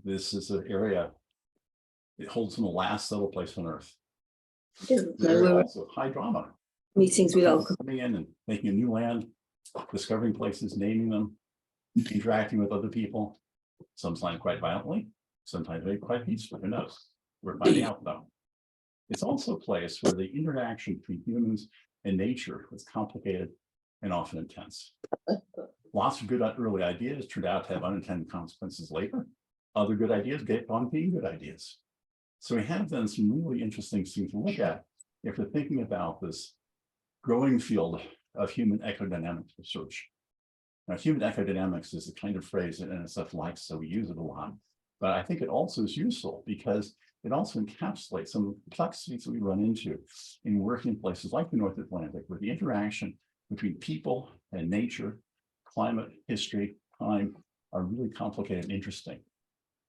This is an area, it holds some of the last settled place on Earth. Didn't know There's we were also high drama. meetings with Uncle. Coming in and making a new land, discovering places, naming them, interacting with other people, sometimes quite violently, sometimes maybe quite peacefully, who knows? We're finding out though. It's also a place where the interaction between humans and nature is complicated and often intense. Lots of good early ideas turned out to have unintended consequences later. Other good ideas get on being good ideas. So we have then some really interesting things to look at if we're thinking about this growing field of human ecodynamics research. Now, human ecodynamics is the kind of phrase that NSF likes, so we use it a lot. But I think it also is useful because it also encapsulates some of the complexities that we run into in working in places like the North Atlantic, where the interaction between people and nature, climate, history, time are really complicated and interesting.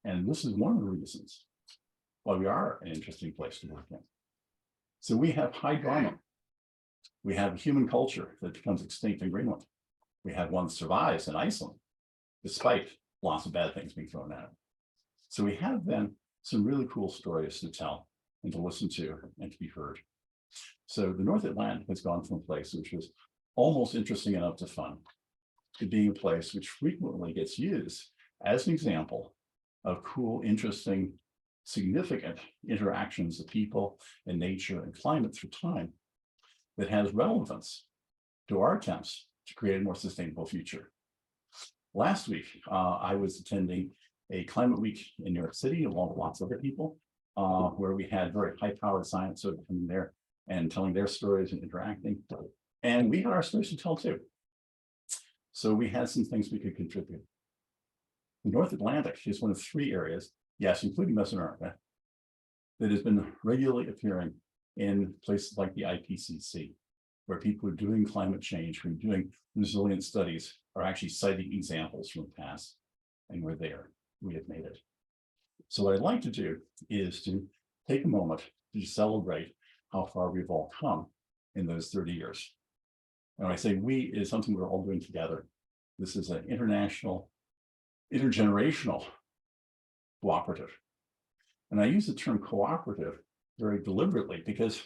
And this is one of the reasons why we are an interesting place to work in. So we have high drama. We have a human culture that becomes extinct in Greenland. We have one that survives in Iceland, despite lots of bad things being thrown at it. So we have then some really cool stories to tell and to listen to and to be heard. So the North Atlantic has gone from a place which was almost interesting enough to fun to being a place which frequently gets used as an example of cool, interesting, significant interactions of people and nature and climate through time that has relevance to our attempts to create a more sustainable future. Last week, I was attending a climate week in New York City along with lots of other people, where we had very high-powered science sort of coming there and telling their stories and interacting. And we had our stories to tell too. So we had some things we could contribute. The North Atlantic is one of three areas, yes, including Mesoamerica, that has been regularly appearing in places like the IPCC, where people who are doing climate change, who are doing resilient studies, are actually citing examples from the past, and we're there. We have made it. So what I'd like to do is to take a moment to celebrate how far we've all come in those 30 years. And when I say we, is something we're all doing together. This is an international, intergenerational cooperative. And I use the term cooperative very deliberately because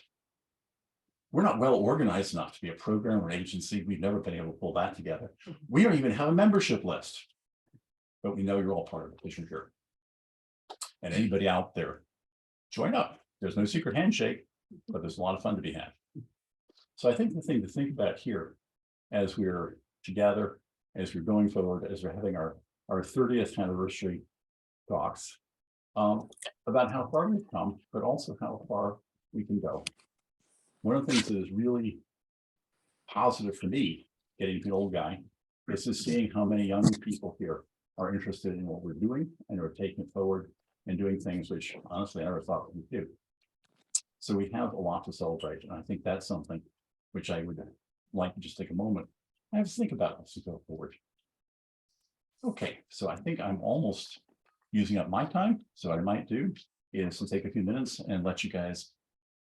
we're not well organized enough to be a program or agency. We've never been able to pull that together. We don't even have a membership list, but we know you're all part of the vision here. And anybody out there, join up. There's no secret handshake, but there's a lot of fun to be had. So I think the thing to think about here as we're together, as we're going forward, as we're having our 30th anniversary talks, about how far we've come, but also how far we can go. One of the things that is really positive for me, getting to be an old guy, is just seeing how many young people here are interested in what we're doing and are taking it forward and doing things which honestly I never thought we'd do. So we have a lot to celebrate, and I think that's something which I would like to just take a moment. I have to think about as we go forward. Okay, so I think I'm almost using up my time. So what I might do is to take a few minutes and let you guys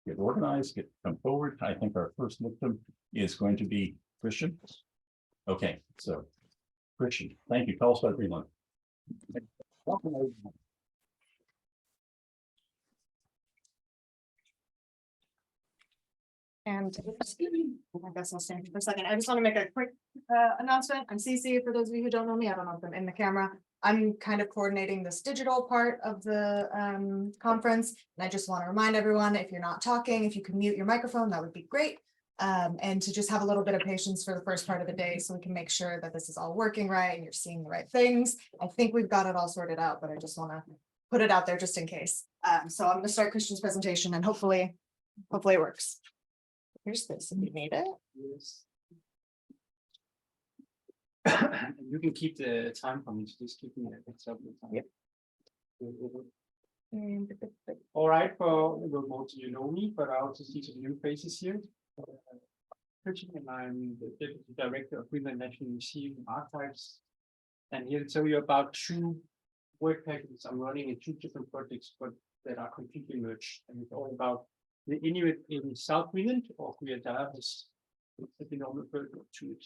get organized, come forward. I think our first victim is going to be Christian. Okay, so Christian, thank you. Tell us about Greenland. And I guess I'll stand for a second. I just want to make a quick announcement. I'm Ceecee. For those of you who don't know me, I don't know if I'm in the camera. I'm kind of coordinating this digital part of the conference. And I just want to remind everyone, if you're not talking, if you can mute your microphone, that would be great. And to just have a little bit of patience for the first part of the day so we can make sure that this is all working right and you're seeing the right things. I think we've got it all sorted out, but I just want to put it out there just in case. So I'm going to start Christian's presentation and hopefully it works. Here's this, if you need it. Yes. You can keep the time for me, so just keep me a heads up. Yep. All right, for most of you know me, but I also see some new faces here. Christian, and I'm the Deputy Director of Greenland National Museum Archives. And here to tell you about two work packages I'm running in two different projects, but that are completely merged. And it's all about the Inuit in South Greenland, or Hjaltadalur, as we normally refer to it.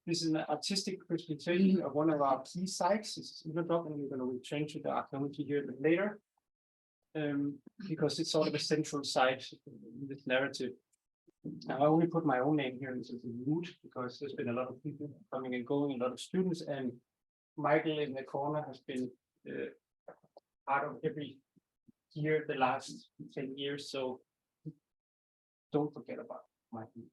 This is an artistic presentation of one of our key sites. This is Middendorf, and we're going to return to the archaeology here a bit later. Because it's sort of a central site in this narrative. Now, I only put my own name here into the root because there's been a lot of people coming and going, a lot of students, and Michael in the corner has been part of every year the last 10 years. So don't forget about Michael.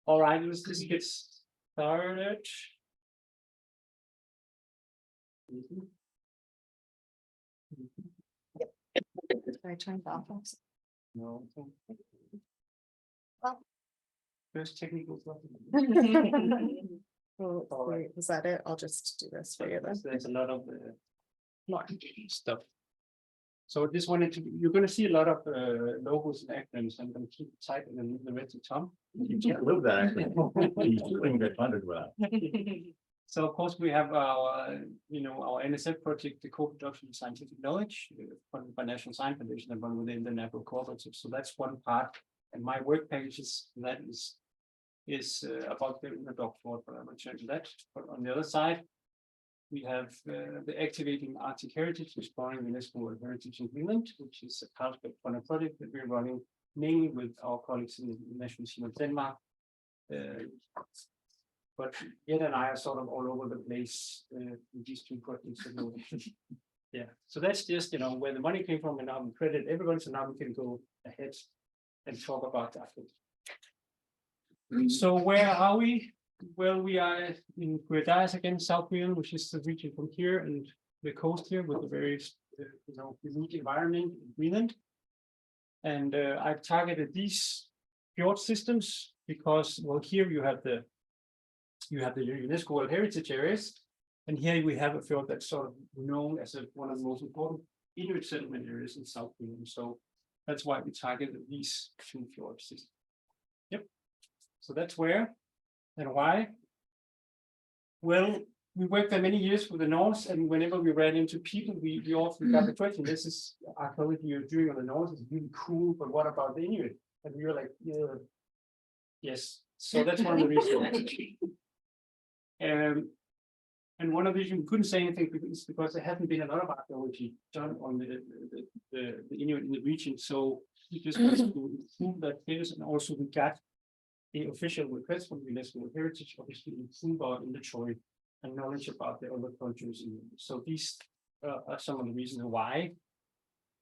All right, let's just get started. I turned off. No. Well. There's technical stuff. Well, All right. is that it? I'll just do this for you then. There's a lot of More. stuff. So this one, you're going to see a lot of logos and acronyms. I'm going to keep it tight and then leave the rest to Tom. You can't live that actually. You couldn't get funded with that. So of course we have our, our NSF project, the co-production of scientific knowledge, funded by National Science Foundation and run within the NABO cooperative. So that's one part, and my work packages that is about the Middendorf, but I will turn to that. But on the other side, we have the activating Arctic heritage, exploring UNESCO World Heritage in Greenland, which is a H.A.S.P project that we're running mainly with our colleagues in the National Museum of Denmark. But Ed and I are sort of all over the place with these two projects. Yeah, so that's just where the money came from, and now we credit everyone. So now we can go ahead and talk about that. So where are we? Well, we are in Greenland again, South Greenland, which is the region from here and the coast here with a very unique environment in Greenland. And I've targeted these fjord systems because, well, here you have the UNESCO World Heritage areas, and here we have a fjord that's sort of known as one of the most important Inuit settlement areas in South Greenland. So that's why we targeted these two fjord systems. Yep. So that's where and why. Well, we worked there many years with the Norse, and whenever we ran into people, we often got the question: "This is archaeology you're doing on the Norse. It's really cool, but what about the Inuit?" And we were like, "Yeah, yes." So that's one of the reasons. And one of the reasons we couldn't say anything is because there hasn't been a lot of archaeology done on the Inuit in the region. So we just wanted to improve that status, and also we got the official request from UNESCO World Heritage, obviously improve our inventory and knowledge about the other cultures. So these are some of the reasons why.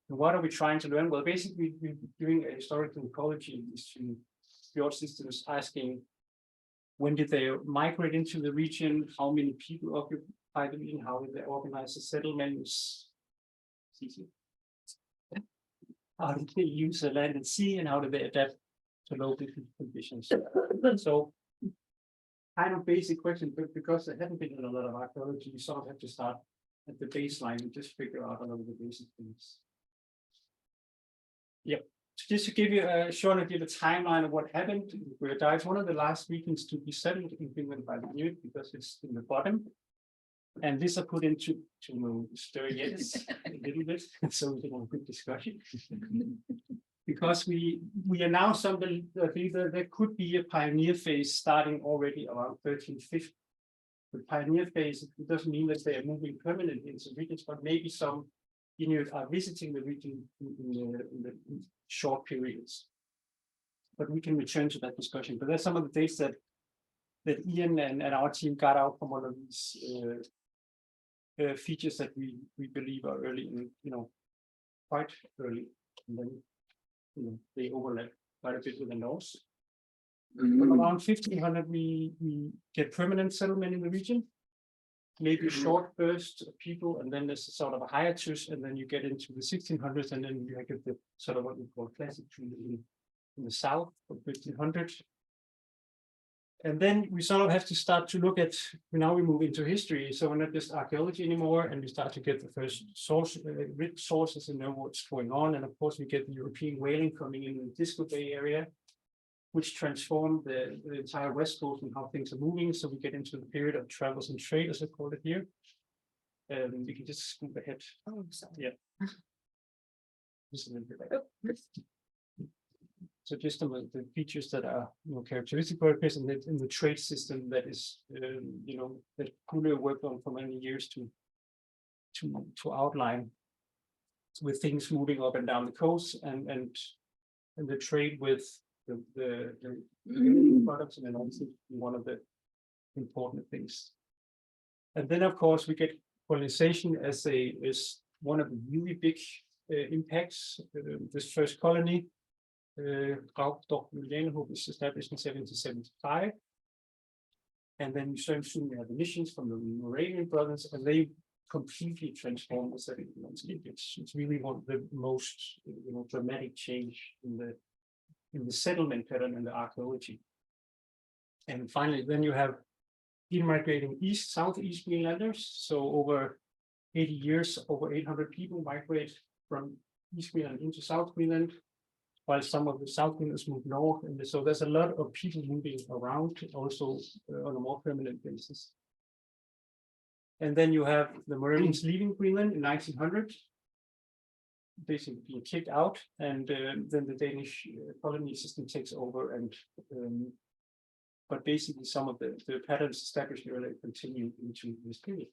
And what are we trying to learn? Well, basically we're doing a historical ecology in these two fjord systems, asking when did they migrate into the region, how many people occupy the region, how did they organize the settlements, how did they use the land and sea, and how did they adapt to local conditions. So kind of basic question, but because there hasn't been a lot of archaeology, you sort of have to start at the baseline and just figure out a lot of the basic things. Yep. Just to give you a short idea of the timeline of what happened, it's one of the last regions to be settled in Finland by the Inuit because it's in the bottom. And this I put into stir yet a little bit, so we can have a good discussion. Because we are now somebody there could be a pioneer phase starting already around 1350. The pioneer phase, it doesn't mean that they are moving permanently into regions, but maybe some Inuit are visiting the region in the short periods. But we can return to that discussion. But there's some of the dates that Ian and our team got out from one of these features that we believe are early, quite early, and then they overlap quite a bit with the Norse. Around 1500, we get permanent settlement in the region. Maybe a short burst of people, and then there's a sort of a hiatus, and then you get into the 1600s, and then you get the sort of what we call classic in the south of 1500. And then we sort of have to start to look at, now we move into history, so we're not just archaeology anymore, and we start to get the first rich sources and know what's going on. And of course, we get the European whaling coming in the Disco Bay area, which transformed the entire West Coast and how things are moving. So we get into the period of travels and trade, as I call it here. We can just scoop ahead. Oh, sorry. Yeah. Just a little bit like So just the features that are characteristic for a place, and in the trade system that is that Kulle worked on for many years to outline, with things moving up and down the coast and the trade with the products, and then also one of the important things. And then of course we get colonization as one of the really big impacts. This first colony, was established in 1775. And then soon we have the missions from the Moravian brothers, and they completely transformed the settlement landscape. It's really one of the most dramatic change in the settlement pattern and the archaeology. And finally, then you have in-migrating southeast Greenlanders. So over 80 years, over 800 people migrate from East Greenland into South Greenland, while some of the South Greenlanders move north. And so there's a lot of people moving around also on a more permanent basis. And then you have the Moravians leaving Greenland in 1900, basically being kicked out, and then the Danish colony system takes over, and but basically some of the patterns established earlier continue into this period.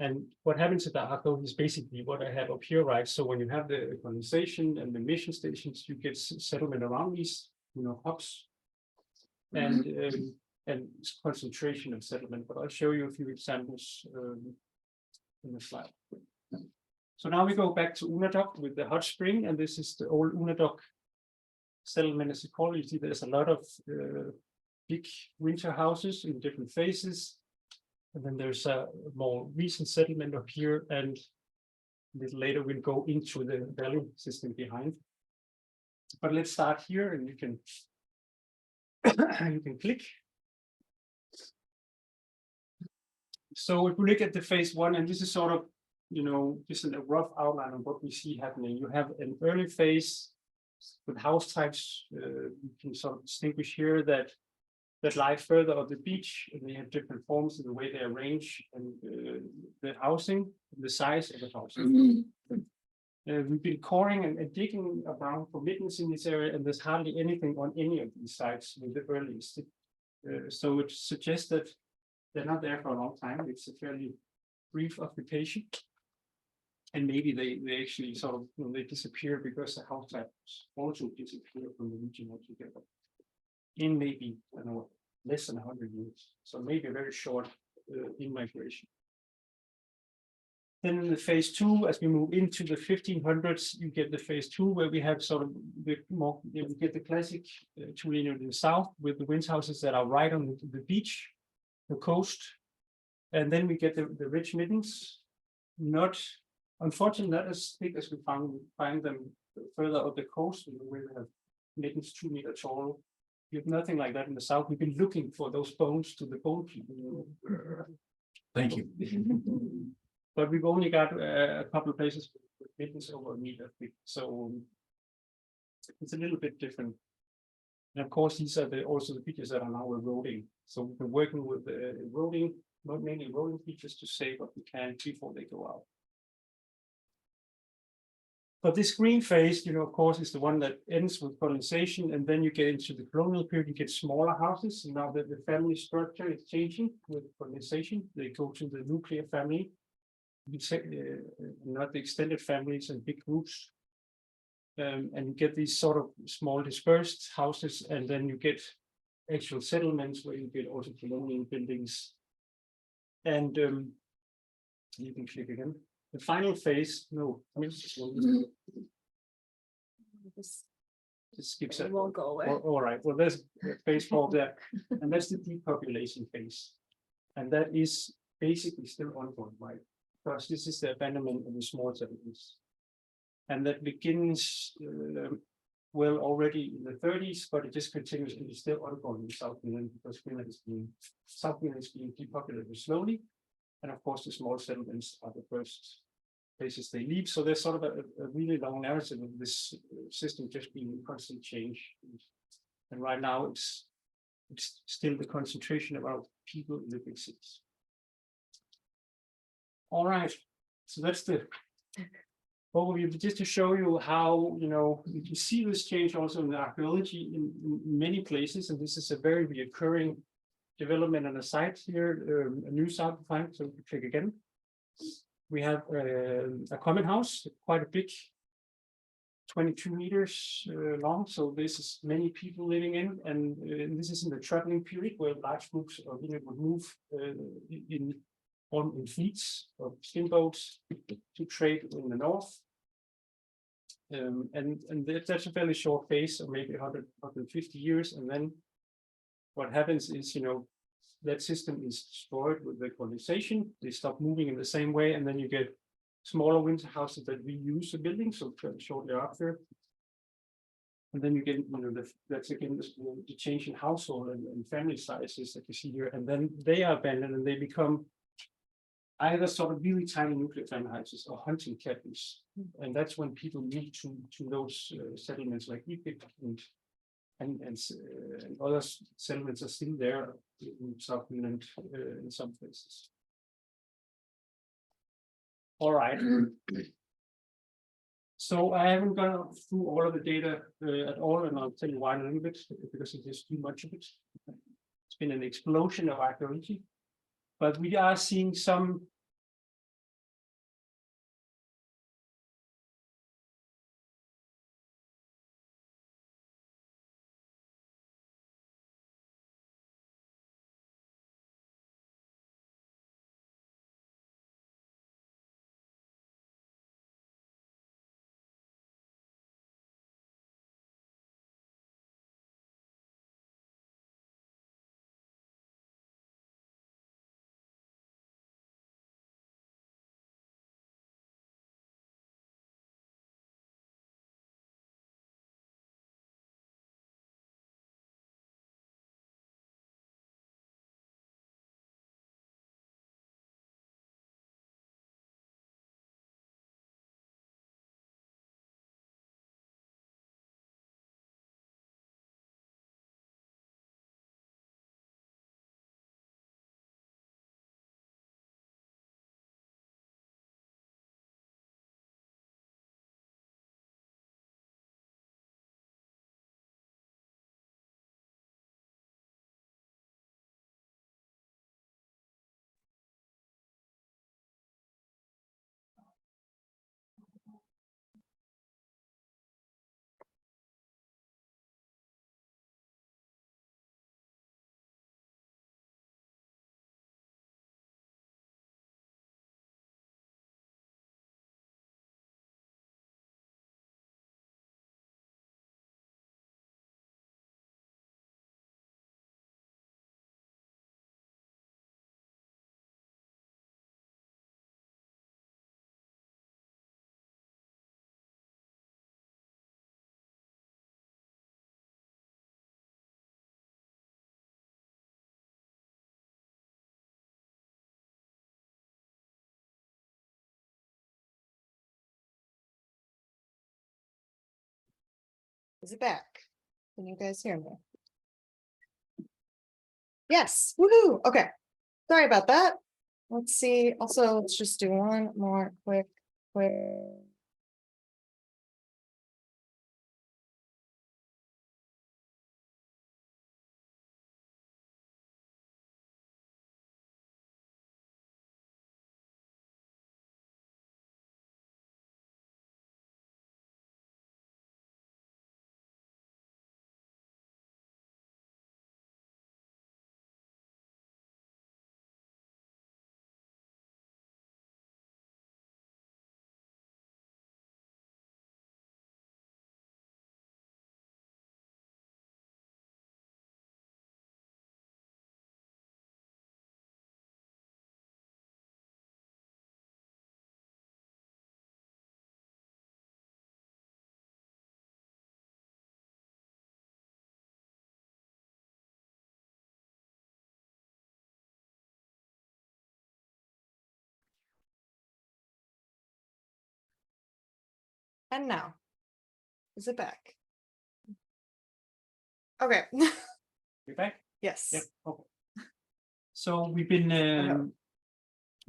And what happens at the archaeology is basically what I have up here, right? So when you have the colonization and the mission stations, you get settlement around these, hubs, and concentration of settlement. But I'll show you a few examples in the slide. So now we go back to Unadok with the hot spring, and this is the old Unadok settlement as you call it. You see there's a lot of big winter houses in different phases. And then there's a more recent settlement up here, and a little later we'll go into the valley system behind. But let's start here, and you can click. So if we look at the phase one, and this is sort of, just a rough outline of what we see happening. You have an early phase with house types. You can sort of distinguish here that lie further up the beach, and they have different forms in the way they arrange and the housing, the size of the housing. We've been coring and digging around for middens in this area, and there's hardly anything on any of these sites with the earliest. So it suggests that they're not there for a long time. It's a fairly brief occupation, and maybe they actually sort of they disappear because the house types also disappear from the region altogether. In maybe, I don't know, less than 100 years. So maybe a very short in-migration. Then in the phase two, as we move into the 1500s, you get the phase two where we have sort of the more, we get the classic linear in the south with the wind houses that are right on the beach, the coast. And then we get the rich middens, not, unfortunately, not as thick as we find them further up the coast, where we have middens 2 meters tall. You have nothing like that in the south. We've been looking for those bones to the bone people. Thank you. But we've only got a couple of places with middens over a meter thick. So it's a little bit different. And of course, these are also the features that are now eroding. So we've been working with eroding, mainly eroding features to save what we can before they go out. But this green phase, of course, is the one that ends with colonization, and then you get into the colonial period, you get smaller houses. And now the family structure is changing with colonization. They go to the nuclear family, not the extended families and big groups. And you get these sort of small dispersed houses, and then you get actual settlements where you get also colonial buildings. And you can click again. The final phase, no, this skips it. Won't go away. All right, well, there's phase 4 there, and that's the depopulation phase. And that is basically still ongoing, right? Because this is the abandonment of the small settlements. And that begins, well, already in the 30s, but it just continues and is still ongoing in South Greenland, because South Greenland is being depopulated slowly. And of course, the small settlements are the first places they leave. So there's sort of a really long narrative of this system just being in constant change. And right now, it's still the concentration around people in the big cities. All right, so that's the overview, just to show you how, you can see this change also in the archaeology in many places, and this is a very recurring development on the site here, a new site to find, so we can click again. We have a common house, quite a big, 22 meters long, so this is many people living in, and this is in the traveling period where large groups of would move in fleets of steamboats to trade in the north. And that's a fairly short phase, of maybe 100, 150 years, and then what happens is, that system is destroyed with the colonization. They stop moving in the same way, and then you get smaller winter houses that reuse the building, so shortly after. And then you get, that's again the change in household and family sizes that you see here, and then they are abandoned and they become either sort of really tiny nuclear family houses or hunting cabins. And that's when people move to those settlements like Egypt and other settlements are still there in South Greenland in some places. All right. So I haven't gone through all of the data at all, and I'll tell you why in a little bit, because it is too much of it. It's been an explosion of archaeology, but we are seeing some Is it back? Can you guys hear me? Yes, woohoo, okay. Sorry about that. Let's see, also, let's just do one more quick. And now, is it back? Okay. You're back? Yes. Yep. Okay. So we've been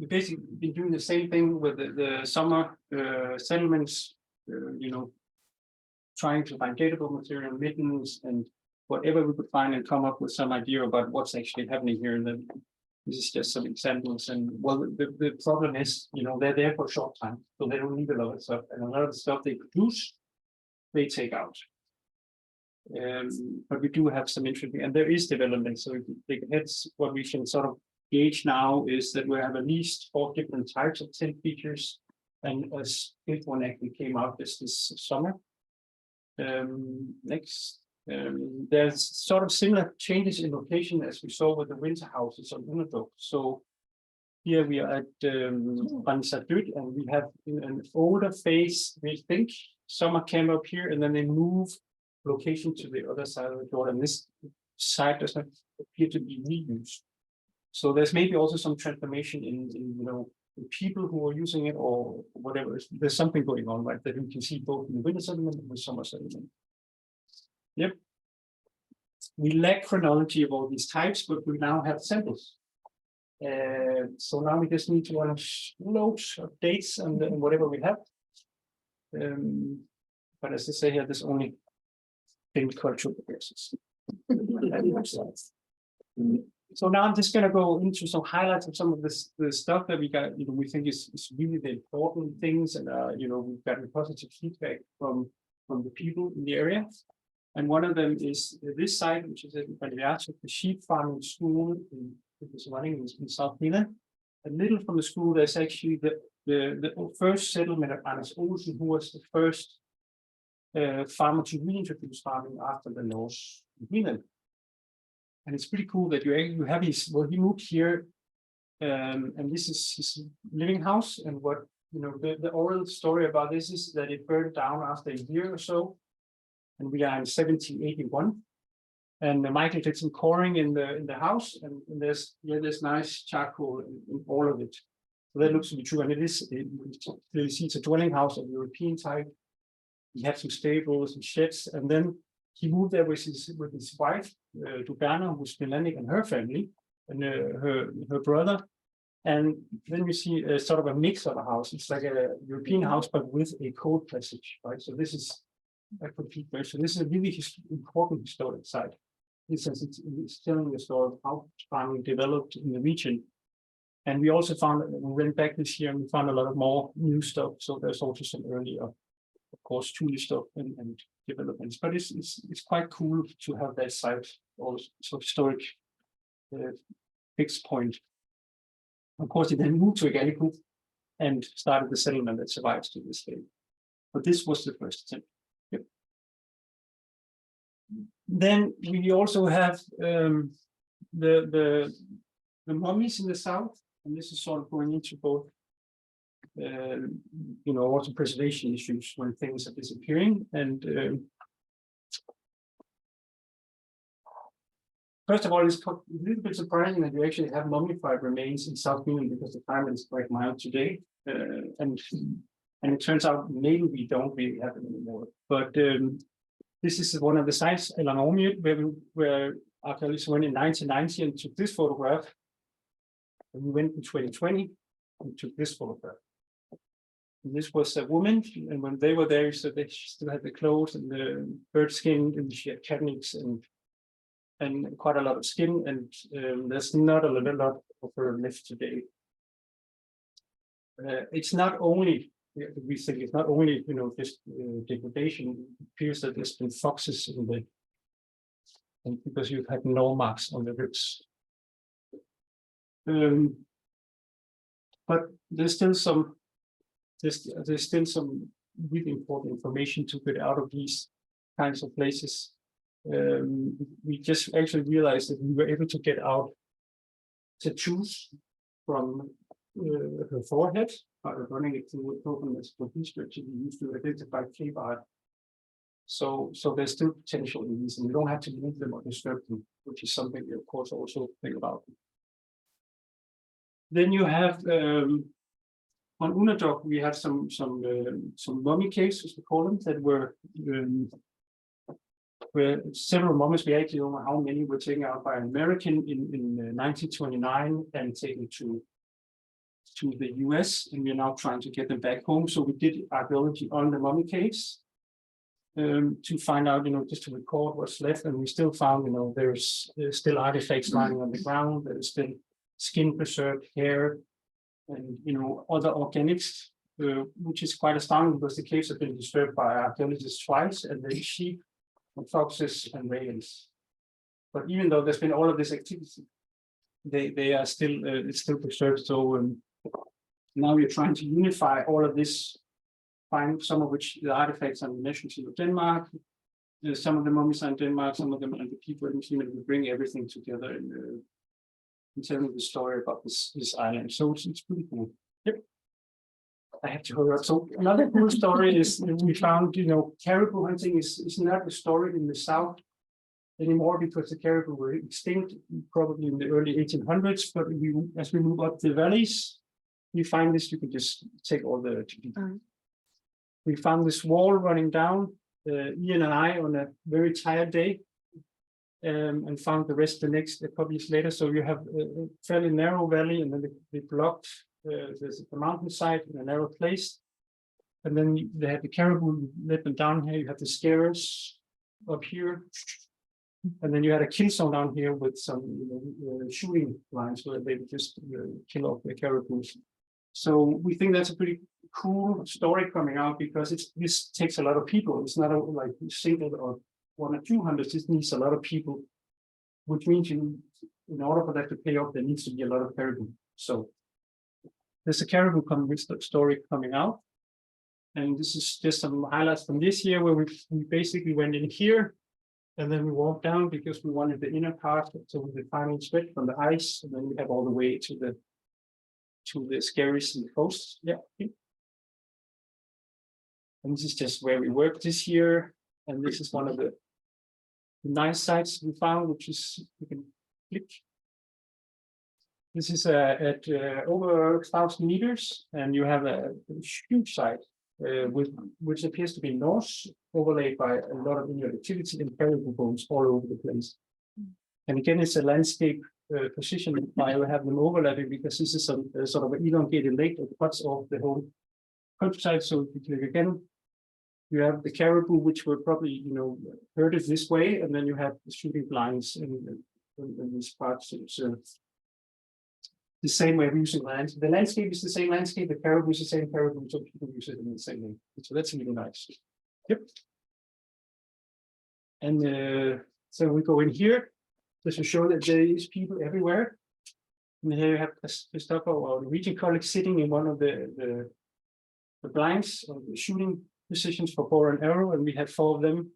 we basically been doing the same thing with the summer settlements, trying to find datable material, middens, and whatever we could find and come up with some idea about what's actually happening here. And then this is just some examples. And well, the problem is, they're there for a short time, so they don't need a lot of stuff. And a lot of the stuff they produce, they take out. But we do have some interesting, and there is development. So that's what we can sort of gauge now is that we have at least 4 different types of tent features, and a 5th one actually came out this summer. Next, there's sort of similar changes in location as we saw with the winter houses on Unadok. So here we are at Bansadut, and we have in an older phase, we think summer came up here, and then they move location to the other side of the door, and this side does not appear to be reused. So there's maybe also some transformation in the people who are using it or whatever. There's something going on, right? That we can see both in the winter settlement and the summer settlement. Yep. We lack chronology of all these types, but we now have samples. So now we just need to run loads of dates and whatever we have. But as I say here, there's only been cultural progresses. So now I'm just going to go into some highlights of some of the stuff that we got, we think is really the important things, and we've gotten positive feedback from the people in the area. And one of them is this site, which is at the sheep farming school is running in South Greenland. A little from the school, there's actually the first settlement of Anders Olsen, who was the first farmer to reintroduce farming after the Norse Greenland. And it's pretty cool that you have he moved here, and this is his living house. And what the oral story about this is that it burned down after a year or so, and we are in 1781. And Michael did some coring in the house, and there's nice charcoal in all of it. So that looks to be true, and you clearly see it's a dwelling house of European type. He had some stables and sheds, and then he moved there with his wife, Dugmore, who's Milek, and her family, and her brother. And then we see a sort of a mix of a house. It's like a European house, but with a cold passage, right? So this is a complete version. This is a really important historic site. In the sense, it's telling the story of how farming developed in the region. And we also found, we went back this year and we found a lot of more new stuff. So there's also some earlier, of course, truly stuff and developments. But it's quite cool to have that site also historic fixed point. Of course, it then moved to Hjaltadalur and started the settlement that survives to this day. But this was the first attempt. Yep. Then we also have the mummies in the south, and this is sort of going into both also preservation issues when things are disappearing. And first of all, it's a little bit surprising that you actually have mummified remains in South Greenland, because the climate is quite mild today, and it turns out maybe we don't really have it anymore. But this is one of the sites along Ormi, where archaeologists went in 1990 and took this photograph. And we went in 2020 and took this photograph. And this was a woman, and when they were there, so they still had the clothes and the bird skin, and she had techniques and quite a lot of skin, and there's not a lot of her left today. It's not only, we think it's not only just degradation. It appears that there's been foxes in the, and because you've had gnaw marks on the ribs. But there's still some really important information to get out of these kinds of places. We just actually realized that we were able to get out tattoos from her forehead by running it through a program that's to be used to identify cave art. So there's still potential in these, and we don't have to move them or disturb them, which is something we of course also think about. Then you have on Unadok, we have some mummy caves, as we call them, that were where several mummies, we actually don't know how many, were taken out by an American in 1929 and taken to to the US, and we're now trying to get them back home. So we did archaeology on the mummy caves to find out, just to record what's left. And we still found, there's still artifacts lying on the ground. There's still skin preserved hair and, other organics, which is quite astounding because the caves have been disturbed by archaeologists twice, and then sheep and foxes and ravens. But even though there's been all of this activity, they are still, it's still preserved. So now we're trying to unify all of this, find some of which the artifacts are in the National Museum of Denmark, some of the mummies are in Denmark, some of them and the people in the museum, and we bring everything together and telling the story about this island. So it's pretty cool. Yep. I have to hurry up. So another cool story is we found, caribou hunting is not a story in the south anymore because the caribou were extinct probably in the early 1800s. But as we move up the valleys, we find this. You can just take all the. We found this wall running down. Ian and I on a very tired day, and found the rest a couple years later. So you have a fairly narrow valley, and then they blocked. There's a mountainside in a narrow place, and then they had the caribou led them down here. You have the scarers up here, and then you had a kill zone down here with some shooting lines where they would just kill off the caribou. So we think that's a pretty cool story coming out because this takes a lot of people. It's not like single or one or two hundreds. It needs a lot of people, which means in order for that to pay off, there needs to be a lot of caribou. So there's a caribou story coming out, and this is just some highlights from this year where we basically went in here, and then we walked down because we wanted the inner part, so with the final stretch from the ice, and then we have all the way to the skerries and the coast. Yeah. And this is just where we worked this year, and this is one of the nice sites we found, which is you can click. This is at over 1,000 meters, and you have a huge site which appears to be Norse, overlaid by a lot of Inuit activity and caribou bones all over the place. And again, it's a landscape position why we have them overlapping because this is a sort of an elongated lake that cuts off the whole countryside. So if you click again, you have the caribou, which were probably herded this way, and then you have the shooting blinds in this part. So the same way of using land. The landscape is the same landscape, the caribou is the same caribou, so people use it in the same way. So that's really nice. Yep. And so we go in here just to show that there is people everywhere. And here you have Christopher, our Norwegian colleague, sitting in one of the blinds or the shooting positions for bow and arrow, and we had 4 of them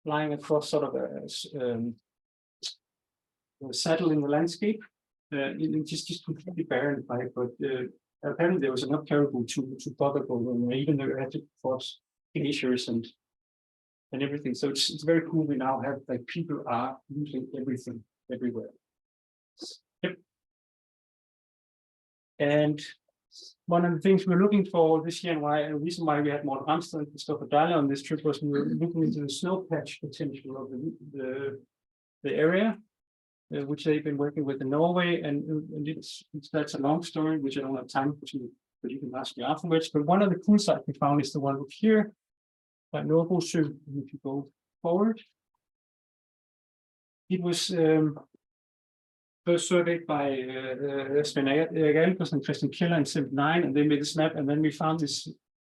lying across sort of a saddle in the landscape. It's just completely barren by it, but apparently there was enough caribou to bother them, even though we had to cross glaciers and everything. So it's very cool. We now have like people are using everything everywhere. Yep. And one of the things we're looking for this year, and the reason why we had more Amsterdam and Christopher Dahle on this trip was we were looking into the snow patch potential of the area. Which they've been working with in Norway, and that's a long story, which I don't have time to, but you can ask me afterwards. But one of the cool sites we found is the one here by Mývatnssveit. If you go forward, it was first surveyed by Smiarowski and Christian Killer in 1979, and they made this map, and then we found this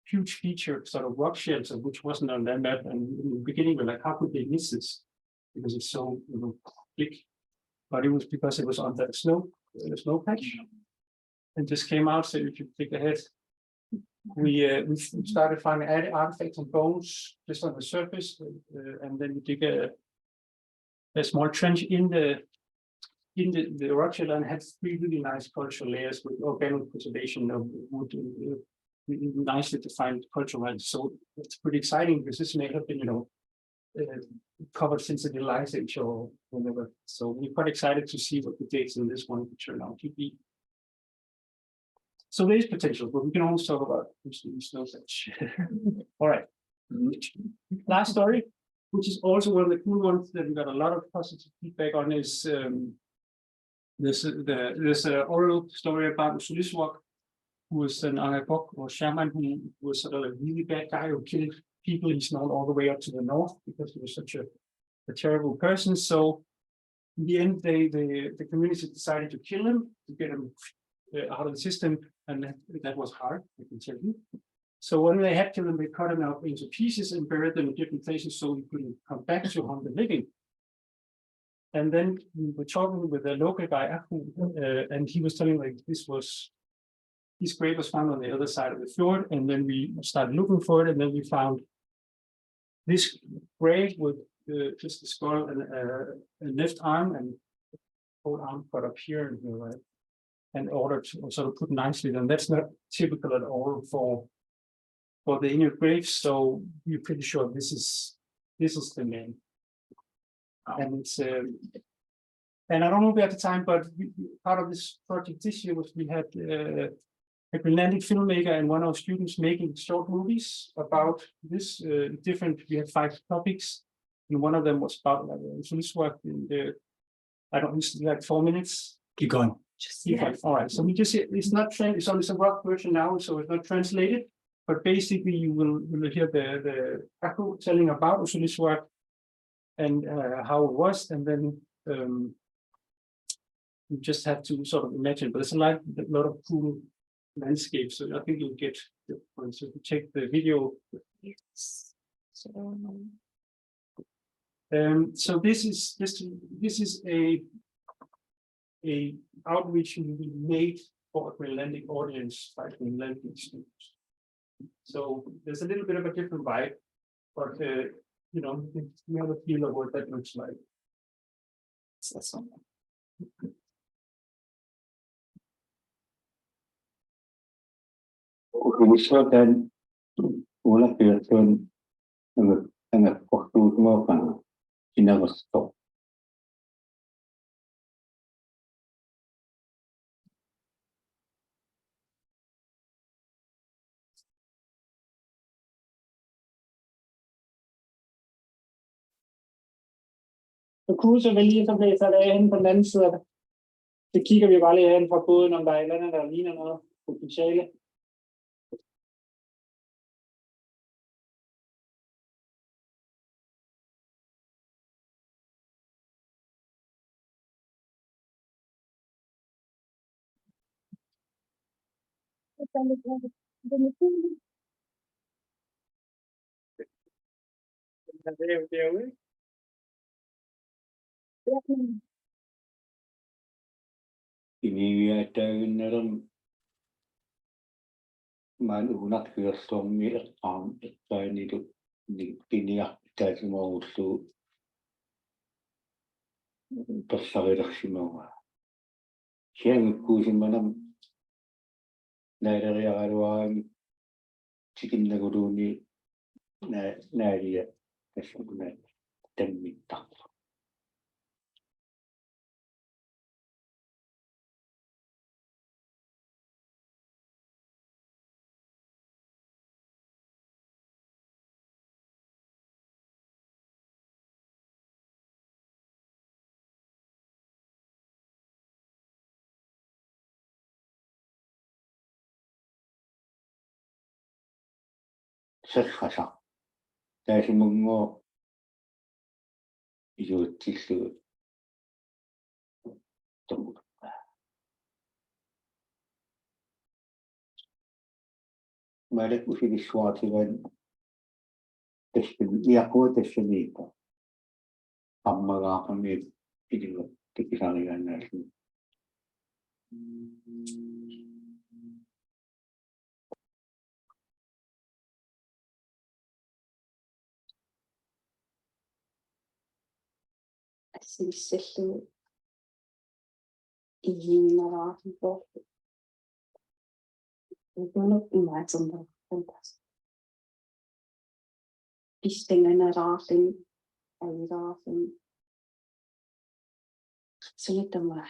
huge feature, sort of rock shelter, which wasn't on that map. And in the beginning, we're like, how could they miss this? Because it's so big. But it was because it was on the snow patch, and just came out. So if you click ahead, we started finding artifacts and bones just on the surface, and then we dig a small trench in the rock shelter and had 3 really nice cultural layers with organic preservation of wood, nicely defined cultural lines. So it's pretty exciting because this may have been covered since the Ice Age or whenever. So we're quite excited to see what the dates in this one turn out to be. So there is potential, but we can always talk about snow patch. All right. Last story, which is also one of the cool ones that we got a lot of positive feedback on, is there's an oral story about the Fieldwork who was an Angakok or shaman who was sort of a really bad guy who killed people. He's known all the way up to the north because he was such a terrible person. So in the end, the community decided to kill him, to get him out of the system, and that was hard, I can tell you. So when they had killed him, they cut him up into pieces and buried them in different places so he couldn't come back to hunt the living. And then we were talking with a local guy, and he was telling like his grave was found on the other side of the fjord, and then we started looking for it, and then we found this grave with just the skull and a left arm and whole arm cut up here and here, right? And ordered sort of put nicely, and that's not typical at all for the Inuit graves. So we're pretty sure this is the man. And it's and I don't know at the time, but part of this project this year was we had a Greenlandic filmmaker and one of our students making short movies about this different. We had 5 topics, and one of them was about so this work in the I don't know, like 4 minutes. Keep going. All right, so we just it's not it's only a rough version now, so it's not translated. But basically, you will hear the Aku telling about Usulis work and how it was, and then you just have to sort of imagine. But there's a lot of cool landscapes, so I think you'll get the point. So if you check the video. Yes. So this is a outreach we made for a Greenlandic audience by Greenlandic students. So there's a little bit of a different vibe, but you know, you have a feel of what that looks like. Ulisotan ulah person ang waktu mo kan sinagusto. Så cruiser vi lige, så bliver så derhen på den anden side. Det kigger vi bare lige hen fra båden, om der er et eller andet, der ligner noget potentiale. Derude. Ini ada dalam manunat kersomi ini tu ini kita semua itu bersahabat semua. Siang kusi mana dari awal cikin negara ni dari kesulitan terminta. Sekarang dari mengo itu tisu temu. Mereka usia suatu kan dia kau tersendiri. Amma kami ini kepikiran nasi. Sissellu iginnaraati pohti. Utunut imatsunda kuntas. Pistengenaraatin airaatin. Sunnitama.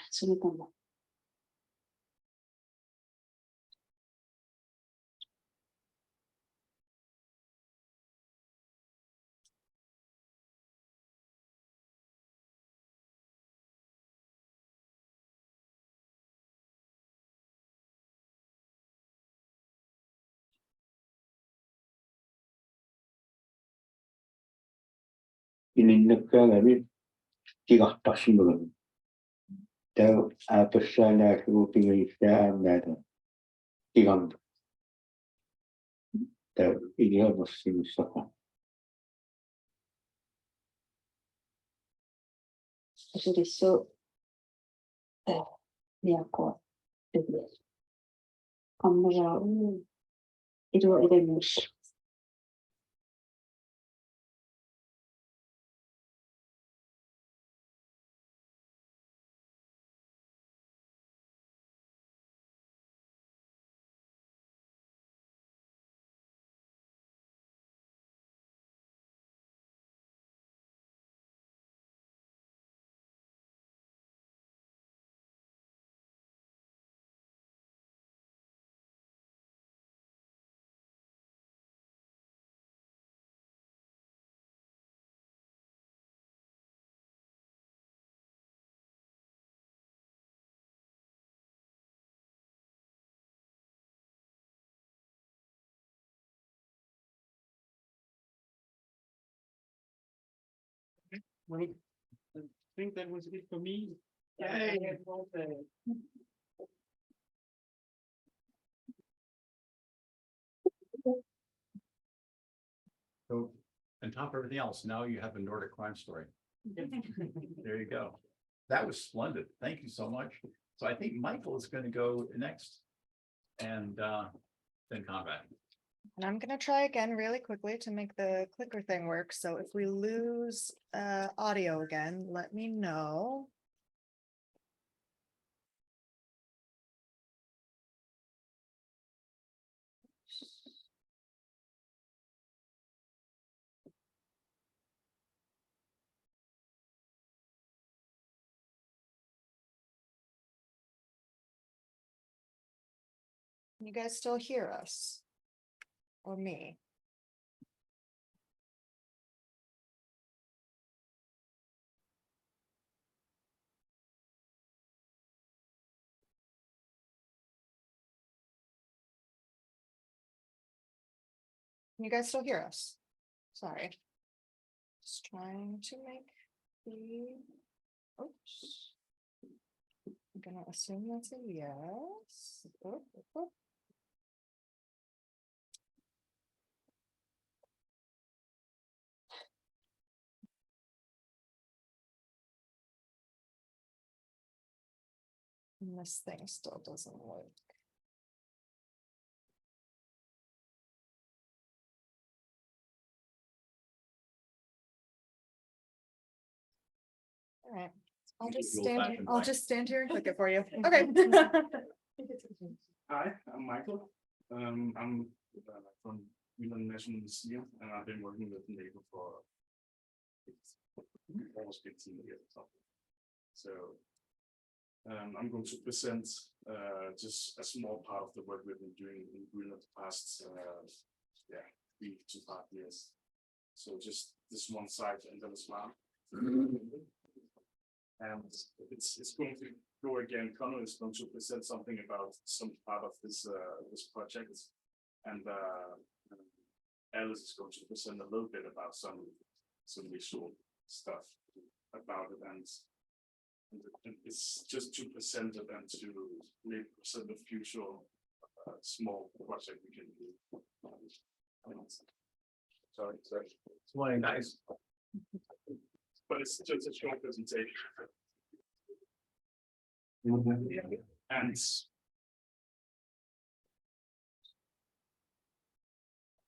Ininnakkaalami tigartarsimagan. Tau aapassaanaakkugu pingilissaamaata tigam. Tau iliamersimissaqa. Adesso Miako kamera iremus. Well, I think that was it for me. So, on top of everything else, now you have a Nordic crime story. There you go. That was splendid. Thank you so much. So I think Michael is going to go next. And then Konrad. And I'm gonna try again really quickly to make the clicker thing work. So if we lose audio again, let me know. Can you guys still hear us? Or me? Can you guys still hear us? Sorry. Just trying to make the, oops. I'm gonna assume that's a yes. Oh, oh, oh. And this thing still doesn't work. All right, I'll just The stand, old-fashioned I'll way. just stand here and click it for you. Okay. Hi, I'm Michael. I'm from Greenland National Museum, and I've been working with NABO for almost 15 years or something. So I'm going to present just a small part of the work we've been doing in Greenland the past 3 to 5 years. So just this one side and then as well. And it's going to go again. Konrad is going to present something about some part of this this project, and Alice is going to present a little bit about some visual stuff about it, and it's just to present it and to maybe present the future small project we can do. Sorry, It's really nice. but it's just a short presentation.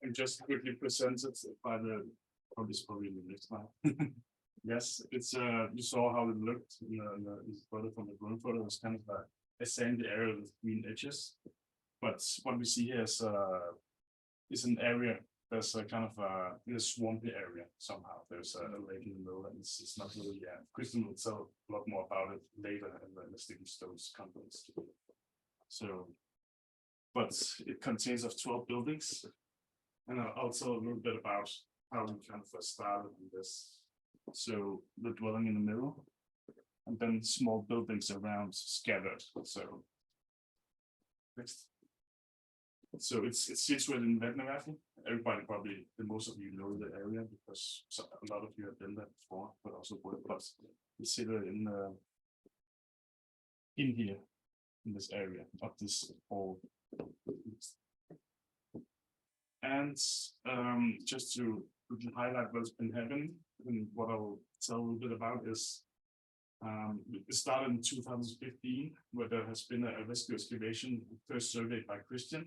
And just quickly presented by the probably in the next slide. Yes, it's you saw how it looked in the photo from the drone photo. It's kind of a sandy area with green edges. But what we see here is an area. There's a kind of a swampy area somehow. There's a lake in the middle, and it's not really. Kristen will tell a lot more about it later in the Sticky Stones conference. So, but it contains of 12 buildings, and I'll tell a little bit about how we kind of started in this. So the dwelling in the middle, and then small buildings around scattered. So next. So it's situated in Vatnavati. Everybody probably, the most of you know the area because a lot of you have been there before, but also work plus. It's situated in here, in this area of this whole. And just to highlight what's been happening, and what I'll tell a little bit about is it started in 2015, where there has been a rescue excavation first surveyed by Christian,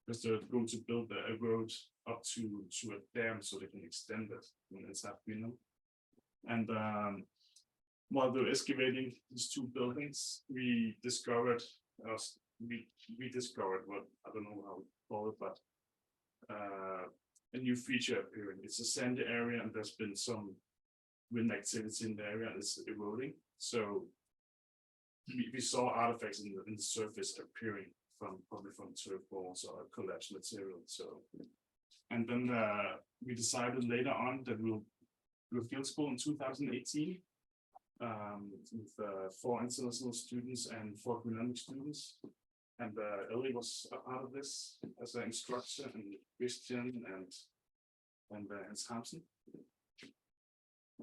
because they're going to build a road up to a dam so they can extend it when it's happening. And while they're excavating these two buildings, we discovered what I don't know how to call it, but a new feature appearing. It's a sandy area, and there's been some wind activity in the area, and it's eroding. So we saw artifacts in the surface appearing probably from turf walls or collapsed material. So, and then we decided later on that we'll do a field school in 2018 with 4 international students and 4 Greenlandic students. And Ellie was a part of this as an instructor, and Christian and Hansen.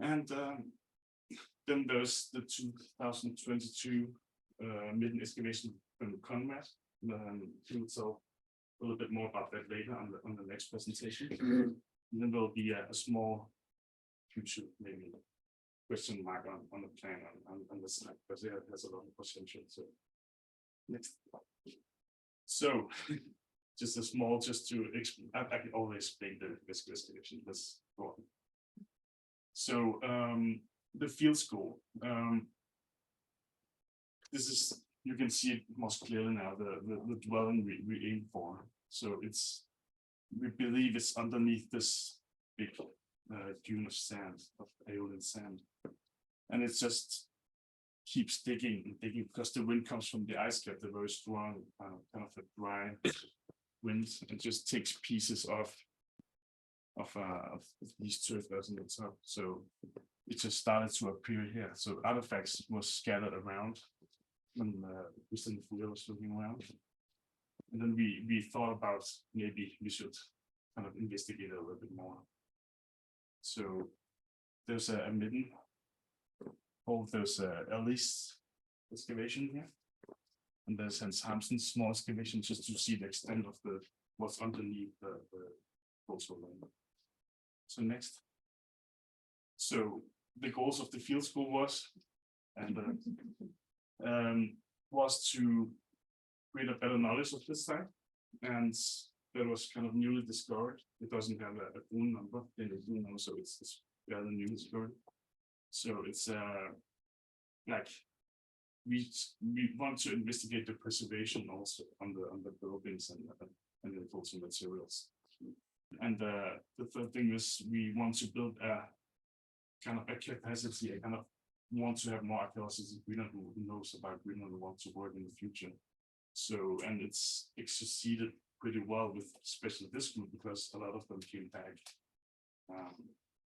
And then there's the 2022 Middens excavation from Konrad. He will tell a little bit more about that later on the next presentation. And then there'll be a small future, maybe question mark on the plan on the side, because it has a lot of potential. So next. So just a small, just to I can always explain the rescue excavation. Let's go on. So the field school. This is, you can see it most clearly now, the dwelling we aim for. So we believe it's underneath this big dune of sand, of Aeolian sand. And it just keeps digging and digging because the wind comes from the ice cap, the very strong, kind of a dry wind, and just takes pieces of these turf on the top. So it just started to appear here. So artifacts were scattered around when Mr. Fuller was looking around. And then we thought about maybe we should kind of investigate it a little bit more. So there's a midden. There's Ellie's excavation here. And there's Hans Hamsen's small excavation just to see the extent of what's underneath the coastal line. So next. So the goals of the field school was to create a better knowledge of this site, and that was kind of newly discovered. It doesn't have a phone number in the phone number, so it's rather newly discovered. So it's like we want to investigate the preservation also on the buildings and the fossil materials. And the third thing is we want to build a kind of a capacity. I kind of want to have more archaeologists in Greenland who knows about Greenland and want to work in the future. So, and it's succeeded pretty well with especially this group, because a lot of them came back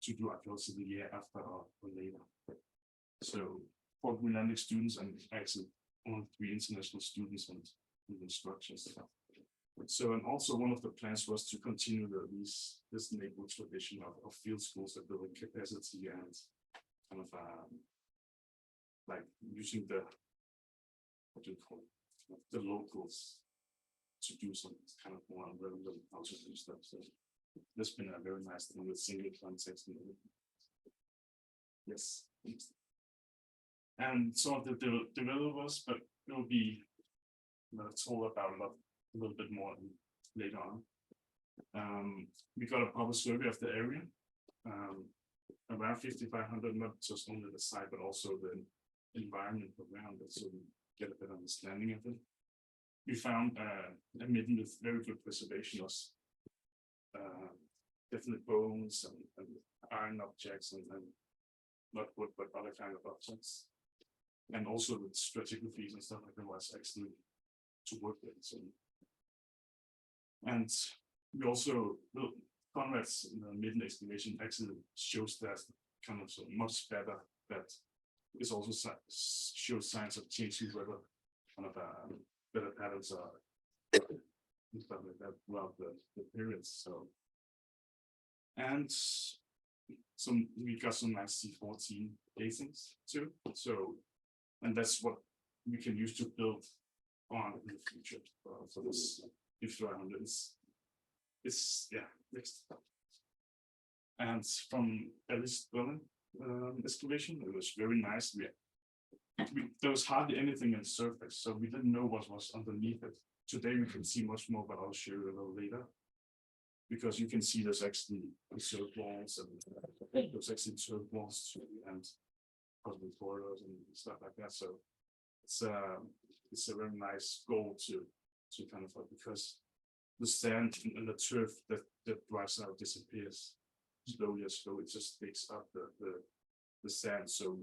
to do archaeology the year after or later. So 4 Greenlandic students and actually only 3 international students and instructors. So, and also one of the plans was to continue this NABO tradition of field schools that building capacity and kind of like using the, what do you call it, the locals to do some kind of more relevant how to do stuff. So that's been a very nice thing with single context. Yes. And some of the developers, but it will be told about a little bit more later on. We got a proper survey of the area, around 5,500, not just only the site, but also the environment around it, so we get a better understanding of it. We found a midden with very good preservation of definite bones and iron objects and not wood, but other kind of objects. And also with stratigraphies and stuff like that was excellent to work with. So, and we also, Konrad's midden excavation actually shows that kind of so much better, that it also shows signs of changing weather, kind of better patterns are and stuff like that throughout the periods. So, and we got some nice C14 casings too. So, and that's what we can use to build on in the future. So this Tephra is yeah, next. And from Alice Berlin excavation, it was very nice. There was hardly anything on the surface, so we didn't know what was underneath it. Today we can see much more, but I'll show you a little later. Because you can see there's actually insert walls and there's actually insert walls and possible corridors and stuff like that. So it's a very nice goal to kind of because the sand and the turf that dries out disappears slowly as slowly. It just takes up the sand, so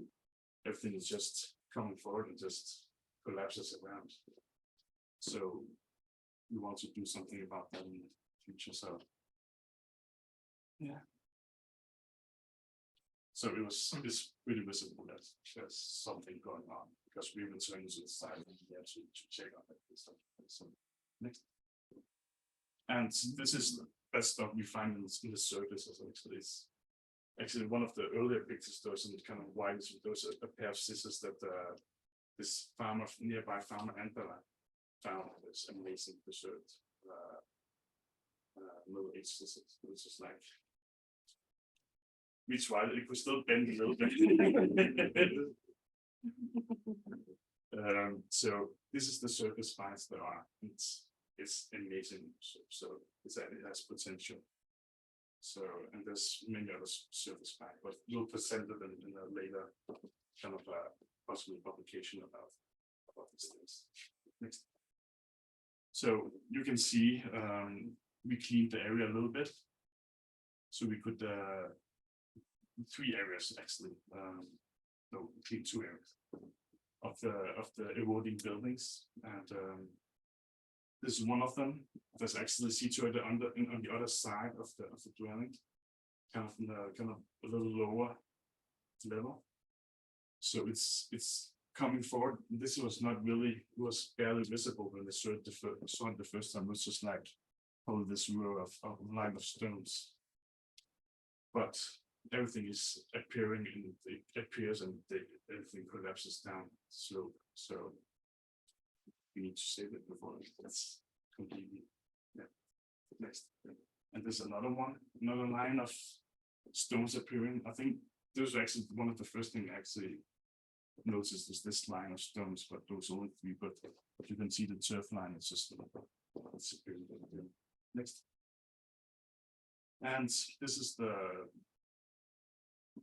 everything is just coming forward and just collapses around. So we want to do something about that in the future. So yeah. So it's really visible that there's something going on because we return to the side to check on it and stuff. So next. And this is the best stuff we find in the surface. Actually, it's actually one of the earlier pictures. Those in kind of white. Those are a pair of scissors that this farmer, nearby farmer Andalas, found this amazing preserved Middle Age scissors. It was just like we tried it. It could still bend a little bit. So this is the surface finds there are. It's amazing. So it has potential. So and there's many other surface finds, but we'll present it in a later kind of possible publication about these things. Next. So you can see we cleaned the area a little bit. So we could 3 areas actually. No, we cleaned 2 areas of the eroding buildings, and this is one of them. That's actually situated on the other side of the dwelling, kind of a little lower level. So it's coming forward. This was not really, it was barely visible when they saw it the first time. It was just like probably this row of line of stones. But everything is appearing and it appears and everything collapses down slowly. So we need to save it before that's completely, yeah. Next. And there's another line of stones appearing. I think those are actually one of the first things I actually noticed is this line of stones, but those only 3, but you can see the turf line, it's just disappearing. Next. And this is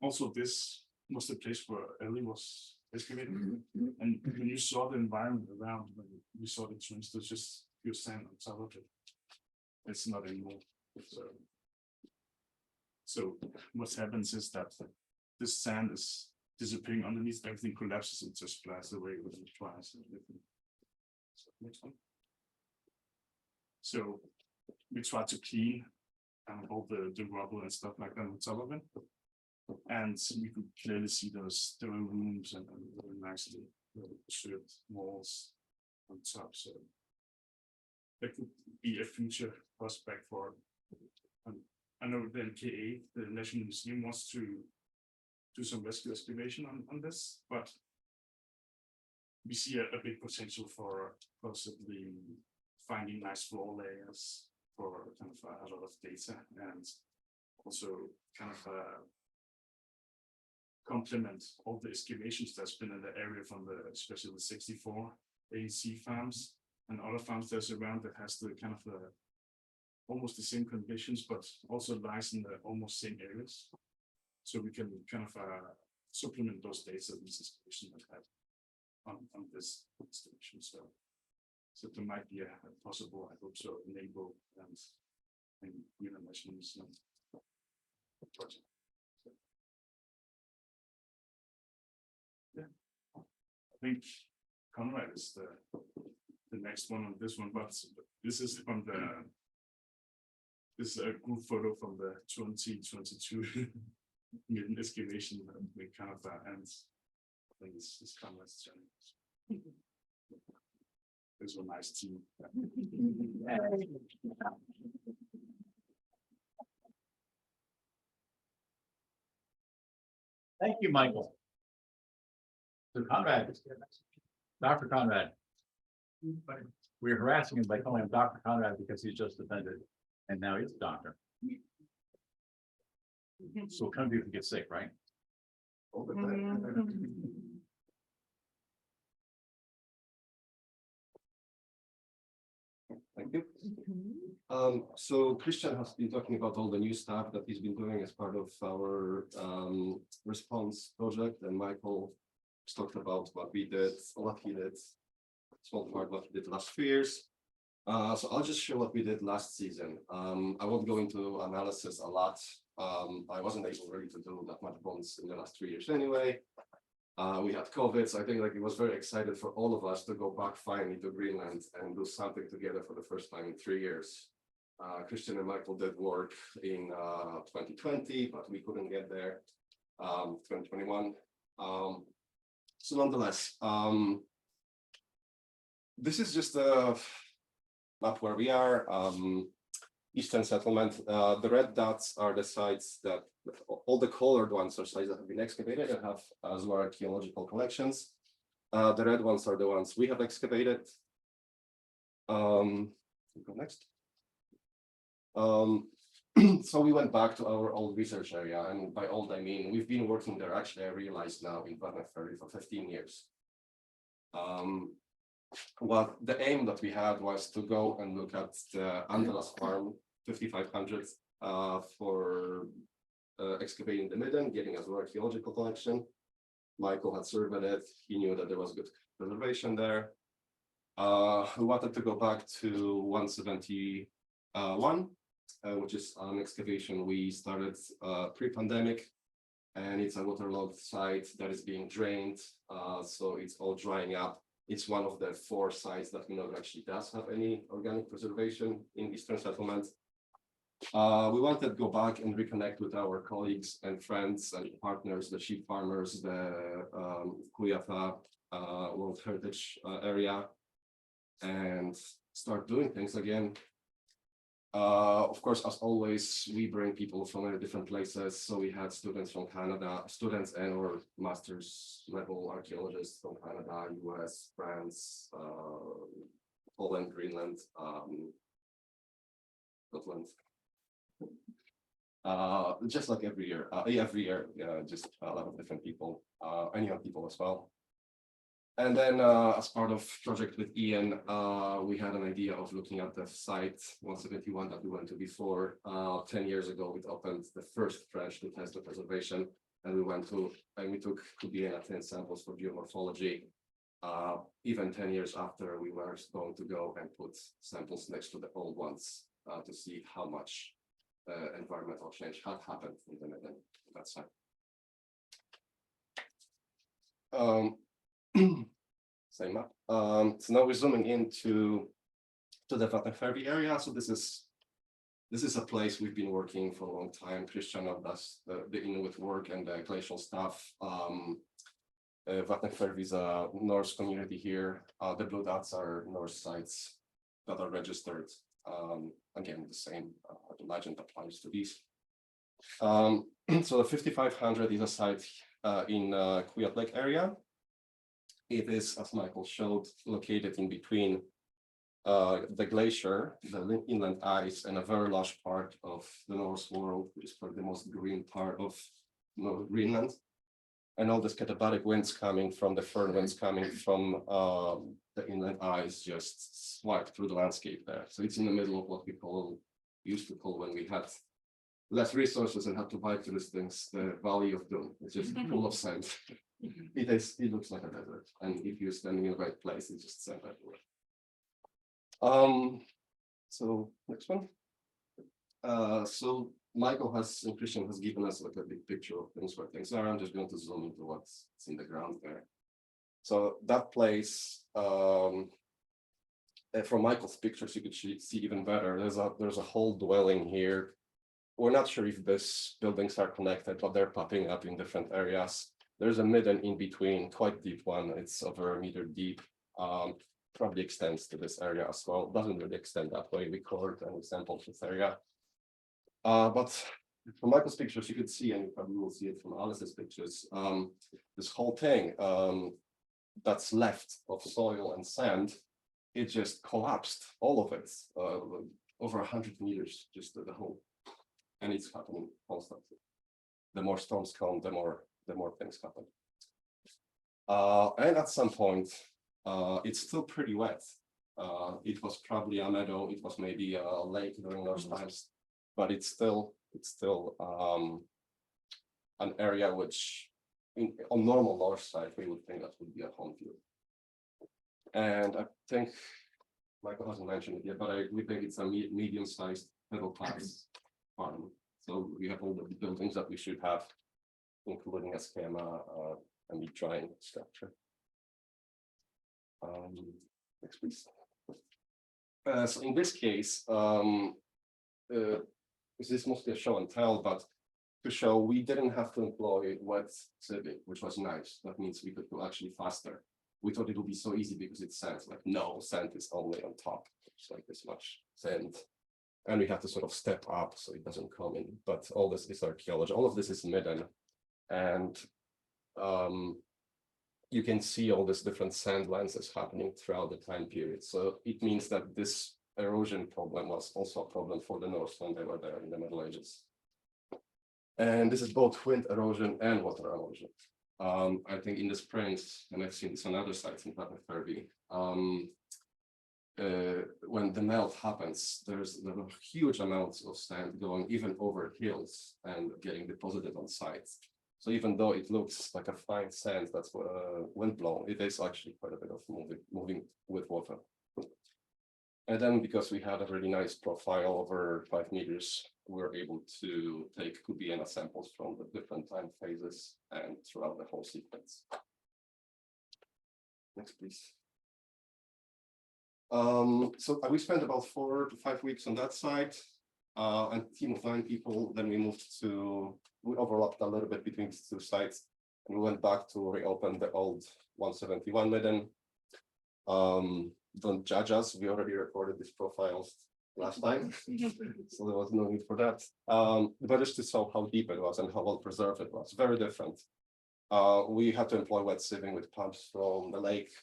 also this was the place where Ellie was excavated. And when you saw the environment around, when you saw the trench, there's just pure sand on top of it. It's not anymore. So what happens is that this sand is disappearing underneath, everything collapses and just flies away when it dries. So next one. So we try to clean all the rubble and stuff like that on top of it. And we could clearly see there were rooms and very nicely preserved walls on top. So there could be a future prospect for. I know the NKAH, the National Museum, wants to do some rescue excavation on this, but we see a big potential for possibly finding nice floor layers for kind of a lot of data and also kind of complement all the excavations that's been in the area from especially the 64 ANC farms and other farms that's around that has the kind of almost the same conditions, but also lies in the almost same areas. So we can kind of supplement those data these excavations that have on this excavation. So there might be a possible, I hope so, NABO and Greenland National Museum project. So, yeah, I think Konrad is the next one on this one, but this is from this is a group photo from the 2022 Midden excavation in Canada, and I think it's Konrad's channel. It's a nice team. Thank you, Michael. So Konrad, Dr. Konrad. We're harassing him by calling him Dr. Konrad because he's just offended, and now he's a doctor. So come to you if you get sick, right? Thank you. So Christian has been talking about all the new stuff that he's been doing as part of our response project, and Michael talked about what we did, what he did, small part what he did last 2 years. So I'll just show what we did last season. I won't go into analysis a lot. I wasn't able really to do that much bones in the last 3 years anyway. We had COVID, so I think like it was very excited for all of us to go back finally to Greenland and do something together for the first time in 3 years. Christian and Michael did work in 2020, but we couldn't get there. 2021. So nonetheless, this is just a map where we are. Eastern settlement. The red dots are the sites that all the colored ones are sites that have been excavated and have zooarchaeological collections. The red ones are the ones we have excavated. Go next. So we went back to our old research area, and by old I mean we've been working there. Actually, I realized now in Vatnajökull for 15 years. What the aim that we had was to go and look at the Andalas farm 5500 for excavating the Midden, getting a archaeological collection. Michael had surveyed it. He knew that there was good preservation there. We wanted to go back to 171, which is an excavation we started pre-pandemic, and it's a waterlogged site that is being drained, so it's all drying up. It's one of the 4 sites that we know actually does have any organic preservation in Eastern settlement. We wanted to go back and reconnect with our colleagues and friends and partners, the sheep farmers, the Kuyafa World Heritage area, and start doing things again. Of course, as always, we bring people from many different places. So we had students from Canada, students and or master's level archaeologists from Canada, US, France, Poland, Greenland, Scotland. Just like every year, just a lot of different people, and young people as well. And then as part of project with Ian, we had an idea of looking at the site 171 that we went to before. 10 years ago, it opened the first trench to test the preservation, and we went to, and we took Vienna 10 samples for geomorphology. Even 10 years after, we were going to go and put samples next to the old ones to see how much environmental change had happened in the Midden at that site. Same map. So now we're zooming into the Vatnajökull area. So this is a place we've been working for a long time. Christian does the Inuit work and the glacial stuff. Vatnajökull is a Norse community here. The blue dots are Norse sites that are registered. Again, the same legend applies to these. So the 5500 is a site in Kuyat Lake area. It is, as Michael showed, located in between the glacier, the inland ice, and a very large part of the Norse world, which is probably the most green part of North Greenland. And all the katabatic winds coming from the firn winds coming from the inland ice just swept through the landscape there. So it's in the middle of what we used to call when we had less resources and had to buy these things, the Valley of Doom. It's just full of sand. It looks like a desert, and if you're standing in the right place, it's just sand everywhere. So next one. So Michael and Christian has given us like a big picture of things where things are. I'm just going to zoom into what's in the ground there. So that place, from Michael's pictures, you could see even better. There's a whole dwelling here. We're not sure if these buildings are connected, but they're popping up in different areas. There's a midden in between, quite deep one. It's over a meter deep. probably extends to this area as well. Doesn't really extend that way. We colored and we sampled this area. But from Michael's pictures, you could see, and you probably will see it from Alice's pictures, this whole thing that's left of soil and sand, it just collapsed, all of it, over 100 meters, just the whole, and it's happening constantly. The more storms come, the more things happen. And at some point, it's still pretty wet. It was probably a meadow, it was maybe a lake during those times, but it's still an area which on normal north side, we would think that would be a home field. And I think Michael hasn't mentioned it yet, but we think it's a medium-sized middle class farm. So we have all the buildings that we should have, including a schema and the drying structure. Next, please. So in this case, this is mostly a show and tell, but to show we didn't have to employ wet sieving, which was nice. That means we could go actually faster. We thought it would be so easy because it's sand. Like, no, sand is only on top. It's like this much sand. And we have to sort of step up so it doesn't come in. But all this is archaeology. All of this is Midden. And you can see all these different sand lances happening throughout the time period. So it means that this erosion problem was also a problem for the Norse when they were there in the Middle Ages. And this is both wind erosion and water erosion. I think in the springs, and I've seen this on other sites in Patnaferby, when the melt happens, there are huge amounts of sand going even over hills and getting deposited on sites. So even though it looks like a fine sand that's windblown, it is actually quite a bit of moving with water. And then because we had a really nice profile over 5 meters, we were able to take Kubiena samples from the different time phases and throughout the whole sequence. Next, please. So we spent about 4 to 5 weeks on that site, and a team of 9 people. Then we overlapped a little bit between these 2 sites, and we went back to reopen the old 171 Midden. Don't judge us, we already recorded these profiles last time, so there was no need for that. But just to show how deep it was and how well preserved it was, very different. We had to employ wet sieving with pumps from the lake.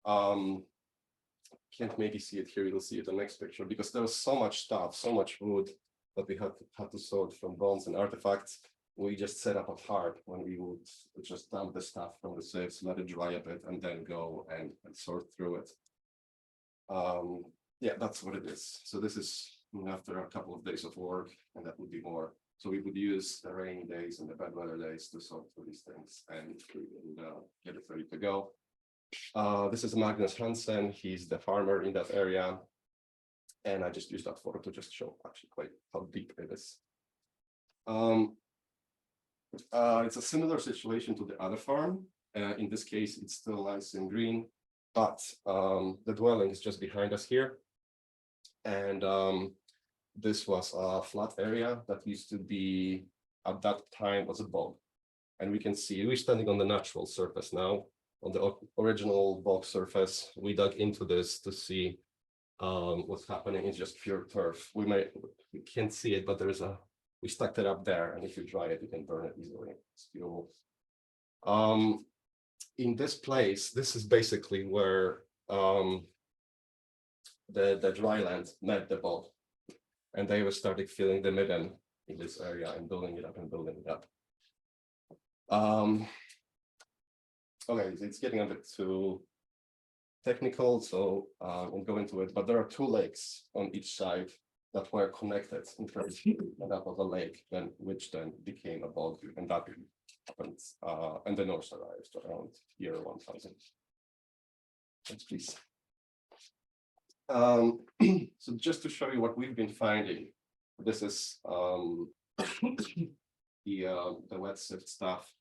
Can't maybe see it here, you'll see it in the next picture, because there was so much stuff, so much wood that we had to sort from bones and artifacts. We just set up a tarp when we would just dump the stuff from the sieves, let it dry a bit, and then go and sort through it. Yeah, that's what it is. So this is after a couple of days of work, and that would be more. So we would use the rainy days and the bad weather days to sort through these things and get it ready to go. This is Magnus Hansen. He's the farmer in that area. And I just used that photo to just show actually quite how deep it is. It's a similar situation to the other farm. In this case, it's still nice and green, but the dwelling is just behind us here. And this was a flat area that used to be, at that time, was a bog. And we can see, we're standing on the natural surface now. On the original bog surface, we dug into this to see what's happening. It's just pure turf. We can't see it, but we stuck it up there, and if you dry it, you can burn it easily. It's fuel. In this place, this is basically where the dry land met the bog, and they were started filling the Midden in this area and building it up and building it up. Okay, it's getting a bit too technical, so I won't go into it, but there are 2 lakes on each side that were connected in first, and that was a lake, which then became a bog, and that happened, and the Norse arrived around year 1000. Next, please. So just to show you what we've been finding, this is the wet sift stuff.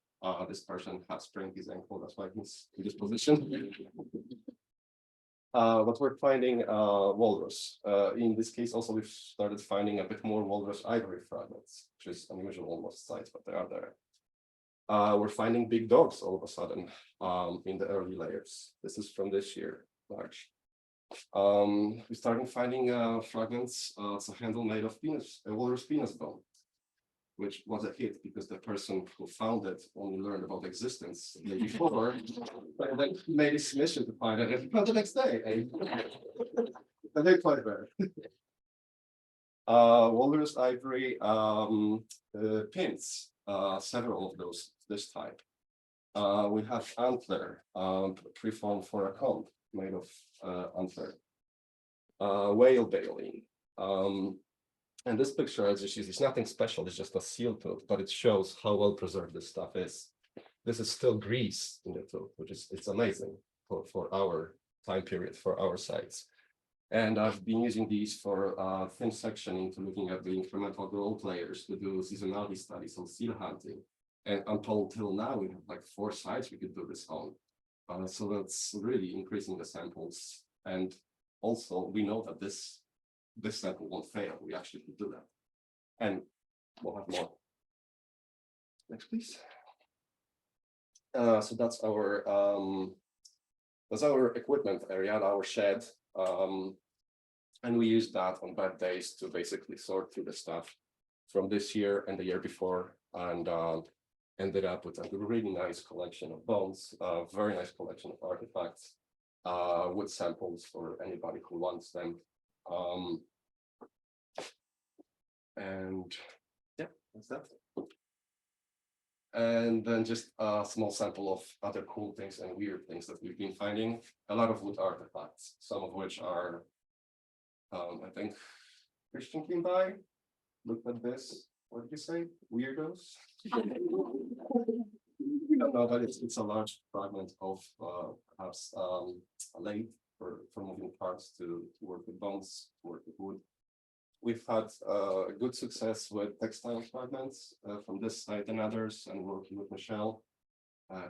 This person has sprained his ankle, that's why he's in this position. But we're finding walrus. In this case, also we've started finding a bit more walrus ivory fragments, which is unusual on most sites, but they are there. We're finding big dogs all of a sudden in the early layers. This is from this year, March. we started finding fragments. It's a handle made of walrus penis bone, which was a hit because the person who found it only learned about existence the day before, and then he made his mission to find it, and he found the next day. And they quite rare. Walrus ivory pins, several of those this type. We have antler, preformed for a comb made of antler. Whale baleen. And this picture, as you see, is nothing special, it's just a seal tooth, but it shows how well preserved this stuff is. This is still grease in the tooth, which is it's amazing for our time period, for our sites. And I've been using these for thin sectioning to looking at the incremental growth layers to do seasonality studies on seal hunting. And until now, we have like 4 sites we could do this on. So that's really increasing the samples. And also we know that this sample won't fail. We actually could do that. And we'll have more. Next, please. So that's our equipment area, our shed. And we use that on bad days to basically sort through the stuff from this year and the year before, and ended up with a really nice collection of bones, a very nice collection of artifacts, with samples for anybody who wants them. And yeah, that's that. And then just a small sample of other cool things and weird things that we've been finding. A lot of wood artifacts, some of which are, I think, Christian came by, looked at this. What did you say? Weirdos? We don't know, but it's a large fragment of perhaps a lathe for moving parts to work with bones, to work with wood. We've had good success with textile fragments from this site and others, and working with Michelle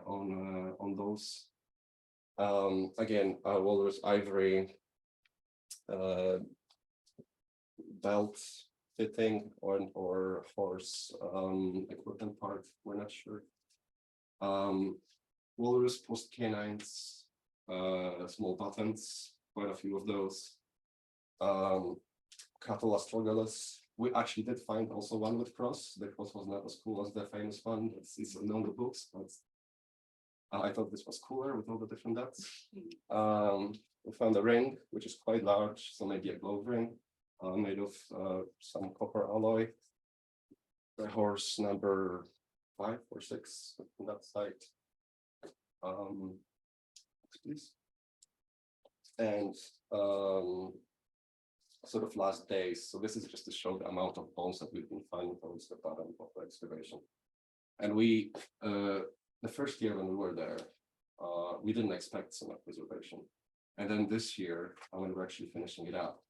on those. Again, walrus ivory belt fitting or horse equipment part, we're not sure. Walrus post canines, small buttons, quite a few of those. Cattle astragalus. We actually did find also one with cross. The cross was not as cool as the famous one. It's known the books, but I thought this was cooler with all the different dots. We found a ring, which is quite large, so maybe a glove ring, made of some copper alloy. The horse number 5 or 6 on that site. Please. And sort of last days. So this is just to show the amount of bones that we've been finding towards the bottom of the excavation. And we, the first year when we were there, we didn't expect so much preservation. And then this year, when we're actually finishing it up,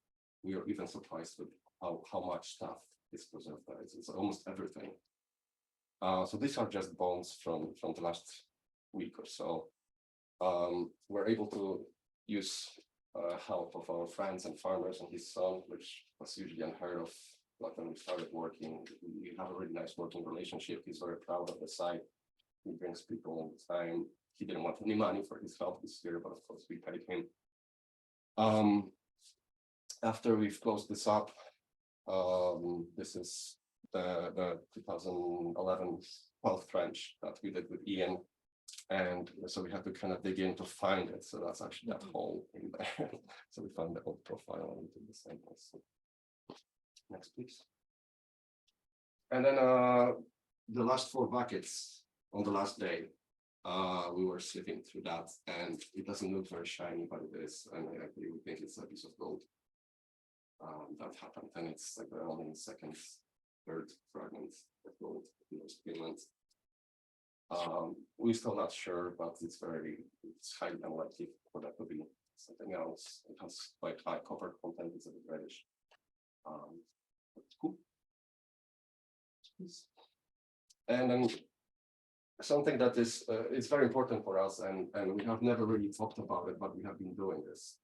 we are even surprised with how much stuff is preserved there. It's almost everything. So these are just bones from the last week or so. We're able to use help of our friends and farmers and his son, which was usually unheard of. Like when we started working, we have a really nice working relationship. He's very proud of the site. He brings people all the time. He didn't want any money for his help this year, but of course we paid him. After we've closed this up, this is the 2011 12th trench that we did with Ian. And so we have to kind of dig in to find it. So that's actually that hole in there. So we found the old profile and did the samples. Next, please. And then the last 4 buckets on the last day, we were sifting through that, and it doesn't look very shiny, but it is. And I agree, we think it's a piece of gold. That happened, and it's like the only second, third fragment of gold in Norse Greenland. We're still not sure, but it's highly unlikely for that to be something else. It has quite high copper content, it's a bit reddish. That's cool. And then something that is it's very important for us, and we have never really talked about it, but we have been doing this.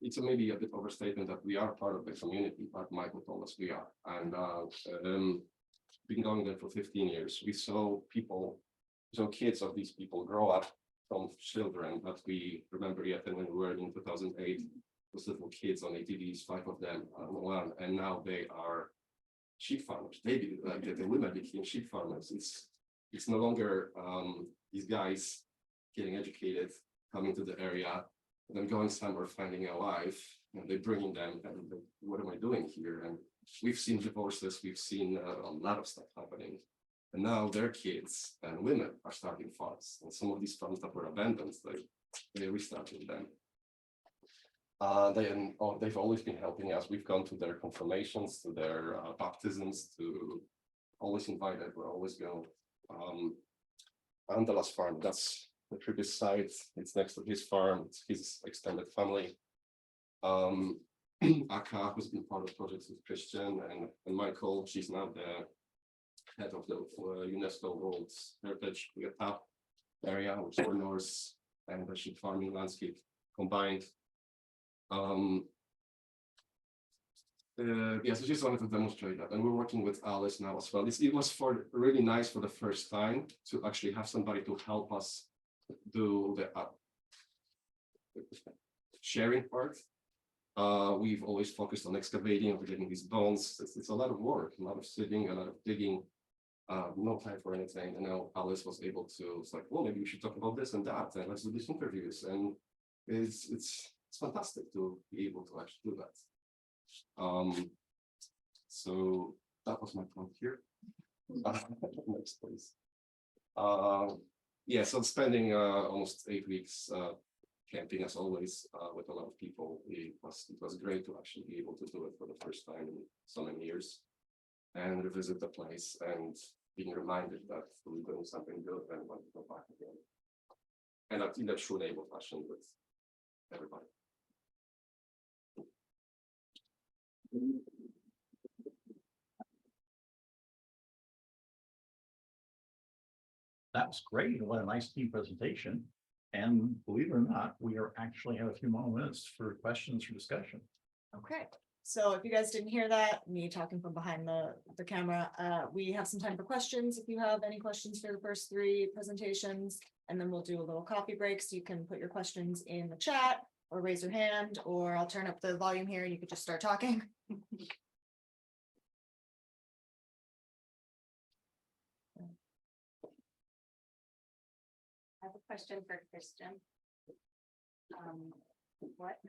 It's maybe a bit overstatement that we are part of the community, but Michael told us we are. And been going there for 15 years. We saw kids of these people grow up from children that we remember yet, and when we were in 2008, those little kids on ATVs, 5 of them on one, and now they are sheep farmers. Maybe like the women became sheep farmers. It's no longer these guys getting educated, coming to the area, and then going somewhere, finding a wife, and they're bringing them, and what am I doing here? And we've seen divorces, we've seen a lot of stuff happening. And now their kids and women are starting farms. And some of these farms that were abandoned, they restarted them. They've always been helping us. We've gone to their confirmations, to their baptisms, to always invited, we're always going. Andalas farm, that's the previous site. It's next to his farm, it's his extended family. Aka, who's been part of projects with Christian and Michael, she's now the head of the UNESCO World Heritage H.A.S.P area, which is for Norse and the sheep farming landscape combined. Yes, I just wanted to demonstrate that, and we're working with Alice now as well. It was really nice for the first time to actually have somebody to help us do the sharing part. We've always focused on excavating and getting these bones. It's a lot of work, a lot of sitting, a lot of digging, no time for anything. And now Alice was able to, it's like, well, maybe we should talk about this and that, and let's do these interviews. And it's fantastic to be able to actually do that. So that was my point here. Next, please. Yeah, so spending almost 8 weeks camping as always with a lot of people. It was great to actually be able to do it for the first time in so many years and revisit the place and being reminded that we're doing something good and want to go back again. And in a true neighbor fashion with everybody. That was great. What a nice team presentation. And believe it or not, we are actually have a few more minutes for questions or discussion. Okay, so if you guys didn't hear that, me talking from behind the camera, we have some time for questions. If you have any questions for the first 3 presentations, and then we'll do a little coffee break, so you can put your questions in the chat or raise your hand, or I'll turn up the volume here and you could just start talking. I have a question for Christian. What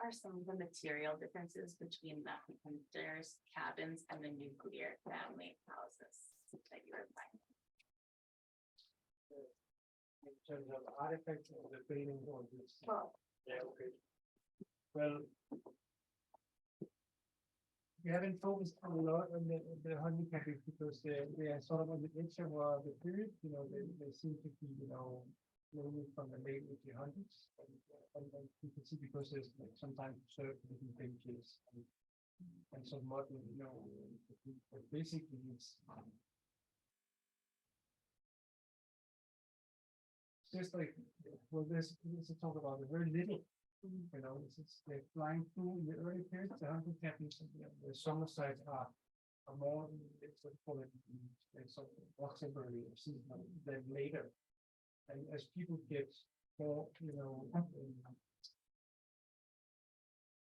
are some of the material differences between the hunters' cabins and the nuclear family houses that you are finding? In terms of artifacts or the building or this? Well, Yeah, okay. Well, we haven't focused a lot on the hunting cabins because they are sort of on the edge of the period. You know, they seem to be, you know, mainly from the late 1800s. And you can see because there's like sometimes certain different benches and some modern, you know, but basically it's just like, well, there's a talk about the very little, you know, this is they're flying through in the early periods, the hunting cabins, and the summer sites are more, it's what call it, sort of temporary or seasonal than later. And as people get more, you know,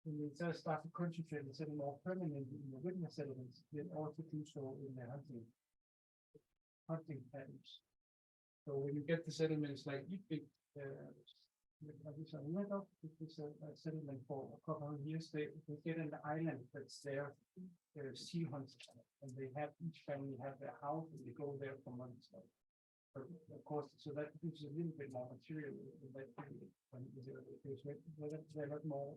when they start to concentrate and settle more permanent in the wilderness settlements, they also do so in the hunting patterns. So when you get the settlements like Ipik, this is a settlement for a couple of years, they get an island that's there, sea hunts, and they have each family have their house and they go there for months. But of course, so that gives a little bit more material in that period. They're not more.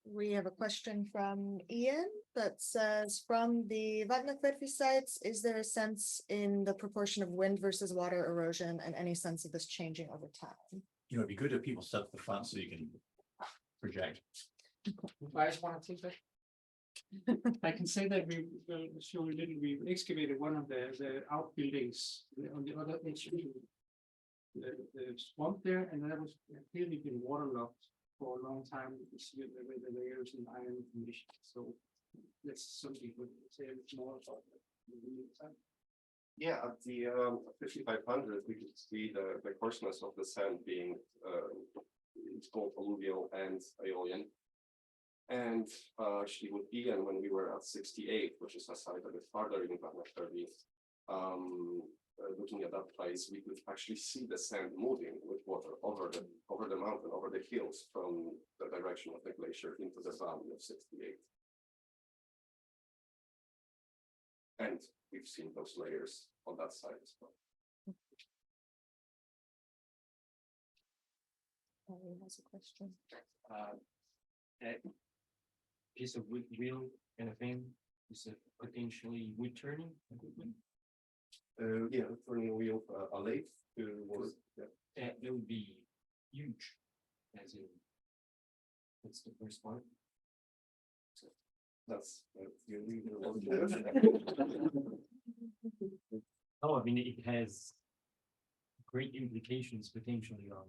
We have a question from Ian that says, from the Vatnajökull sites, is there a sense in the proportion of wind versus water erosion and any sense of this changing over time? You know, it'd be good if people step to the front so you can project. You guys want to take that? I can say that we excavated one of the outbuildings on the other edge of the swamp there, and that was clearly been waterlogged for a long time. You see the layers in iron conditions. So Yes, somebody would say a bit more about that. Yeah, at the 5500, we could see the coarseness of the sand being it's both alluvial and Aeolian. And actually with Ian, when we were at 68, which is a site a bit farther in Vatnajökull, looking at that place, we could actually see the sand moving with water over the mountain, over the hills from the direction of the glacier into the valley of 68. And we've seen those layers on that side as well. Has a question. That piece of wood wheel kind of thing is it potentially wood turning equipment? Yeah, turning wheel, a lathe was That would be huge, as in. That's the first part. that's Oh, I mean, it has great implications potentially on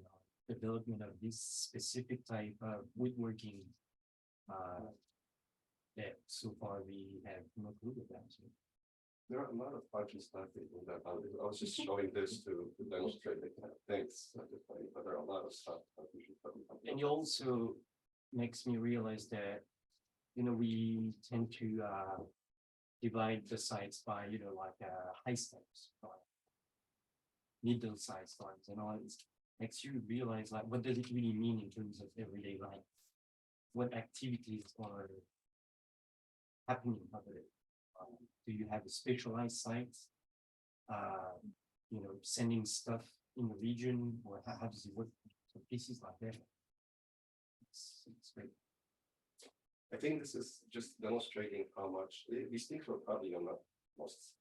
development of this specific type of woodworking. That so far we have no clue about. So There are a lot of budget stuff in that. I was just showing this to demonstrate the kind of things, but there are a lot of stuff that we should probably. And it also makes me realize that, you know, we tend to divide the sites by, you know, like high steps, middle size ones and all. It makes you realize like what does it really mean in terms of everyday life? What activities are happening over there? Do you have a specialized sites? You know, sending stuff in the region, or how does it work? So pieces like that. It's great. I think this is just demonstrating how much these things were probably on most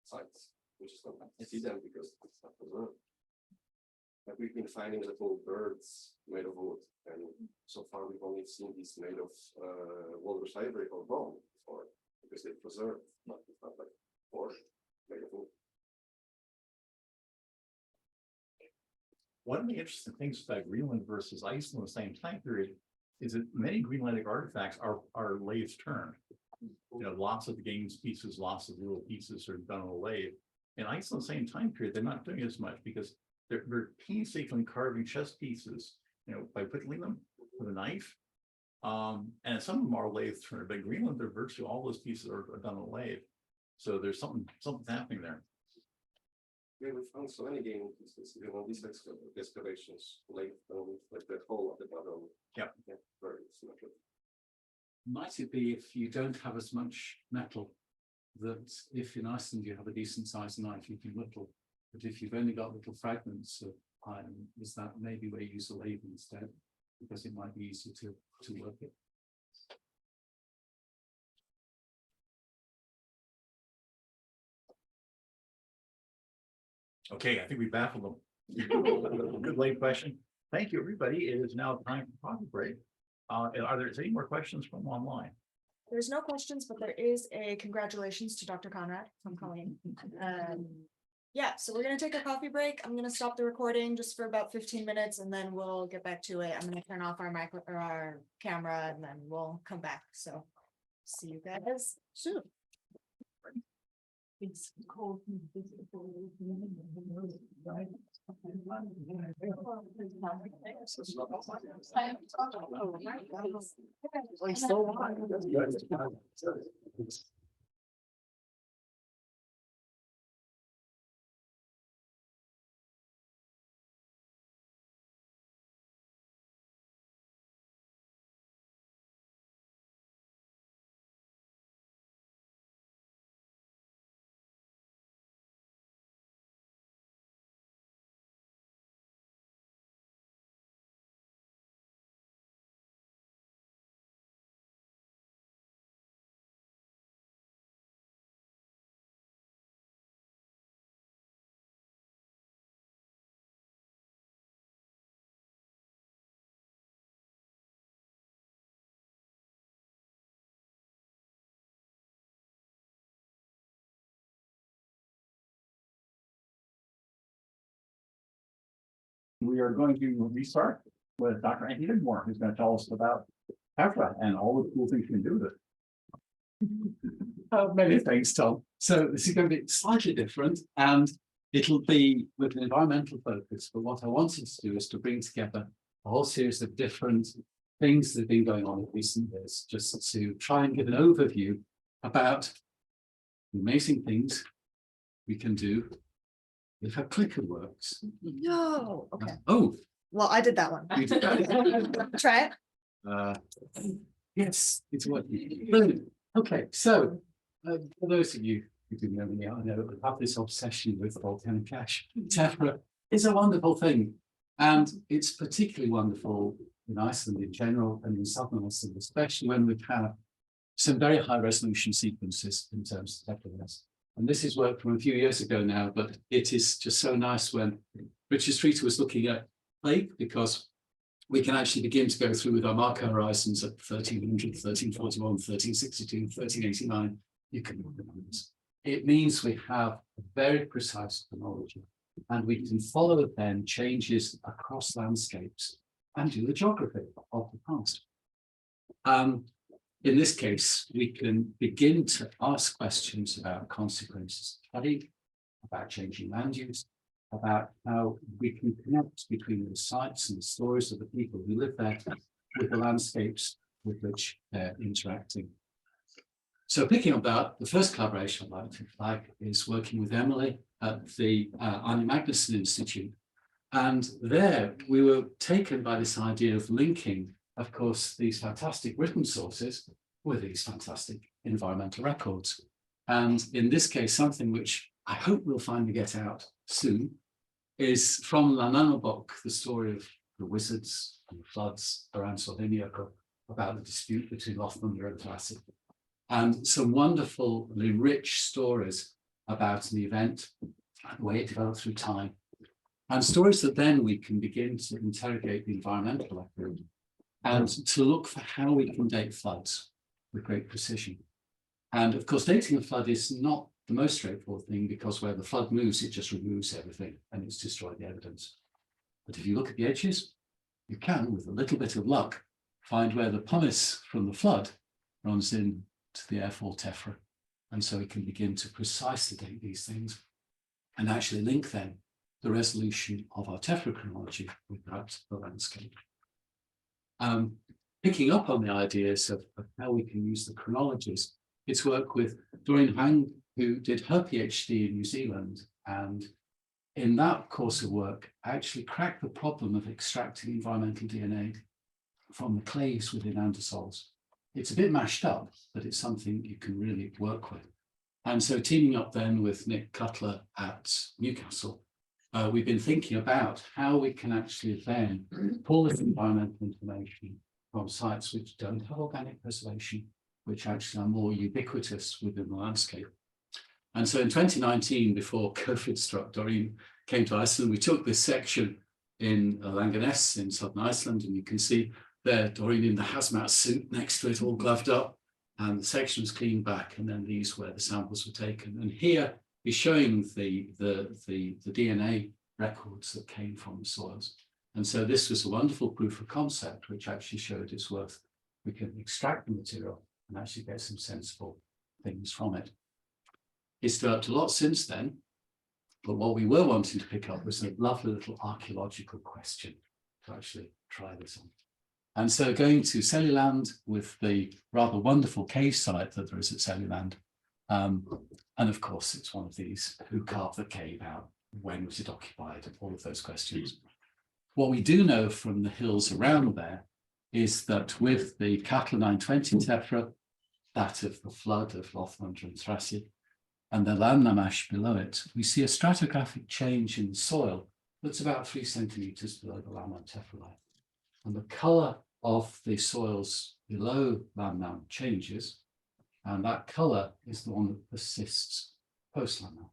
sites, which is not to see them because it's not preserved. But we've been finding little birds made of wood, and so far we've only seen these made of walrus ivory or bone before, because they're preserved, it's not like or made of wood. One of the interesting things about Greenland versus Iceland in the same time period is that many Greenlandic artifacts are lathe turned. You know, lots of the games pieces, lots of little pieces are done on a lathe. In Iceland, the same time period, they're not doing as much because they're painstakingly carving chess pieces, you know, by putting them with a knife. And some of them are lathe turned, but in Greenland, they're virtually all those pieces are done on a lathe. So there's something happening there. Yeah, we found so many game pieces, you know, these excavations, like the hole at the bottom. Yep. Yeah, very symmetric. Might it be if you don't have as much metal, that if in Iceland you have a decent sized knife, you can whittle, but if you've only got little fragments of iron, is that maybe where you use a lathe instead, because it might be easier to work it? Okay, I think we baffled them. Good late question. Thank you, everybody. It is now time for coffee break. Are there any more questions from online? There's no questions, but there is a congratulations to Dr. Konrad from Colleen. Yeah, so we're gonna take a coffee break. I'm gonna stop the recording just for about 15 minutes and then we'll get back to it. I'm gonna turn off our micro or our camera and then we'll come back. So see you guys soon. It's cold. We are going to restart with Dr. Andy Dugmore, who's going to tell us about Tephra and all the cool things you can do with it. Oh, many thanks, Tom. So this is going to be slightly different and it'll be with an environmental focus. But what I wanted to do is to bring together a whole series of different things that have been going on in recent years, just to try and give an overview about the amazing things we can do if a clicker works. No, okay. Oh, Well, I did that one. you did that. Try it. Yes, it's working. Brilliant. Okay, so for those of you who didn't know me, I know I have this obsession with volcanic ash. Tephra is a wonderful thing, and it's particularly wonderful in Iceland in general and in southern Iceland, especially when we've had some very high resolution sequences in terms of Tephra. And this is work from a few years ago now, but it is just so nice when Richard Streeter was looking at Lake, because we can actually begin to go through with our marker horizons at 1300, 1341, 1362, 1389. You can look at numbers. It means we have a very precise chronology, and we can follow then changes across landscapes and do the geography of the past. In this case, we can begin to ask questions about consequences of flooding, about changing land use, about how we can connect between the sites and the stories of the people who live there with the landscapes with which they're interacting. So picking up that, the first collaboration I'd like to flag is working with Emily at the Arne Magnusson Institute. And there we were taken by this idea of linking, of course, these fantastic written sources with these fantastic environmental records. And in this case, something which I hope we'll finally get out soon is from Lananabok, the story of the wizards and the floods around Slovenia, about the dispute between Lothmunder and Thrassi. And some wonderfully rich stories about an event and the way it developed through time. And stories that then we can begin to interrogate the environmental record and to look for how we can date floods with great precision. And of course, dating a flood is not the most straightforward thing, because where the flood moves, it just removes everything and it's destroyed the evidence. But if you look at the edges, you can, with a little bit of luck, find where the pumice from the flood runs in to the airfall Tephra. And so we can begin to precisely date these things and actually link then the resolution of our Tephra chronology with that the landscape. Picking up on the ideas of how we can use the chronologies, it's work with Doreen Hang, who did her PhD in New Zealand, and in that course of work actually cracked the problem of extracting environmental DNA from the clays within Andalas. It's a bit mashed up, but it's something you can really work with. And so teaming up then with Nick Cutler at Newcastle, we've been thinking about how we can actually then pull this environmental information from sites which don't have organic preservation, which actually are more ubiquitous within the landscape. And so in 2019, before COVID struck, Doreen came to Iceland. We took this section in Langaness in southern Iceland, and you can see there Doreen in the hazmat suit next to it, all gloved up, and the section was cleaned back, and then these where the samples were taken. And here is showing the DNA records that came from the soils. And so this was a wonderful proof of concept, which actually showed it's worth, we can extract the material and actually get some sensible things from it. It's developed a lot since then, but what we were wanting to pick up was a lovely little archaeological question to actually try this on. And so going to Celluland with the rather wonderful cave site that there is at Celluland. And of course, it's one of these, who carved the cave out? When was it occupied? All of those questions. What we do know from the hills around there is that with the Katla 920 Tephra, that of the flood of Lothmunder and Thrassi, and the Landnamash below it, we see a stratigraphic change in the soil that's about 3 centimeters below the Landnam Tephra line. And the colour of the soils below Landnam changes, and that colour is the one that persists post-Landnam.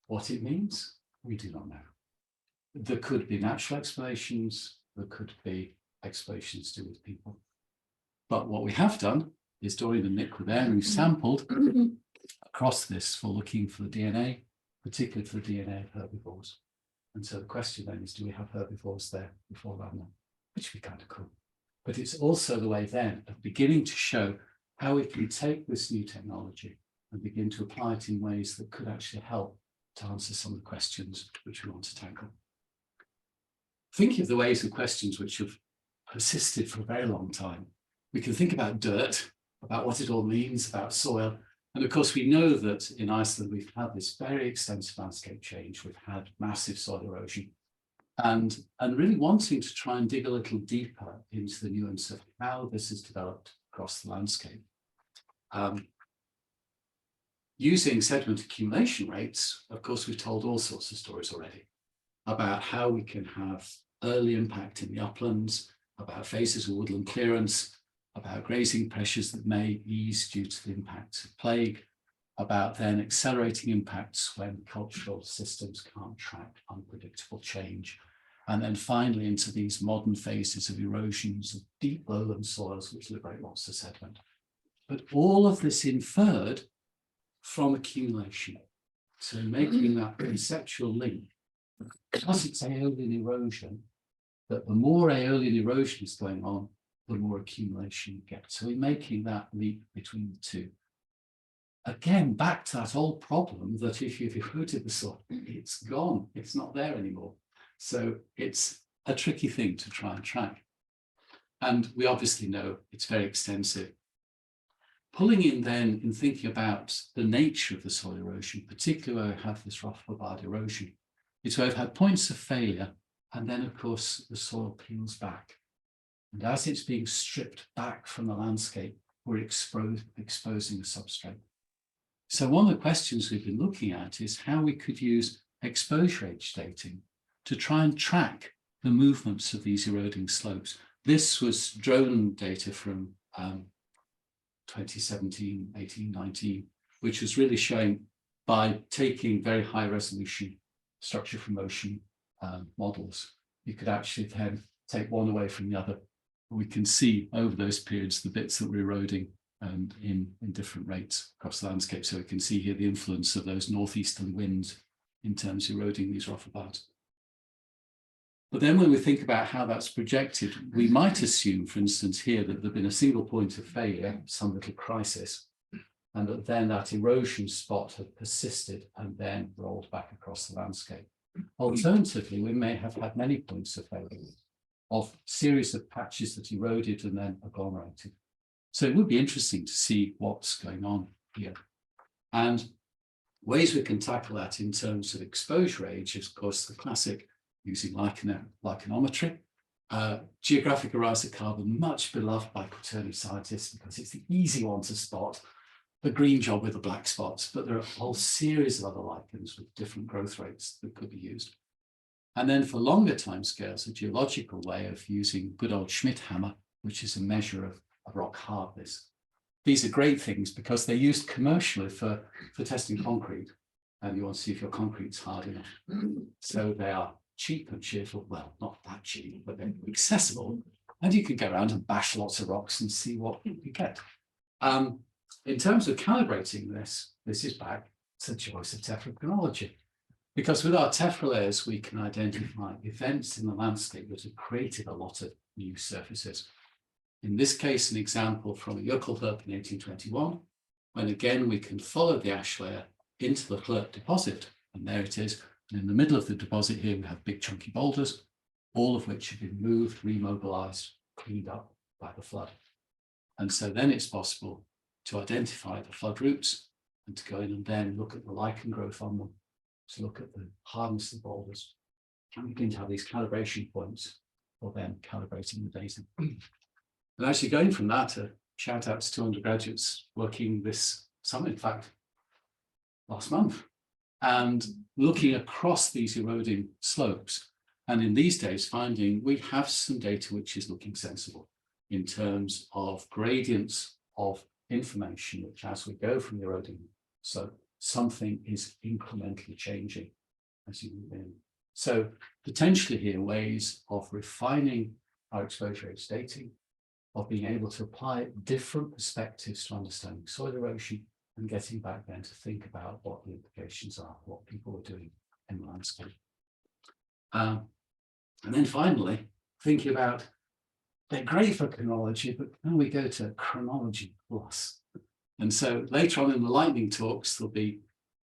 What it means, we do not know. There could be natural explanations, there could be explanations to do with people. But what we have done is Doreen and Nick were there, and we sampled across this for looking for the DNA, particularly for the DNA of herbivores. And so the question then is, do we have herbivores there before Landnam? Which would be kind of cool. But it's also the way then of beginning to show how we can take this new technology and begin to apply it in ways that could actually help to answer some of the questions which we want to tackle. Thinking of the ways and questions which have persisted for a very long time, we can think about dirt, about what it all means, about soil. And of course, we know that in Iceland, we've had this very extensive landscape change. We've had massive soil erosion. And really wanting to try and dig a little deeper into the nuance of how this has developed across the landscape. Using sediment accumulation rates, of course, we've told all sorts of stories already about how we can have early impact in the uplands, about phases of woodland clearance, about grazing pressures that may ease due to the impacts of plague, about then accelerating impacts when cultural systems can't track unpredictable change. And then finally into these modern phases of erosions of deep lowland soils which liberate lots of sediment. But all of this inferred from accumulation. So making that conceptual link, because it's aeolian erosion, that the more aeolian erosion is going on, the more accumulation you get. So we're making that leap between the two. Again, back to that old problem that if you've eroded the soil, it's gone, it's not there anymore. So it's a tricky thing to try and track. And we obviously know it's very extensive. Pulling in then in thinking about the nature of the soil erosion, particularly where we have this rough bombard erosion, it's where we've had points of failure, and then of course the soil peels back. And as it's being stripped back from the landscape, we're exposing a substrate. So one of the questions we've been looking at is how we could use exposure age dating to try and track the movements of these eroding slopes. This was drone data from 2017, 18, 19, which was really showing by taking very high resolution structure from motion models, you could actually then take one away from the other. We can see over those periods the bits that were eroding in different rates across the landscape. So we can see here the influence of those northeastern winds in terms of eroding these rougher parts. But then when we think about how that's projected, we might assume, for instance, here that there'd been a single point of failure, some little crisis, and that then that erosion spot had persisted and then rolled back across the landscape. Alternatively, we may have had many points of failure, of series of patches that eroded and then agglomerated. So it would be interesting to see what's going on here. And ways we can tackle that in terms of exposure age is, of course, the classic using lichenometry. Geographic arousal carbon, much beloved by quaternary scientists because it's the easy one to spot, the green job with the black spots, but there are a whole series of other lichens with different growth rates that could be used. And then for longer timescales, a geological way of using good old Schmidt hammer, which is a measure of rock hardness. These are great things because they're used commercially for testing concrete, and you want to see if your concrete's hard enough. So they are cheap and cheerful, well, not that cheap, but they're accessible, and you can go around and bash lots of rocks and see what you get. In terms of calibrating this is back to the choice of Tephra chronology, because with our Tephra layers, we can identify events in the landscape that have created a lot of new surfaces. In this case, an example from a Jökulhlaup in 1821, when again we can follow the ash layer into the Hlaup deposit, and there it is. And in the middle of the deposit here, we have big chunky boulders, all of which have been moved, remobilized, cleaned up by the flood. And so then it's possible to identify the flood routes and to go in and then look at the lichen growth on them, to look at the hardness of the boulders, and begin to have these calibration points for then calibrating the data. And actually going from that, to shout out to 2 undergraduates working this summer, in fact, last month, and looking across these eroding slopes. And in these days, finding we have some data which is looking sensible in terms of gradients of information, which as we go from the eroding slope, something is incrementally changing as you move in. So potentially here, ways of refining our exposure age dating, of being able to apply different perspectives to understanding soil erosion, and getting back then to think about what the implications are, what people are doing in the landscape. And then finally, thinking about they're great for chronology, but then we go to chronology plus. And so later on in the lightning talks, there'll be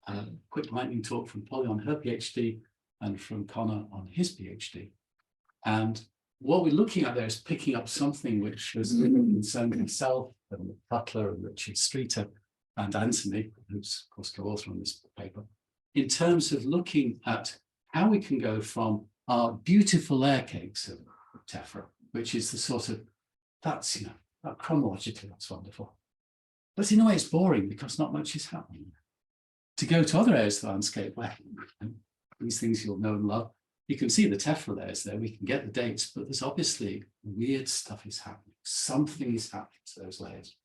a quick lightning talk from Polly on her PhD and from Connor on his PhD. And what we're looking at there is picking up something which was concerned myself and Butler and Richard Streeter and Anthony, who's of course co-author on this paper, in terms of looking at how we can go from our beautiful layer cakes of Tephra, which is the sort of, that's, you know, that chronologically, that's wonderful. But in a way, it's boring because not much is happening. To go to other areas of the landscape where these things you'll know and love, you can see the Tephra layers there, we can get the dates, but there's obviously weird stuff is happening. Something is happening to those layers.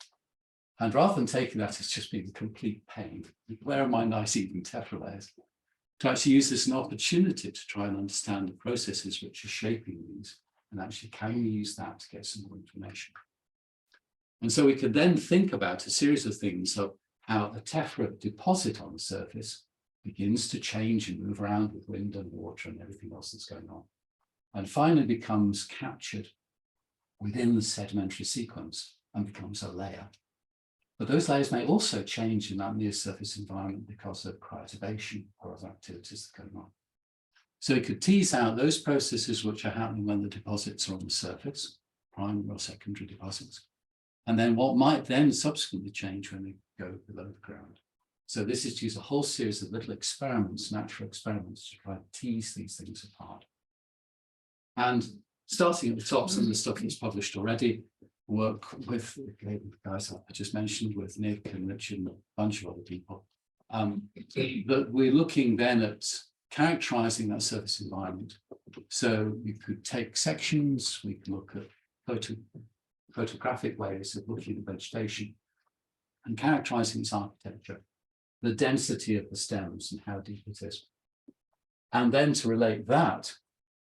And rather than taking that as just being a complete pain, where are my nice even Tephra layers? To actually use this as an opportunity to try and understand the processes which are shaping these, and actually can we use that to get some more information? And so we could then think about a series of things of how a Tephra deposit on the surface begins to change and move around with wind and water and everything else that's going on, and finally becomes captured within the sedimentary sequence and becomes a layer. But those layers may also change in that near surface environment because of cryoturbation or other activities that are going on. So we could tease out those processes which are happening when the deposits are on the surface, primary or secondary deposits, and then what might then subsequently change when they go below the ground. So this is to use a whole series of little experiments, natural experiments, to try and tease these things apart. And starting at the top, some of the stuff that's published already, work with the guys I just mentioned, with Nick and Richard and a bunch of other people. That we're looking then at characterizing that surface environment. So we could take sections, we can look at photographic ways of looking at vegetation and characterizing its architecture, the density of the stems and how deep it is. And then to relate that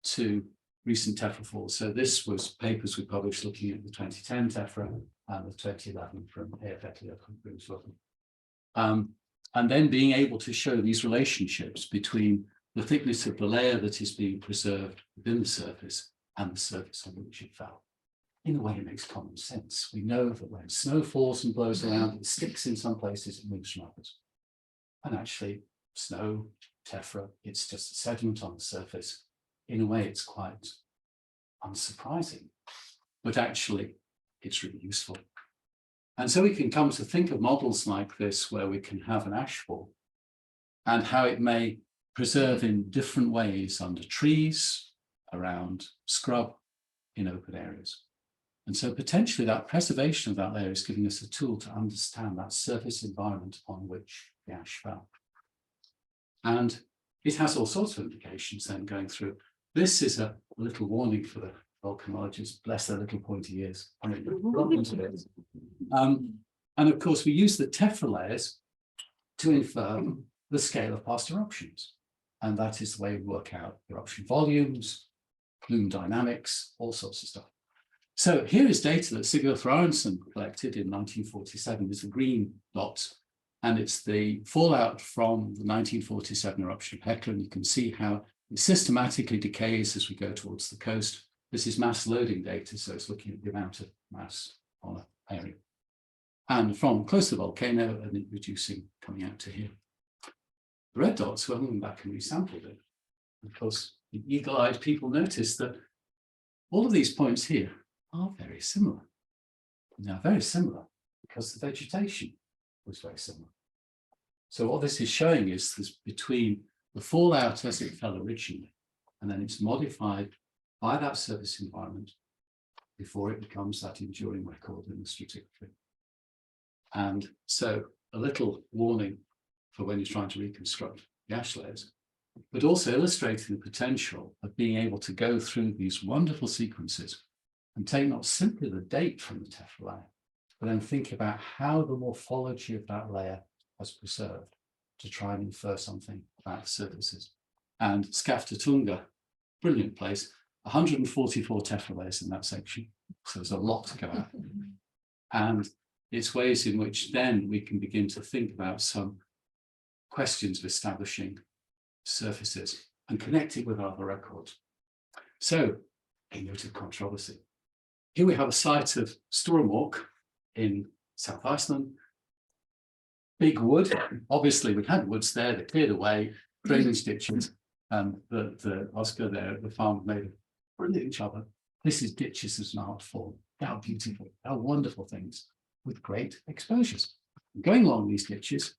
to recent Tephra falls. So this was papers we published looking at the 2010 Tephra and the 2011 from AFETLIA. And then being able to show these relationships between the thickness of the layer that is being preserved within the surface and the surface on which it fell. In a way, it makes common sense. We know that when snow falls and blows around, it sticks in some places, it moves from others. And actually, snow, Tephra, it's just a sediment on the surface. In a way, it's quite unsurprising, but actually, it's really useful. And so we can come to think of models like this, where we can have an ash fall and how it may preserve in different ways under trees, around scrub, in open areas. And so potentially that preservation of that layer is giving us a tool to understand that surface environment on which the ash fell. And it has all sorts of implications then going through. This is a little warning for the volcanologists, bless their little pointy ears. And of course, we use the Tephra layers to infer the scale of past eruptions. And that is the way we work out eruption volumes, plume dynamics, all sorts of stuff. So here is data that Sigurður Þráinsson collected in 1947. It's a green dot, and it's the fallout from the 1947 eruption of Hekla. And you can see how it systematically decays as we go towards the coast. This is mass loading data, so it's looking at the amount of mass on an area. And from close to the volcano, and it reducing, coming out to here. The red dots, well, we went back and resampled it. Of course, the eagle-eyed people noticed that all of these points here are very similar. Now, very similar because the vegetation was very similar. So what this is showing is this between the fallout as it fell originally, and then it's modified by that surface environment before it becomes that enduring record in the stratigraphy. And so a little warning for when you're trying to reconstruct the ash layers, but also illustrating the potential of being able to go through these wonderful sequences and take not simply the date from the Tephra layer, but then think about how the morphology of that layer has preserved to try and infer something about the surfaces. And Skaftatunga, brilliant place, 144 Tephra layers in that section, so there's a lot to go at. And it's ways in which then we can begin to think about some questions of establishing surfaces and connecting with other records. So, a noted controversy. here we have a site of Stórumork in South Iceland. Big wood, obviously we had woods there, they cleared away, drainage ditches, and the Oscar there at the farm made a brilliant job. This is ditches as an art form. How beautiful, how wonderful things with great exposures. Going along these ditches,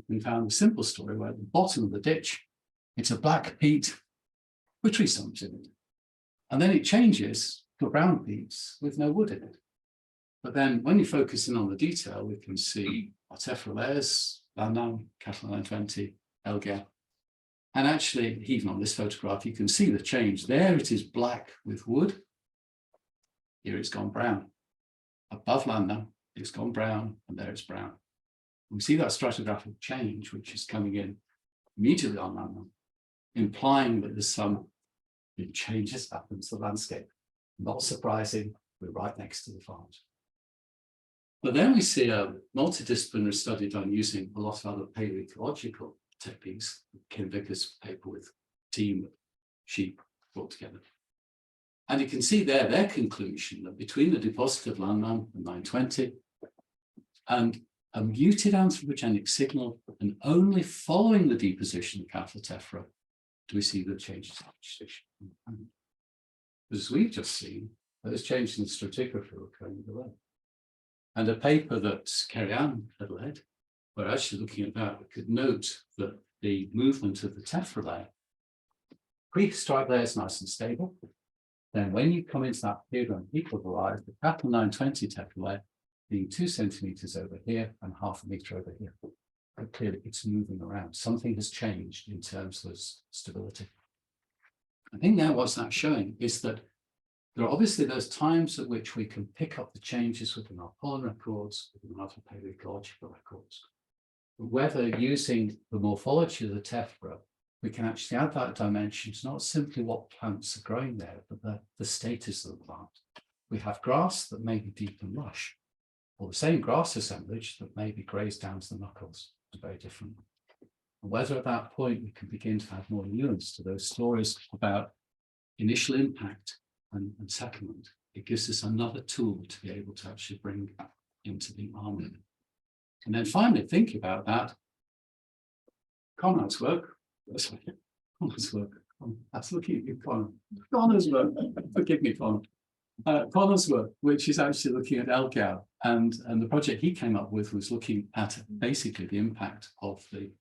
we found a simple story where at the bottom of the ditch, it's a black peat with tree stumps in it. And then it changes to a brown peat with no wood in it. But then when you focus in on the detail, we can see our Tephra layers, Landam, Cattle 920, Elgar. And actually, even on this photograph, you can see the change. There it is black with wood. Here it's gone brown. Above Landam, it's gone brown, and there it's brown. We see that stratigraphic change, which is coming in immediately on Landam, implying that there's some big changes happen to the landscape. Not surprising, we're right next to the farms. But then we see a multidisciplinary study done using a lot of other paleoecological techniques, Kim Vicker's paper with team of sheep brought together. And you can see there their conclusion that between the deposit of Landam and 920 and a muted anthropogenic signal, and only following the deposition of cattle Tephra do we see the changes in vegetation. As we've just seen, those changes in stratigraphy are occurring below. And a paper that Kieran had led, we're actually looking at that, we could note that the movement of the Tephra layer, prehistoric layer is nice and stable. Then when you come into that period when people arrive, the cattle 920 Tephra layer being 2 centimeters over here and 0.5 meter over here. But clearly it's moving around. Something has changed in terms of stability. I think now what's that showing is that there are obviously those times at which we can pick up the changes within our pollen records, within our paleoecological records. But whether using the morphology of the Tephra, we can actually add that dimension to not simply what plants are growing there, but the status of the plant. We have grass that may be deep and lush, or the same grass assemblage that may be grazed down to the knuckles. It's very different. And whether at that point we can begin to add more nuance to those stories about initial impact and settlement, it gives us another tool to be able to actually bring into the army. And then finally, think about that. Konrad's work. Konrad's work. That's looking at you, Konrad. Konrad's work. Forgive me, Konrad. Konrad's work, which is actually looking at Elgar, and the project he came up with was looking at basically the impact of the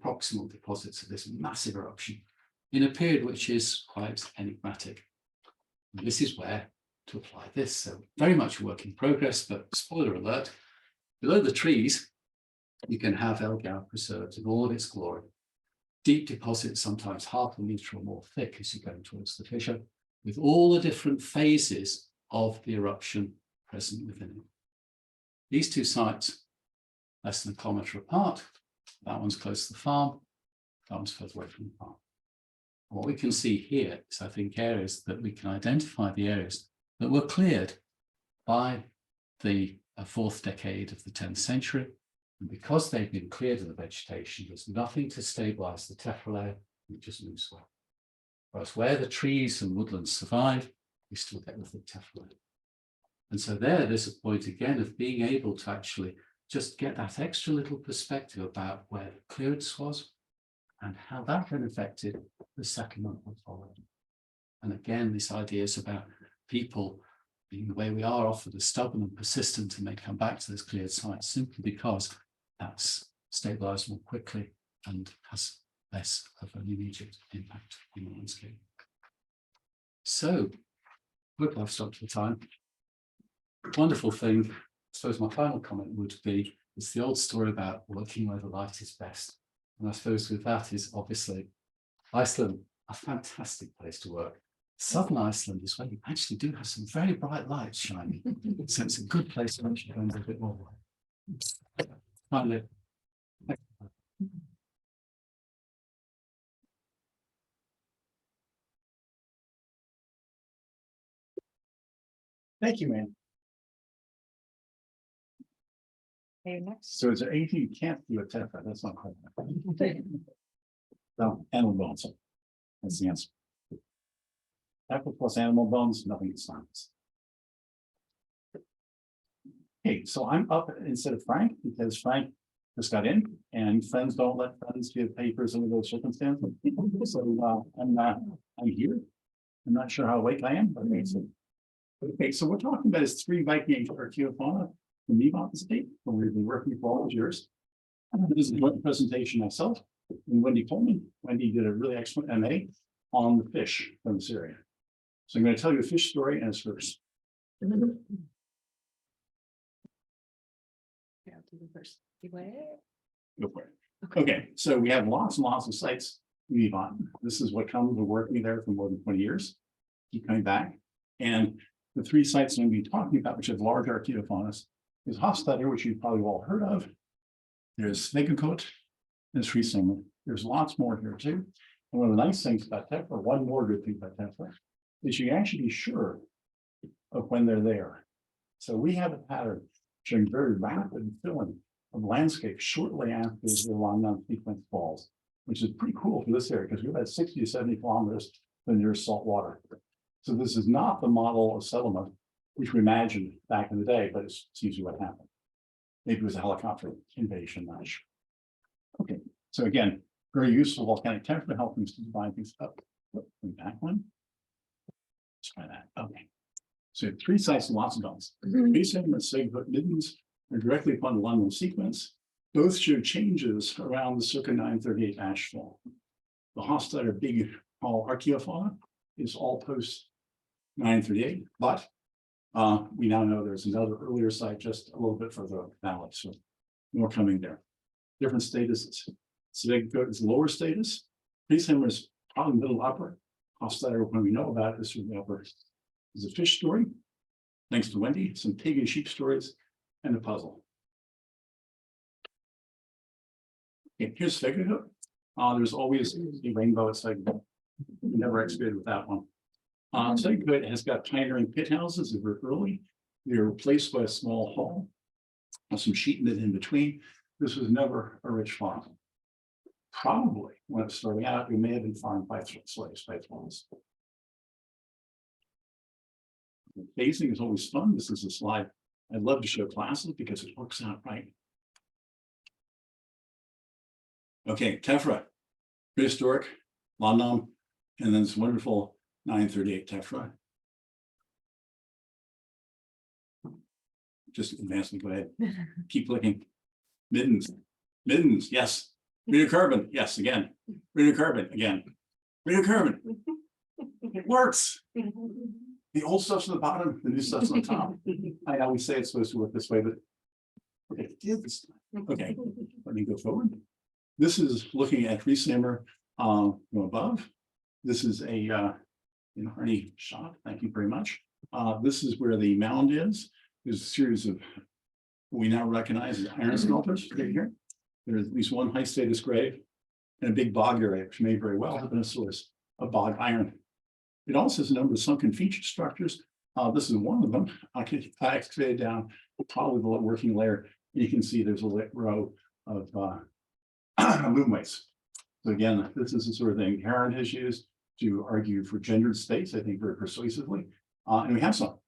proximal deposits of this massive eruption in a period which is quite enigmatic. And this is where to apply this. So very much a work in progress, but spoiler alert, below the trees, you can have Elgar preserved in all of its glory. Deep deposits, sometimes 0.5 meter or more thick as you go towards the fissure, with all the different phases of the eruption present within it. These two sites, less than 1 kilometer apart, that one's close to the farm, that one's further away from the farm. What we can see here is, I think, areas that we can identify the areas that were cleared by the 4th decade of the 10th century. And because they've been cleared of the vegetation, there's nothing to stabilize the Tephra layer, it just moves away. Whereas where the trees and woodlands survive, we still get the Tephra layer. And so there's a point again of being able to actually just get that extra little perspective about where the clearance was and how that then affected the settlement that followed. And again, this idea is about people being the way we are, often as stubborn and persistent, and they come back to those cleared sites simply because that's stabilized more quickly and has less of an immediate impact in the landscape. So, hope I've stopped for time. Wonderful thing. I suppose my final comment would be, it's the old story about working where the light is best. And I suppose with that is obviously Iceland, a fantastic place to work. Southern Iceland is where you actually do have some very bright lights shining. So it's a good place to actually go a bit more. Finally. Thank you, man. Okay, next. So is there anything you can't do at Tephra? That's not quite. No, animal bones. That's the answer. Tephra plus animal bones, nothing is science. Okay, so I'm up instead of Frank because Frank just got in and friends don't let friends give papers under those circumstances. So I'm here. I'm not sure how awake I am, but okay, so we're talking about is 3 Viking Archaeofauna from Mývatnssveit, where we've been working for all those years. This is a joint presentation myself and Wendy Coleman. Wendy did a really excellent MA on the fish from this area. So I'm going to tell you a fish story as first. Go for it. Okay, so we have lots and lots of sites in Mývatn. This is what comes with working there for more than 20 years. Keep coming back. And the 3 sites I'm going to be talking about, which have large archaeopaunas, is Hofstadter, which you've probably all heard of. There's Svegakot, there's Hríseyjar. There's lots more here too. And one of the nice things about Tephra, one more good thing about Tephra, is you can actually be sure of when they're there. So we have a pattern showing very rapid filling of landscape shortly after the long sequence falls, which is pretty cool for this area because we've had 60 to 70 kilometers from near salt water. So this is not the model of settlement which we imagined back in the day, but it's usually what happened. Maybe it was a helicopter invasion, not sure. Okay, so again, very useful volcanic Tephra helping us to divide things up. Back one. Let's try that. Okay. So 3 sites and lots of bones. Lísabet and Svegakot Middens are directly upon the London sequence. Both show changes around the circa 938 ashfall. The Hofstadter big hall archaeofauna is all post 938, but we now know there's another earlier site just a little bit further up the valley, so more coming there. Different statuses. Svegakot is lower status. Lísabet is probably middle upper. Hofstadter, when we know about it, is from the upper. There's a fish story, thanks to Wendy, some pig and sheep stories, and a puzzle. Okay, here's Svegakot. There's always a rainbow at Svegakot. Never excavated with that one. Svegakot has got pioneering pit houses that were early. They were replaced by a small hall with some sheet knit in between. This was never a rich farm. Probably when it was starting out, it may have been farmed by slaves, by farmers. Phasing is always fun. This is a slide I'd love to show classes because it works out right. Okay, Tephra, prehistoric, Landnam, and then this wonderful 938 Tephra. Just advance me, go ahead. Keep looking. Middens, yes. Radiocarbon, yes, again. Radiocarbon, again. Radiocarbon. It works. The old stuff's on the bottom, the new stuff's on the top. I always say it's supposed to work this way, but it did this time. Okay, let me go forward. This is looking at Hríseyjar from above. This is a hardy shot. Thank you very much. This is where the mound is. There's a series of what we now recognize as iron smelters right here. There's at least one high status grave and a big bog area, which may very well have been a source of bog iron. It also has a number of sunken feature structures. This is one of them. I excavated down probably the working layer. You can see there's a row of loom waste. So again, this is the sort of thing Kieran has used to argue for gendered states, I think very persuasively. And we have some.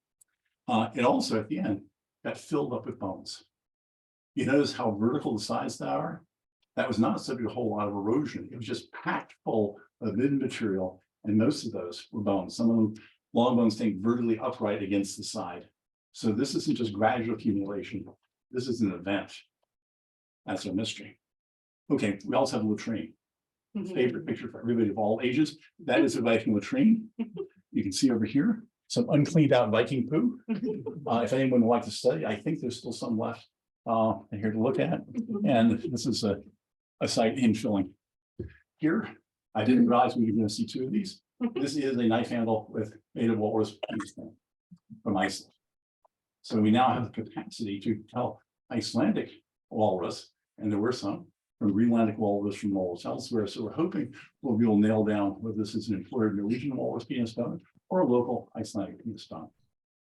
It also at the end got filled up with bones. You notice how vertical the sides they are? That was not subject to a whole lot of erosion. It was just packed full of hidden material. And most of those were bones. Some of them long bones staying vertically upright against the side. So this isn't just gradual accumulation. This is an event. That's our mystery. Okay, we also have a latrine. Favorite picture for everybody of all ages. That is a Viking latrine. You can see over here some uncleaned out Viking poo. If anyone would like to study, I think there's still some left here to look at. And this is a site infilling. Here, I didn't realize we were going to see 2 of these. This is a knife handle made of walrus from Iceland. So we now have the capacity to tell Icelandic walrus, and there were some from Greenlandic walrus from walrus elsewhere. So we're hoping we'll be able to nail down whether this is an imported Norwegian walrus penis bone or a local Icelandic penis bone.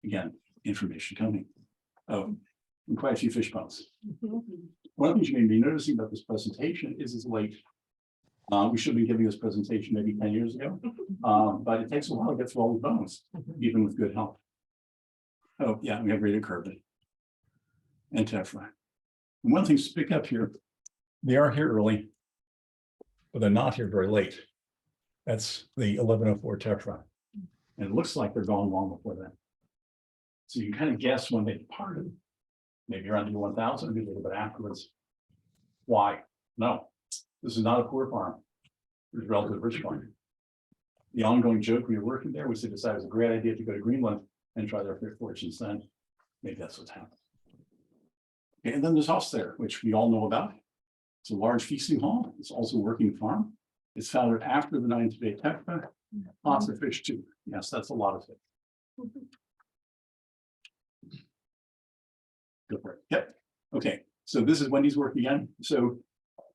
Again, information coming. Oh, and quite a few fish bones. One of the things you may be noticing about this presentation is it's late. We should have been giving this presentation maybe 10 years ago, but it takes a while to get through all the bones, even with good help. Oh, yeah, we have radiocarbon. and Tephra. And one thing to pick up here, they are here early, but they're not here very late. That's the 1104 Tephra. And it looks like they're gone long before that. So you can kind of guess when they departed, maybe around the year 1000, maybe a little bit afterwards. Why? No, this is not a poor farm. It was a relatively rich farm. The ongoing joke we were working there was they decided it was a great idea to go to Greenland and try their fortunes then. Maybe that's what's happened. Okay, and then there's H.A.S.P there, which we all know about. It's a large feasting hall. It's also a working farm. It's founded after the 9th day Tephra. Lots of fish too. Yes, that's a lot of fish. Go for it. Yep. Okay, so this is Wendy's work again. So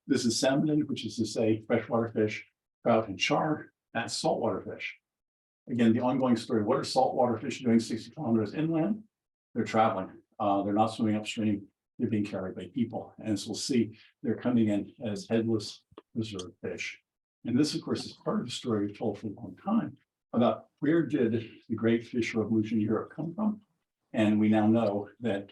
this is salmon, which is to say freshwater fish, trout, and char. That's saltwater fish. Again, the ongoing story. What are saltwater fish doing 60 kilometers inland? They're traveling. They're not swimming upstream. They're being carried by people. And as we'll see, they're coming in as headless reserve fish. And this, of course, is part of the story we've told for a long time about where did the great fish revolution in Europe come from? And we now know that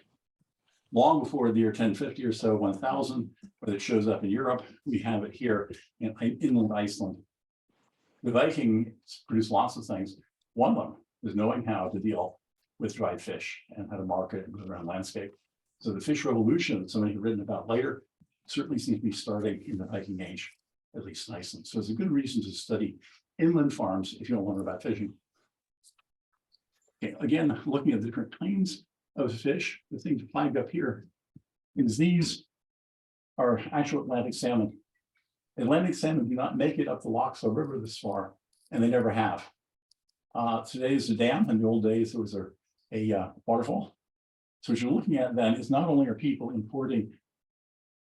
long before the year 1050 or so, 1000, where it shows up in Europe, we have it here in inland Iceland. The Vikings produced lots of things. One of them was knowing how to deal with dried fish and how to market and move around landscape. So the fish revolution that somebody had written about later certainly seems to be starting in the Viking Age, at least in Iceland. So it's a good reason to study inland farms if you don't learn about fishing. Okay, again, looking at the different kinds of fish, the thing to flag up here is these are actual Atlantic salmon. Atlantic salmon do not make it up the Lochsa River this far, and they never have. Today is a dam. In the old days, there was a waterfall. So what you're looking at then is not only are people importing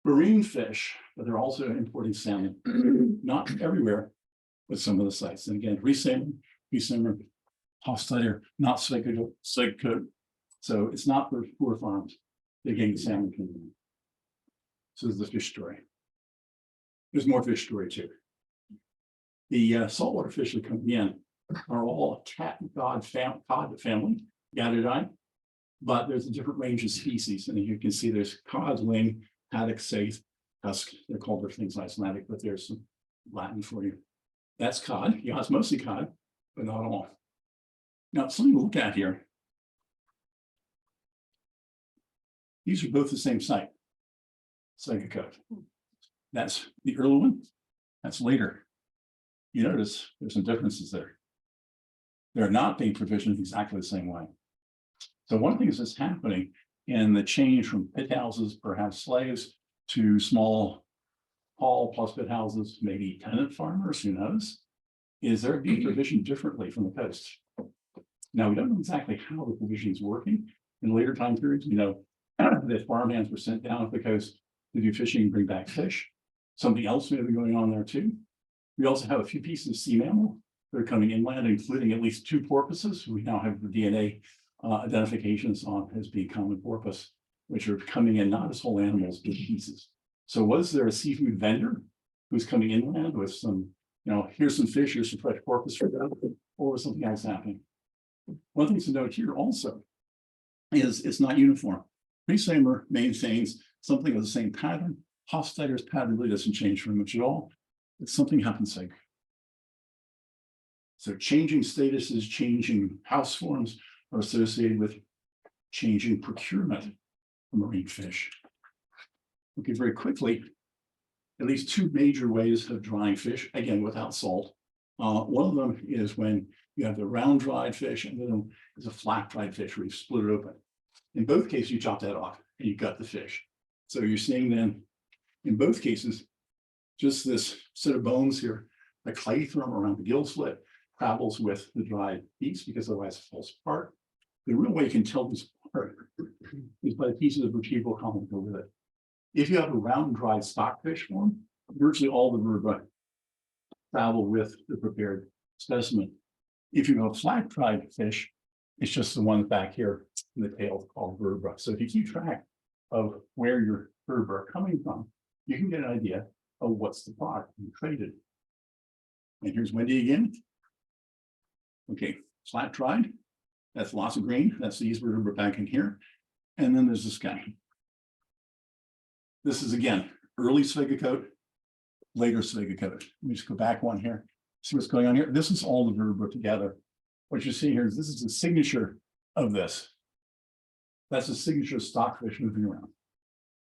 marine fish, but they're also importing salmon. Not everywhere, but some of the sites. And again, Resalmon, Hofstadter, not Segkut. So it's not for poor farms. They're getting salmon from them. So there's the fish story. There's more fish story too. The saltwater fish that come in are all cod family, Gattidae, but there's a different range of species. And you can see there's cod, ling, haddock, saithe, husk. They're called different things in Icelandic, but there's some Latin for you. That's cod. Yeah, it's mostly cod, but not all. Now, something to look at here. These are both the same site, Segkut. That's the early one. That's later. You notice there's some differences there. They're not being provisioned exactly the same way. So one thing that's happening in the change from pit houses, perhaps slaves, to small hall plus pit houses, maybe tenant farmers, who knows, is they're being provisioned differently from the coast. Now, we don't know exactly how the provision is working. In later time periods, we know that farmhands were sent down the coast to do fishing and bring back fish. Something else may be going on there too. We also have a few pieces of sea mammal that are coming inland, including at least 2 porpoises. We now have the DNA identifications on as being common porpoise, which are coming in not as whole animals, but pieces. So was there a seafood vendor who's coming inland with some, here's some fish, here's some fresh porpoise for them, or was something else happening? One thing to note here also is it's not uniform. Resalmon maintains something of the same pattern. Hofstadter's pattern really doesn't change very much at all. It's something happens like. So changing statuses, changing house forms are associated with changing procurement of marine fish. Okay, very quickly, at least 2 major ways of drying fish, again, without salt. One of them is when you have the round dried fish, and then there's a flat dried fish where you split it open. In both cases, you chop that off and you gut the fish. So you're seeing then, in both cases, just this set of bones here, the clathrum around the gill slit travels with the dried piece because otherwise it falls apart. The real way you can tell this apart is by the pieces of vertebral column go with it. If you have a round dried stockfish form, virtually all the vertebrae travel with the prepared specimen. If you have a flat dried fish, it's just the one back here in the tail called vertebra. So if you keep track of where your vertebrae are coming from, you can get an idea of what's the product you traded. And here's Wendy again. Okay, flat dried. That's lots of green. That's these vertebrae back in here. And then there's this guy. This is again, early Svegacoat, later Svegacoat. Let me just go back one here. See what's going on here. This is all the vertebra together. What you see here is this is the signature of this. That's the signature of stockfish moving around,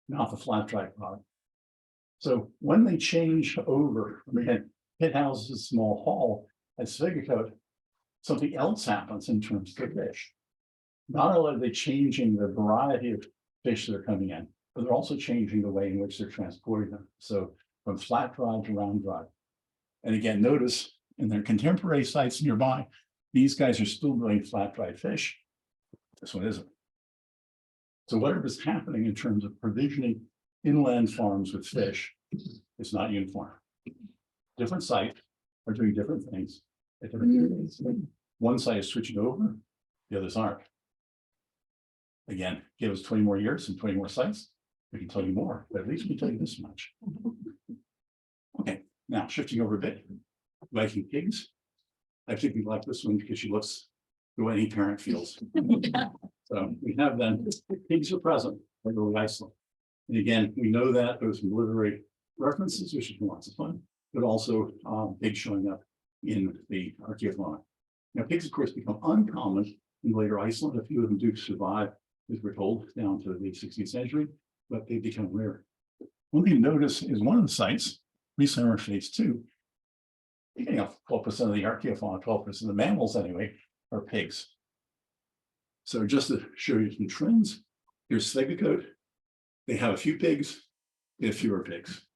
not the flat dry product. So when they change over, we had pit houses, small hall at Svegacoat, something else happens in terms of the fish. Not only are they changing the variety of fish that are coming in, but they're also changing the way in which they're transporting them. So from flat dry to round dry. And again, notice in their contemporary sites nearby, these guys are still doing flat dry fish. This one isn't. So whatever's happening in terms of provisioning inland farms with fish is not uniform. Different sites are doing different things at different periods. One site is switching over, the others aren't. Again, give us 20 more years and 20 more sites. We can tell you more, but at least we tell you this much. Okay, now shifting over a bit. Viking pigs. I particularly like this one because she looks the way any parent feels. So we have then pigs are present in early Iceland. And again, we know that those from literary references, which is lots of fun, but also pigs showing up in the Archaeofauna. Now, pigs, of course, become uncommon in later Iceland. A few of them do survive, as we're told, down to the 16th century, but they become rare. One thing to notice is one of the sites, Lísabet phase 2, you know, 12% of the Archaeofauna, 12% of the mammals anyway, are pigs. So just to show you some trends, here's Svegacoat. They have a few pigs, they have fewer pigs.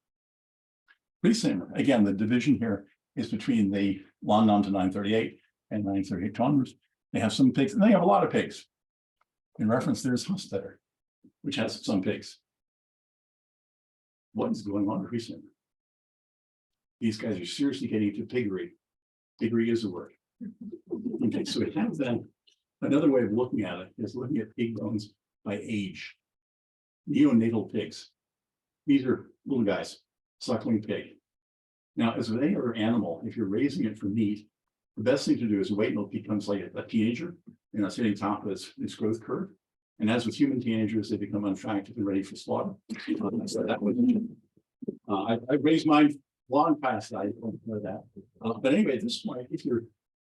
Lísabet, again, the division here is between the London to 938 and 938 onwards. They have some pigs, and they have a lot of pigs. In reference, there's H.A.S.P, which has some pigs. What is going on with Lísabet? These guys are seriously getting into piggery. Piggery is a word. Okay, so we have then another way of looking at it is looking at pig bones by age. Neonatal pigs. These are little guys, suckling pig. Now, as with any other animal, if you're raising it for meat, the best thing to do is wait until it becomes like a teenager, you know, sitting top of its growth curve. And as with human teenagers, they become unattractive and ready for slaughter. So that was, I raised mine long past that. I don't know that. But anyway, at this point, if you're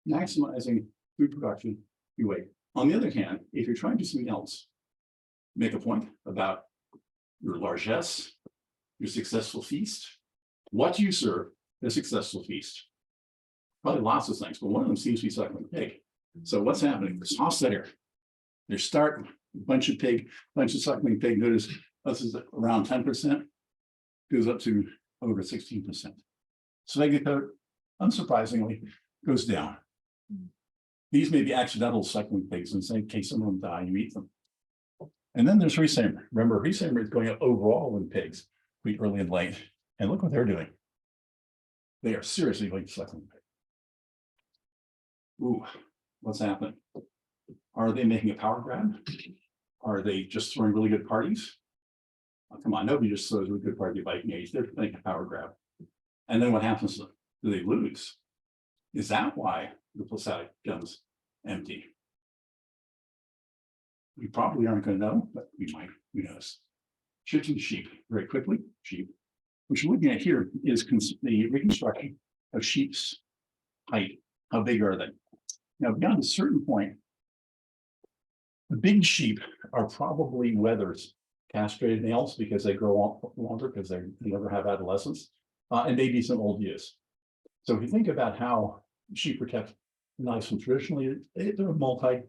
maximizing food production, you wait. On the other hand, if you're trying to do something else, make a point about your largesse, your successful feast, what you serve a successful feast. Probably lots of things, but one of them seems to be suckling pig. So what's happening? There's H.A.S.P. They're starting a bunch of suckling pig. Notice this is around 10%, goes up to over 16%. Svegacoat, unsurprisingly, goes down. These may be accidental suckling pigs. In some case, some of them die, you eat them. And then there's Lísabet. Remember, Lísabet is going up overall in pigs, wheat early and late. And look what they're doing. They are seriously like suckling pig. Ooh, what's happening? Are they making a power grab? Are they just throwing really good parties? Oh, come on, nobody just throws a really good party at Viking age. They're making a power grab. And then what happens to them? Do they lose? Is that why the placentic becomes empty? We probably aren't going to know, but we might. Who knows? Shifting to sheep very quickly. Sheep. What you're looking at here is the reconstruction of sheep's height. How big are they? Now, beyond a certain point, the big sheep are probably wethers, castrated males, because they grow longer because they never have adolescence, and maybe some old ewes. So if you think about how sheep are kept nice and traditionally, they're a multi-product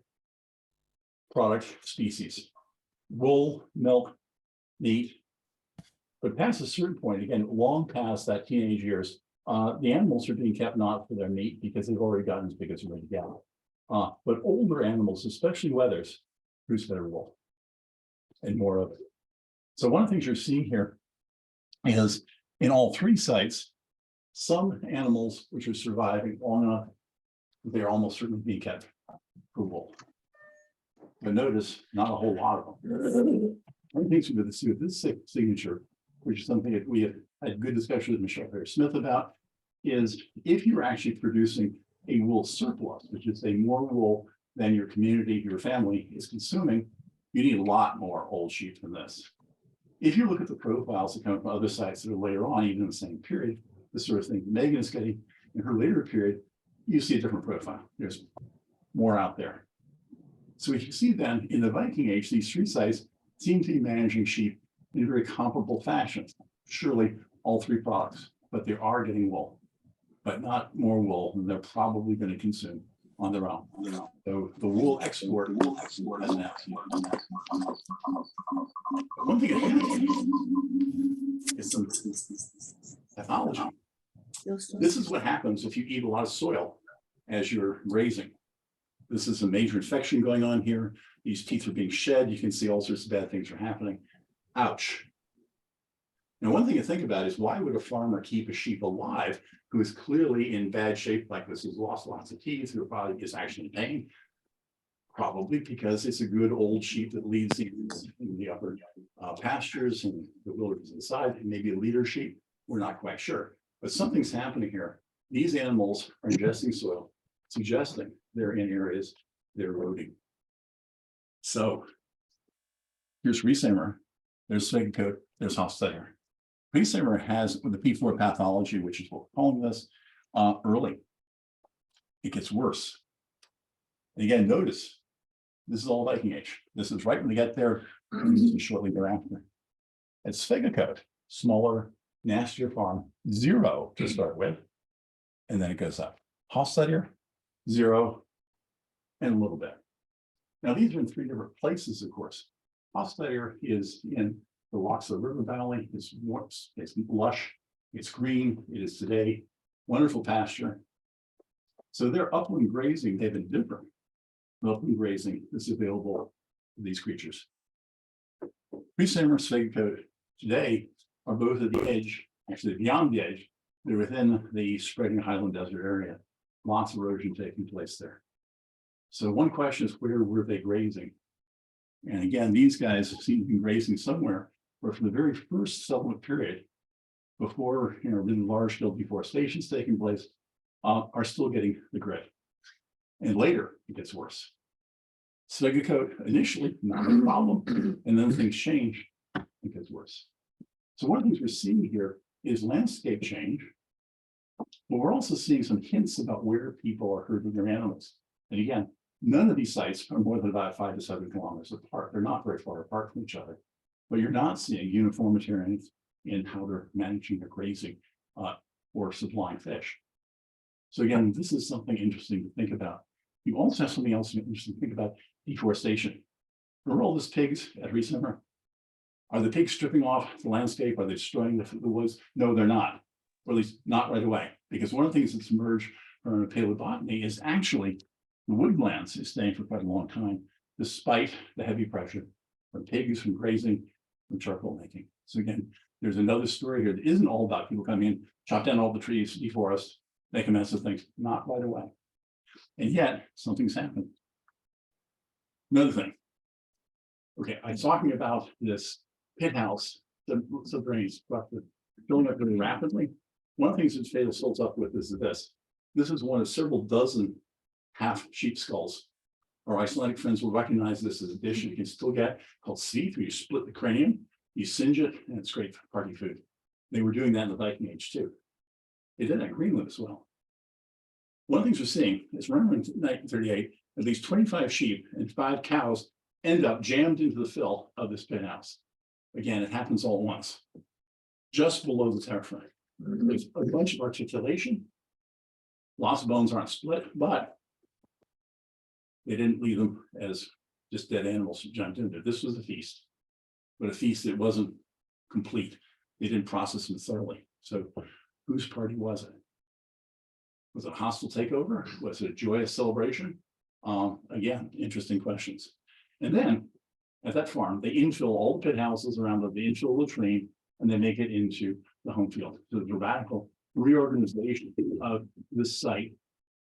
species. Wool, milk, meat. But past a certain point, again, long past that teenage years, the animals are being kept not for their meat because they've already gotten as big as they're ready to go. But older animals, especially wethers, produce better wool and more of it. So one of the things you're seeing here is in all three sites, some animals which are surviving long enough, they're almost certainly being kept for wool. But notice not a whole lot of them. One of the things we see with this signature, which is something that we have had good discussion with Michelle Smith about, is if you're actually producing a wool surplus, which is a more wool than your community, your family is consuming, you need a lot more old sheep than this. If you look at the profiles that come from other sites that are later on, even in the same period, the sort of thing Megan is getting in her later period, you see a different profile. There's more out there. So you see then in the Viking Age, these three sites seem to be managing sheep in a very comparable fashion. Surely all three products, but they are getting wool, but not more wool than they're probably going to consume on their own. So the wool export has now. One thing is some pathology. This is what happens if you eat a lot of soil as you're grazing. This is a major infection going on here. These teeth are being shed. You can see all sorts of bad things are happening. Ouch. Now, one thing to think about is why would a farmer keep a sheep alive who is clearly in bad shape like this, has lost lots of teeth, who probably is actually in pain? Probably because it's a good old sheep that leads in the upper pastures and the wilderness inside. It may be a leader sheep. We're not quite sure, but something's happening here. These animals are ingesting soil, suggesting they're in areas they're eroding. So here's Resamer, there's Svegacoat, there's Hofstadter. Resamer has the P4 pathology, which is what we're calling this, early. It gets worse. And again, notice, this is all Viking Age. This is right when they get there, and this is shortly thereafter. At Svegacoat, smaller, nastier farm, 0 to start with, and then it goes up. Hofstadter, 0, and a little bit. Now, these are in 3 different places, of course. Hofstadter is in the Loxa River Valley. It's lush, it's green, it is today, wonderful pasture. So their upland grazing, they've been different. The upland grazing is available to these creatures. Resamer, Svegacoat today are both at the edge, actually beyond the edge. They're within the spreading Highland desert area. Lots of erosion taking place there. So one question is, where were they grazing? And again, these guys seem to be grazing somewhere where from the very first settlement period, before really large scale deforestation is taking place, are still getting the grit. And later it gets worse. Svegacoat initially not a problem, and then things change, it gets worse. So one of the things we're seeing here is landscape change, but we're also seeing some hints about where people are herding their animals. And again, none of these sites are more than about 5 to 7 kilometers apart. They're not very far apart from each other, but you're not seeing uniformity in how they're managing their grazing or supplying fish. So again, this is something interesting to think about. You also have something else interesting to think about: deforestation. Remember all those pigs at Resamer? Are the pigs stripping off the landscape? Are they destroying the woods? No, they're not, or at least not right away. Because one of the things that's emerged from paleobotany is actually the woodlands is staying for quite a long time, despite the heavy pressure from pigs, from grazing, from charcoal making. So again, there's another story here that isn't all about people coming in, chop down all the trees, deforest, make a mess of things, not right away. And yet something's happened. Another thing. Okay, I'm talking about this pit house, the subterranean structure filling up really rapidly. One of the things that Fatal fills up with is this. This is one of several dozen half sheep skulls. Our Icelandic friends will recognize this as a dish you can still get called Ceecee, where you split the cranium, you singe it, and it's great for party food. They were doing that in the Viking Age too. They did that in Greenland as well. One of the things we're seeing is around 1938, at least 25 sheep and 5 cows end up jammed into the fill of this pit house. Again, it happens all at once, just below the Tephra. There's a bunch of articulation. Lots of bones aren't split, but they didn't leave them as just dead animals jumped in there. This was a feast, but a feast that wasn't complete. They didn't process them thoroughly. So whose party was it? Was it a hostile takeover? Was it a joyous celebration? Again, interesting questions. And then at that farm, they infill all the pit houses around them, they infill the latrine, and they make it into the home field. So there's a radical reorganization of this site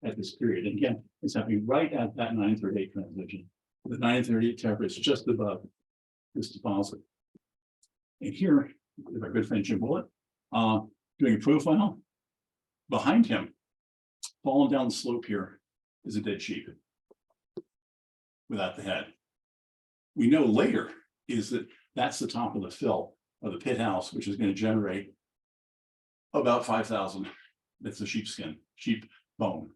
at this period. And again, it's happening right at that 938 transition. The 938 Tephra is just above this deposit. And here is our good friend Jim Bullitt doing a profile. Behind him, falling down the slope here, is a dead sheep without the head. We know later is that that's the top of the fill of the pit house, which is going to generate about 5,000. That's the sheepskin, sheep bone,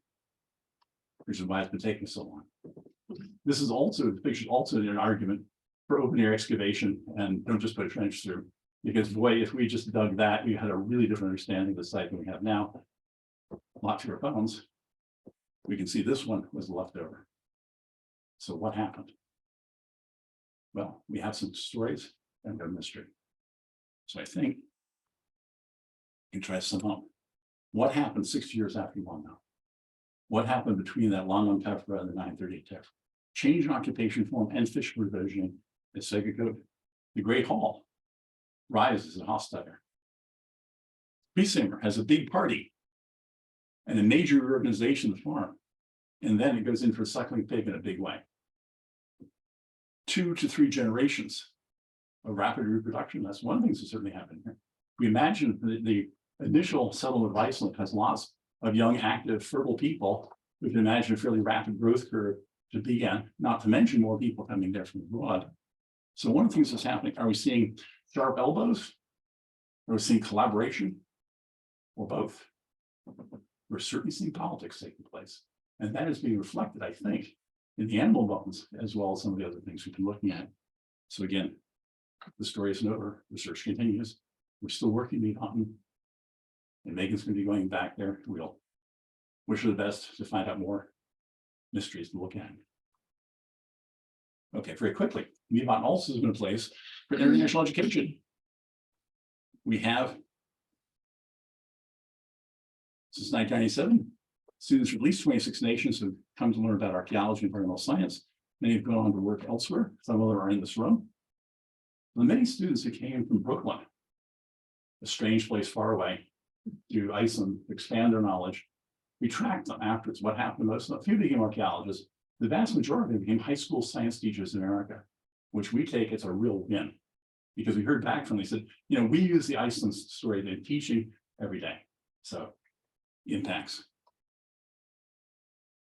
which is why it's been taking so long. This is also, the picture also an argument for open air excavation, and don't just put a trench through, because boy, if we just dug that, we had a really different understanding of the site than we have now. A lot fewer bones. We can see this one was left over. So what happened? Well, we have some stories and a mystery. So I think you can try to sum up what happened 60 years after you won now. What happened between that long on Tephra and the 938 Tephra? Change in occupation form and fish provisioning is segregated. The Great Hall rises at Hjaltadalur. Presimmer has a big party and a major reorganization of the farm. And then it goes in for suckling pig in a big way. 2 to 3 generations of rapid reproduction. That's one of the things that certainly happened here. We imagine the initial settlement of Iceland has lots of young, active, fertile people. We can imagine a fairly rapid growth curve to begin, not to mention more people coming there from abroad. So one of the things that's happening, are we seeing sharp elbows? Are we seeing collaboration? Or both? We're certainly seeing politics taking place. And that is being reflected, I think, in the animal bones, as well as some of the other things we've been looking at. So again, the story isn't over, research continues. We're still working Mývatn, and Megan's going to be going back there. We'll wish her the best to find out more mysteries to look at. Okay, very quickly, Mývatn also has been a place for international education. We have, since 1997, students from at least 26 nations have come to learn about archaeology and environmental science. Many have gone on to work elsewhere. Some of them are in this room. The many students who came from Brooklyn, a strange place far away, to Iceland to expand their knowledge. We tracked them afterwards. What happened to most of them? A few became archaeologists. The vast majority of them became high school science teachers in America, which we take as a real win. Because we heard back from them, they said, you know, we use the Iceland story in teaching every day. So impacts.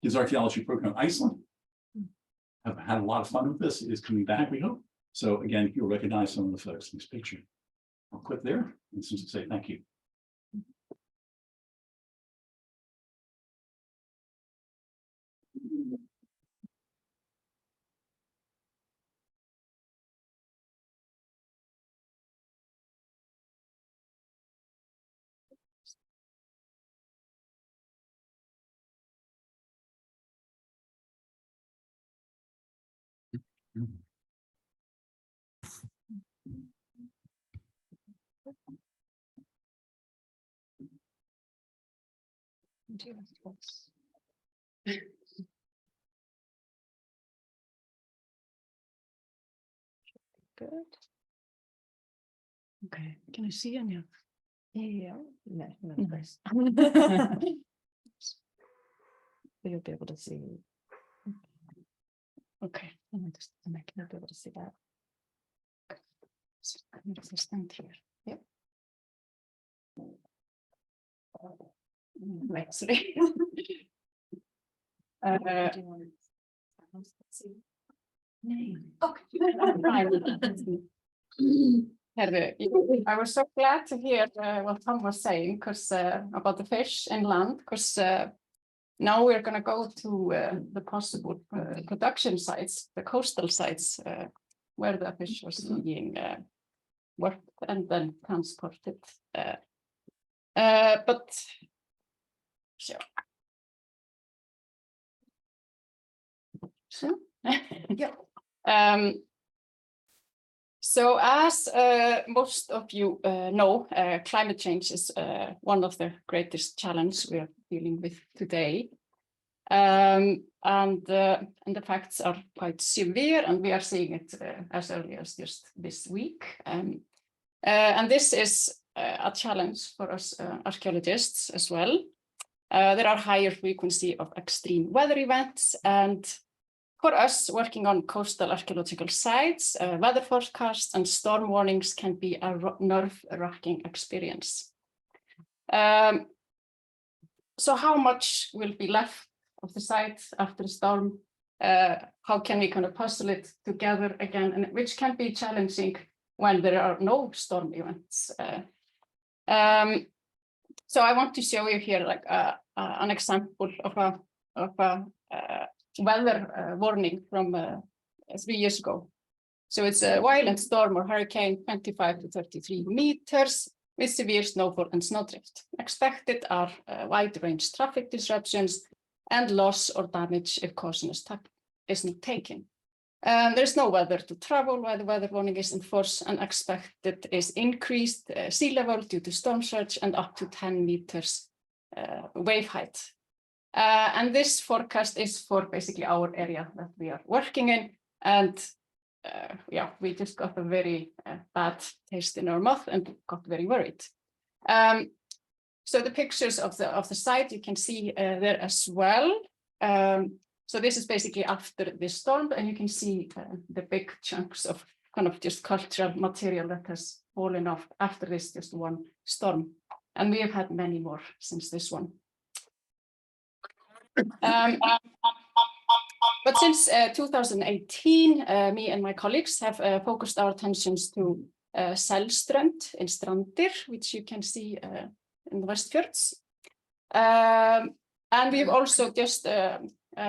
His archaeology program, Iceland, have had a lot of fun with this. It is coming back, we hope. So again, you'll recognize some of the folks in this picture. I'll click there and simply say thank you. Good. Okay, can I see any? Yeah, no, please. You'll be able to see. Okay, let me just make you be able to see that. So I'm just stand here. Yep. Right, sorry. I was so glad to hear what Tom was saying, because about the fish inland, because now we're going to go to the possible production sites, the coastal sites, where the fish was being worked and then transported. But so yeah. So as most of you know, climate change is one of the greatest challenges we are dealing with today. And the facts are quite severe, and we are seeing it as early as just this week. And this is a challenge for us archaeologists as well. There are higher frequency of extreme weather events, and for us working on coastal archaeological sites, weather forecasts and storm warnings can be a nerve-wracking experience. So how much will be left of the site after the storm? How can we kind of puzzle it together again, and which can be challenging when there are no storm events. So I want to show you here like an example of a weather warning from 3 years ago. So it's a violent storm or hurricane, 25 to 33 meters, with severe snowfall and snowdrift. Expected are wide-range traffic disruptions and loss or damage if caution is not taken. There's no weather to travel while the weather warning is in force, and expected is increased sea level due to storm surge and up to 10 meters wave height. And this forecast is for basically our area that we are working in. And yeah, we just got a very bad taste in our mouth and got very worried. So the pictures of the site you can see there as well. So this is basically after this storm, and you can see the big chunks of kind of just cultural material that has fallen off after this just one storm. And we have had many more since this one. But since 2018, me and my colleagues have focused our attentions to Selströnd in Strandir, which you can see in the Westfjords. And we've also just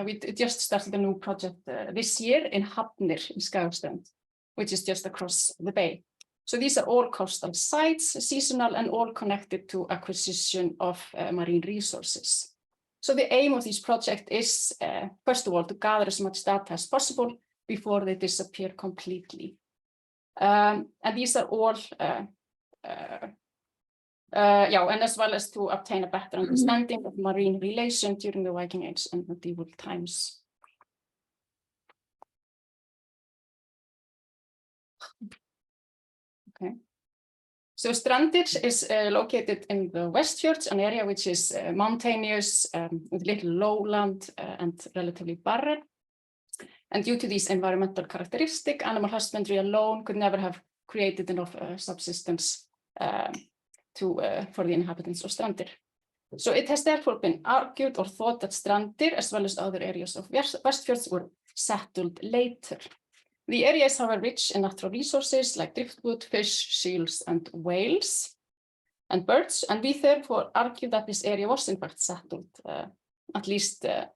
we just started a new project this year in Hafnir in Skagaströnd, which is just across the bay. So these are all coastal sites, seasonal, and all connected to acquisition of marine resources. So the aim of this project is, first of all, to gather as much data as possible before they disappear completely. And these are all, and as well as to obtain a better understanding of marine relation during the Viking Age and medieval times. Okay. So Strandir is located in the Westfjords, an area which is mountainous, with little lowland and relatively barren. And due to these environmental characteristics, animal husbandry alone could never have created enough subsistence for the inhabitants of Strandir. So it has therefore been argued or thought that Strandir, as well as other areas of Westfjords, were settled later. The area is, however, rich in natural resources like driftwood, fish, seals, and whales, and birds, and we therefore argue that this area was in fact settled, at least at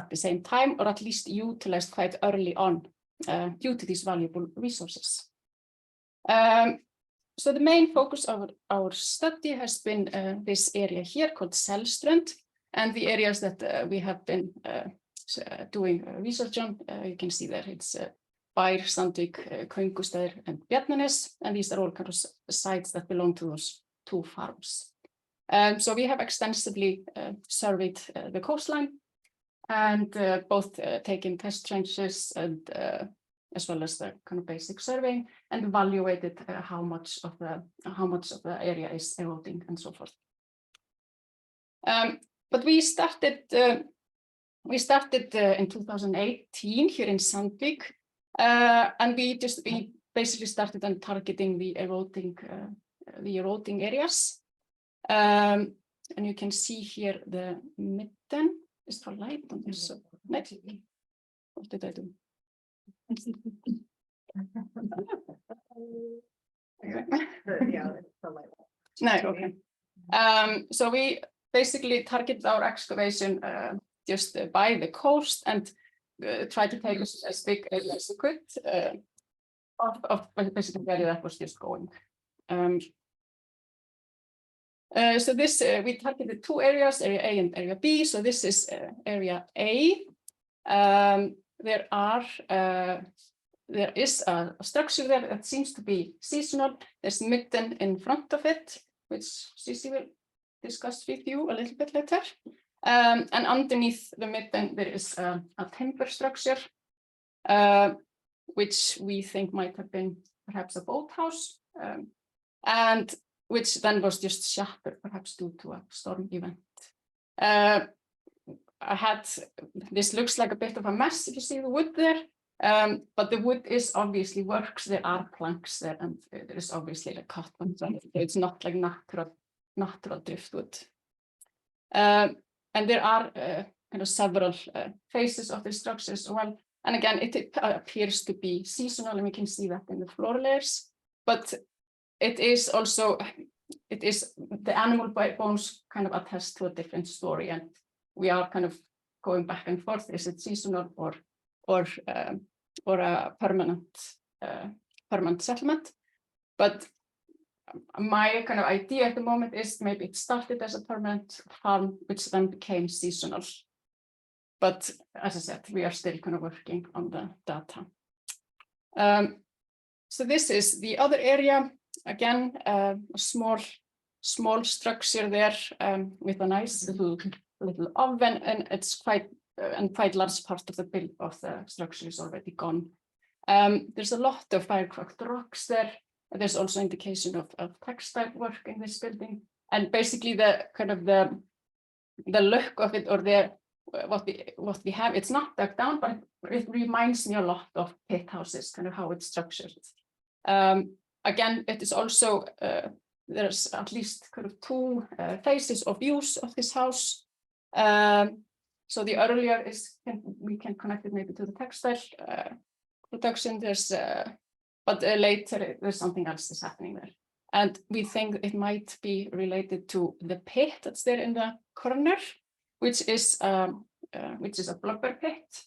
the same time, or at least utilized quite early on due to these valuable resources. So the main focus of our study has been this area here called Selströnd, and the areas that we have been doing research on. You can see there it's Bær, Sandvík, Köngustæðir, and Bjarnanes, and these are all kind of sites that belong to those two farms. So we have extensively surveyed the coastline and both taken test trenches and as well as the kind of basic surveying, and evaluated how much of the area is eroding and so forth. But we started in 2018 here in Sandvík, and we basically started on targeting the eroding areas. And you can see here the Midden. Is for light on this? What did I do? No, okay. So we basically target our excavation just by the coast and try to take as big as we could of basically the area that was just going. So this we targeted two areas, area A and area B. So this is area A. There is a structure there that seems to be seasonal. There's Midden in front of it, which Ceecee will discuss with you a little bit later. And underneath the Midden, there is a timber structure, which we think might have been perhaps a boathouse, and which then was just shattered, perhaps due to a storm event. This looks like a bit of a mess if you see the wood there, but the wood is obviously works. There are planks there, and there is obviously like cut ones. It's not like natural driftwood. And there are kind of several phases of the structure as well. And again, it appears to be seasonal, and we can see that in the floor layers. But it is also, the animal bones kind of attest to a different story, and we are kind of going back and forth. Is it seasonal or a permanent settlement? But my kind of idea at the moment is maybe it started as a permanent farm, which then became seasonal. But as I said, we are still kind of working on the data. So this is the other area. Again, a small structure there with a nice little oven, and it's quite large part of the build of the structure is already gone. There's a lot of fire-cracked rocks there. There's also indication of textile work in this building, and basically the kind of the look of it, or what we have, it's not dug down, but it reminds me a lot of pit houses, kind of how it's structured. Again, it is also there's at least kind of two phases of use of this house. So the earlier is we can connect it maybe to the textile production. There's but later there's something else that's happening there, and we think it might be related to the pit that's there in the corner, which is a blubber pit,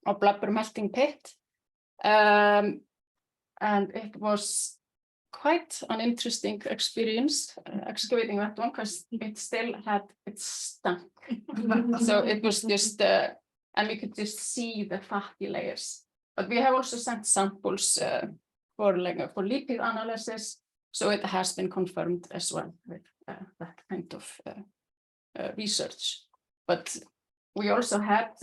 or blubber melting pit, and it was quite an interesting experience excavating that one, because it stunk. So it was just, and we could just see the fatty layers. But we have also sent samples for lipid analysis, so it has been confirmed as well with that kind of research. But we also had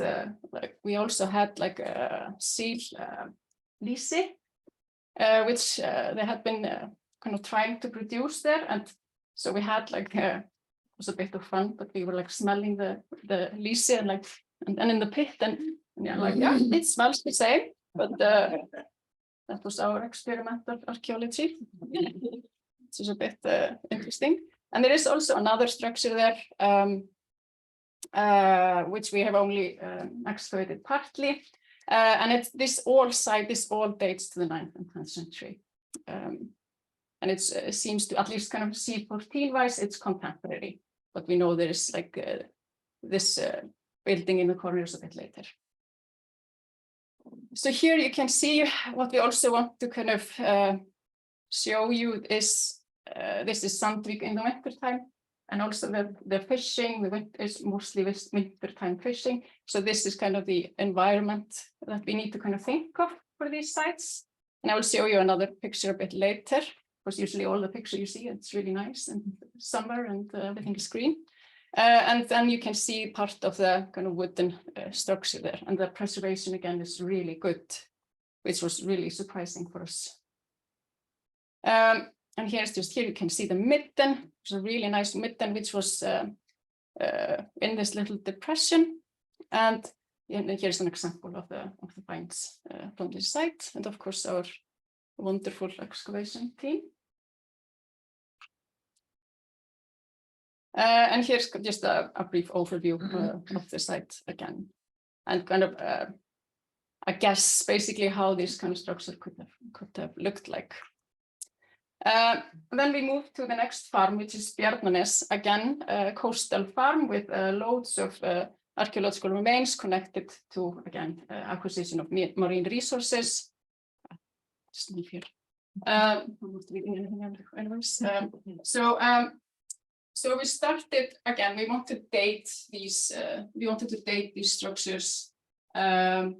seal Lísabet, which they had been kind of trying to produce there, and so we had it was a bit of fun, but we were like smelling the Lísabet and then in the pit, and yeah, it smells the same, but that was our experimental archaeology. This is a bit interesting. And there is also another structure there, which we have only excavated partly. And this all dates to the 9th and 10th century. And it seems to, at least kind of C14 wise, it's contemporary. But we know there is this building in the corners a bit later. So here you can see what we also want to kind of show you is this is Sandvík in the winter time, and also the fishing is mostly winter time fishing. So this is kind of the environment that we need to kind of think of for these sites. And I will show you another picture a bit later, because usually all the picture you see, it's really nice and summer and everything is green. And then you can see part of the kind of wooden structure there, and the preservation again is really good, which was really surprising for us. And here you can see the midden. It's a really nice midden, which was in this little depression. And here's an example of the finds from this site, and of course our wonderful excavation team. And here's just a brief overview of the site again, and kind of I guess basically how this kind of structure could have looked like. Then we move to the next farm, which is Bjarnanes, again a coastal farm with loads of archaeological remains connected to, again, acquisition of marine resources. Just move here. I'm not reading anything anyways. So we started again. We want to date these. We wanted to date these structures, and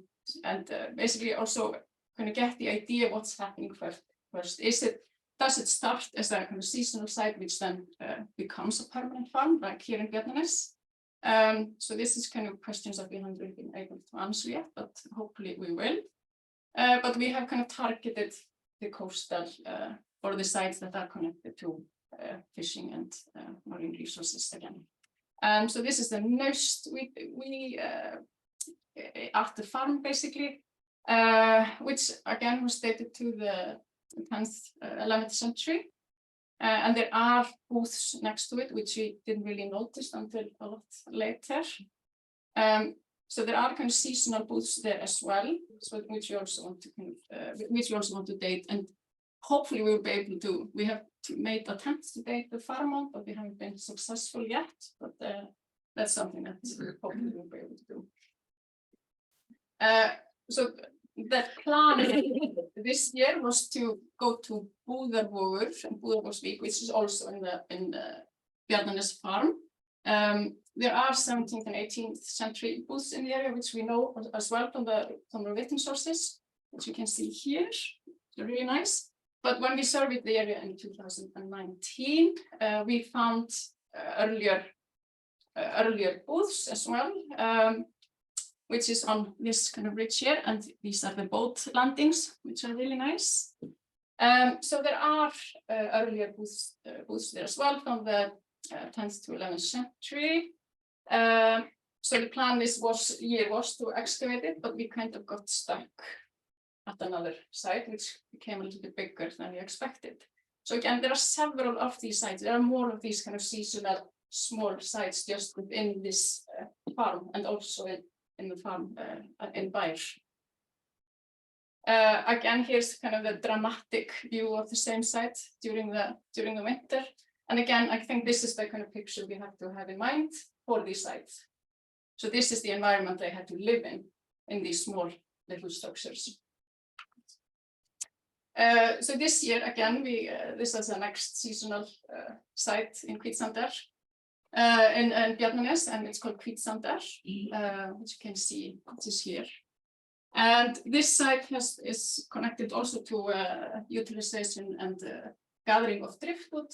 basically also kind of get the idea what's happening first. Does it start as a kind of seasonal site, which then becomes a permanent farm, like here in Bjarnanes? So this is kind of questions that we haven't really been able to answer yet, but hopefully we will. But we have kind of targeted the coastal or the sites that are connected to fishing and marine resources again. So this is the most we at the farm basically, which again was dated to the 10th, 11th century. And there are booths next to it, which we didn't really notice until a lot later. So there are kind of seasonal booths there as well, so which we also want to date, and hopefully we'll be able to. We have made attempts to date the farm, but we haven't been successful yet. But that's something that hopefully we'll be able to do. So the plan this year was to go to Búðarvogur and Búðarvogsvík, which is also in the Bjarnanes farm. There are 17th and 18th century booths in the area, which we know as well from the written sources, which you can see here. They're really nice. But when we surveyed the area in 2019, we found earlier booths as well, which is on this kind of ridge here, and these are the boat landings, which are really nice. So there are earlier booths there as well from the 10th to 11th century. So the plan was to excavate it, but we kind of got stuck at another site, which became a little bit bigger than we expected. So again, there are several of these sites. There are more of these kind of seasonal small sites just within this farm, and also in the farm in Bær. Again, here's kind of the dramatic view of the same site during the winter. And again, I think this is the kind of picture we have to have in mind for these sites. So this is the environment they had to live in these small little structures. So this year, again, this is the next seasonal site in Hvítsandur, in Bjarnanes, and it's called Hvítsandur, which you can see, it is here. And this site is connected also to utilization and gathering of driftwood.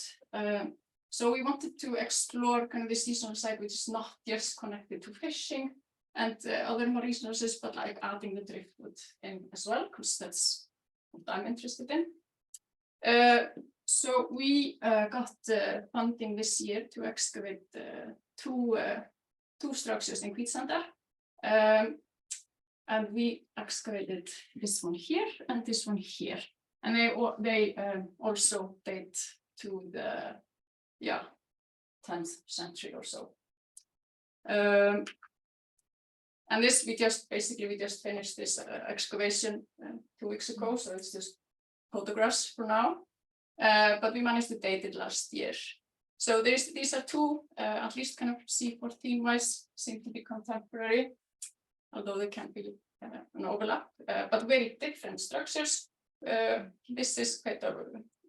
So we wanted to explore kind of the seasonal site, which is not just connected to fishing and other more resources, but like adding the driftwood in as well, because that's what I'm interested in. So we got funding this year to excavate two structures in Hvítsandur. And we excavated this one here and this one here. And they also date to the 10th century or so. And this we just finished this excavation 2 weeks ago, so it's just photographs for now. But we managed to date it last year. So these are two, at least kind of C14 wise, seem to be contemporary, although they can be an overlap, but very different structures. This is kind of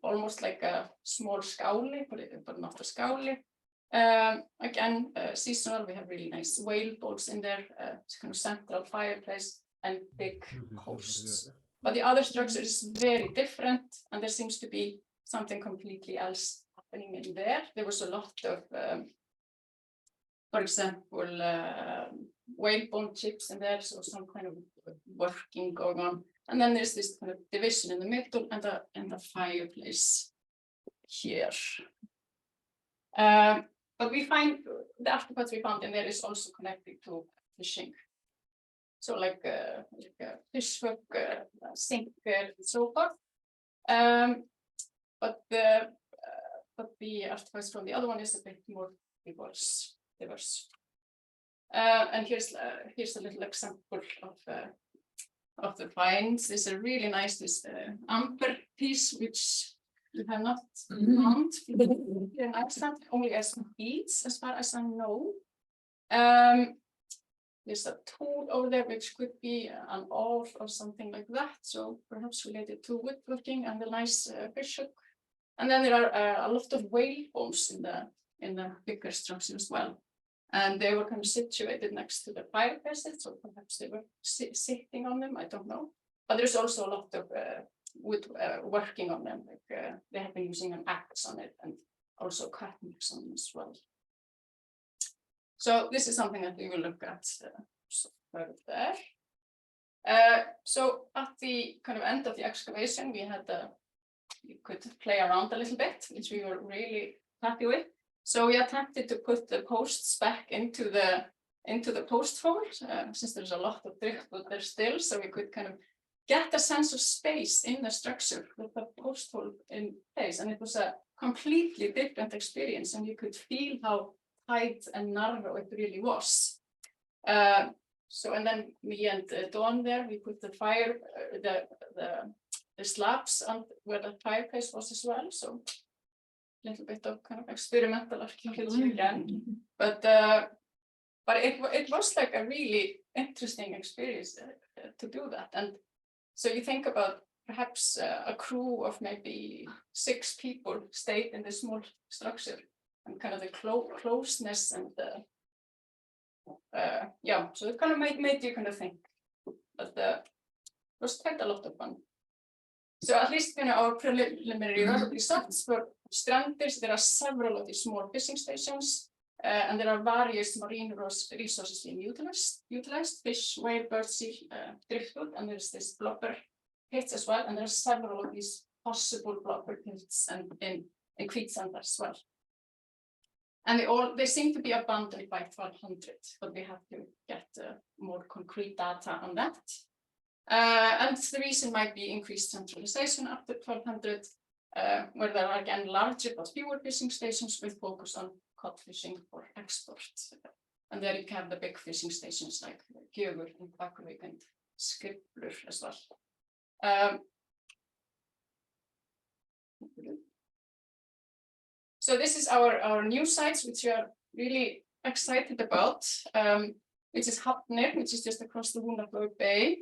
almost like a small skáli, but not a skáli. Again, seasonal, we have really nice whale boats in there, it's kind of central fireplace and big posts. But the other structure is very different, and there seems to be something completely else happening in there. There was a lot of, for example, whale bone chips in there, so some kind of working going on. And then there's this kind of division in the middle and a fireplace here. But we find the artifacts we found in there is also connected to fishing. So like a fish hook, sink, and so forth. But the artifacts from the other one is a bit more diverse. And here's a little example of the finds. There's a really nice amber piece, which we have not found in Iceland, only as beads, as far as I know. There's a tool over there, which could be an oar or something like that, so perhaps related to woodworking and the nice fish hook. And then there are a lot of whale bones in the bigger structure as well. And they were kind of situated next to the fireplaces, so perhaps they were sitting on them, I don't know. But there's also a lot of wood working on them, like they have been using an axe on it and also cut marks on them as well. So this is something that we will look at further there. So at the kind of end of the excavation, we could play around a little bit, which we were really happy with. So we attempted to put the posts back into the post hole, since there's a lot of driftwood there still, so we could kind of get a sense of space in the structure with the post hole in place. And it was a completely different experience, and you could feel how tight and narrow it really was. So, and then me and Dawn there, we put the fire, the slabs on where the fireplace was as well. So a little bit of kind of experimental archaeology again. But it was like a really interesting experience to do that. And so you think about perhaps a crew of maybe 6 people stayed in this small structure, and kind of the closeness and yeah, so it kind of made you kind of think. But it was quite a lot of fun. So at least our preliminary results for Strandir, there are several of these small fishing stations, and there are various marine resources being utilized, fish, whale, bird, seal, driftwood, and there's this blubber pits as well, and there are several of these possible blubber pits and in quicksand as well. And they seem to be abandoned by 1200, but we have to get more concrete data on that. And the reason might be increased centralization after 1200, where there are again larger but fewer fishing stations with focus on cod fishing for export. And there you can have the big fishing stations like Gjögur and Bakkavik and Skriblur as well. So this is our new sites, which we are really excited about, which is Hafnir, which is just across the Húnaflói Bay.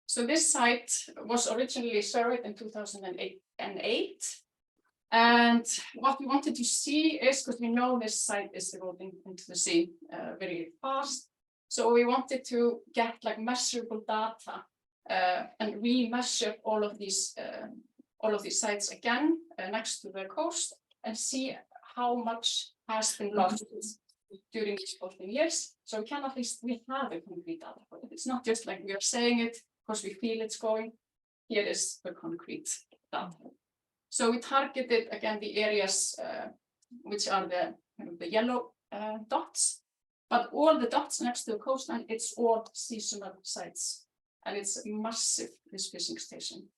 So this site was originally surveyed in 2008. And what we wanted to see is, because we know this site is eroding into the sea very fast, so we wanted to get like measurable data and re-measure all of these sites again next to the coast and see how much has been lost during these 14 years. So we can at least, we have a concrete data for it. It's not just like we are saying it because we feel it's going. Here is the concrete data. So we targeted again the areas which are the yellow dots, but all the dots next to the coastline, it's all seasonal sites, and it's massive, this fishing station.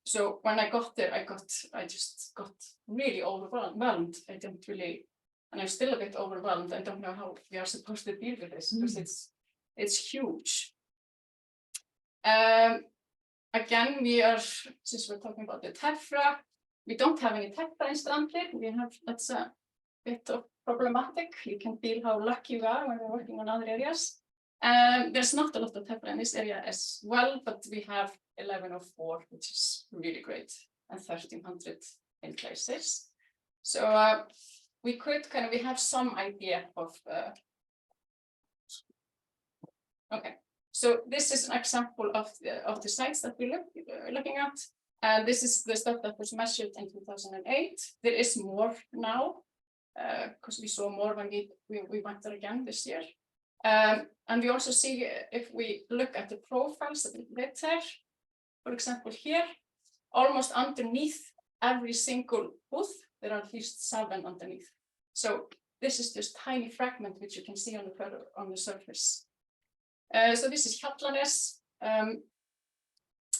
So when I got there, I just got really overwhelmed. I didn't really, and I'm still a bit overwhelmed. I don't know how we are supposed to deal with this because it's huge. Again, we are, since we're talking about the Tephra, we don't have any Tephra in Strandir. That's a bit of problematic. You can feel how lucky we are when we're working on other areas. There's not a lot of Tephra in this area as well, but we have 1104, which is really great, and 1300 in places. So we could we have some idea of, okay. So this is an example of the sites that we're looking at. And this is the stuff that was measured in 2008. There is more now, because we saw more when we went there again this year. And we also see if we look at the profiles that we did there, for example, here, almost underneath every single booth, there are at least 7 underneath. So this is just tiny fragment which you can see on the surface. So this is Hjaltadalur,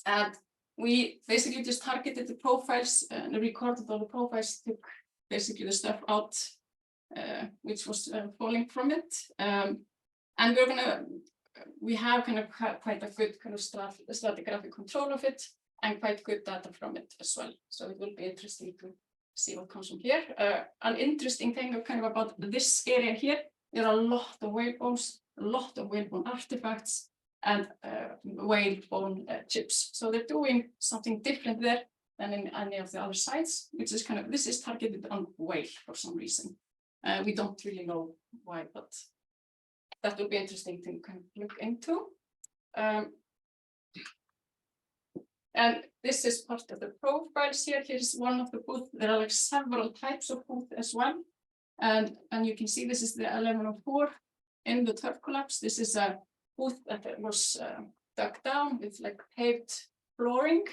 and we basically just targeted the profiles and recorded all the profiles, took basically the stuff out which was falling from it. And we have quite a good stratigraphic control of it and quite good data from it as well. So it will be interesting to see what comes from here. An interesting thing about this area here, there are a lot of whale bones, a lot of whale bone artifacts, and whale bone chips. So they're doing something different there than in any of the other sites, which is this is targeted on whale for some reason. We don't really know why, but that will be interesting to look into. And this is part of the profiles here. Here's one of the booths. There are several types of booths as well. And you can see this is the 1104 in the turf collapse. This is a booth that was dug down with paved flooring.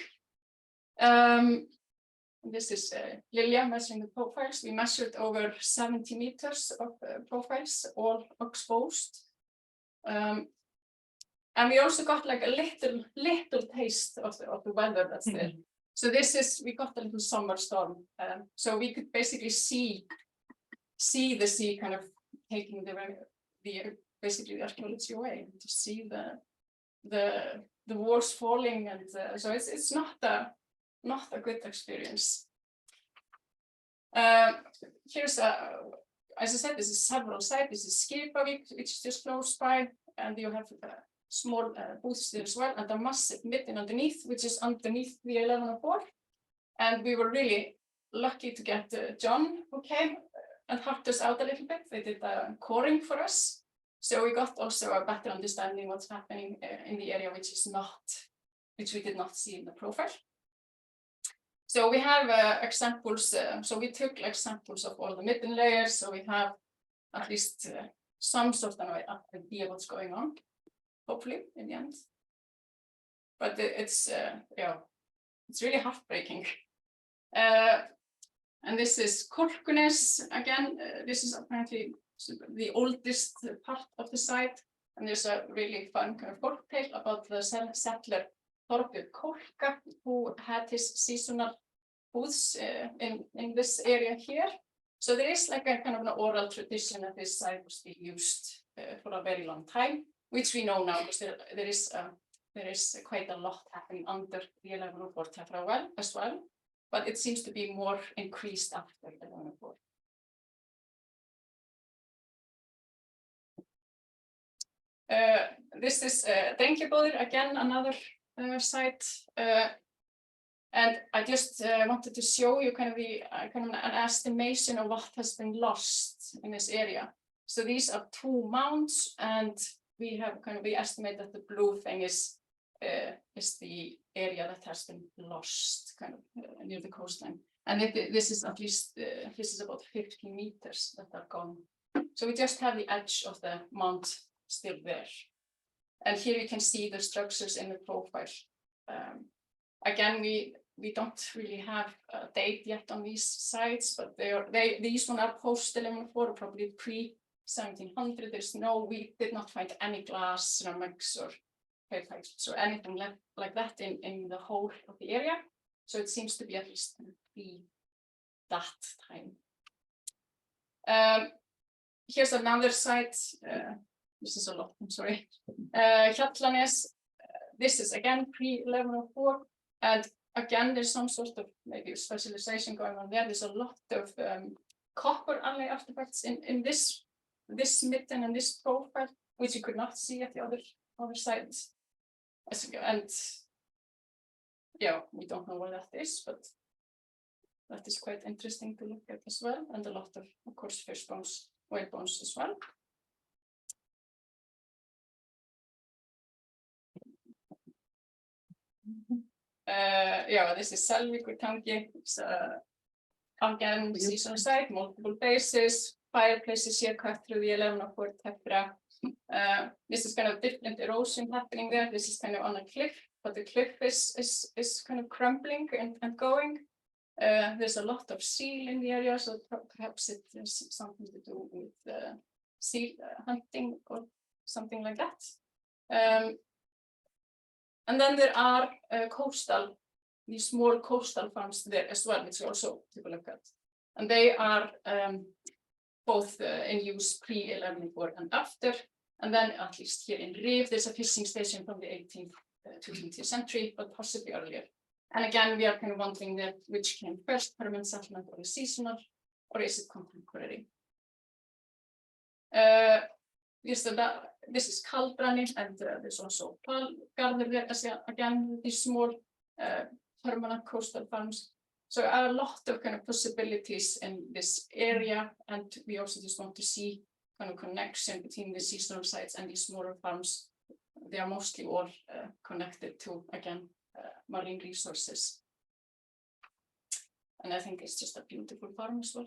This is Lilia measuring the profiles. We measured over 70 meters of profiles, all exposed. And we also got a little taste of the weather that's there. So we got a little summer storm. So we could basically see the sea taking the basically the archaeology way, to see the walls falling, and so it's not a good experience. Here's as I said, this is several sites. This is Skipavik, which is just close by, and you have small booths there as well, and a massive Midden underneath, which is underneath the 1104. And we were really lucky to get John, who came and helped us out a little bit. They did coring for us, so we got also a better understanding what's happening in the area, which we did not see in the profile. So we have examples. So we took like samples of all the Midden layers, so we have at least some sort of idea what's going on, hopefully in the end. But it's really heartbreaking. And this is Korkunes again. This is apparently the oldest part of the site, and there's a really fun kind of folktale about the settler Þorbjörn Kolka, who had his seasonal booths in this area here. So there is like a kind of an oral tradition that this site was being used for a very long time, which we know now because there is quite a lot happening under the 1104 Tephra well as well, but it seems to be more increased after 1104. This is Drengjabóðir, again another site, and I just wanted to show you kind of an estimation of what has been lost in this area. So these are 2 mounds, and we estimate that the blue thing is the area that has been lost, kind of near the coastline. And this is at least this is about 50 meters that are gone. So we just have the edge of the mound still there. And here you can see the structures in the profile. Again, we don't really have a date yet on these sites, but these one are post 1104, probably pre 1700. We did not find any glass, ceramics, or so anything like that in the whole of the area. So it seems to be at least that time. Here's another site. This is a lot, I'm sorry. Hjallanes, this is again pre-1104, and again there's some sort of maybe specialization going on there. There's a lot of copper alloy artifacts in this Midden and this profile, which you could not see at the other sites. And yeah, we don't know where that is, but that is quite interesting to look at as well, and a lot of course, fish bones, whale bones as well. This is Selvíkurtangi. It's again seasonal site, multiple bases, fireplaces here cut through the 1104 Tephra. This is kind of different erosion happening there. This is kind of on a cliff, but the cliff is kind of crumbling and going. There's a lot of seal in the area, so perhaps it has something to do with seal hunting or something like that. And then there are these small coastal farms there as well, which we also take a look at. And they are both in use pre-1104 and after. And then at least here in Rif, there's a fishing station from the 18th to 20th century, but possibly earlier. And again, we are kind of wondering which came first, permanent settlement or seasonal, or is it contemporary? This is Kalbrani, and there's also Garður there, again, these small permanent coastal farms. So a lot of kind of possibilities in this area, and we also just want to see kind of connection between the seasonal sites and these smaller farms. They are mostly all connected to, again, marine resources. And I think it's just a beautiful farm as well.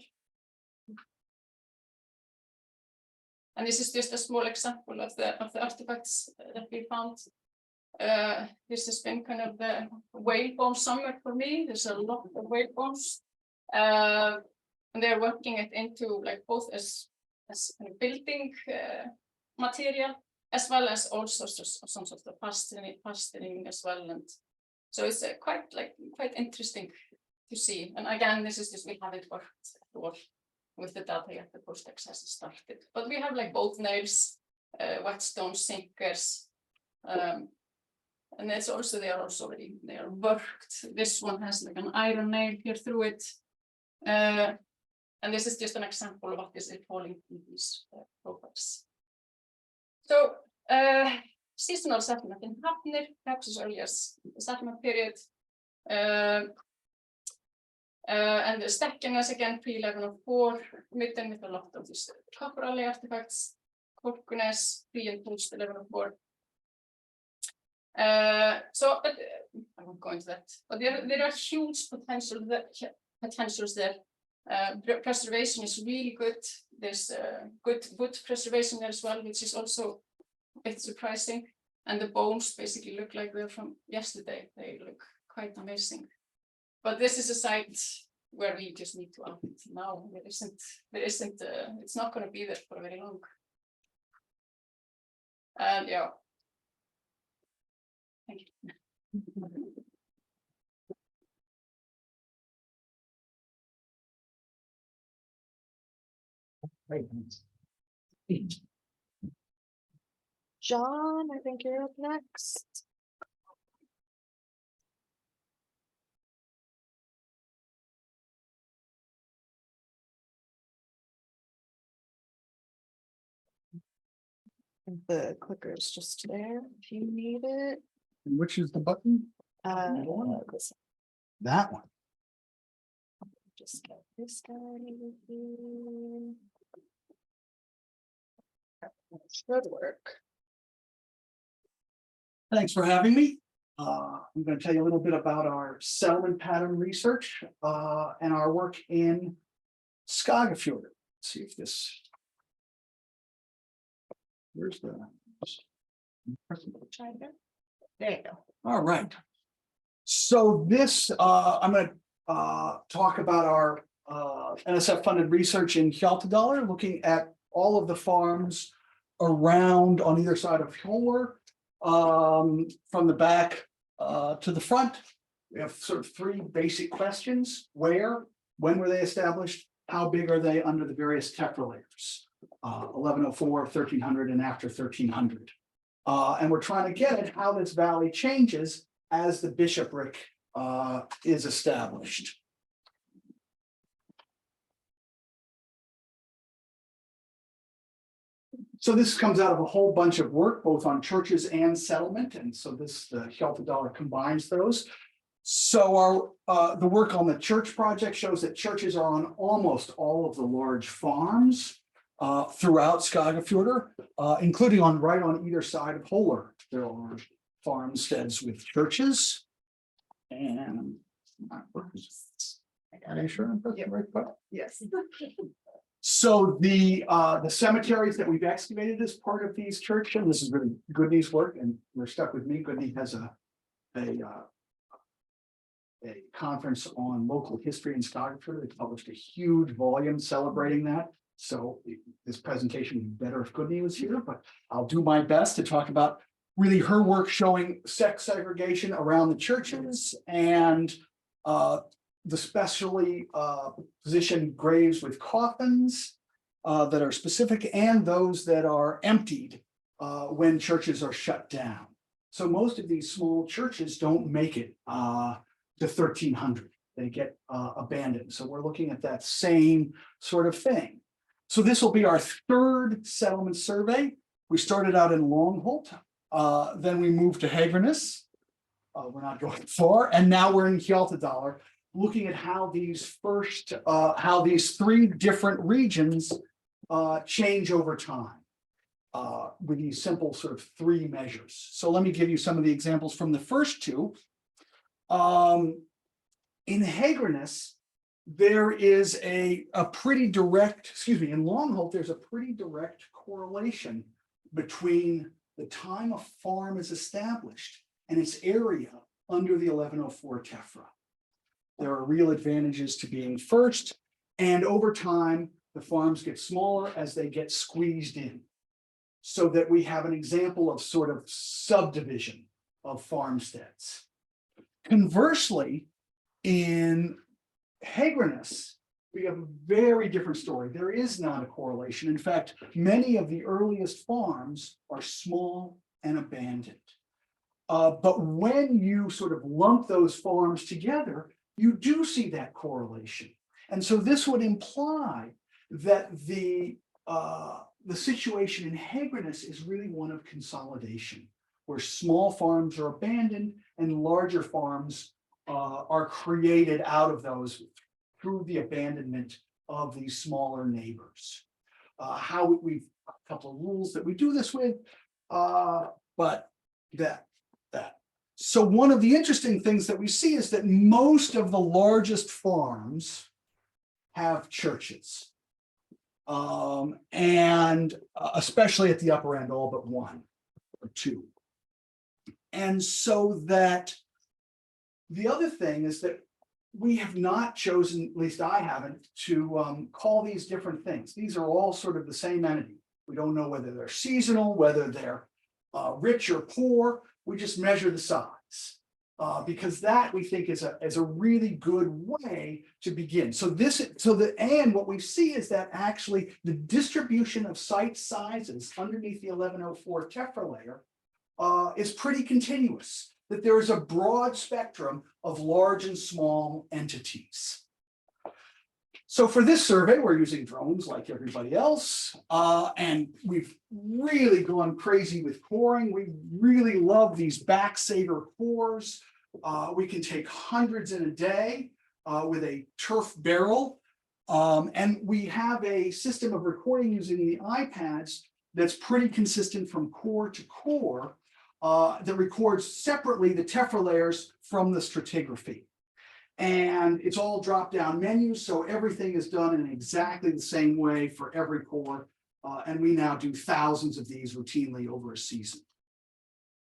And this is just a small example of the artifacts that we found. This has been kind of the whale bone summer for me. There's a lot of whale bones, and they're working it into like both as kind of building material, as well as all sorts of some sort of plastering as well. And so it's quite interesting to see. And again, this is just we haven't worked at all with the data yet. The post-access started, but we have like both nails, whetstones, sinkers, and it's also they are worked. This one has like an iron nail here through it, and this is just an example of what is falling in these profiles. So seasonal settlement in Hafnir, perhaps as early as the settlement period. And the Stekkiness again pre-1104, Midden with a lot of these copper alley artifacts, Korkunes pre and post 1104. So but, I won't go into that, but there are huge potentials there. Preservation is really good. There's good wood preservation there as well, which is also a bit surprising. And the bones basically look like they're from yesterday. They look quite amazing. But this is a site where we just need to act now. There isn't, it's not going to be there for very long. And yeah. Thank you. John, I think you're up next. The clicker is just there if you need it. Which is the button? This- That one. Just get this guy over here. Should work. Thanks for having me. I'm going to tell you a little bit about our settlement pattern research and our work in Skagafjord. Let's see if this. Where's the? There you go. All right. So this, I'm going to talk about our NSF funded research in Hjaltadalur, looking at all of the farms around on either side of Hjolmur, from the back to the front. We have sort of three basic questions: where, when were they established, how big are they under the various Tephra layers, 1104, 1300, and after 1300. And we're trying to get at how this valley changes as the bishopric is established. So this comes out of a whole bunch of work, both on churches and settlement, and so this the Hjaltadalur combines those. So our the work on the church project shows that churches are on almost all of the large farms throughout Skagafjordur, including right on either side of Hjolmur. There are farmsteads with churches, and are you sure I'm pressing the right button? Yes. So the cemeteries that we've excavated as part of these churches, and this is really Goodney's work, and we're stuck with me. Goodney has a conference on local history in Skagafjord. They published a huge volume celebrating that. So this presentation would be better if Goodney was here, but I'll do my best to talk about really her work showing sex segregation around the churches and the specially positioned graves with coffins that are specific and those that are emptied when churches are shut down. So most of these small churches don't make it to 1300. They get abandoned. So we're looking at that same sort of thing. So this will be our third settlement survey. We started out in Longholt, then we moved to Hagerness. We're not going far, and now we're in Hjaltadalur, looking at how these three different regions change over time with these simple sort of three measures. So let me give you some of the examples from the first two. In Hagerness, there is a pretty direct, in Longholt, there's a pretty direct correlation between the time a farm is established and its area under the 1104 Tephra. There are real advantages to being first, and over time, the farms get smaller as they get squeezed in, so that we have an example of sort of subdivision of farmsteads. Conversely, in Hagerness, we have a very different story. There is not a correlation. In fact, many of the earliest farms are small and abandoned. But when you sort of lump those farms together, you do see that correlation. And so this would imply that the situation in Hegrenus is really one of consolidation, where small farms are abandoned and larger farms are created out of those through the abandonment of these smaller neighbors. We've a couple of rules that we do this with, but that. So one of the interesting things that we see is that most of the largest farms have churches. And especially at the upper end, all but one or two. And so that the other thing is that we have not chosen, at least I haven't, to call these different things. These are all sort of the same entity. We don't know whether they're seasonal, whether they're rich or poor. We just measure the size because that we think is a really good way to begin. And what we see is that actually the distribution of site sizes underneath the 1104 Tephra layer is pretty continuous, that there is a broad spectrum of large and small entities. So for this survey, we're using drones like everybody else, and we've really gone crazy with coring. We really love these backsaver cores. We can take hundreds in a day with a turf barrel, and we have a system of recording using the iPads that's pretty consistent from core to core that records separately the Tephra layers from the stratigraphy. And it's all drop-down menus, so everything is done in exactly the same way for every core. And we now do thousands of these routinely over a season.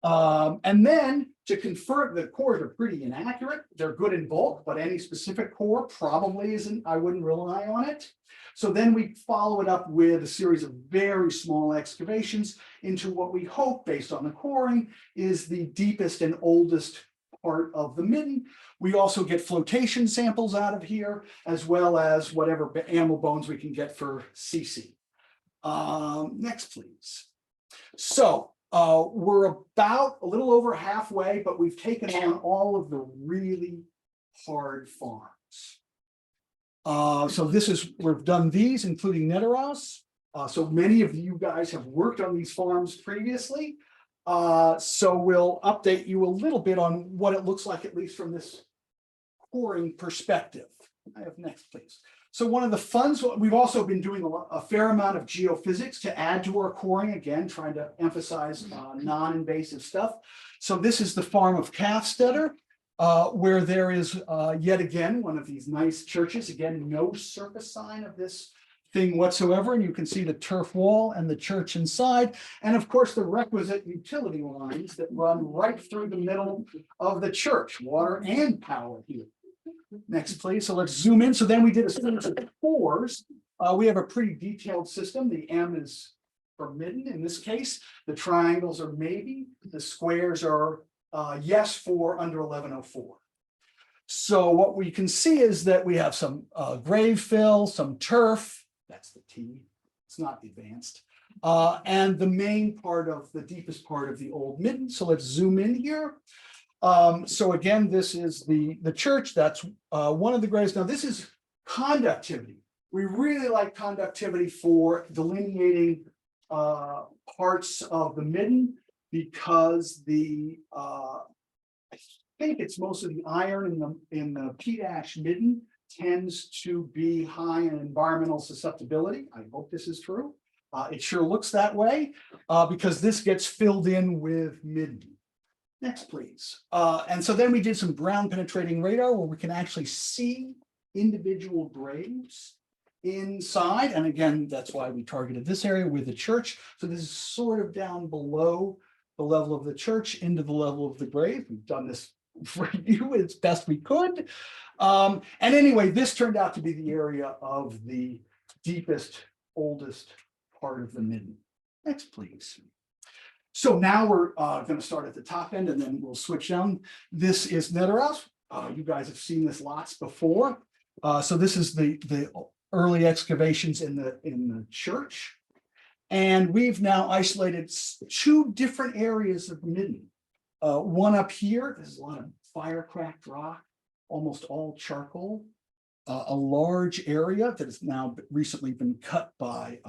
And then to confirm, the cores are pretty inaccurate. They're good in bulk, but any specific core probably isn't, I wouldn't rely on it. So then we follow it up with a series of very small excavations into what we hope, based on the coring, is the deepest and oldest part of the midden. We also get flotation samples out of here, as well as whatever animal bones we can get for Ceecee. Next, please. So we're about a little over halfway, but we've taken on all of the really hard farms. So we've done these, including Nidaros. So many of you guys have worked on these farms previously. So we'll update you a little bit on what it looks like, at least from this coring perspective. I have next, please. So one of the funds, we've also been doing a fair amount of geophysics to add to our coring, again, trying to emphasize non-invasive stuff. So this is the farm of Kafstetter, where there is yet again one of these nice churches. Again, no surface sign of this thing whatsoever, and you can see the turf wall and the church inside, and of course the requisite utility lines that run right through the middle of the church, water and power here. Next, please. So let's zoom in. So then we did a series of cores. We have a pretty detailed system. The M is for midden in this case. The triangles are maybe. The squares are yes for under 1104. So what we can see is that we have some grave fill, some turf. That's the T. It's not advanced. And the main part of the deepest part of the old midden. So let's zoom in here. So again, this is the church. That's one of the graves. Now this is conductivity. We really like conductivity for delineating parts of the midden because I think it's most of the iron in the peat ash midden tends to be high in environmental susceptibility. I hope this is true. It sure looks that way because this gets filled in with midden. Next, please. And so then we did some ground penetrating radar where we can actually see individual graves inside. And again, that's why we targeted this area with the church. So this is sort of down below the level of the church into the level of the grave. We've done this for you as best we could. And anyway, this turned out to be the area of the deepest, oldest part of the midden. Next, please. So now we're going to start at the top end and then we'll switch down. This is Nidaros. You guys have seen this lots before. So this is the early excavations in the church. And we've now isolated two different areas of Midden. One up here, there's a lot of fire-cracked rock, almost all charcoal. A large area that has now recently been cut by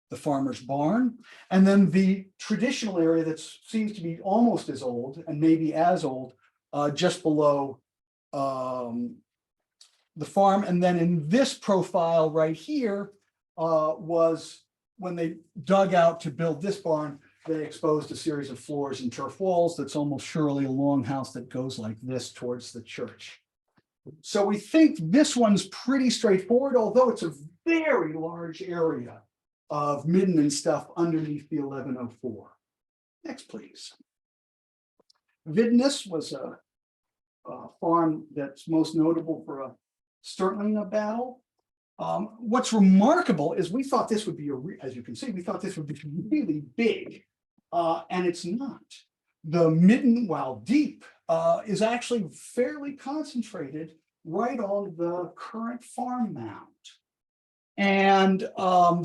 the farmer's barn. And then the traditional area that seems to be almost as old and maybe as old, just below the farm. And then in this profile right here was when they dug out to build this barn, they exposed a series of floors and turf walls that's almost surely a longhouse that goes like this towards the church. So we think this one's pretty straightforward, although it's a very large area of Midden and stuff underneath the 1104. Next, please. Vidness was a farm that's most notable for a Sturtlinga battle. What's remarkable is we thought this would be, as you can see, we thought this would be really big, and it's not. The Midden, while deep, is actually fairly concentrated right on the current farm mound. And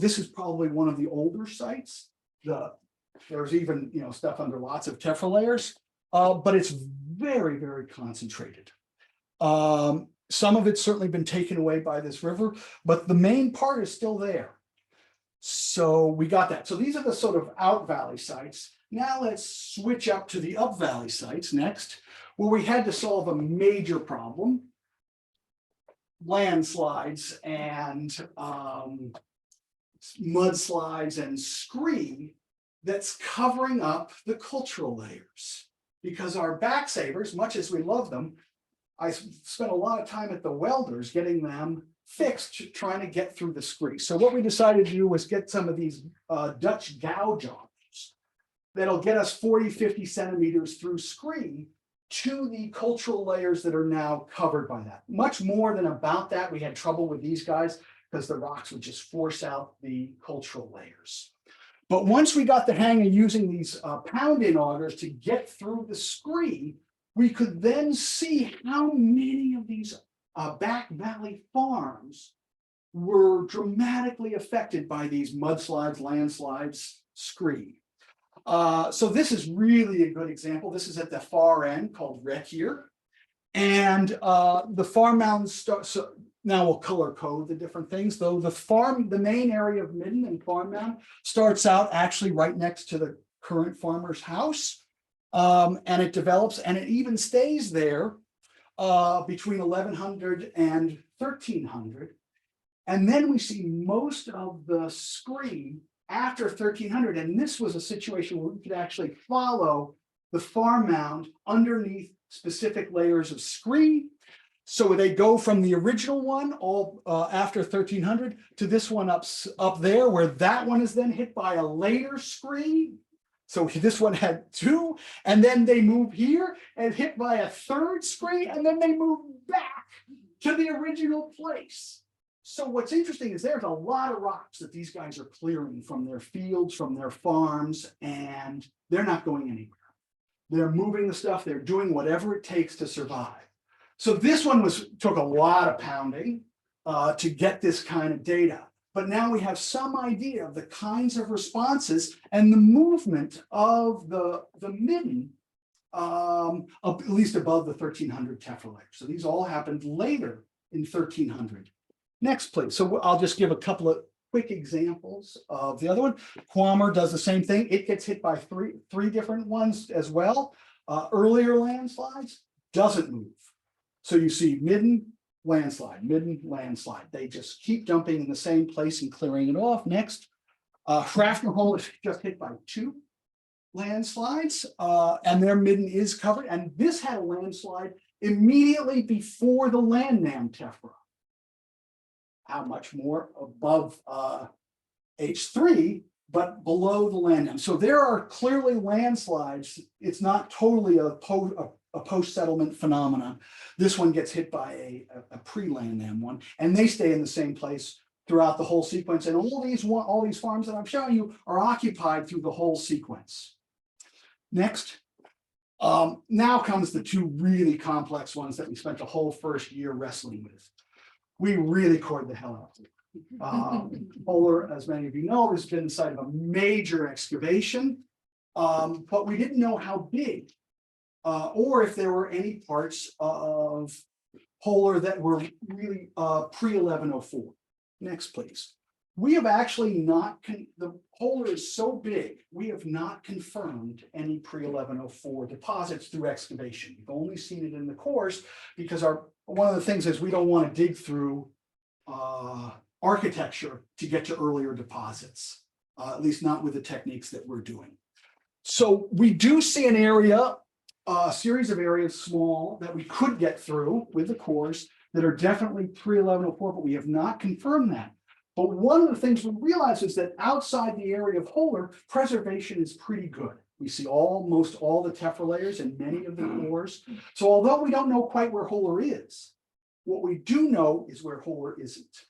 this is probably one of the older sites. There's even stuff under lots of Tephra layers, but it's very, very concentrated. Some of it's certainly been taken away by this river, but the main part is still there. So we got that. So these are the sort of out valley sites. Now let's switch up to the up valley sites next, where we had to solve a major problem. Landslides and mudslides and scree that's covering up the cultural layers. Because our backsavers, much as we love them, I spent a lot of time at the welders getting them fixed, trying to get through the scree. So what we decided to do was get some of these Dutch gouge off that'll get us 40, 50 centimeters through scree to the cultural layers that are now covered by that. Much more than about that, we had trouble with these guys because the rocks would just force out the cultural layers. But once we got the hang of using these pound-in augers to get through the scree, we could then see how many of these back valley farms were dramatically affected by these mudslides, landslides, scree. So this is really a good example. This is at the far end called Reykjavik. And the farm mounds start, so now we'll color code the different things, though the main area of Midden and farm mound starts out actually right next to the current farmer's house. And it develops and it even stays there between 1100 and 1300. And then we see most of the scree after 1300. And this was a situation where we could actually follow the farm mound underneath specific layers of scree. So they go from the original one all after 1300 to this one up there, where that one is then hit by a later scree. So this one had two, and then they move here and hit by a third scree, and then they move back to the original place. So what's interesting is there's a lot of rocks that these guys are clearing from their fields, from their farms, and they're not going anywhere. They're moving the stuff, they're doing whatever it takes to survive. So this one took a lot of pounding to get this kind of data. But now we have some idea of the kinds of responses and the movement of the Midden, at least above the 1300 Tephra layer. So these all happened later in 1300. Next, please. So I'll just give a couple of quick examples of the other one. Quammer does the same thing. It gets hit by three different ones as well. Earlier landslides doesn't move. So you see Midden, landslide, Midden, landslide. They just keep dumping in the same place and clearing it off. Next, Hrafnarhol is just hit by two landslides, and their Midden is covered. And this had a landslide immediately before the Landnam Tephra. How much more above H3, but below the Landnam. So there are clearly landslides. It's not totally a post-settlement phenomenon. This one gets hit by a pre-Landnam one, and they stay in the same place throughout the whole sequence. And all these farms that I'm showing you are occupied through the whole sequence. Next, now comes the two really complex ones that we spent the whole first year wrestling with. we really cored the hell out of it. Polar, as many of you know, has been the site of a major excavation, but we didn't know how big, or if there were any parts of Polar that were really pre-1104. Next, please. We have actually not, the Polar is so big, we have not confirmed any pre-1104 deposits through excavation. We've only seen it in the cores because one of the things is we don't want to dig through architecture to get to earlier deposits, at least not with the techniques that we're doing. So we do see an area, a series of areas small that we could get through with the cores that are definitely pre-1104, but we have not confirmed that. But one of the things we realize is that outside the area of Polar, preservation is pretty good. We see almost all the Tephra layers and many of the cores. So although we don't know quite where Polar is, what we do know is where Polar isn't.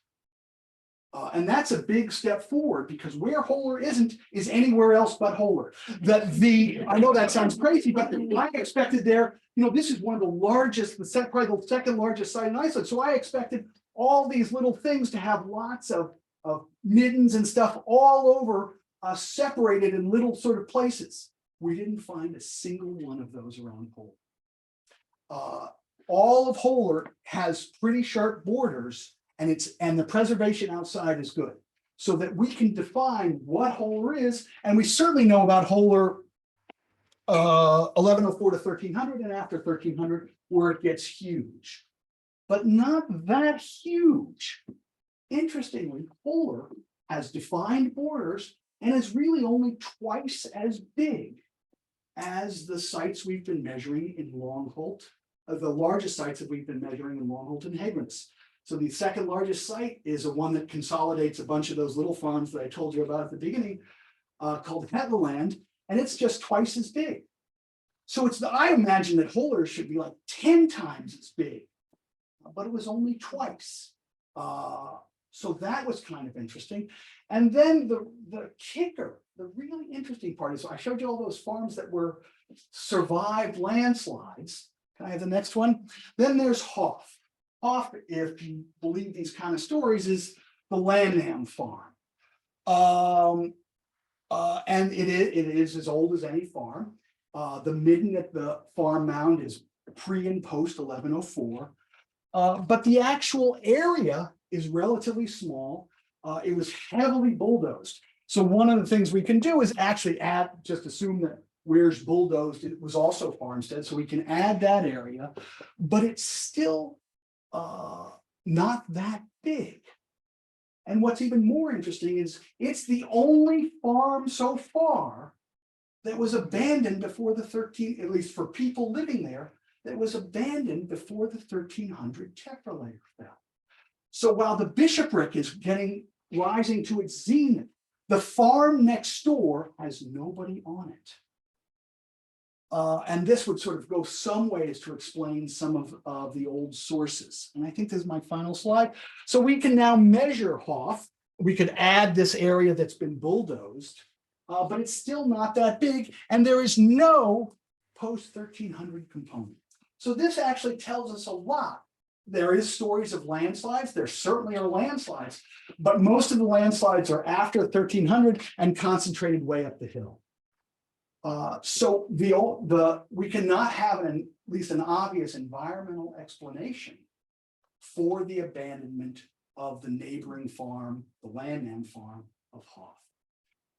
And that's a big step forward because where Polar isn't is anywhere else but Polar. I know that sounds crazy, but I expected there, this is one of the largest, probably the second largest site in Iceland. So I expected all these little things to have lots of middens and stuff all over, separated in little sort of places. We didn't find a single one of those around Polar. All of Polar has pretty sharp borders, and the preservation outside is good, so that we can define what Polar is, and we certainly know about Polar 1104 to 1300, and after 1300, where it gets huge. But not that huge. Interestingly, Polar has defined borders and is really only twice as big as the sites we've been measuring in Longholt, the largest sites that we've been measuring in Longholt and Hagman's. So the second largest site is a one that consolidates a bunch of those little farms that I told you about at the beginning, called Hjaltadalur, and it's just twice as big. So I imagine that Polar should be like 10 times as big, but it was only twice. So that was kind of interesting. And then the kicker, the really interesting part is, I showed you all those farms that were survived landslides. Can I have the next one? Then there's H.A.S.P. H.A.S.P, if you believe these kind of stories, is the Landham farm. And it is as old as any farm. The midden at the farm mound is pre and post 1104. But the actual area is relatively small. It was heavily bulldozed. So one of the things we can do is actually just assume that where's bulldozed, it was also farmstead. So we can add that area, but it's still not that big. And what's even more interesting is it's the only farm so far that was abandoned before the 13, at least for people living there, that was abandoned before the 1300 Tephra layer fell. So while the bishopric is rising to its zenith, the farm next door has nobody on it. And this would sort of go some ways to explain some of the old sources. And I think this is my final slide. So we can now measure H.A.S.P. We could add this area that's been bulldozed, but it's still not that big. And there is no post-1300 component. So this actually tells us a lot. There is stories of landslides. There certainly are landslides, but most of the landslides are after 1300 and concentrated way up the hill. So we cannot have at least an obvious environmental explanation for the abandonment of the neighboring farm, the Landham farm of H.A.S.P.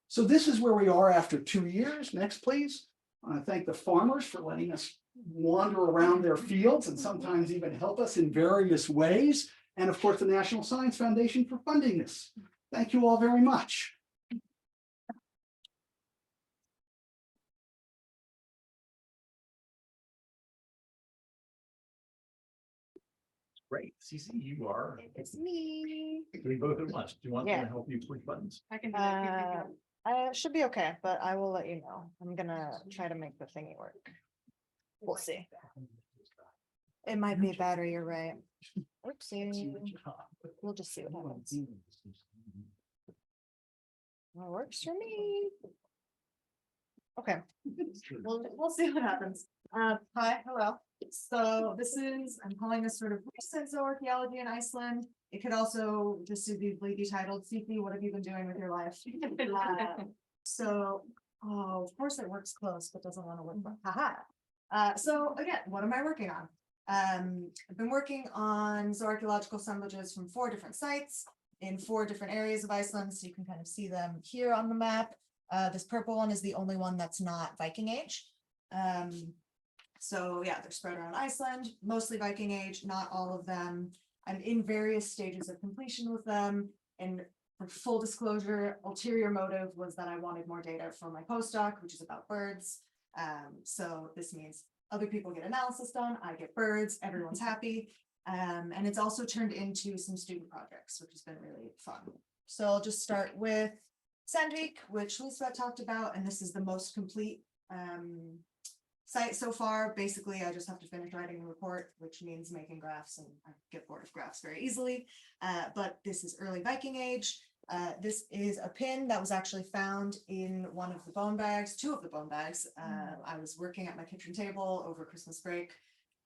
So this is where we are after 2 years. Next, please. I want to thank the farmers for letting us wander around their fields and sometimes even help us in various ways. And of course, the National Science Foundation for funding this. Thank you all very much. Great. Ceecee, you are. It's me. We both at once. Do you want me Yeah. to help you push buttons? I can do that. Should be okay, but I will let you know. I'm gonna try to make the thingy work. We'll see. It might be better, you're right. Oopsie. We'll just see what happens. Well, works for me. Okay, we'll see what happens. Hi, hello. So I'm calling this sort of recent zooarchaeology in Iceland. It could also just be titled, Ceecee, what have you been doing with your life? So, oh, of course it works close, but doesn't want to work, haha. So again, what am I working on? I've been working on zooarchaeological assemblages from 4 different sites in 4 different areas of Iceland, so you can kind of see them here on the map. This purple one is the only one that's not Viking Age. So yeah, they're spread around Iceland, mostly Viking Age, not all of them. I'm in various stages of completion with them. And for full disclosure, ulterior motive was that I wanted more data for my postdoc, which is about birds. So this means other people get analysis done, I get birds, everyone's happy. And it's also turned into some student projects, which has been really fun. So I'll just start with Sandvík, which Lísabet talked about, and this is the most complete site so far. Basically, I just have to finish writing the report, which means making graphs, and I get bored of graphs very easily. But this is early Viking Age. This is a pin that was actually found in one of the bone bags, 2 of the bone bags. I was working at my kitchen table over Christmas break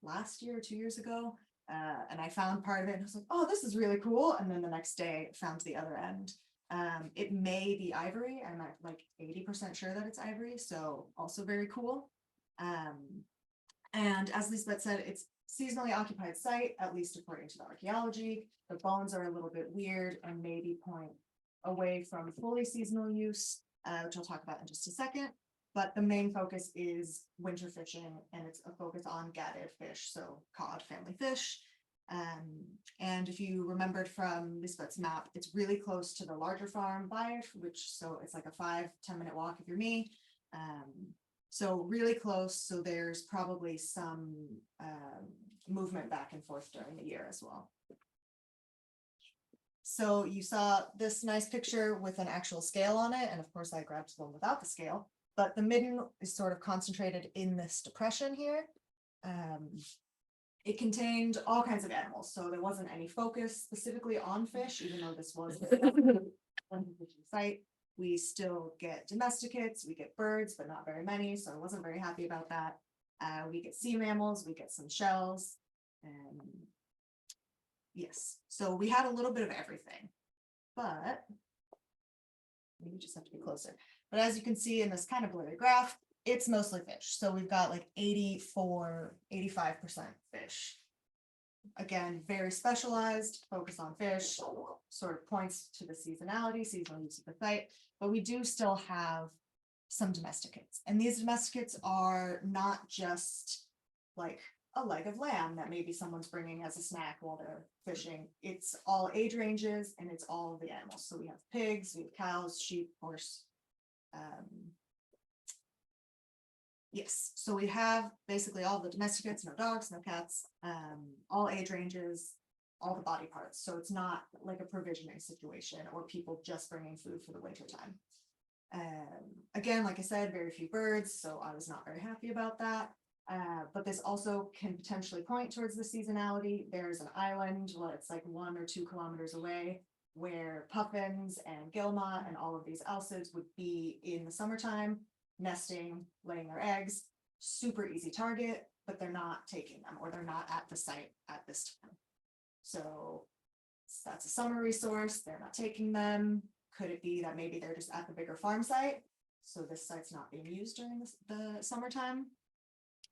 last year, 2 years ago, and I found part of it and I was like, oh, this is really cool. And then the next day found the other end. It may be ivory. I'm like 80% sure that it's ivory, so also very cool. And as Lísabet said, it's seasonally occupied site, at least according to the archaeology. The bones are a little bit weird and maybe point away from fully seasonal use, which I'll talk about in just a second. But the main focus is winter fishing, and it's a focus on gadded fish, so cod family fish. And if you remembered from Lísabet's map, it's really close to the larger farm by which, so it's like a 5-10 minute walk if you're me. So really close, so there's probably some movement back and forth during the year as well. So you saw this nice picture with an actual scale on it, and of course I grabbed one without the scale, but the midden is sort of concentrated in this depression here. It contained all kinds of animals, so there wasn't any focus specifically on fish, even though this was one site. We still get domesticates, we get birds, but not very many, so I wasn't very happy about that. We get sea mammals, we get some shells, and yes, so we had a little bit of everything, but you just have to be closer. But as you can see in this kind of blurry graph, it's mostly fish. So we've got like 85% fish. Again, very specialized, focus on fish, sort of points to the seasonality, seasonal use of the site, but we do still have some domesticates. And these domesticates are not just like a leg of lamb that maybe someone's bringing as a snack while they're fishing. It's all age ranges and it's all of the animals. So we have pigs, we have cows, sheep, horse. Yes, so we have basically all the domesticates, no dogs, no cats, all age ranges, all the body parts. So it's not like a provisioning situation or people just bringing food for the winter time. Again, like I said, very few birds, so I was not very happy about that. But this also can potentially point towards the seasonality. There's an island, well, it's like 1 or 2 kilometers away, where puffins and guillemot and all of these elsids would be in the summertime, nesting, laying their eggs. Super easy target, but they're not taking them, or they're not at the site at this time. So that's a summer resource, they're not taking them. Could it be that maybe they're just at the bigger farm site, so this site's not being used during the summertime?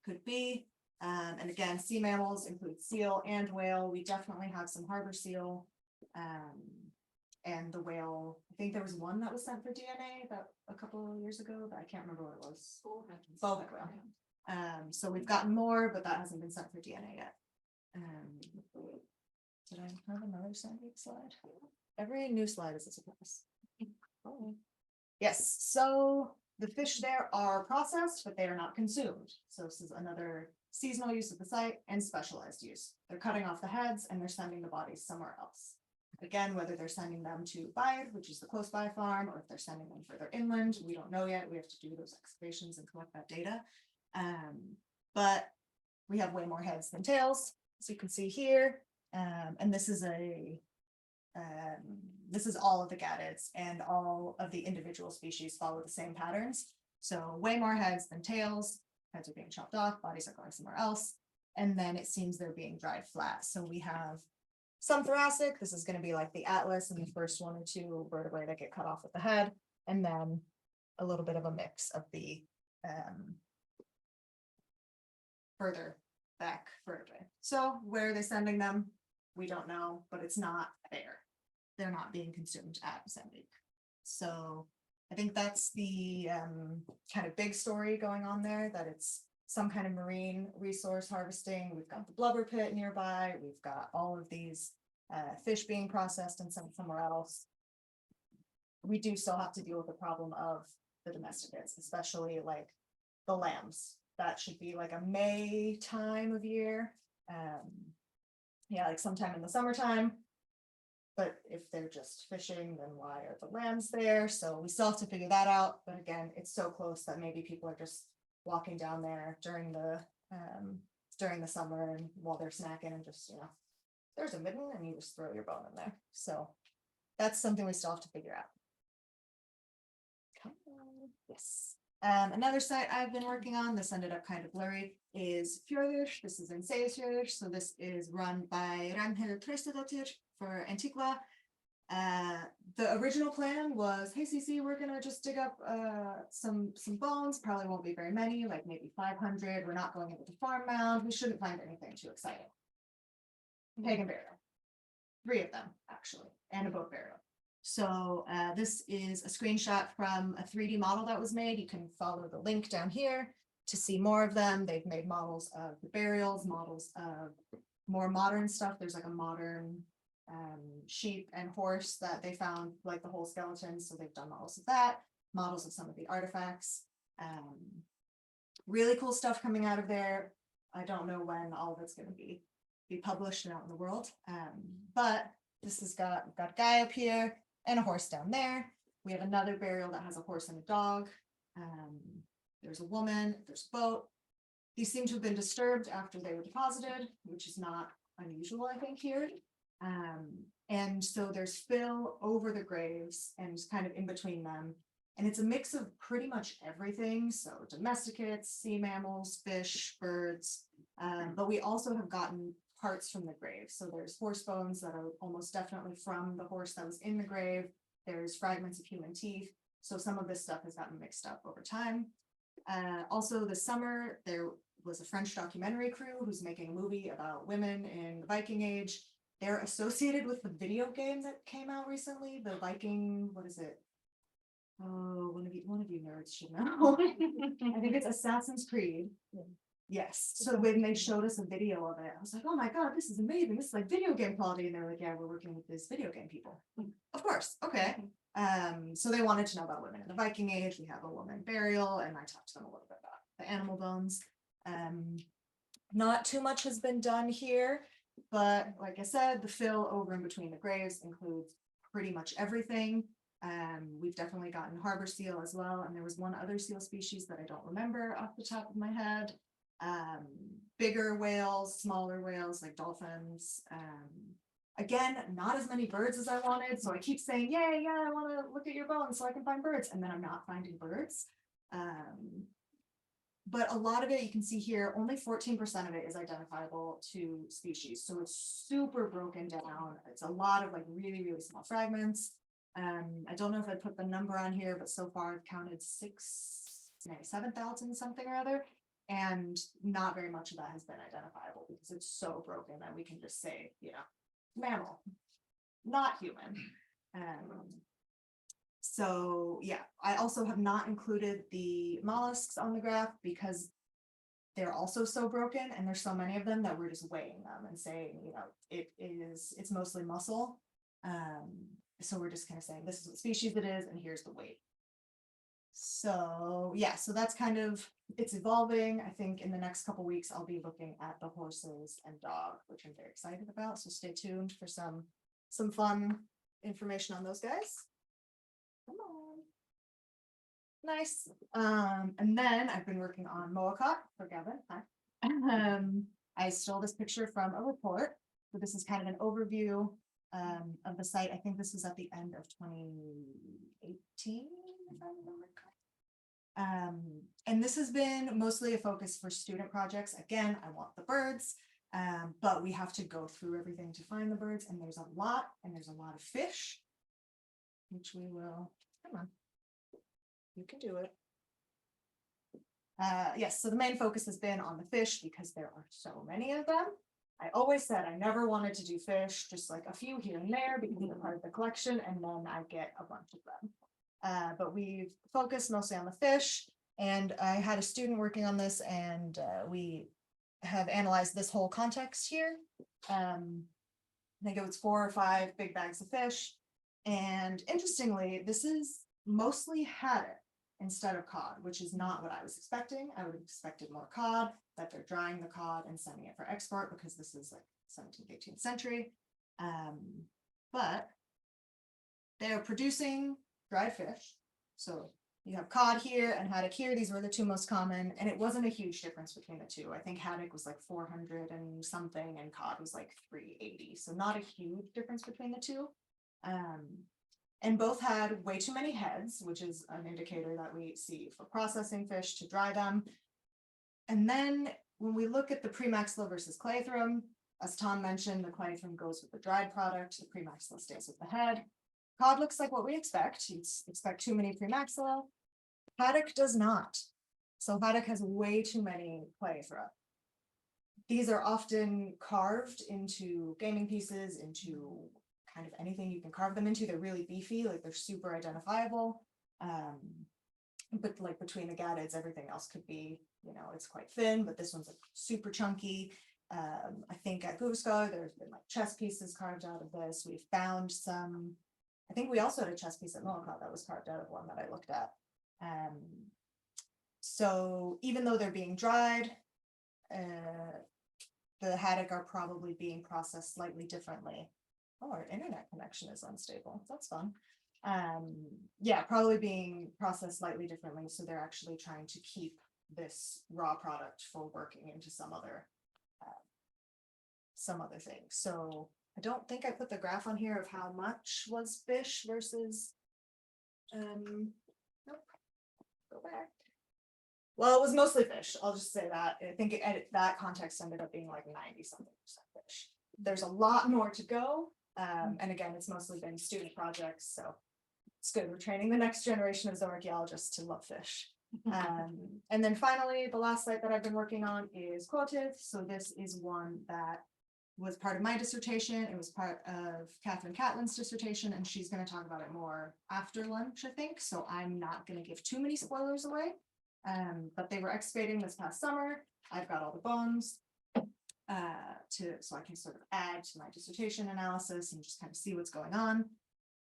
Could be. And again, sea mammals include seal and whale. We definitely have some harbor seal. And the whale, I think there was one that was sent for DNA about a couple of years ago, but I can't remember what it was. Bowhead whale. So we've gotten more, but that hasn't been sent for DNA yet. Did I have another Sandvík slide? Every new slide is a surprise. Oh. Yes, so the fish there are processed, but they are not consumed. So this is another seasonal use of the site and specialized use. They're cutting off the heads and they're sending the bodies somewhere else. Again, whether they're sending them to Bayard, which is the close by farm, or if they're sending them further inland, we don't know yet. We have to do those excavations and collect that data. But we have way more heads than tails, as you can see here. And this is all of the gaddids, and all of the individual species follow the same patterns. So way more heads than tails. Heads are being chopped off, bodies are going somewhere else. And then it seems they're being dried flat. So we have some thoracic. This is going to be like the atlas and the first 1 or 2 vertebrae that get cut off at the head, and then a little bit of a mix of the further back vertebrae. So where are they sending them? We don't know, but it's not there. They're not being consumed at Mozambique. So I think that's the kind of big story going on there, that it's some kind of marine resource harvesting. We've got the blubber pit nearby. We've got all of these fish being processed and sent somewhere else. We do still have to deal with the problem of the domesticates, especially like the lambs. That should be like a May time of year. Yeah, like sometime in the summertime. But if they're just fishing, then why are the lambs there? So we still have to figure that out. But again, it's so close that maybe people are just walking down there during the summer and while they're snacking and just, there's a midden and you just throw your bone in there. So that's something we still have to figure out. Yes. Another site I've been working on, this ended up kind of blurry, is Fieldwork. This is in Ceecee. So this is run by Ragnhild Traustadóttir for Antigua. The original plan was, hey, Ceecee, we're gonna just dig up some bones. Probably won't be very many, like maybe 500. We're not going into the farm mound. We shouldn't find anything too exciting. Pagan burial, 3 of them actually, and a boat burial. So this is a screenshot from a 3D model that was made. You can follow the link down here to see more of them. They've made models of the burials, models of more modern stuff. There's like a modern sheep and horse that they found, like the whole skeleton. So they've done models of that, models of some of the artifacts. Really cool stuff coming out of there. I don't know when all of it's going to be published and out in the world. But this has got a guy up here and a horse down there. We have another burial that has a horse and a dog. There's a woman, there's a boat. These seem to have been disturbed after they were deposited, which is not unusual, I think, here. And so there's fill over the graves and kind of in between them. And it's a mix of pretty much everything. So domesticates, sea mammals, fish, birds. But we also have gotten parts from the grave. So there's horse bones that are almost definitely from the horse that was in the grave. There's fragments of human teeth. So some of this stuff has gotten mixed up over time. Also this summer, there was a French documentary crew who's making a movie about women in the Viking Age. They're associated with the video game that came out recently, the Viking, what is it? Oh, one of you nerds should know. I think it's Assassin's Creed. Yes. So when they showed us a video of it, I was like, oh my God, this is amazing. This is like video game quality. And they're like, yeah, we're working with this video game people. Of course. Okay. So they wanted to know about women in the Viking Age. We have a woman burial, and I talked to them a little bit about the animal bones. Not too much has been done here, but like I said, the fill over in between the graves includes pretty much everything. We've definitely gotten harbor seal as well. And there was one other seal species that I don't remember off the top of my head. Bigger whales, smaller whales like dolphins. Again, not as many birds as I wanted. So I keep saying, yeah, I want to look at your bones so I can find birds. And then I'm not finding birds. But a lot of it, you can see here, only 14% of it is identifiable to species. So it's super broken down. It's a lot of like really, really small fragments. I don't know if I put the number on here, but so far I've counted 7,000 something or other. And not very much of that has been identifiable because it's so broken that we can just say, mammal, not human. So yeah, I also have not included the mollusks on the graph because they're also so broken and there's so many of them that we're just weighing them and saying, it's mostly muscle. So we're just kind of saying this is what species it is and here's the weight. So yeah, so that's kind of, it's evolving. I think in the next couple weeks, I'll be looking at the horses and dog, which I'm very excited about. So stay tuned for some fun information on those guys. Come on. Nice. And then I've been working on Moakot for Gavin. Hi. I stole this picture from a report. So this is kind of an overview of the site. I think this was at the end of 2018. If I remember correctly. And this has been mostly a focus for student projects. Again, I want the birds. But we have to go through everything to find the birds, and there's a lot of fish. Which we will, come on. You can do it. Yes, so the main focus has been on the fish because there are so many of them. I always said I never wanted to do fish, just like a few here and there because they're part of the collection, and then I get a bunch of them. But we've focused mostly on the fish, and I had a student working on this, and we have analyzed this whole context here. I think it was 4 or 5 big bags of fish. And interestingly, this is mostly haddock instead of cod, which is not what I was expecting. I would have expected more cod, that they're drying the cod and sending it for export because this is like 17th, 18th century. But they are producing dried fish. So you have cod here and haddock here. These were the 2 most common, and it wasn't a huge difference between the 2. I think haddock was like 400 and something, and cod was like 380. So not a huge difference between the 2. And both had way too many heads, which is an indicator that we see for processing fish to dry them. And then when we look at the premaxilla versus clathrum, as Tom mentioned, the clathrum goes with the dried product, the premaxilla stays with the head. Cod looks like what we expect. You'd expect too many premaxilla. Haddock does not. So haddock has way too many clathra. These are often carved into gaming pieces, into kind of anything you can carve them into. They're really beefy, like they're super identifiable. But like between the gaddids, everything else could be, you know, it's quite thin, but this one's like super chunky. I think at Guvskog, there's been like chess pieces carved out of this. We've found some, I think we also had a chess piece at Milek that was carved out of one that I looked at. So even though they're being dried, the haddock are probably being processed slightly differently. Oh, our internet connection is unstable. That's fun. Yeah, probably being processed slightly differently. So they're actually trying to keep this raw product for working into some other thing. So I don't think I put the graph on here of how much was fish versus, nope, go back. Well, it was mostly fish. I'll just say that. I think that context ended up being like 90-something% fish. There's a lot more to go. And again, it's mostly been student projects, so it's good. We're training the next generation of zooarchaeologists to love fish. And then finally, the last site that I've been working on is Cohabiting. So this is one that was part of my dissertation. It was part of Catherine Catlin's dissertation, and she's going to talk about it more after lunch, I think. So I'm not going to give too many spoilers away. But they were excavating this past summer. I've got all the bones. So I can sort of add to my dissertation analysis and just kind of see what's going on.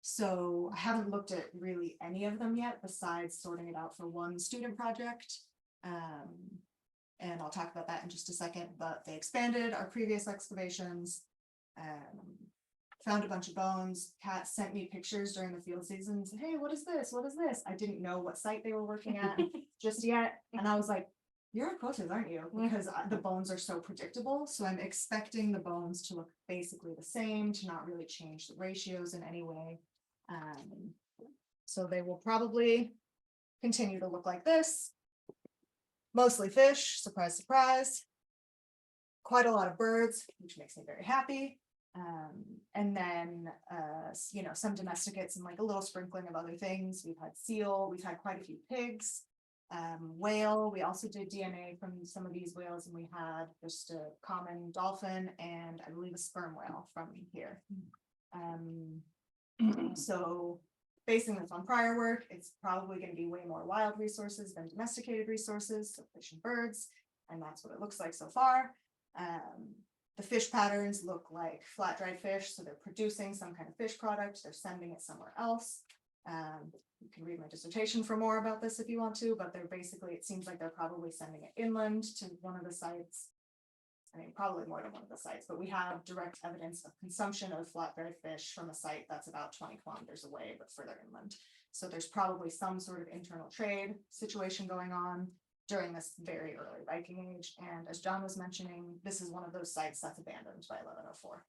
So I haven't looked at really any of them yet, besides sorting it out for one student project. And I'll talk about that in just a second, but they expanded our previous excavations, found a bunch of bones. Kat sent me pictures during the field season and said, hey, what is this? What is this? I didn't know what site they were working at just yet. And I was like, you're Cohabiting, aren't you? Because the bones are so predictable. So I'm expecting the bones to look basically the same, to not really change the ratios in any way. So they will probably continue to look like this. Mostly fish, surprise, surprise. Quite a lot of birds, which makes me very happy. And then, you know, some domesticates and like a little sprinkling of other things. We've had seal, we've had quite a few pigs. Whale, we also did DNA from some of these whales, and we had just a common dolphin and I believe a sperm whale from here. So basing this on prior work, it's probably going to be way more wild resources than domesticated resources, so fish and birds, and that's what it looks like so far. The fish patterns look like flat dried fish, so they're producing some kind of fish product, they're sending it somewhere else. You can read my dissertation for more about this if you want to, but they're basically, it seems like they're probably sending it inland to one of the sites. I mean, probably more than one of the sites, but we have direct evidence of consumption of flat-dried fish from a site that's about 20 kilometers away, but further inland. So there's probably some sort of internal trade situation going on during this very early Viking Age. And as John was mentioning, this is one of those sites that's abandoned by 1104.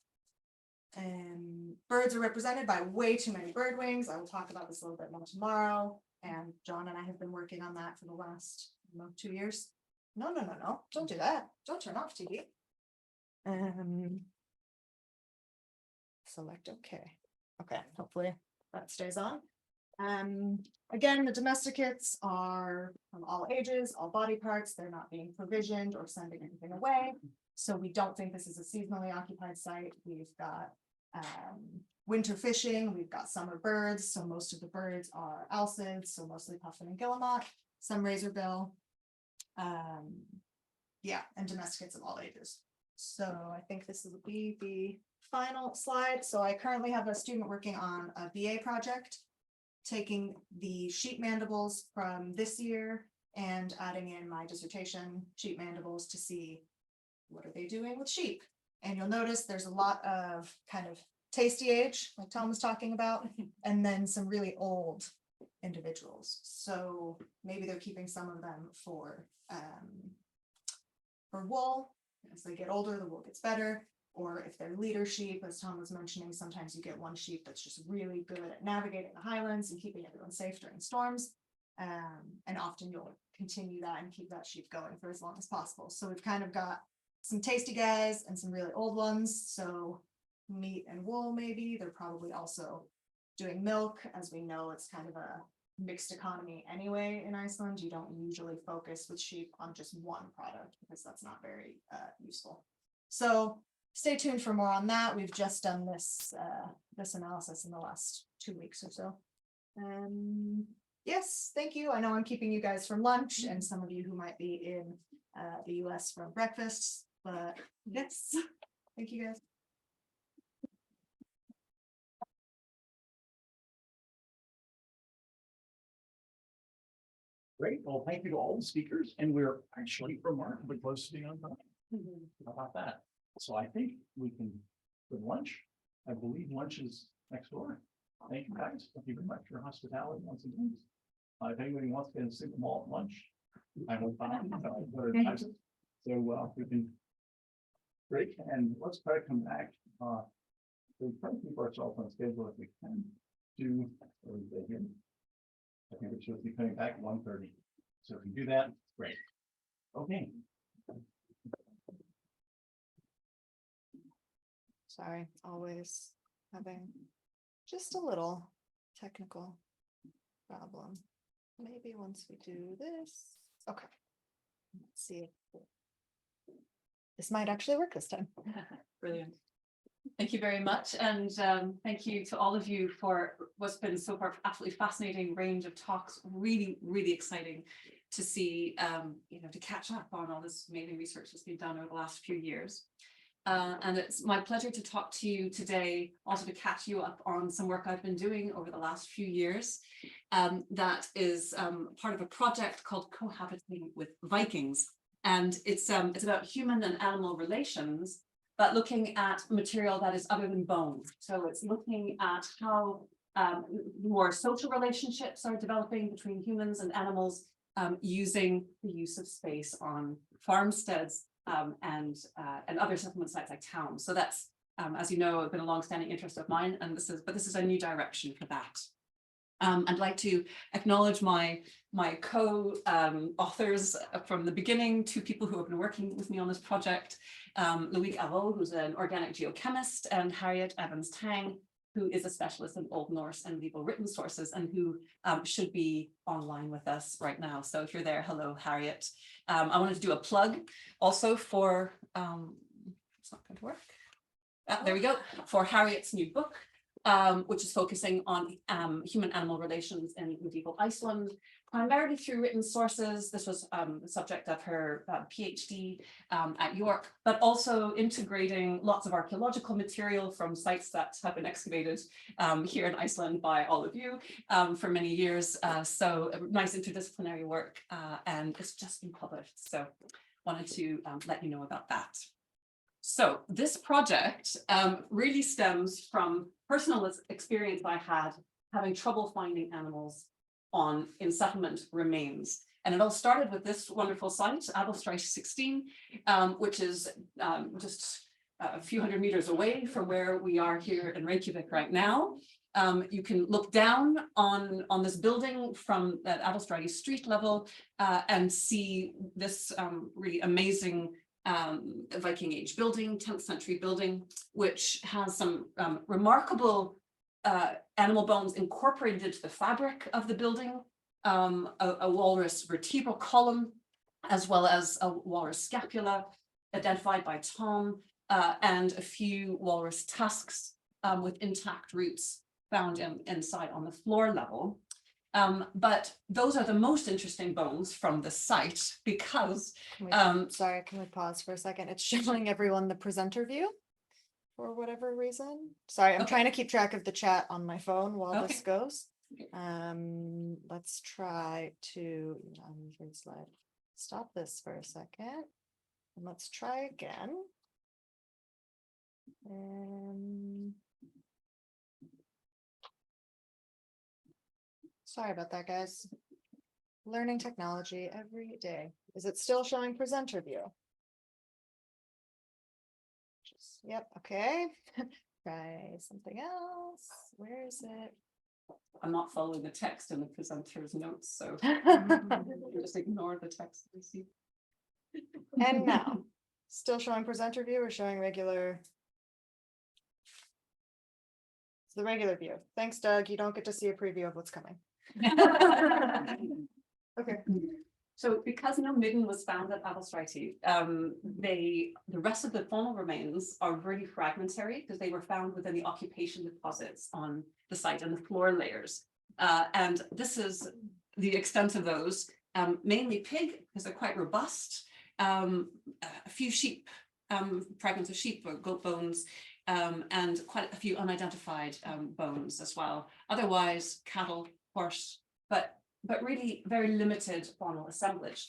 And birds are represented by way too many bird wings. I will talk about this a little bit more tomorrow. And John and I have been working on that for the last 2 years. No, don't do that. Don't turn off TV. Select okay. Okay, hopefully that stays on. Again, the domesticates are from all ages, all body parts. They're not being provisioned or sending anything away. So we don't think this is a seasonally occupied site. We've got winter fishing, we've got summer birds. So most of the birds are alcids, so mostly puffin and guillemot, some razorbill. Yeah, and domesticates of all ages. So I think this will be the final slide. So I currently have a student working on a BA project, taking the sheep mandibles from this year and adding in my dissertation sheep mandibles to see what are they doing with sheep. And you'll notice there's a lot of kind of tasty age, like Tom was talking about, and then some really old individuals. So maybe they're keeping some of them for wool. As they get older, the wool gets better. Or if they're leader sheep, as Tom was mentioning, sometimes you get one sheep that's just really good at navigating the Highlands and keeping everyone safe during storms. And often you'll continue that and keep that sheep going for as long as possible. So we've kind of got some tasty guys and some really old ones. So meat and wool, maybe. They're probably also doing milk. As we know, it's kind of a mixed economy anyway in Iceland. You don't usually focus with sheep on just one product because that's not very useful. So stay tuned for more on that. We've just done this this analysis in the last 2 weeks or so. Yes, thank you. I know I'm keeping you guys from lunch and some of you who might be in the US from breakfast, but yes, thank you guys. Great. Well, thank you to all the speakers, and we're actually remarkably close to being on time. How about that? So I think we can go to lunch. I believe lunch is next door. Thank you guys. Thank you very much for your hospitality once again. If anybody wants to get a single malt lunch, I will find so we can break and let's try to come back. We try to keep ourselves on schedule if we can. Do here. I think it should be coming back at 1:30. So if we do that, great. Okay. Sorry, always having just a little technical problem. Maybe once we do this, okay. Let's see if this might actually work this time. Brilliant. Thank you very much. And thank you to all of you for what's been so far absolutely fascinating range of talks. Really, really exciting to see, to catch up on all this amazing research that's been done over the last few years. And it's my pleasure to talk to you today, also to catch you up on some work I've been doing over the last few years. That is part of a project called Cohabiting with Vikings. And it's about human and animal relations, but looking at material that is other than bone. So it's looking at how more social relationships are developing between humans and animals using the use of space on farmsteads and other settlement sites like towns. So that's, as you know, been a long-standing interest of mine, and this is a new direction for that. I'd like to acknowledge my co-authors from the beginning, 2 people who have been working with me on this project, Loïc Arrault, who's an organic geochemist, and Harriet Evans-Tang, who is a specialist in Old Norse and medieval written sources, and who should be online with us right now. So if you're there, hello, Harriet. I wanted to do a plug also for, it's not going to work. There we go, for Harriet's new book, which is focusing on human-animal relations in medieval Iceland, primarily through written sources. This was the subject of her PhD at York, but also integrating lots of archaeological material from sites that have been excavated here in Iceland by all of you for many years. So nice interdisciplinary work, and it's just been published. So wanted to let you know about that. So this project really stems from personal experience I had having trouble finding animals in settlement remains. And it all started with this wonderful site, Adalstræti 16, which is just a few hundred meters away from where we are here in Reykjavik right now. You can look down on this building from that Adalstræti street level and see this really amazing Viking age building, 10th century building, which has some remarkable animal bones incorporated into the fabric of the building, a walrus vertebral column, as well as a walrus scapula identified by Tom, and a few walrus tusks with intact roots found inside on the floor level. But those are the most interesting bones from the site because Sorry, can we pause for a second? It's showing everyone the presenter view for whatever reason. Sorry, I'm trying to keep track of the chat on my phone while this goes. Let's try to slide. Stop this for a second. And let's try again. Sorry about that, guys. Learning technology every day. Is it still showing presenter view? Yep, okay. Try something else. Where is it? I'm not following the text in the presenter's notes, so just ignore the text we see. And now, still showing presenter view or showing regular? It's the regular view. Thanks, Doug. You don't get to see a preview of what's coming. Okay. So because no midden was found at Aðalstræti, the rest of the faunal remains are really fragmentary because they were found within the occupation deposits on the site and the floor layers. And this is the extent of those, mainly pig because they're quite robust, a few sheep, fragments of sheep or goat bones, and quite a few unidentified bones as well. Otherwise, cattle, horse, but really very limited faunal assemblage.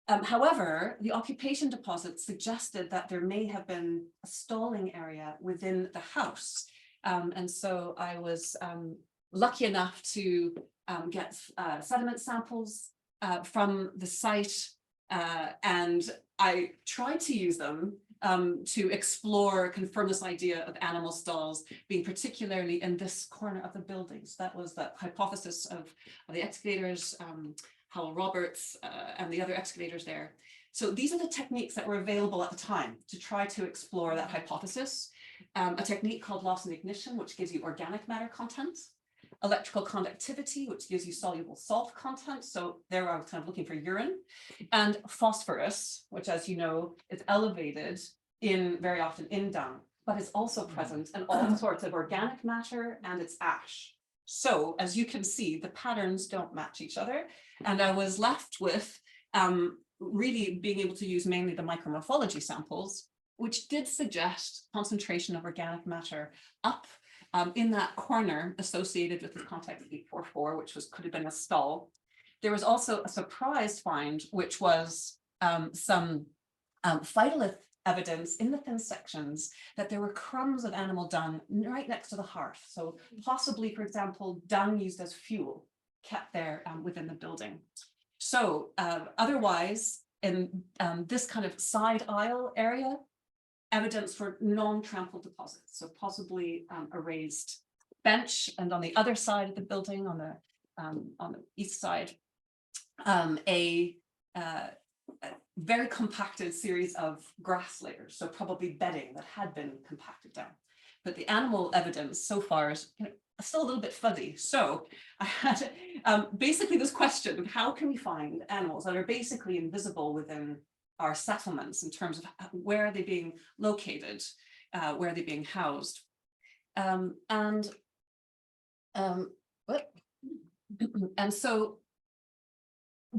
However, the occupation deposits suggested that there may have been a stalling area within the house. And so I was lucky enough to get sediment samples from the site, and I tried to use them to explore, confirm this idea of animal stalls being particularly in this corner of the building. So that was the hypothesis of the excavators, Howell Roberts, and the other excavators there. So these are the techniques that were available at the time to try to explore that hypothesis. A technique called loss and ignition, which gives you organic matter content. Electrical conductivity, which gives you soluble salt content. So there I was kind of looking for urine. And phosphorus, which, as you know, is elevated very often in dung, but is also present in all sorts of organic matter and its ash. So as you can see, the patterns don't match each other. And I was left with really being able to use mainly the micromorphology samples, which did suggest concentration of organic matter up in that corner associated with the context 844, which could have been a stall. There was also a surprise find, which was some phytolith evidence in the thin sections that there were crumbs of animal dung right next to the hearth. So possibly, for example, dung used as fuel kept there within the building. So otherwise, in this kind of side aisle area, evidence for non-trampled deposits, so possibly a raised bench, and on the other side of the building, on the east side, a very compacted series of grass layers, so probably bedding that had been compacted down. But the animal evidence so far is still a little bit fuzzy. So I had basically this question of how can we find animals that are basically invisible within our settlements in terms of where are they being located, where are they being housed. And so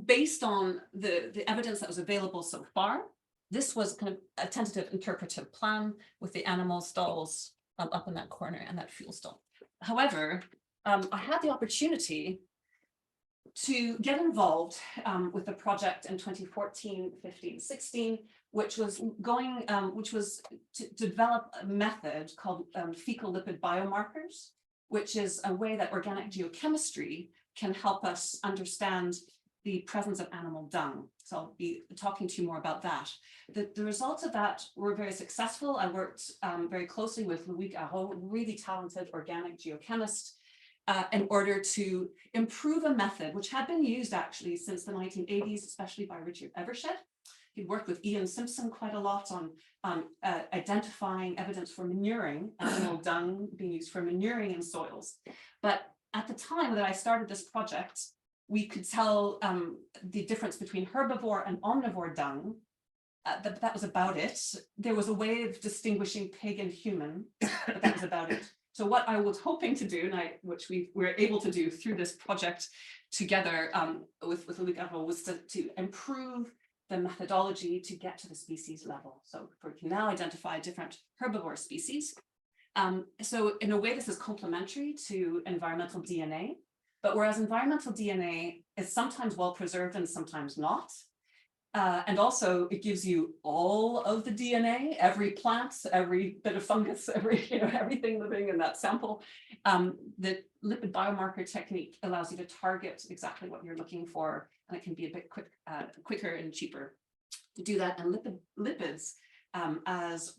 based on the evidence that was available so far, this was kind of a tentative interpretive plan with the animal stalls up in that corner and that fuel stall. However, I had the opportunity to get involved with the project in 2014, 15, 16, which was to develop a method called fecal lipid biomarkers, which is a way that organic geochemistry can help us understand the presence of animal dung. So I'll be talking to you more about that. The results of that were very successful. I worked very closely with Lísabet Guðmundsdóttir, really talented organic geochemist, in order to improve a method which had been used actually since the 1980s, especially by Richard Evershed, He worked with Ian Simpson quite a lot on identifying evidence for manuring, animal dung being used for manuring in soils. But at the time that I started this project, we could tell the difference between herbivore and omnivore dung. That was about it. There was a way of distinguishing pig and human, but that was about it. So what I was hoping to do, and which we were able to do through this project together with Lísabet, was to improve the methodology to get to the species level. So we can now identify different herbivore species. So in a way, this is complementary to environmental DNA, but whereas environmental DNA is sometimes well preserved and sometimes not. And also it gives you all of the DNA, every plant, every bit of fungus, everything living in that sample. The lipid biomarker technique allows you to target exactly what you're looking for, and it can be a bit quicker and cheaper to do that. And lipids as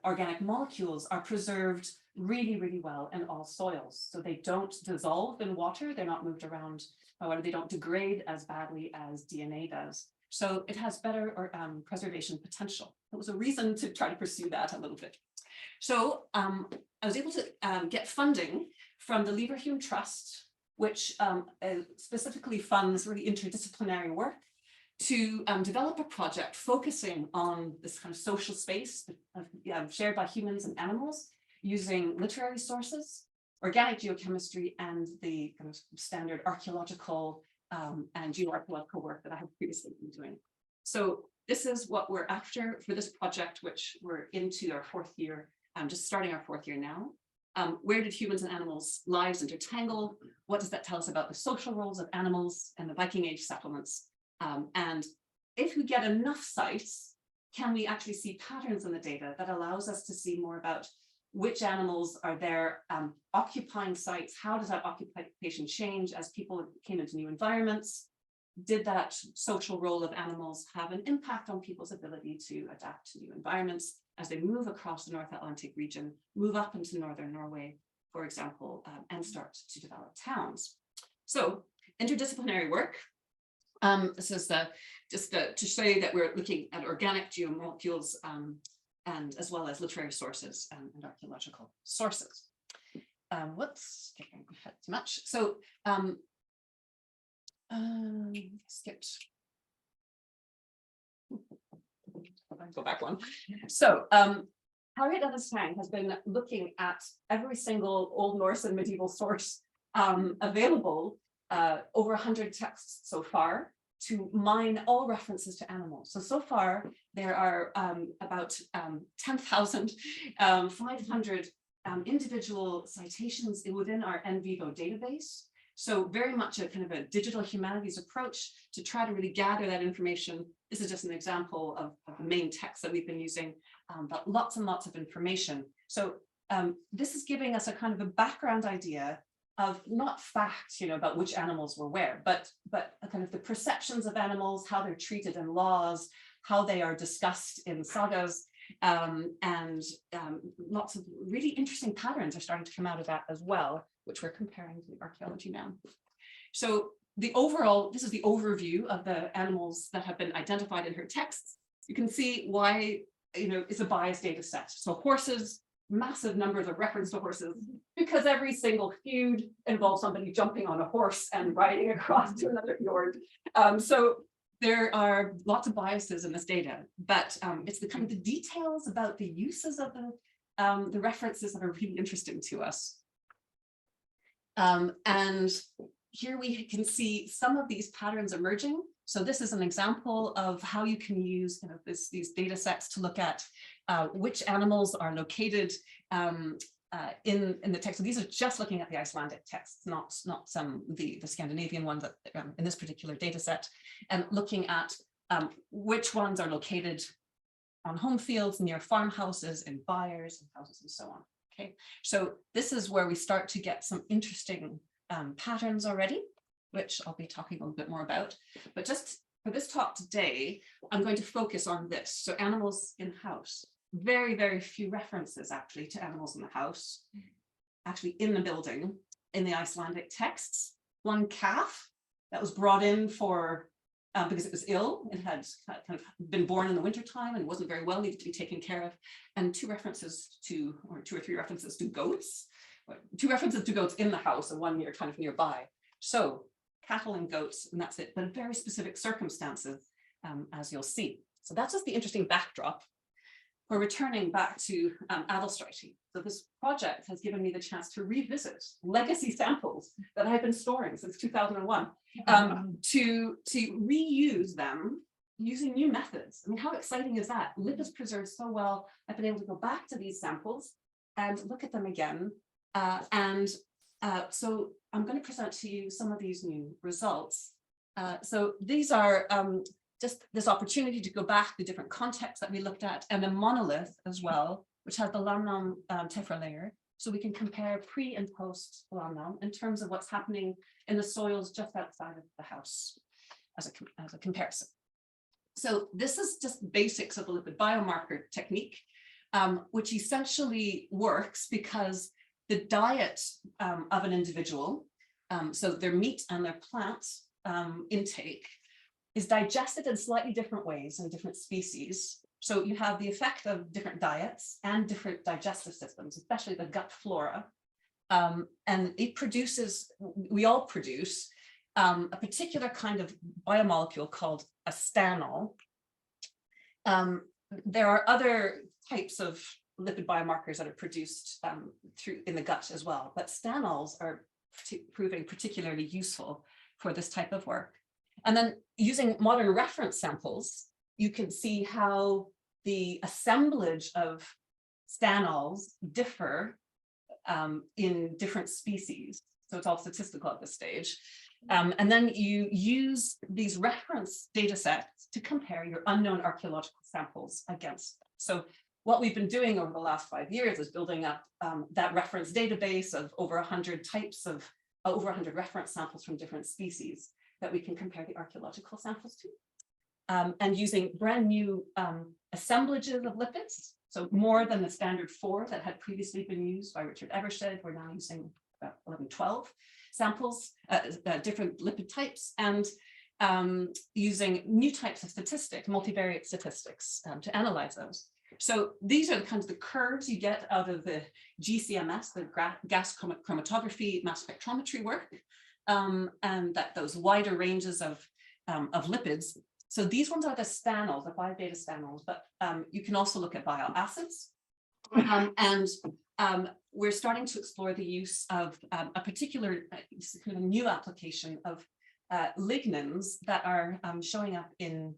organic molecules are preserved really, really well in all soils. So they don't dissolve in water, they're not moved around, however, they don't degrade as badly as DNA does. So it has better preservation potential. It was a reason to try to pursue that a little bit. So I was able to get funding from the Leverhulme Trust, which specifically funds really interdisciplinary work, to develop a project focusing on this kind of social space shared by humans and animals, using literary sources, organic geochemistry, and the kind of standard archaeological and geoarchaeological work that I have previously been doing. So this is what we're after for this project, which we're into our 4th year, just starting our 4th year now. Where did humans and animals' lives intertangle? What does that tell us about the social roles of animals and the Viking Age settlements? And if we get enough sites, can we actually see patterns in the data that allows us to see more about which animals are there occupying sites? How does that occupation change as people came into new environments? Did that social role of animals have an impact on people's ability to adapt to new environments as they move across the North Atlantic region, move up into northern Norway, for example, and start to develop towns? So interdisciplinary work. This is to show you that we're looking at organic geomolecules and as well as literary sources and archaeological sources. Whoops, skipping ahead too much. So skipped. Go back one. So Harriet Evans Tang has been looking at every single Old Norse and medieval source available, over 100 texts so far, to mine all references to animals. So far, there are about 10,500 individual citations within our NVivo database. So very much a kind of a digital humanities approach to try to really gather that information. This is just an example of the main text that we've been using, but lots and lots of information. So this is giving us a kind of a background idea of not facts, about which animals were where, but kind of the perceptions of animals, how they're treated in laws, how they are discussed in sagas, and lots of really interesting patterns are starting to come out of that as well, which we're comparing to the archaeology now. So this is the overview of the animals that have been identified in her texts. You can see why, it's a biased data set. So horses, massive numbers of reference to horses, because every single feud involves somebody jumping on a horse and riding across to another fjord. So there are lots of biases in this data, but it's the kind of the details about the uses of the references that are really interesting to us. And here we can see some of these patterns emerging. So this is an example of how you can use these data sets to look at which animals are located in the text. So these are just looking at the Icelandic texts, not the Scandinavian one that in this particular data set, and looking at which ones are located on home fields, near farmhouses, in byres and houses, and so on. Okay, so this is where we start to get some interesting patterns already, which I'll be talking a little bit more about. But just for this talk today, I'm going to focus on this. So animals in house. Very, very few references actually to animals in the house, actually in the building, in the Icelandic texts. One calf that was brought in for because it was ill. It had kind of been born in the wintertime and wasn't very well, needed to be taken care of. And two or three references to goats, 2 references to goats in the house and 1 year kind of nearby. So cattle and goats, and that's it, but very specific circumstances, as you'll see. So that's just the interesting backdrop. We're returning back to Adalstræti. So this project has given me the chance to revisit legacy samples that I've been storing since 2001, to reuse them using new methods. I mean, how exciting is that? Lipids preserved so well. I've been able to go back to these samples and look at them again. So I'm going to present to you some of these new results. So these are just this opportunity to go back to different contexts that we looked at, and a monolith as well, which has the Landnám Tephra layer. So we can compare pre and post Landnám in terms of what's happening in the soils just outside of the house as a comparison. So this is just basics of the lipid biomarker technique, which essentially works because the diet of an individual, so their meat and their plant intake, is digested in slightly different ways in different species. So you have the effect of different diets and different digestive systems, especially the gut flora. And it produces, we all produce a particular kind of biomolecule called a stanol. There are other types of lipid biomarkers that are produced in the gut as well, but stanols are proving particularly useful for this type of work. And then using modern reference samples, you can see how the assemblage of stanols differ in different species. So it's all statistical at this stage. And then you use these reference data sets to compare your unknown archaeological samples against them. So what we've been doing over the last 5 years is building up that reference database of over 100 types of, over 100 reference samples from different species that we can compare the archaeological samples to. And using brand new assemblages of lipids, so more than the standard 4 that had previously been used by Richard Evershed. We're now using about 11, 12 samples, different lipid types, and using new types of statistics, multivariate statistics, to analyze those. So these are the kinds of the curves you get out of the GCMS, the gas chromatography mass spectrometry work, and that those wider ranges of lipids. So these ones are the stanols, the 5-beta stanols, but you can also look at bile acids. And we're starting to explore the use of a particular kind of new application of lignins that are showing up in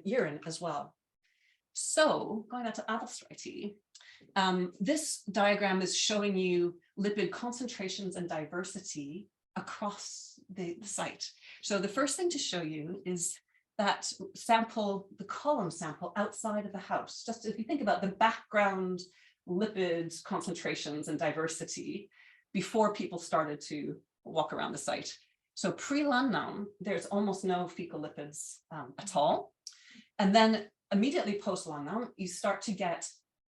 urine as well. So going on to Adalstræti, this diagram is showing you lipid concentrations and diversity across the site. So the first thing to show you is that sample, the column sample outside of the house. Just if you think about the background lipid concentrations and diversity before people started to walk around the site. So pre-Landnám, there's almost no fecal lipids at all. And then immediately post-Landnám, you start to get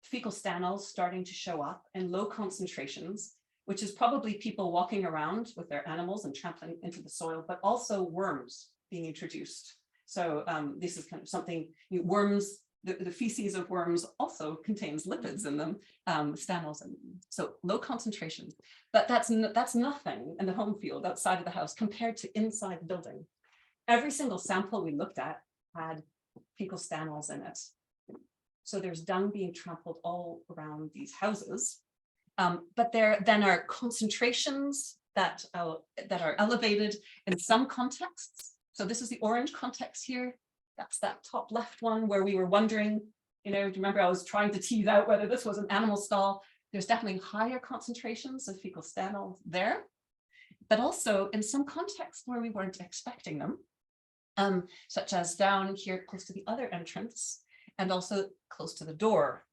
fecal stanols starting to show up in low concentrations, which is probably people walking around with their animals and trampling into the soil, but also worms being introduced. So this is kind of something, worms, the feces of worms also contains lipids in them, stanols, and so low concentrations. But that's nothing in the home field outside of the house compared to inside the building. Every single sample we looked at had fecal stanols in it. So there's dung being trampled all around these houses. But there then are concentrations that are elevated in some contexts. So this is the orange context here. That's that top left one where we were wondering, do you remember I was trying to tease out whether this was an animal stall. There's definitely higher concentrations of fecal stanols there, but also in some contexts where we weren't expecting them, such as down here close to the other entrance and also close to the door,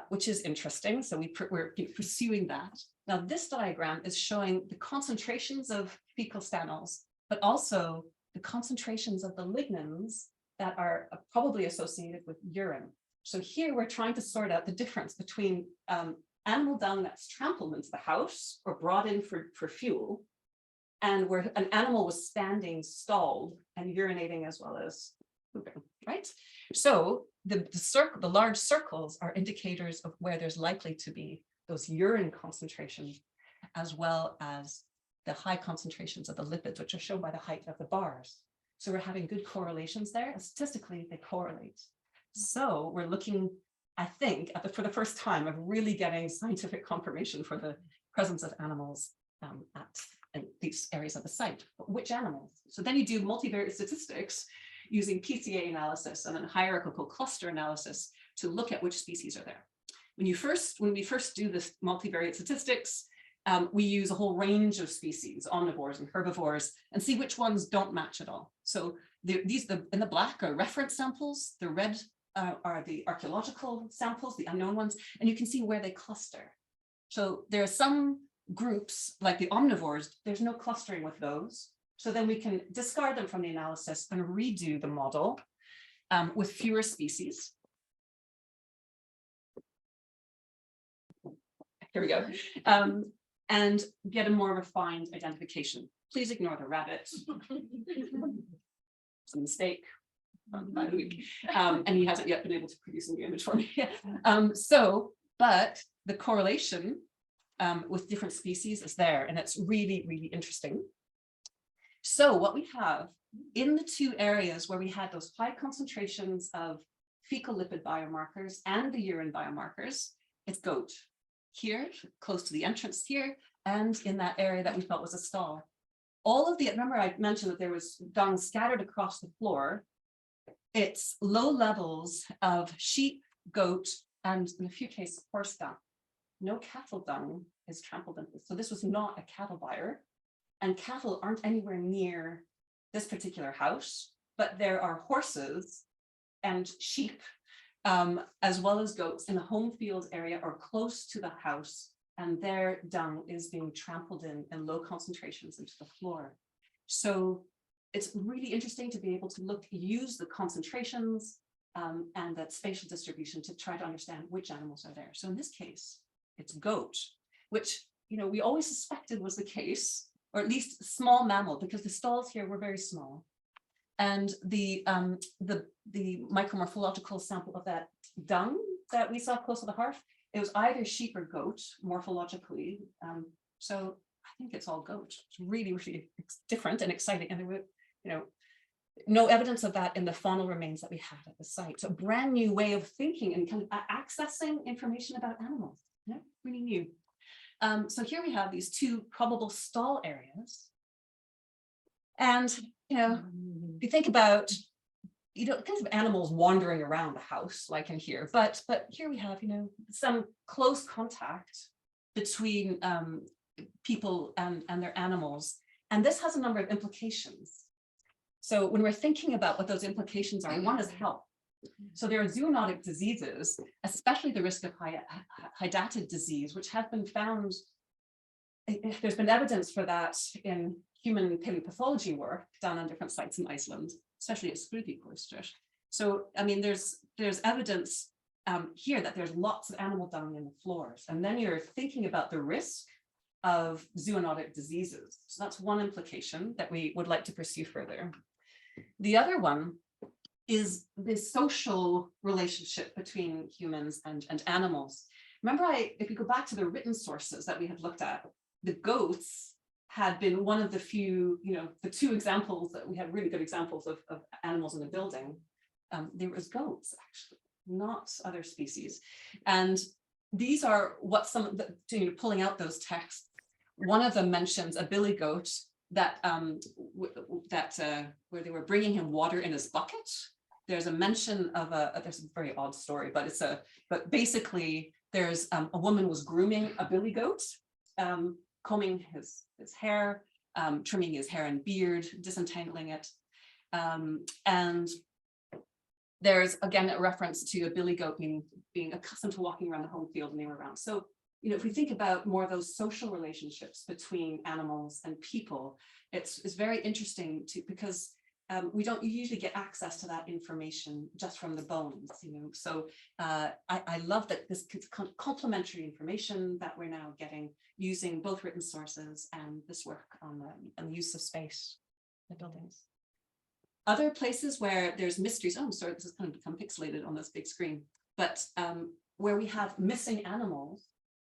which is interesting. So we're pursuing that. Now this diagram is showing the concentrations of fecal stanols, but also the concentrations of the lignins that are probably associated with urine. So here we're trying to sort out the difference between animal dung that's trampled into the house or brought in for fuel, and where an animal was standing stalled and urinating as well as pooping, right? So the large circles are indicators of where there's likely to be those urine concentrations, as well as the high concentrations of the lipids, which are shown by the height of the bars. So we're having good correlations there, and statistically they correlate. So we're looking, I think, for the first time of really getting scientific confirmation for the presence of animals in these areas of the site. But which animals? So then you do multivariate statistics using PCA analysis and then hierarchical cluster analysis to look at which species are there. When we first do this multivariate statistics, we use a whole range of species, omnivores and herbivores, and see which ones don't match at all. So in the black are reference samples, the red are the archaeological samples, the unknown ones, and you can see where they cluster. So there are some groups like the omnivores, there's no clustering with those. So then we can discard them from the analysis and redo the model with fewer species. Here we go. And get a more refined identification. Please ignore the rabbit. It's a mistake by the week. And he hasn't yet been able to produce a new image for me. But the correlation with different species is there, and it's really, really interesting. So what we have in the two areas where we had those high concentrations of fecal lipid biomarkers and the urine biomarkers, it's goat. Here, close to the entrance here, and in that area that we felt was a stall. All of the, remember I mentioned that there was dung scattered across the floor. It's low levels of sheep, goat, and in a few cases, horse dung. No cattle dung is trampled in. So this was not a cattle byre, and cattle aren't anywhere near this particular house, but there are horses and sheep as well as goats in the home field area or close to the house, and their dung is being trampled in low concentrations into the floor. So it's really interesting to be able to use the concentrations and that spatial distribution to try to understand which animals are there. So in this case, it's goat, which we always suspected was the case, or at least small mammal, because the stalls here were very small. And the micromorphological sample of that dung that we saw close to the hearth, it was either sheep or goat morphologically. So I think it's all goat. It's really, really different and exciting. And there were, no evidence of that in the faunal remains that we had at the site. So a brand new way of thinking and kind of accessing information about animals. Really new. So here we have these two probable stall areas. And, if you think about, kinds of animals wandering around the house, like in here, but here we have, some close contact between people and their animals. And this has a number of implications. So when we're thinking about what those implications are, one is health. So there are zoonotic diseases, especially the risk of hydatid disease, which have been found. There's been evidence for that in human paleopathology work done on different sites in Iceland, especially at Scruthy Cloister. So, I mean, there's evidence here that there's lots of animal dung in the floors. And then you're thinking about the risk of zoonotic diseases. So that's one implication that we would like to pursue further. The other one is the social relationship between humans and animals. Remember, if you go back to the written sources that we had looked at, the goats had been one of the few, the two examples that we had really good examples of animals in the building. There was goats, actually, not other species. And these are what some of the, pulling out those texts, one of them mentions a billy goat that, where they were bringing him water in his bucket. There's a mention of there's a very odd story, but basically there's a woman was grooming a billy goat, combing his hair, trimming his hair and beard, disentangling it. And there's again a reference to a billy goat being accustomed to walking around the home field when they were around. So, if we think about more of those social relationships between animals and people, it's very interesting because we don't usually get access to that information just from the bones, So I love that this complementary information that we're now getting using both written sources and this work on the use of space in buildings. Other places where there's mysteries, oh, sorry, this has kind of become pixelated on this big screen, but where we have missing animals,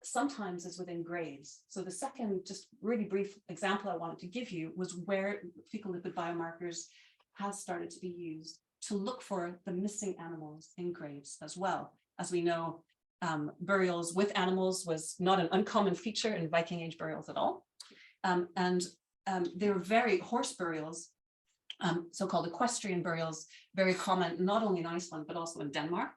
sometimes is within graves. So the second, just really brief example I wanted to give you was where fecal lipid biomarkers have started to be used to look for the missing animals in graves as well. As we know, burials with animals was not an uncommon feature in Viking Age burials at all. They were very horse burials, so-called equestrian burials, very common not only in Iceland, but also in Denmark.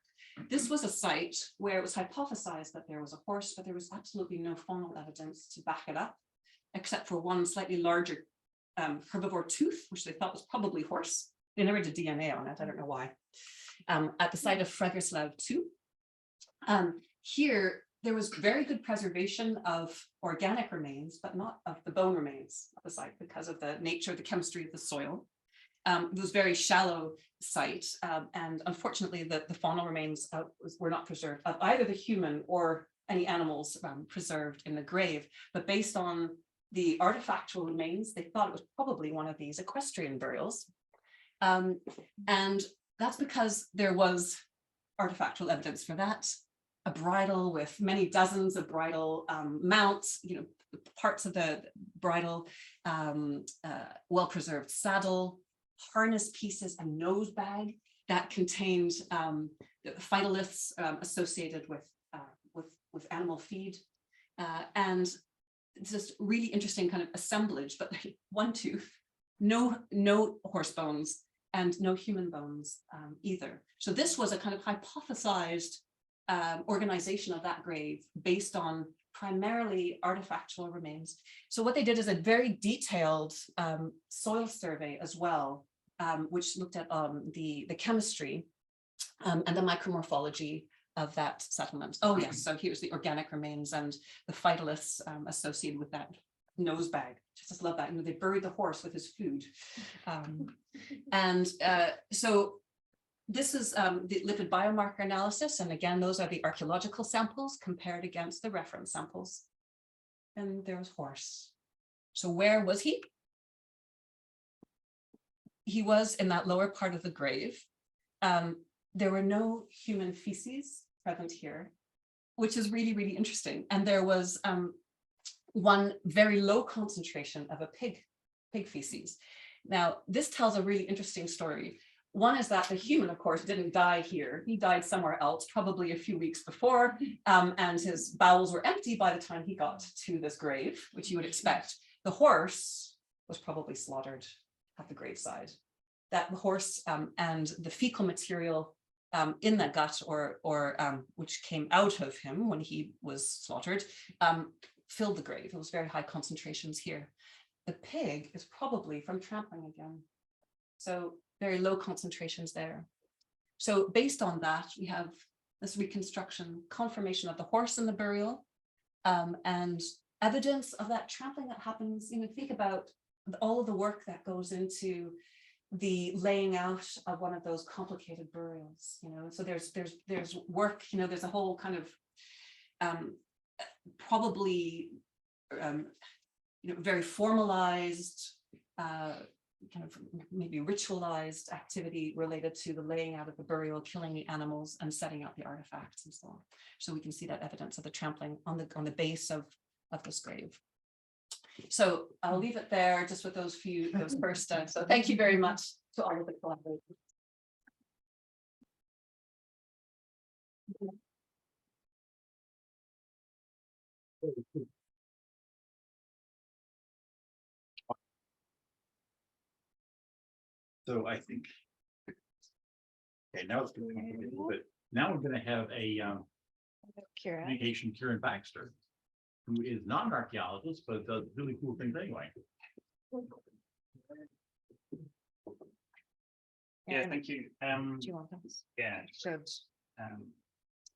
This was a site where it was hypothesized that there was a horse, but there was absolutely no faunal evidence to back it up, except for one slightly larger herbivore tooth, which they thought was probably horse. They never did DNA on it, I don't know why. At the site of Frederickslav 2. Here, there was very good preservation of organic remains, but not of the bone remains of the site because of the nature of the chemistry of the soil. It was very shallow site, and unfortunately the faunal remains were not preserved of either the human or any animals preserved in the grave, but based on the artifactual remains, they thought it was probably one of these equestrian burials. And that's because there was artifactual evidence for that, a bridle with many dozens of bridle mounts, parts of the bridle, well-preserved saddle, harness pieces, a nose bag that contained the phytoliths associated with animal feed, and it's just really interesting kind of assemblage, but one tooth, no horse bones and no human bones either. So this was a kind of hypothesized organization of that grave based on primarily artifactual remains. So what they did is a very detailed soil survey as well, which looked at the chemistry and the micromorphology of that settlement. Oh yes, so here's the organic remains and the phytoliths associated with that nose bag. I just love that. They buried the horse with his food. So this is the lipid biomarker analysis. And again, those are the archaeological samples compared against the reference samples. And there was horse. So where was he? He was in that lower part of the grave. There were no human feces present here, which is really, really interesting. And there was one very low concentration of a pig feces. Now, this tells a really interesting story. One is that the human, of course, didn't die here. He died somewhere else, probably a few weeks before, and his bowels were empty by the time he got to this grave, which you would expect. The horse was probably slaughtered at the graveside. That the horse and the fecal material in the gut or which came out of him when he was slaughtered filled the grave. It was very high concentrations here. The pig is probably from trampling again. So very low concentrations there. So based on that, we have this reconstruction, confirmation of the horse in the burial, and evidence of that trampling that happens. Think about all of the work that goes into the laying out of one of those complicated burials. So there's work. There's a whole kind of probably very formalized, kind of maybe ritualized activity related to the laying out of the burial, killing the animals, and setting up the artifacts and so on. So we can see that evidence of the trampling on the base of this grave. So I'll leave it there just with those first. So thank you very much to all of the collaborators. So I think. Okay, now it's going a little bit. Now we're going to have a communication Kieran Baxter, who is not an archaeologist, but does really cool things anyway. Yeah, thank you. Do you want this? Yeah. Sure.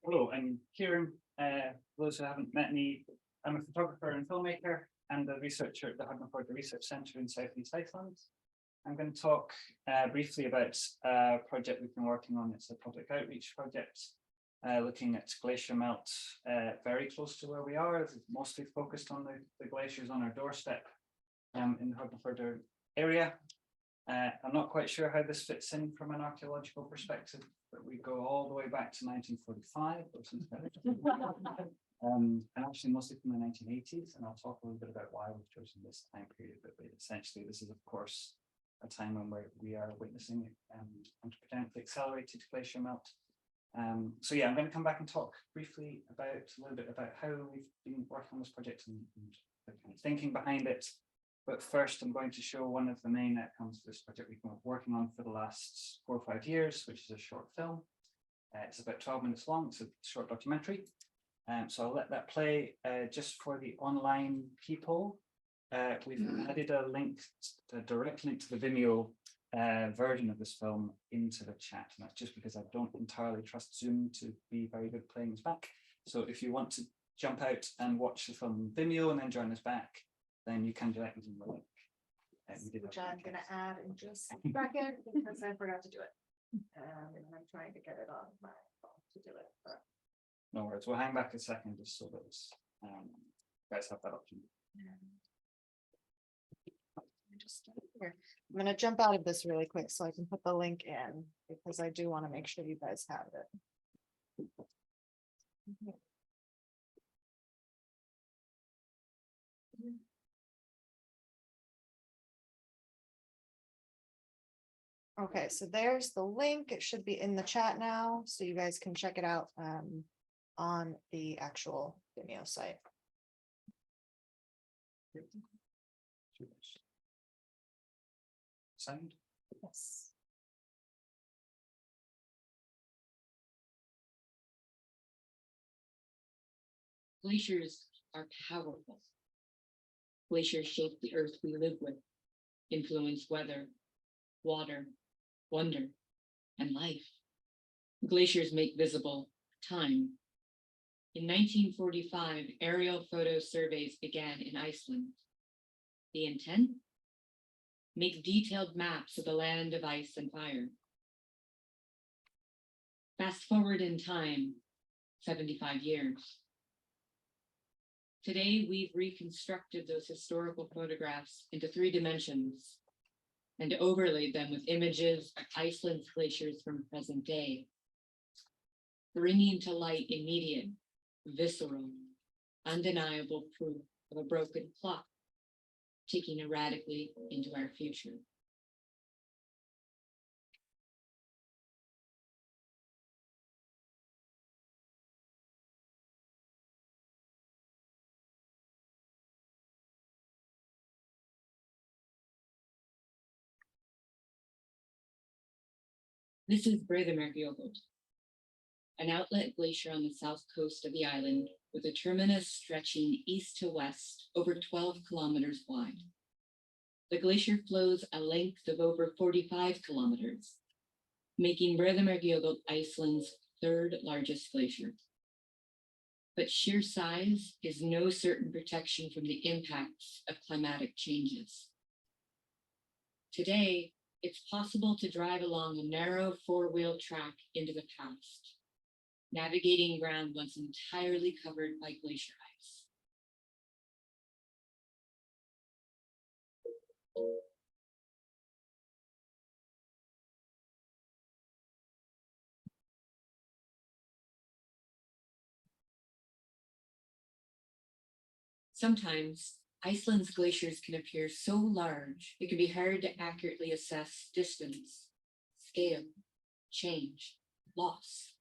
Hello, I'm Kieran. For those who haven't met me, I'm a photographer and filmmaker and a researcher at the Hardman Research Centre in Southeast Iceland. I'm going to talk briefly about a project we've been working on. It's a public outreach project looking at glacier melt very close to where we are. It's mostly focused on the glaciers on our doorstep in the Hornafjörður area. I'm not quite sure how this fits in from an archaeological perspective, but we go all the way back to 1945 or something. And actually mostly from the 1980s, and I'll talk a little bit about why we've chosen this time period. But essentially, this is of course a time when we are witnessing unprecedented accelerated glacier melt. So yeah, I'm going to come back and talk briefly about a little bit about how we've been working on this project and the kind of thinking behind it. But first, I'm going to show one of the main outcomes of this project we've been working on for the last 4 or 5 years, which is a short film. It's about 12 minutes long. It's a short documentary. So I'll let that play just for the online people. We've added a link, a direct link to the Vimeo version of this film into the chat. And that's just because I don't entirely trust Zoom to be very good playing us back. So if you want to jump out and watch the film on Vimeo and then join us back, then you can direct using the link. Which I'm gonna add in just a second because I forgot to do it. And I'm trying to get it on my phone to do it. But No worries, we'll hang back a second just so that you guys have that option. I'm gonna jump out of this really quick so I can put the link in because I do want to make sure you guys have it. Okay, so there's the link. It should be in the chat now, so you guys can check it out on the actual Vimeo site. Sound? Yes. Glaciers are powerful. Glaciers shape the earth we live with, influence weather, water, wonder, and life. Glaciers make visible time. In 1945, aerial photo surveys began in Iceland. The intent? Make detailed maps of the land of ice and fire. Fast forward in time, 75 years. Today, we've reconstructed those historical photographs into 3 dimensions and overlaid them with images of Iceland's glaciers from present day, bringing to light immediate, visceral, undeniable proof of a broken clock ticking erratically into our future. This is Breiðamergjökull, an outlet glacier on the south coast of the island with a terminus stretching east to west over 12 kilometers wide. The glacier flows a length of over 45 kilometers, making Breiðamergjökull Iceland's 3rd largest glacier. But sheer size is no certain protection from the impacts of climatic changes. Today, it's possible to drive along a narrow 4-wheel track into the past, navigating ground once entirely covered by glacier ice. Sometimes, Iceland's glaciers can appear so large, it can be hard to accurately assess distance, scale, change, loss.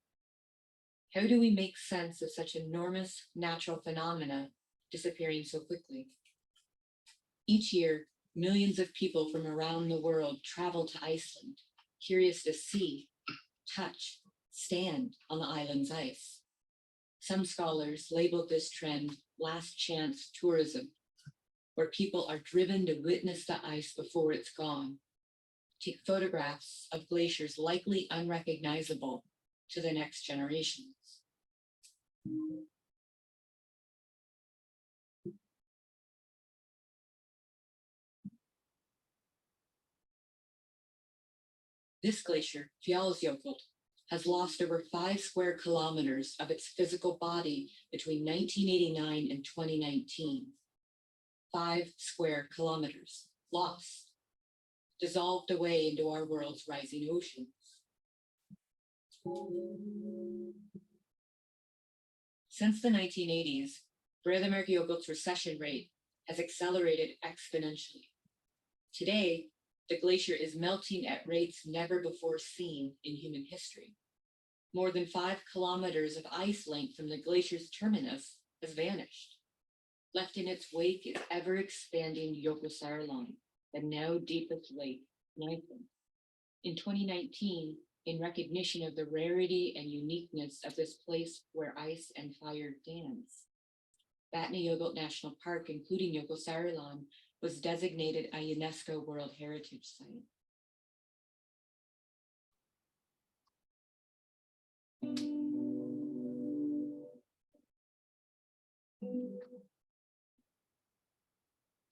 How do we make sense of such enormous natural phenomena disappearing so quickly? Each year, millions of people from around the world travel to Iceland, curious to see, touch, stand on the island's ice. Some scholars labeled this trend last chance tourism, where people are driven to witness the ice before it's gone, take photographs of glaciers likely unrecognizable to the next generations. This glacier, Fjalsjökull, has lost over 5 square kilometers of its physical body between 1989 and 2019. 5 square kilometers lost, dissolved away into our world's rising oceans. Since the 1980s, Breiðamergjökull's recession rate has accelerated exponentially. Today, the glacier is melting at rates never before seen in human history. More than 5 kilometers of ice length from the glacier's terminus has vanished. Left in its wake is ever-expanding Jökulsárlón, the now deepest lake in Iceland. In 2019, in recognition of the rarity and uniqueness of this place where ice and fire dance, Vatnajökull National Park, including Jökulsárlón, was designated a UNESCO World Heritage Site.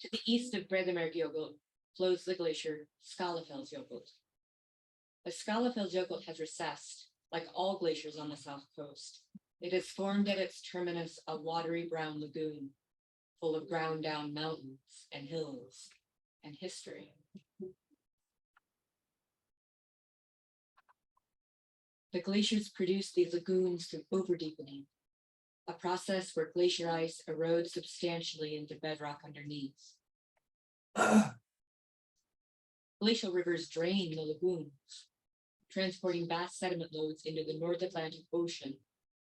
To the east of Breiðamergjökull flows the glacier Skálafellsjökull. As Skálafellsjökull has recessed, like all glaciers on the south coast, it has formed at its terminus a watery brown lagoon, full of ground down mountains and hills and history. The glaciers produce these lagoons through overdeepening, a process where glacier ice erodes substantially into bedrock underneath. Glacial rivers drain the lagoons, transporting vast sediment loads into the North Atlantic Ocean,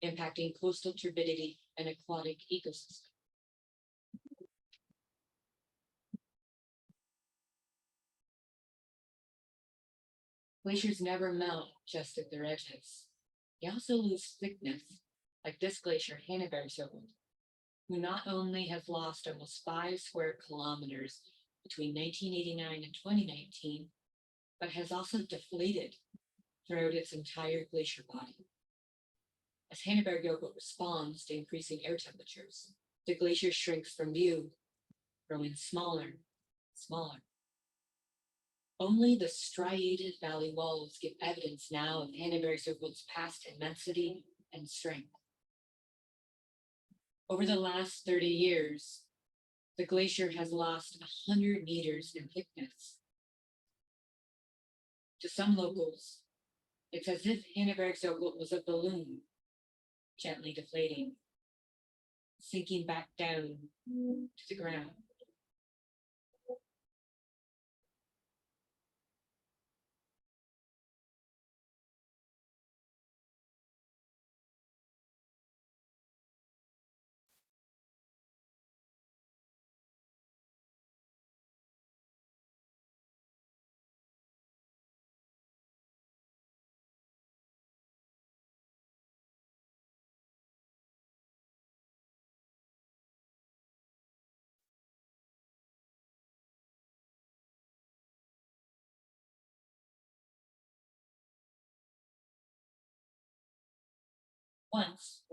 impacting coastal turbidity and aquatic ecosystems. Glaciers never melt just at their edges. They also lose thickness, like this glacier, Hanabergsjökull, who not only has lost almost 5 square kilometers between 1989 and 2019, but has also deflated throughout its entire glacier body. As Hanabergsjökull responds to increasing air temperatures, the glacier shrinks from view, growing smaller and smaller. Only the striated valley walls give evidence now of Hanabergsjökull's past immensity and strength. Over the last 30 years, the glacier has lost 100 meters in thickness. To some locals, it's as if Hanabergsjökull was a balloon, gently deflating, sinking back down to the ground. Once,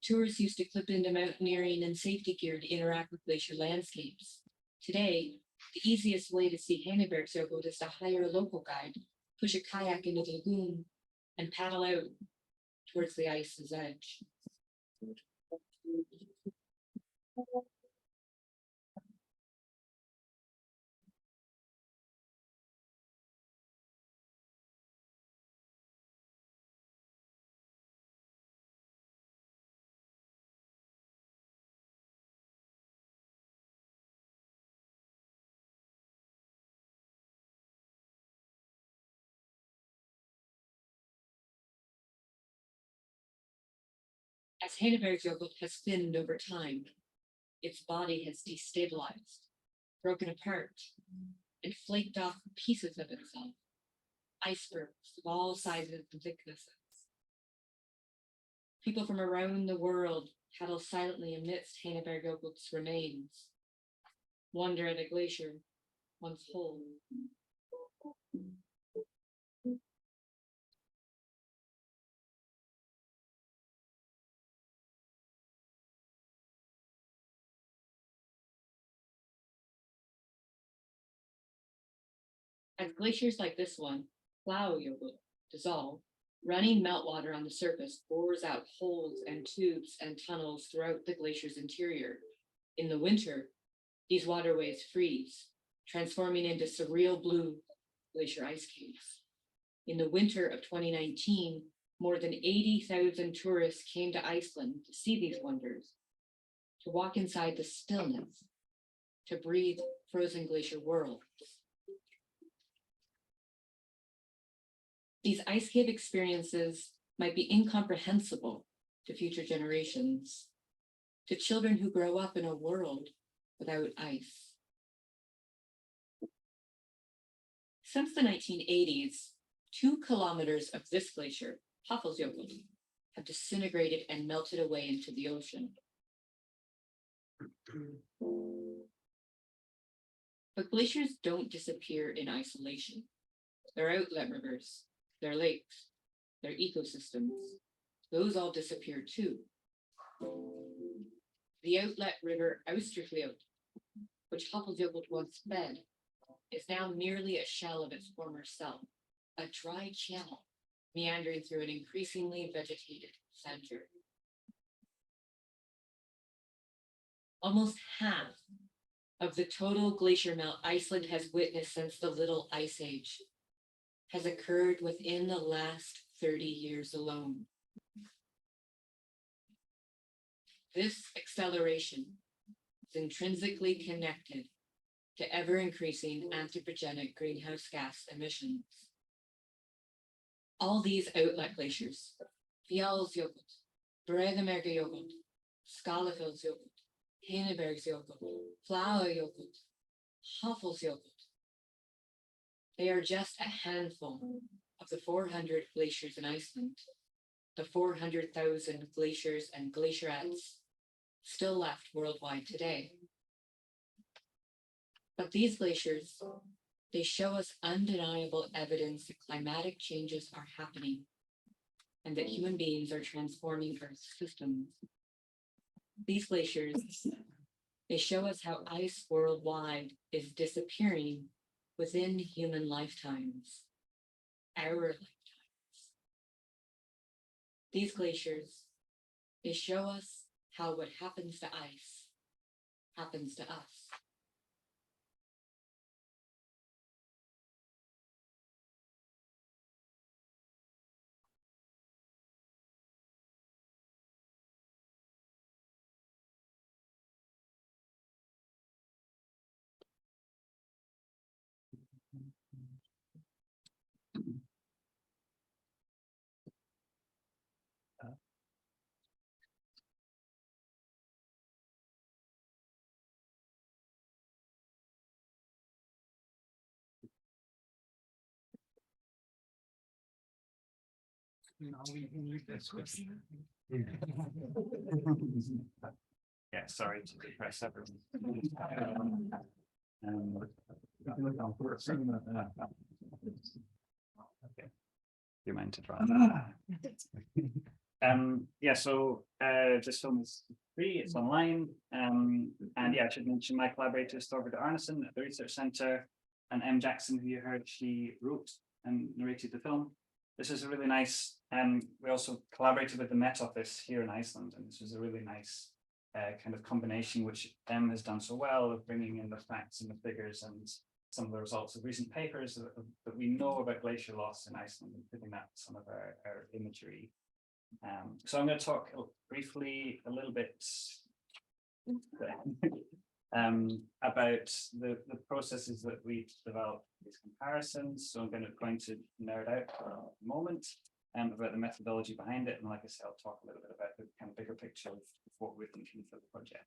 tourists used to clip into mountaineering and safety gear to interact with glacier landscapes. Today, the easiest way to see Hanabergsjökull is to hire a local guide, push a kayak into the lagoon, and paddle out towards the ice's edge. As Hanabergsjökull has thinned over time, its body has destabilized, broken apart, and flaked off pieces of itself, icebergs of all sizes and thicknesses. People from around the world paddle silently amidst Hanabergsjökull's remains, wonder at a glacier once whole. As glaciers like this one, Fieldwork dissolve, running meltwater on the surface bores out holes and tubes and tunnels throughout the glacier's interior. In the winter, these waterways freeze, transforming into surreal blue glacier ice caves. In the winter of 2019, more than 80,000 tourists came to Iceland to see these wonders, to walk inside the stillness, to breathe frozen glacier worlds. These ice cave experiences might be incomprehensible to future generations, to children who grow up in a world without ice. Since the 1980s, 2 kilometers of this glacier, Hafelsjökull, have disintegrated and melted away into the ocean. But glaciers don't disappear in isolation. Their outlet rivers, their lakes, their ecosystems, those all disappear too. The outlet river Austrafljót, which Hafelsjökull once fed, is now merely a shell of its former self, a dry channel meandering through an increasingly vegetated center. Almost half of the total glacier melt Iceland has witnessed since the Little Ice Age has occurred within the last 30 years alone. This acceleration is intrinsically connected to ever-increasing anthropogenic greenhouse gas emissions. All these outlet glaciers, Fjalsjökull, Breðamergajökull, Skálafellsjökull, Heiðbergsjökull, Fláajökull, Hafelsjökull, they are just a handful of the 400 glaciers in Iceland, the 400,000 glaciers and glacierettes still left worldwide today. But these glaciers, they show us undeniable evidence that climatic changes are happening and that human beings are transforming Earth's systems. These glaciers, they show us how ice worldwide is disappearing within human lifetimes, our lifetimes. These glaciers, they show us how what happens to ice happens to us. Yeah, sorry to depress everyone. Okay. Do you mind to try? Yeah, so this film is free, it's online. And yeah, I should mention my collaborators, Thorvald Arnesen at the Research Centre, and M. Jackson, who you heard, she wrote and narrated the film. This is a really nice, we also collaborated with the Met Office here in Iceland, and this was a really nice kind of combination, which M has done so well, of bringing in the facts and the figures and some of the results of recent papers that we know about glacier loss in Iceland, and putting that some of our imagery. So I'm going to talk briefly a little bit about the processes that we've developed these comparisons. So I'm going to nerd out for a moment about the methodology behind it. And like I said, I'll talk a little bit about the kind of bigger picture of what we're thinking for the project.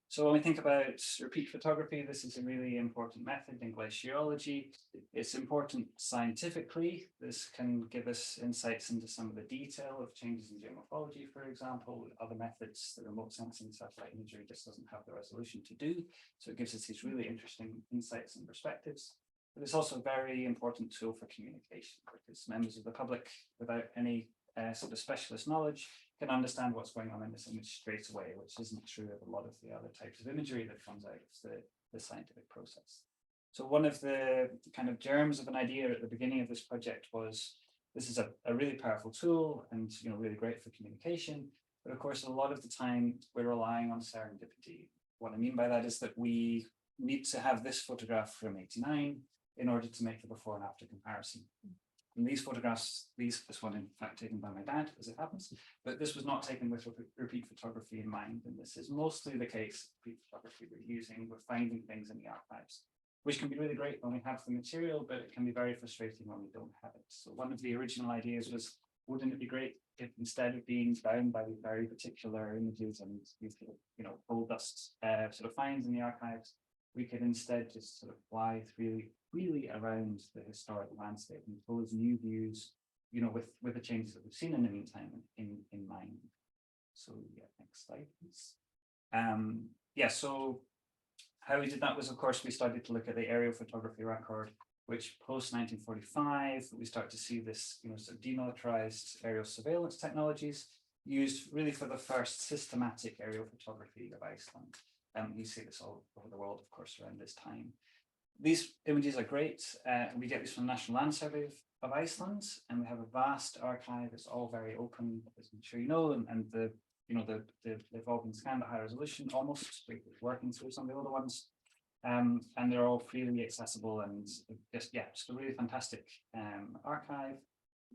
So when we think about repeat photography, this is a really important method in glaciology. It's important scientifically. This can give us insights into some of the detail of changes in geomorphology, for example. Other methods, the remote sensing satellite imagery just doesn't have the resolution to do. So it gives us these really interesting insights and perspectives. But it's also a very important tool for communication, because members of the public, without any sort of specialist knowledge, can understand what's going on in this image straight away, which isn't true of a lot of the other types of imagery that comes out of the scientific process. So one of the kind of germs of an idea at the beginning of this project was, this is a really powerful tool and, you know, really great for communication. But of course, a lot of the time we're relying on serendipity. What I mean by that is that we need to have this photograph from '89 in order to make the before and after comparison. And these photographs, this one in fact taken by my dad, as it happens, but this was not taken with repeat photography in mind. And this is mostly the case. Repeat photography we're finding things in the archives, which can be really great when we have the material, but it can be very frustrating when we don't have it. So one of the original ideas was, wouldn't it be great if instead of being bound by these very particular images and these, you know, gold dust sort of finds in the archives, we could instead just sort of fly freely around the historic landscape and pose new views, you know, with the changes that we've seen in the meantime in mind. So yeah, next slide, please. Yeah, so how we did that was, of course, we started to look at the aerial photography record, which post 1945, we start to see this, you know, sort of demilitarized aerial surveillance technologies used really for the first systematic aerial photography of Iceland. You see this all over the world, of course, around this time. These images are great. We get these from the National Land Survey of Iceland, and we have a vast archive. It's all very open, as I'm sure you know, and the, you know, they've all been scanned at high resolution almost. We're working through some of the other ones. And they're all freely accessible and just a really fantastic archive.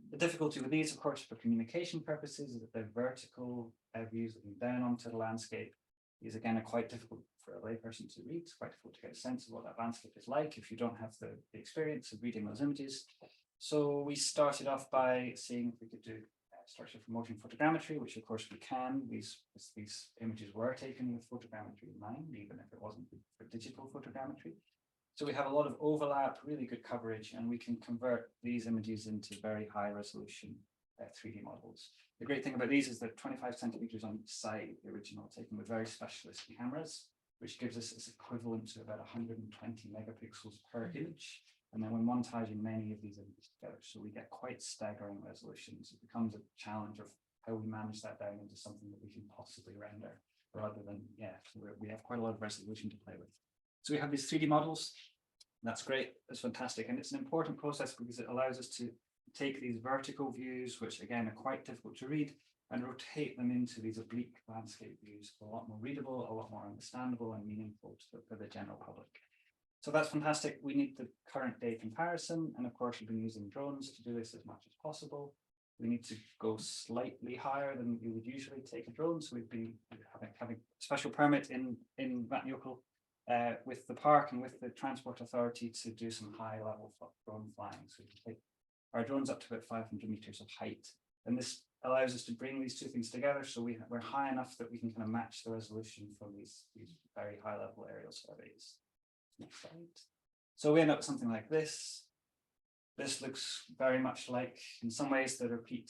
The difficulty with these, of course, for communication purposes, is that they're vertical views looking down onto the landscape. These again are quite difficult for a layperson to read. It's quite difficult to get a sense of what that landscape is like if you don't have the experience of reading those images. So we started off by seeing if we could do structure for motion photogrammetry, which of course we can. These images were taken with photogrammetry in mind, even if it wasn't for digital photogrammetry. So we have a lot of overlap, really good coverage, and we can convert these images into very high resolution 3D models. The great thing about these is they're 25 centimeters on each side, the original, taken with very specialist cameras, which gives us its equivalent to about 120 megapixels per image. And then we're montaging many of these images together, so we get quite staggering resolutions. It becomes a challenge of how we manage that down into something that we can possibly render, rather than, so we have quite a lot of resolution to play with. So we have these 3D models. That's great. That's fantastic. And it's an important process because it allows us to take these vertical views, which again are quite difficult to read, and rotate them into these oblique landscape views, a lot more readable, a lot more understandable and meaningful for the general public. So that's fantastic. We need the current day comparison. And of course, we've been using drones to do this as much as possible. We need to go slightly higher than you would usually take a drone. So we've been having a special permit in Mývatnssveit with the park and with the transport authority to do some high level drone flying. So we can take our drones up to about 500 meters of height. And this allows us to bring these two things together. So we're high enough that we can kind of match the resolution from these very high level aerial surveys. Next slide. So we end up with something like this. This looks very much like, in some ways, the repeat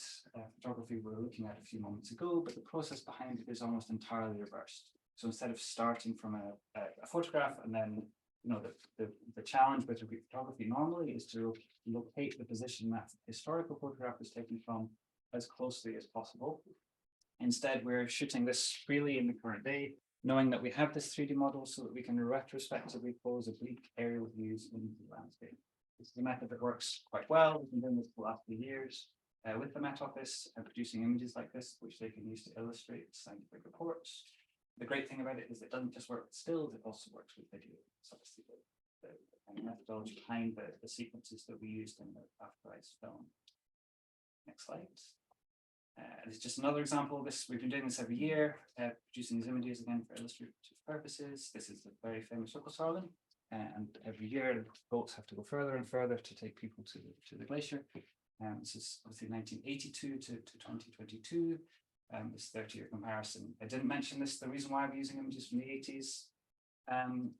photography we were looking at a few moments ago, but the process behind it is almost entirely reversed. So instead of starting from a photograph and then, you know, the challenge with repeat photography normally is to locate the position that historical photograph was taken from as closely as possible. Instead, we're shooting this freely in the current day, knowing that we have this 3D model so that we can retrospectively pose oblique aerial views into the landscape. This is a method that works quite well. We've been doing this for the last few years with the Met Office and producing images like this, which they can use to illustrate scientific reports. The great thing about it is it doesn't just work with stills, it also works with video. It's obviously the methodology behind the sequences that we used in the After-Ice film. Next slide. This is just another example of this. We've been doing this every year, producing these images again for illustrative purposes. This is the very famous Jökulsárlón, and every year boats have to go further and further to take people to the glacier. This is obviously 1982 to 2022. This 30-year comparison. I didn't mention this. The reason why we're using images from the 80s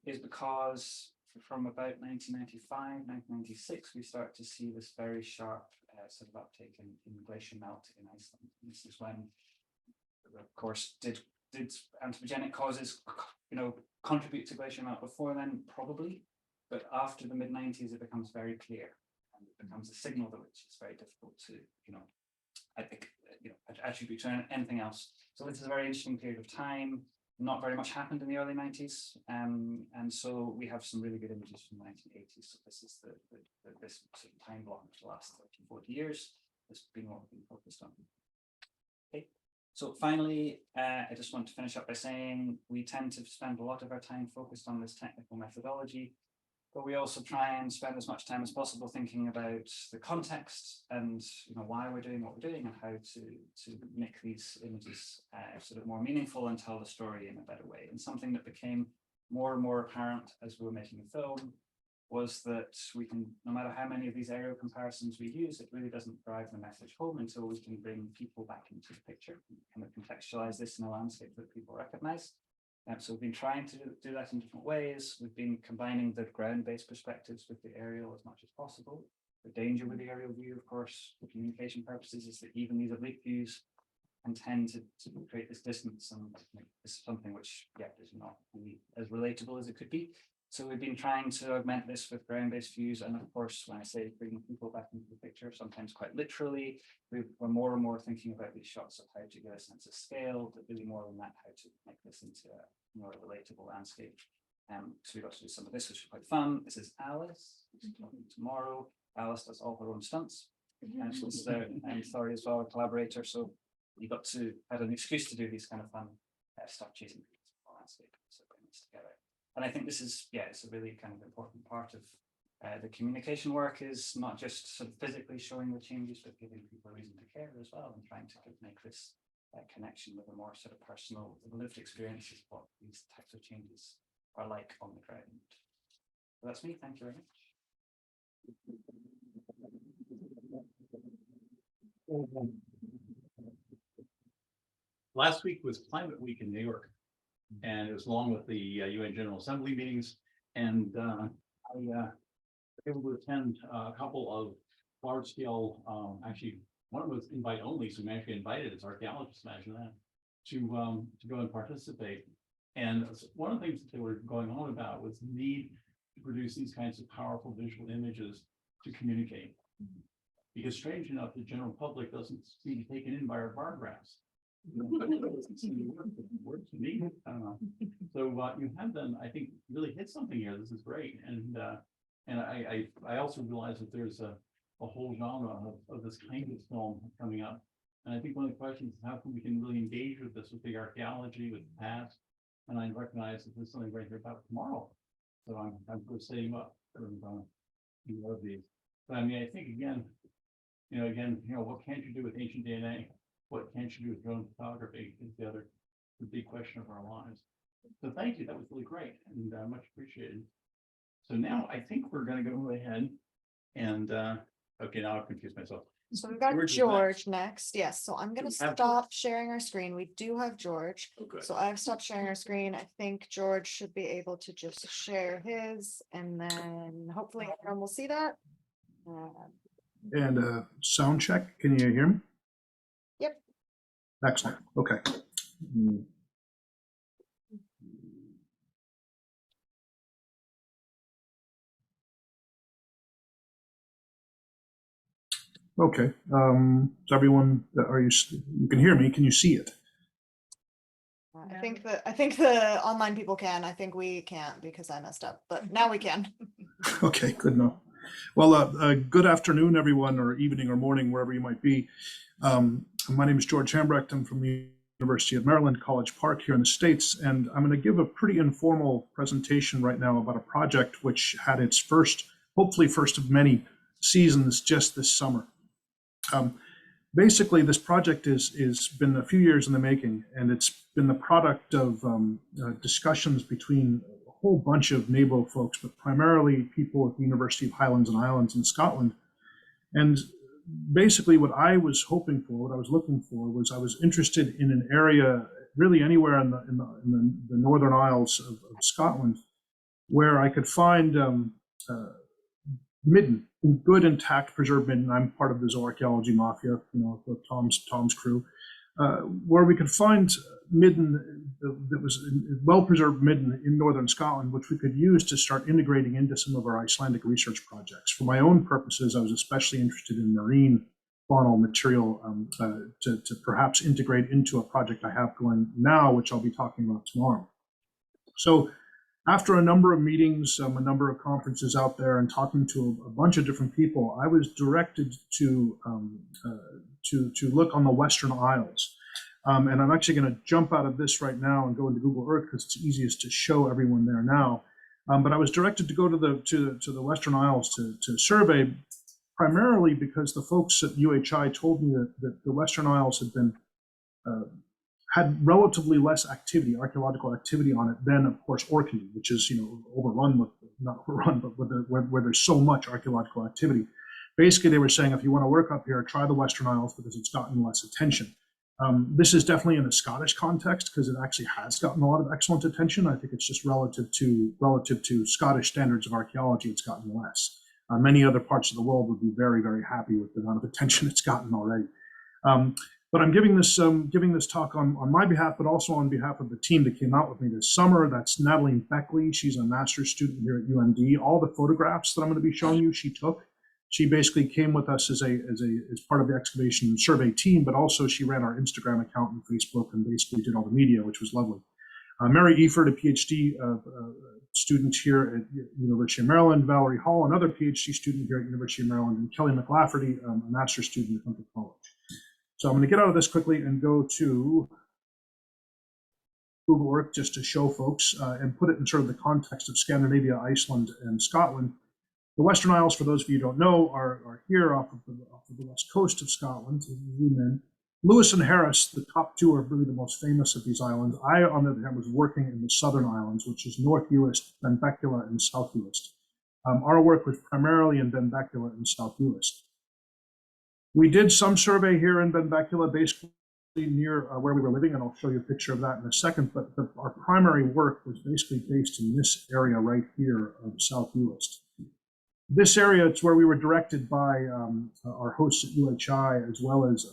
is because from about 1995, 1996, we start to see this very sharp sort of uptake in glacier melt in Iceland. And this is when, of course, did anthropogenic causes, you know, contribute to glacier melt before then? Probably, but after the mid-90s, it becomes very clear, and it becomes a signal that which is very difficult to, you know, I think, you know, attribute to anything else. So this is a very interesting period of time. not very much happened in the early 90s. And so we have some really good images from the 1980s. So this is this sort of time block for the last 30, 40 years. This has been what we've been focused on. Okay. So finally, I just want to finish up by saying we tend to spend a lot of our time focused on this technical methodology, but we also try and spend as much time as possible thinking about the context and why we're doing what we're doing and how to make these images sort of more meaningful and tell the story in a better way. And something that became more and more apparent as we were making the film was that we can, no matter how many of these aerial comparisons we use, it really doesn't drive the message home until we can bring people back into the picture and kind of contextualize this in a landscape that people recognize. So we've been trying to do that in different ways. We've been combining the ground-based perspectives with the aerial as much as possible. The danger with the aerial view, of course, for communication purposes, is that even these oblique views can tend to create this distance, and this is something which, is not really as relatable as it could be. So we've been trying to augment this with ground-based views, and of course, when I say bringing people back into the picture, sometimes quite literally, we're more and more thinking about these shots of how to get a sense of scale, but really more than that, how to make this into a more relatable landscape. So we also do some of this, which is quite fun. This is Alice, who's talking tomorrow. Alice does all her own stunts, and so this is and Thori as well, a collaborator. So you had an excuse to do these kind of fun stuff, chasing people in the landscape, so bring this together. And I think this is, it's a really kind of important part of the communication work, is not just sort of physically showing the changes, but giving people a reason to care as well, and trying to make this connection with a more sort of personal, lived experience of what these types of changes are like on the ground. So that's me. Thank you very much. Last week was Climate Week in New York, and it was along with the UN General Assembly meetings, and I was able to attend a couple of large-scale, actually, one was invite only, so we actually invited as archaeologists, imagine that, to go and participate. And one of the things that they were going on about was the need to produce these kinds of powerful visual images to communicate. Because strange enough, the general public doesn't seem to be taken in by our bar graphs. Works to me. I don't know. So you have them, I think, really hit something here. This is great, and I also realize that there's a whole genre of this kind of film coming up, and I think one of the questions is how can we really engage with this, with the archaeology, with the past, and I recognize that there's something right here about tomorrow. So I'm setting you up for of these. But I mean, I think again, what can't you do with ancient DNA? What can't you do with drone photography is the big question of our lives. So thank you, that was really great and much appreciated. So now I think we're going to go ahead and, okay, now I've confused myself. So we've got George next. Yes, so I'm going to stop sharing our screen. We do have George. Okay. So I've stopped sharing our screen. I think George should be able to just share his, and then hopefully everyone will see that. And sound check, can you hear me? Yep. Excellent, okay. Okay, so everyone, you can hear me, can you see it? I think the online people can. I think we can't because I messed up, but now we can. Okay, good enough. Well, good afternoon, everyone, or evening or morning, wherever you might be. My name is George Hambrecht. I'm from the University of Maryland, College Park here in the States, and I'm going to give a pretty informal presentation right now about a project which had its hopefully first of many seasons just this summer. Basically, this project is been a few years in the making, and it's been the product of discussions between a whole bunch of NABO folks, but primarily people at the University of Highlands and Islands in Scotland. And basically what I was hoping for, what I was looking for, was I was interested in an area, really anywhere in the Northern Isles of Scotland, where I could find midden, good intact preserved midden. I'm part of the Zooarchaeology mafia, Tom's crew, where we could find midden that was well-preserved midden in Northern Scotland, which we could use to start integrating into some of our Icelandic research projects. For my own purposes, I was especially interested in marine faunal material to perhaps integrate into a project I have going now, which I'll be talking about tomorrow. So after a number of meetings, a number of conferences out there, and talking to a bunch of different people, I was directed to look on the Western Isles. And I'm actually going to jump out of this right now and go into Google Earth because it's easiest to show everyone there now. But I was directed to go to the Western Isles to survey, primarily because the folks at UHI told me that the Western Isles had been had relatively less activity, archaeological activity on it than, of course, Orkney, which is, you know, overrun with, not overrun, but where there's so much archaeological activity. Basically, they were saying, if you want to work up here, try the Western Isles because it's gotten less attention. This is definitely in a Scottish context because it actually has gotten a lot of excellent attention. I think it's just relative to Scottish standards of archaeology, it's gotten less. Many other parts of the world would be very, very happy with the amount of attention it's gotten already. But I'm giving this talk on my behalf, but also on behalf of the team that came out with me this summer. That's Natalie Beckley. She's a master's student here at UMD. All the photographs that I'm going to be showing you, she took. She basically came with us as part of the excavation survey team, but also she ran our Instagram account and Facebook and basically did all the media, which was lovely. Mary Eford, a PhD student here at University of Maryland, Valerie Hall, another PhD student here at University of Maryland, and Kelly McLafferty, a master's student at Hunter College. So I'm going to get out of this quickly and go to Google Earth just to show folks and put it in sort of the context of Scandinavia, Iceland, and Scotland. The Western Isles, for those of you who don't know, are here off of the west coast of Scotland. Zoom in. Lewis and Harris, the top two, are really the most famous of these islands. I, on the other hand, was working in the Southern Islands, which is North Uist, Benbecula, and South Uist. Our work was primarily in Benbecula and South Uist. We did some survey here in Benbecula, basically near where we were living, and I'll show you a picture of that in a second, but our primary work was basically based in this area right here of South Uist. This area, it's where we were directed by our hosts at UHI, as well as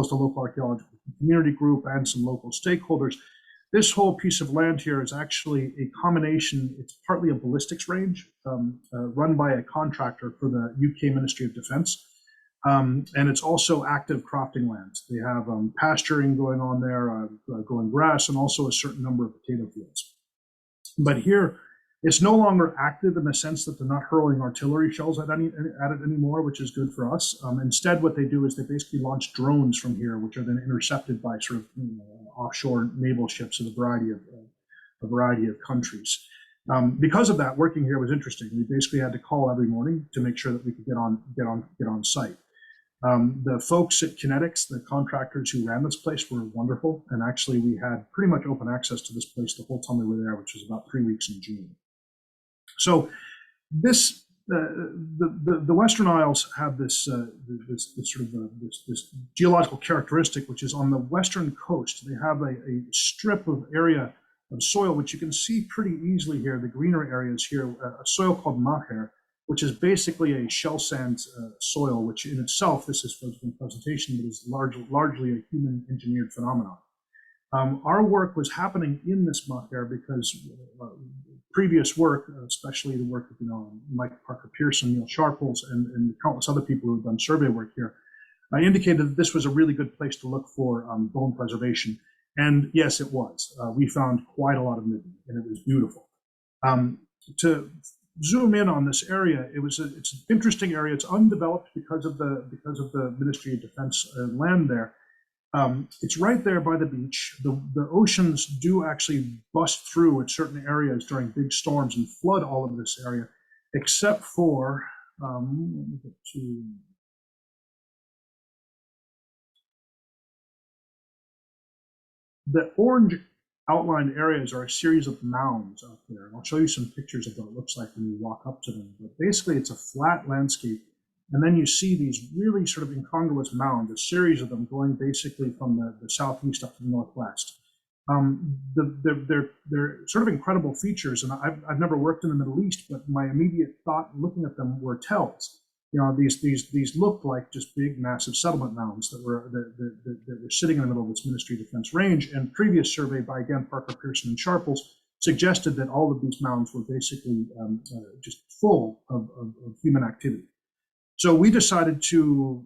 the local archaeological community group and some local stakeholders. This whole piece of land here is actually a combination. It's partly a ballistics range run by a contractor for the UK Ministry of Defence. And it's also active crofting lands. They have pasturing going on there, growing grass, and also a certain number of potato fields. But here, it's no longer active in the sense that they're not hurling artillery shells at it anymore, which is good for us. Instead, what they do is they basically launch drones from here, which are then intercepted by sort of offshore naval ships of a variety of countries. Because of that, working here was interesting. We basically had to call every morning to make sure that we could get on site. The folks at Kinetics, the contractors who ran this place, were wonderful, and actually we had pretty much open access to this place the whole time we were there, which was about 3 weeks in June. So this the Western Isles have this this geological characteristic, which is on the western coast. They have a strip of area of soil which you can see pretty easily here. The greener areas here, a soil called Maher, which is basically a shell sand soil, which in itself, this is supposed to be a presentation, but is largely a human engineered phenomenon. Our work was happening in this Maher because previous work, especially the work of Mike Parker Pearson, Neil Sharples, and countless other people who have done survey work here, indicated that this was a really good place to look for bone preservation. And yes, it was. We found quite a lot of midden, and it was beautiful. To zoom in on this area, it's an interesting area. It's undeveloped because of the Ministry of Defense land there. It's right there by the beach. The oceans do actually bust through at certain areas during big storms and flood all of this area, except for let me get to the orange outlined areas are a series of mounds out there. And I'll show you some pictures of what it looks like when you walk up to them. But basically, it's a flat landscape. And then you see these really sort of incongruous mounds, a series of them going basically from the southeast up to the northwest. They're sort of incredible features. And I've never worked in the Middle East, but my immediate thought looking at them were tells. These looked like just big, massive settlement mounds that were sitting in the middle of this Ministry of Defense range. And previous survey by, again, Parker, Pearson, and Sharples suggested that all of these mounds were basically just full of human activity. So we decided to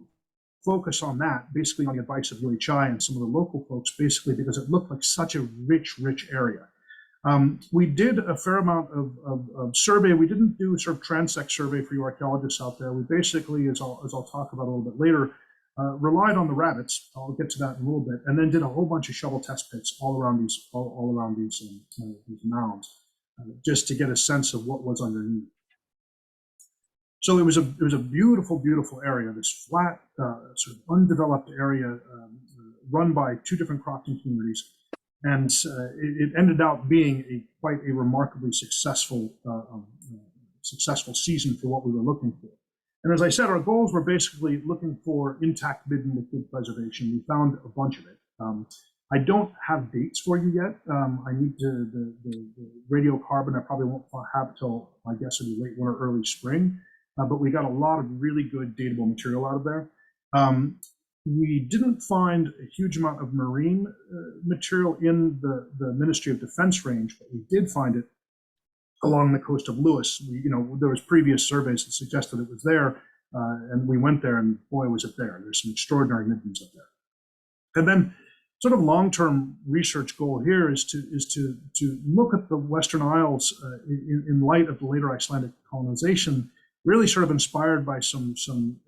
focus on that, basically on the advice of UHI and some of the local folks, basically because it looked like such a rich area. We did a fair amount of survey. We didn't do sort of transect survey for you archaeologists out there. We basically, as I'll talk about a little bit later, relied on the rabbits. I'll get to that in a little bit, and then did a whole bunch of shovel test pits all around these these mounds, just to get a sense of what was underneath. So it was a beautiful area, this flat, sort of undeveloped area run by two different crofting communities. And it ended up being quite a remarkably successful season for what we were looking for. And as I said, our goals were basically looking for intact midden with good preservation. We found a bunch of it. I don't have dates for you yet. I need the radiocarbon I probably won't have till, I guess it'll be late winter, early spring. But we got a lot of really good datable material out of there. We didn't find a huge amount of marine material in the Ministry of Defense range, but we did find it along the coast of Lewis. There was previous surveys that suggested it was there, and we went there, and boy, was it there. There's some extraordinary middens up there. And then, sort of long-term research goal here is to look at the Western Isles in light of the later Icelandic colonization. Really sort of inspired by some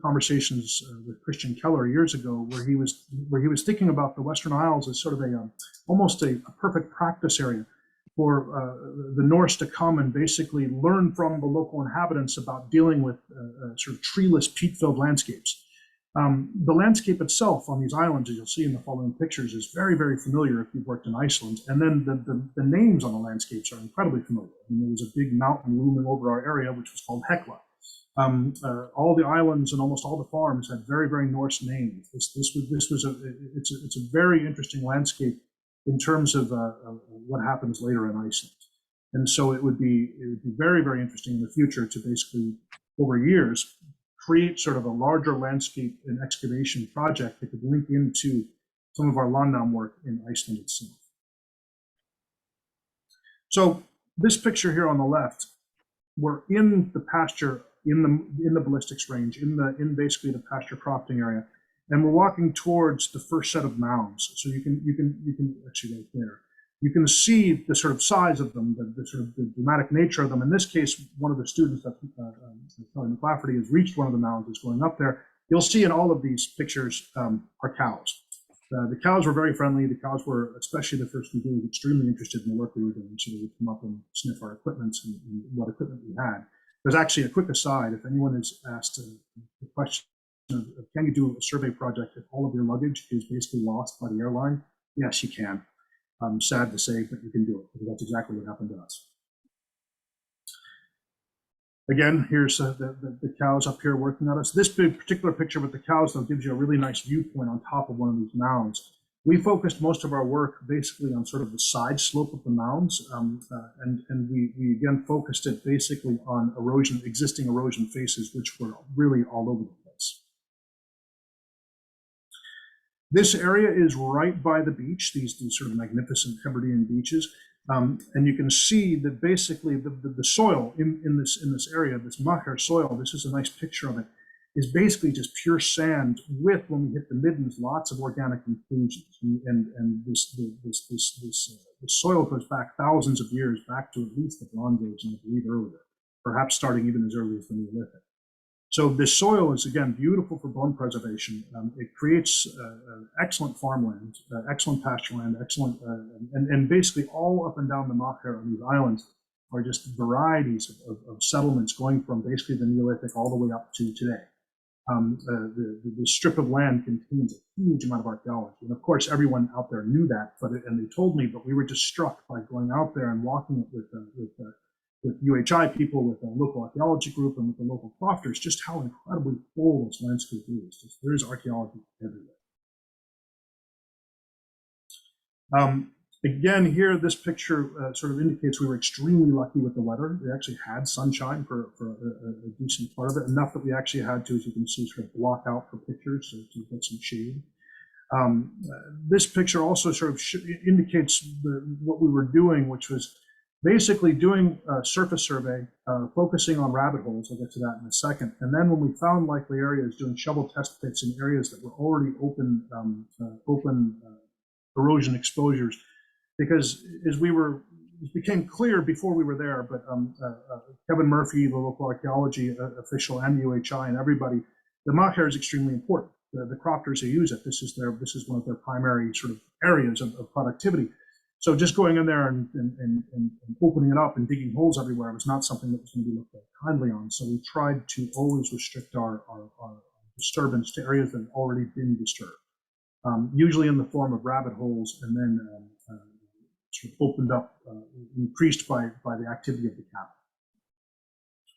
conversations with Christian Keller years ago, where he was thinking about the Western Isles as sort of almost a perfect practice area for the Norse to come and basically learn from the local inhabitants about dealing with sort of treeless, peat-filled landscapes. The landscape itself on these islands, as you'll see in the following pictures, is very, very familiar if you've worked in Iceland. And then the names on the landscapes are incredibly familiar. I mean, there was a big mountain looming over our area, which was called Hekla. All the islands and almost all the farms had very, very Norse names. It's a very interesting landscape in terms of what happens later in Iceland. And so it would be very, very interesting in the future to basically, over years, create sort of a larger landscape and excavation project that could link into some of our landnam work in Iceland itself. So this picture here on the left, we're in the pasture in the ballistics range, in basically the pasture crofting area, and we're walking towards the first set of mounds. So you can actually right there. You can see the sort of size of them, the sort of the dramatic nature of them. In this case, one of the students, Kelly McLafferty, has reached one of the mounds, is going up there. You'll see in all of these pictures are cows. The cows were very friendly. The cows were, especially the first few days, extremely interested in the work we were doing. So they would come up and sniff our equipment and what equipment we had. There's actually a quick aside. If anyone is asked the question of, can you do a survey project if all of your luggage is basically lost by the airline? Yes, you can. Sad to say, but you can do it, because that's exactly what happened to us. Again, here's the cows up here working on us. This particular picture with the cows, though, gives you a really nice viewpoint on top of one of these mounds. We focused most of our work basically on sort of the side slope of the mounds, and we again focused it basically on existing erosion faces, which were really all over the place. This area is right by the beach, these sort of magnificent Hebridean beaches. And you can see that basically the soil in this area, this Macher soil, this is a nice picture of it, is basically just pure sand with, when we hit the middens, lots of organic inclusions. And this soil goes back thousands of years, back to at least the Bronze Age, and I believe earlier, perhaps starting even as early as the Neolithic. So this soil is, again, beautiful for bone preservation. It creates excellent farmland, excellent pasture land, excellent, and basically all up and down the Macher on these islands are just varieties of settlements going from basically the Neolithic all the way up to today. The strip of land contains a huge amount of archaeology. And of course, everyone out there knew that, and they told me, but we were just struck by going out there and walking it with UHI people, with the local archaeology group, and with the local crofters, just how incredibly full this landscape is. There's archaeology everywhere. Again, here, this picture sort of indicates we were extremely lucky with the weather. We actually had sunshine for a decent part of it, enough that we actually had to, as you can see, sort of block out for pictures to get some shade. This picture also sort of indicates what we were doing, which was basically doing a surface survey, focusing on rabbit holes. I'll get to that in a second. And then when we found likely areas, doing shovel test pits in areas that were already open erosion exposures. Because as it became clear before we were there, but Kevin Murphy, the local archaeology official, and UHI and everybody, the mock hair is extremely important. The crofters who use it, this is one of their primary sort of areas of productivity. So just going in there and opening it up and digging holes everywhere was not something that was going to be looked at kindly on. So we tried to always restrict our disturbance to areas that had already been disturbed, usually in the form of rabbit holes, and then sort of opened up, increased by the activity of the cabin.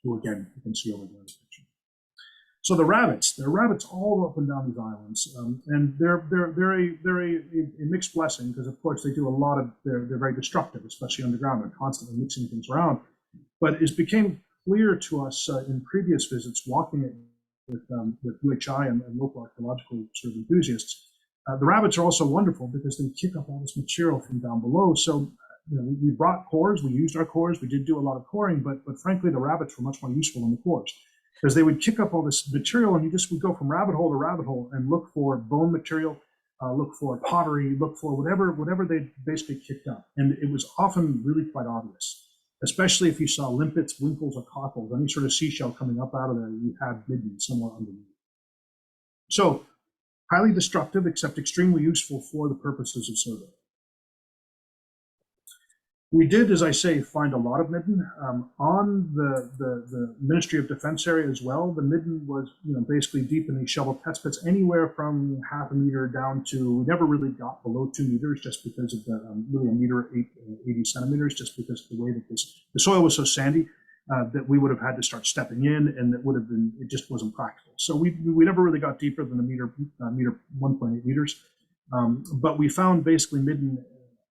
Who again you can see over there in the picture. So there are rabbits all up and down these islands, and they're a mixed blessing because of course they do a lot of they're very destructive, especially underground. They're constantly mixing things around. But it became clear to us in previous visits, walking it with UHI and local archaeological sort of enthusiasts. The rabbits are also wonderful because they kick up all this material from down below. So we brought cores, we used our cores, we did do a lot of coring, but frankly the rabbits were much more useful than the cores. Because they would kick up all this material and you just would go from rabbit hole to rabbit hole and look for bone material, look for pottery, look for whatever they basically kicked up. And it was often really quite obvious, especially if you saw limpets, winkles, or cockles, any sort of seashell coming up out of there, you had midden somewhere underneath. So highly destructive, except extremely useful for the purposes of survey. We did, as I say, find a lot of midden on the Ministry of Defense area as well. The midden was, basically deep in these shovel test pits, anywhere from half a meter down to, we never really got below 2 meters, just because of the really 1 meter 80 centimeters, just because of the way that the soil was so sandy that we would have had to start stepping in, and it just wasn't practical. So we never really got deeper than a meter 1.8 meters, but we found basically midden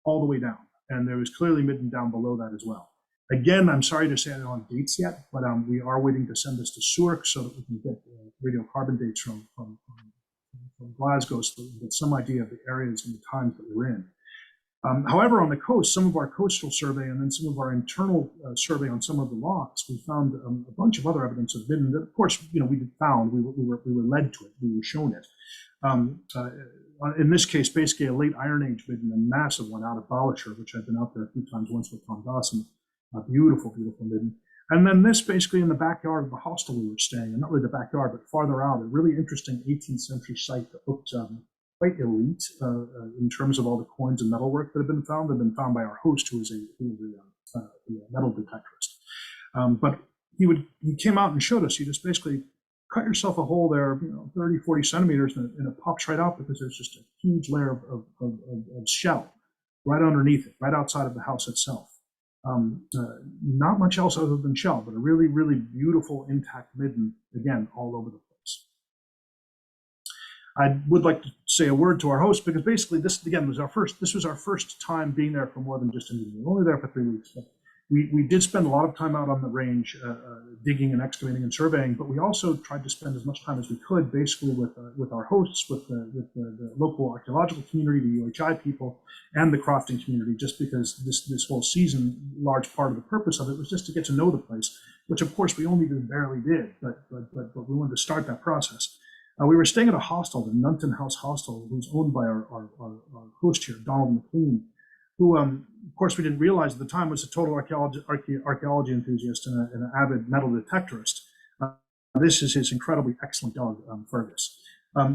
all the way down. And there was clearly midden down below that as well. Again, I'm sorry to say I don't have dates yet, but we are waiting to send this to Zooarchaeology so that we can get radiocarbon dates from Glasgow, so that we can get some idea of the areas and the times that we're in. However, on the coast, some of our coastal survey and then some of our internal survey on some of the lochs, we found a bunch of other evidence of midden that, of course, we found. We were led to it. We were shown it. In this case, basically a late Iron Age midden, a massive one out of Ballashire, which I've been out there a few times, once with Tom Dawson. A beautiful, beautiful midden. And then this basically in the backyard of the hostel we were staying in, not really the backyard, but farther out, a really interesting 18th century site that looked quite elite in terms of all the coins and metalwork that have been found. They've been found by our host, who is a metal detectorist. But he came out and showed us, you just basically cut yourself a hole there, 30, 40 centimeters, and it pops right out because there's just a huge layer of shell right underneath it, right outside of the house itself. Not much else other than shell, but a really, really beautiful intact midden, again, all over the place. I would like to say a word to our host, because basically this, again, was our first time being there for more than just a meeting. We were only there for 3 weeks, but we did spend a lot of time out on the range, digging and excavating and surveying, but we also tried to spend as much time as we could, basically with our hosts, with the local archaeological community, the UHI people, and the crofting community, just because this whole season, large part of the purpose of it was just to get to know the place, which of course we only barely did, but we wanted to start that process. We were staying at a hostel, the Nunton House Hostel, who's owned by our host here, Donald McLean, who, of course, we didn't realize at the time was a total archaeology enthusiast and an avid metal detectorist. This is his incredibly excellent dog, Fergus.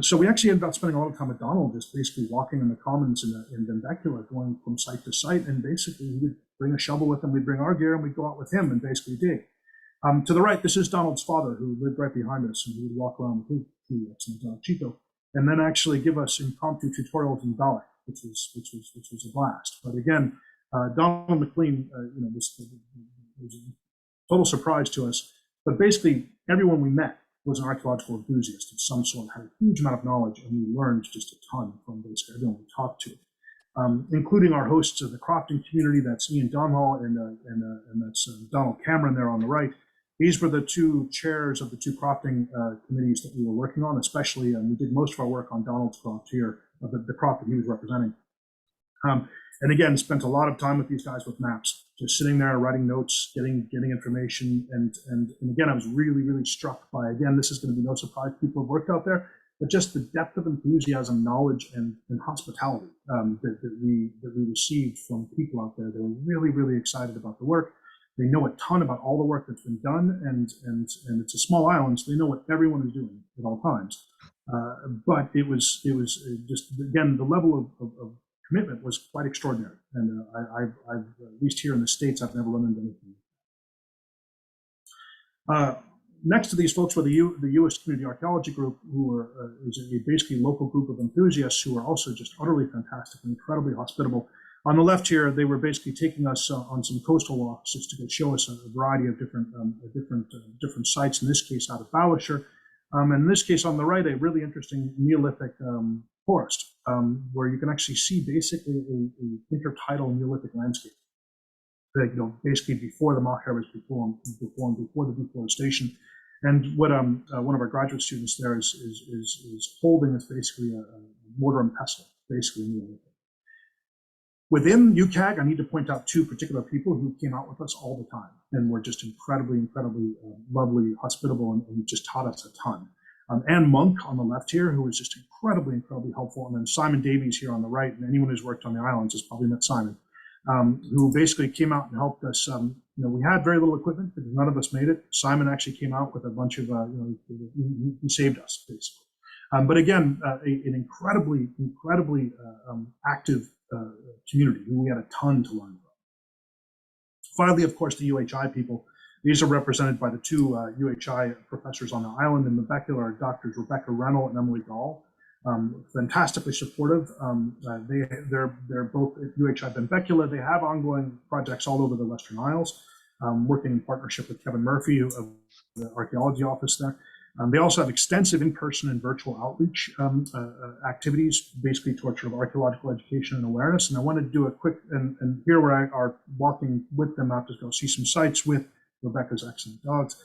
So we actually ended up spending a lot of time with Donald, just basically walking in the commons in Benbecula, going from site to site, and basically he would bring a shovel with him, we'd bring our gear, and we'd go out with him and basically dig. To the right, this is Donald's father, who lived right behind us, and he would walk around with his excellent Chico, and then actually give us impromptu tutorials in Dalek, which was a blast. But again, Donald McLean, was a total surprise to us. But basically, everyone we met was an archaeological enthusiast of some sort, had a huge amount of knowledge, and we learned just a ton from basically everyone we talked to, including our hosts of the crofting community. That's Ian Dunhall and that's Donald Cameron there on the right. These were the two chairs of the two crofting committees that we were working on, especially, and we did most of our work on Donald's croft here, the croft that he was representing. And again, spent a lot of time with these guys with maps, just sitting there writing notes, getting information, and again, I was really struck by, again, this is going to be no surprise, people have worked out there, but just the depth of enthusiasm, knowledge, and hospitality that we received from people out there. They were really excited about the work. They know a ton about all the work that's been done, and it's a small island, so they know what everyone is doing at all times. But it was just, again, the level of commitment was quite extraordinary, and I've at least here in the States, I've never run into anything. Next to these folks were the U.S. Community Archaeology Group, who is a basically local group of enthusiasts who are also just utterly fantastic and incredibly hospitable. On the left here, they were basically taking us on some coastal walks just to go show us a variety of different sites. In this case, out of Bowishire, and in this case, on the right, a really interesting Neolithic forest, where you can actually see basically a intertidal Neolithic landscape. That, basically before the Maher was before the deforestation. And what one of our graduate students there is holding is basically a mortar and pestle, basically Neolithic. Within UKAG, I need to point out two particular people who came out with us all the time and were just incredibly lovely, hospitable, and just taught us a ton. Anne Monk on the left here, who was just incredibly helpful, and then Simon Davies here on the right, and anyone who's worked on the islands has probably met Simon, who basically came out and helped us. We had very little equipment because none of us made it. Simon actually came out with a bunch of, he saved us basically. But again, an incredibly active community who we had a ton to learn from. Finally, of course, the UHI people. These are represented by the two UHI professors on the island. In Rebecca are Doctors Rebecca Rennell and Emily Gall. Fantastically supportive. They're both at UHI Benbecula. They have ongoing projects all over the Western Isles, working in partnership with Kevin Murphy of the archaeology office there. They also have extensive in-person and virtual outreach activities, basically towards sort of archaeological education and awareness. And I wanted to do a quick, and here where I are walking with them out to go see some sites with Rebecca's excellent dogs.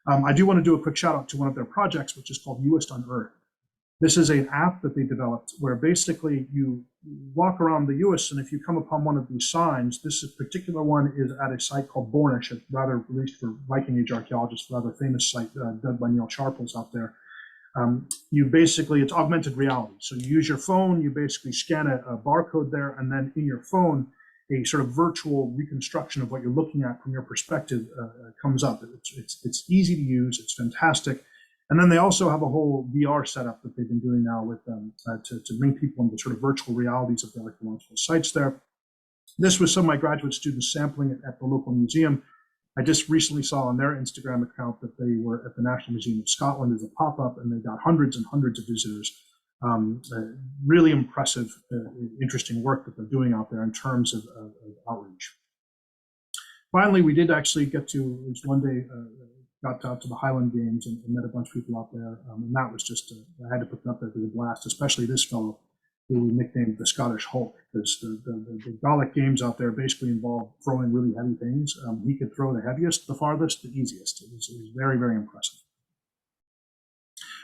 I do want to do a quick shout out to one of their projects, which is called Newest Unearthed. This is an app that they developed where basically you walk around the US, and if you come upon one of these signs, this particular one is at a site called Bornish, a rather, at least for Viking Age archaeologists, rather famous site dug by Neil Sharples out there. It's augmented reality. So you use your phone, you basically scan a barcode there, and then in your phone, a sort of virtual reconstruction of what you're looking at from your perspective comes up. It's easy to use, it's fantastic. And then they also have a whole VR setup that they've been doing now with to bring people into sort of virtual realities of the archaeological sites there. This was some of my graduate students sampling it at the local museum. I just recently saw on their Instagram account that they were at the National Museum of Scotland as a pop-up, and they got hundreds and hundreds of visitors. Really impressive, interesting work that they're doing out there in terms of outreach. Finally, we did actually get to, at least one day, got out to the Highland Games and met a bunch of people out there. And that was just, I had to put it up there for the blast, especially this fellow who we nicknamed the Scottish Hulk, because the Gaelic games out there basically involved throwing really heavy things. He could throw the heaviest, the farthest, the easiest. It was very, very impressive.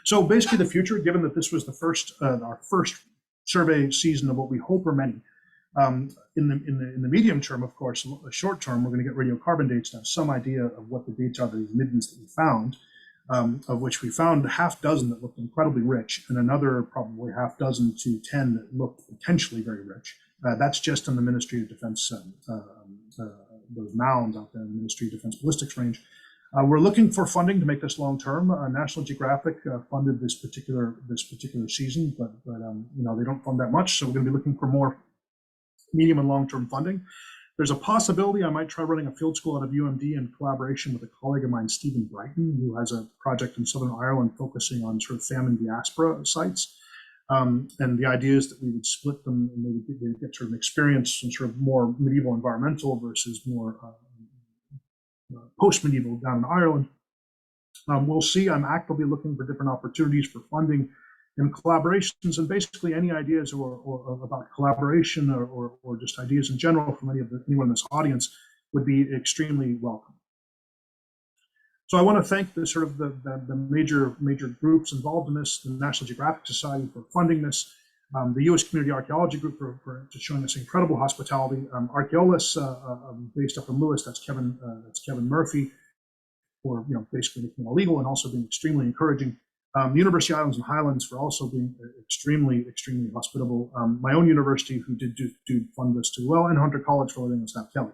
So basically the future, given that this was the first, our first survey season of what we hope are many, in the medium term, of course, short term, we're going to get radiocarbon dates to have some idea of what the dates are, these middens that we found, of which we found half dozen that looked incredibly rich, and another probably half dozen to 10 that looked potentially very rich. That's just in the Ministry of Defense, those mounds out there in the Ministry of Defense ballistics range. We're looking for funding to make this long term. National Geographic funded this particular season, but they don't fund that much, so we're going to be looking for more medium and long-term funding. There's a possibility I might try running a field school out of UMD in collaboration with a colleague of mine, Stephen Brighton, who has a project in Southern Ireland focusing on sort of famine diaspora sites. And the idea is that we would split them and they would get sort of an experience in sort of more medieval environmental versus more post-medieval down in Ireland. We'll see. I'm actively looking for different opportunities for funding and collaborations, and basically any ideas or about collaboration or just ideas in general from anyone in this audience would be extremely welcome. So I want to thank the major groups involved in this, the National Geographic Society for funding this. the U.S. Community Archaeology Group for just showing us incredible hospitality. Archaeolas, based up in Lewis, that's Kevin Murphy, for basically making it illegal and also being extremely encouraging. University of Islands and Highlands for also being extremely hospitable. My own university, who did fund this too well, and Hunter College for letting us have Kelly.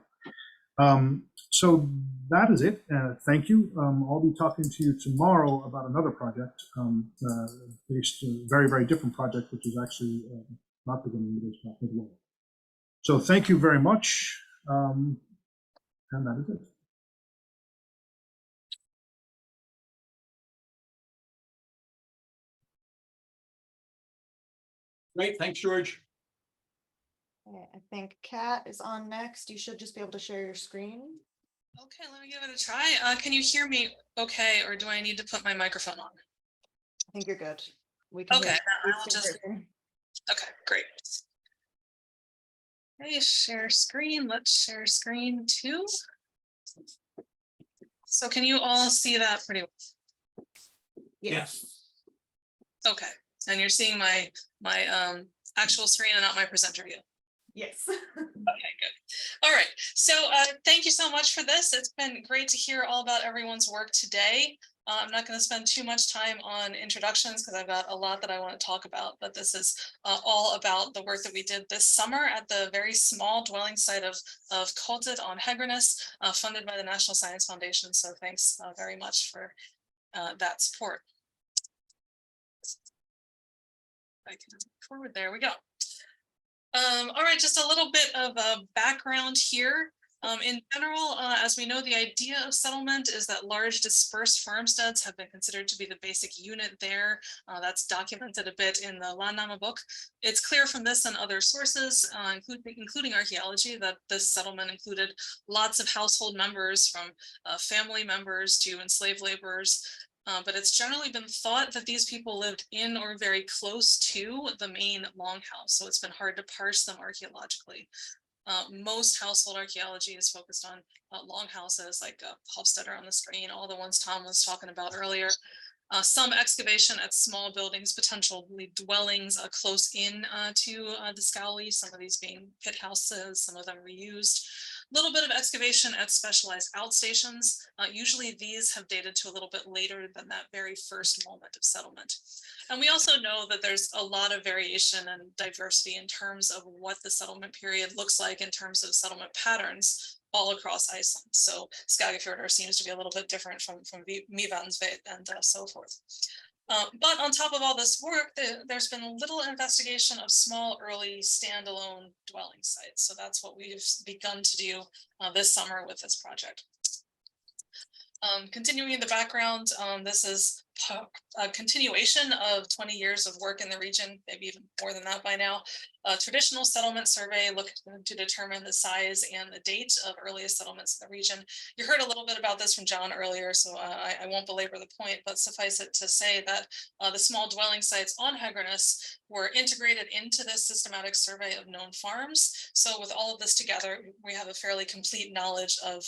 So that is it. Thank you. I'll be talking to you tomorrow about another project, based very different project, which is actually not beginning, it is not midway. So thank you very much, and that is it. Great, thanks, George. Okay, I think Kat is on next. You should just be able to share your screen. Okay, let me give it a try. Can you hear me okay, or do I need to put my microphone on? I think you're good. We can. Okay, I will just. Okay, great. Okay, share screen. Let's share screen too. So can you all see that pretty well? Yes. Okay, and you're seeing my actual screen and not my presenter view. Yes. Okay, good. All right. So thank you so much for this. It's been great to hear all about everyone's work today. I'm not going to spend too much time on introductions because I've got a lot that I want to talk about, but this is all about the work that we did this summer at the very small dwelling site of Cohabiting on Hegraness, funded by the National Science Foundation. So thanks very much for that support. I can move forward. There we go. All right, just a little bit of a background here. In general, as we know, the idea of settlement is that large dispersed farmsteads have been considered to be the basic unit there. That's documented a bit in the Landnama book. It's clear from this and other sources, including archaeology, that this settlement included lots of household members, from family members to enslaved laborers. But it's generally been thought that these people lived in or very close to the main longhouse, so it's been hard to parse them archaeologically. Most household archaeology is focused on longhouses like Hofstadter on the screen, all the ones Tom was talking about earlier. Some excavation at small buildings, potentially dwellings close in to the Scowley, some of these being pit houses, some of them reused. A little bit of excavation at specialized outstations. Usually these have dated to a little bit later than that very first moment of settlement. And we also know that there's a lot of variation and diversity in terms of what the settlement period looks like in terms of settlement patterns all across Iceland. So Skagafjörður seems to be a little bit different from Mývatnssveit and so forth. But on top of all this work, there's been little investigation of small, early standalone dwelling sites. So that's what we've begun to do this summer with this project. Continuing in the background, this is a continuation of 20 years of work in the region, maybe even more than that by now. A traditional settlement survey looked to determine the size and the date of earliest settlements in the region. You heard a little bit about this from John earlier, so I won't belabor the point, but suffice it to say that the small dwelling sites on Hegraness were integrated into this systematic survey of known farms. So with all of this together, we have a fairly complete knowledge of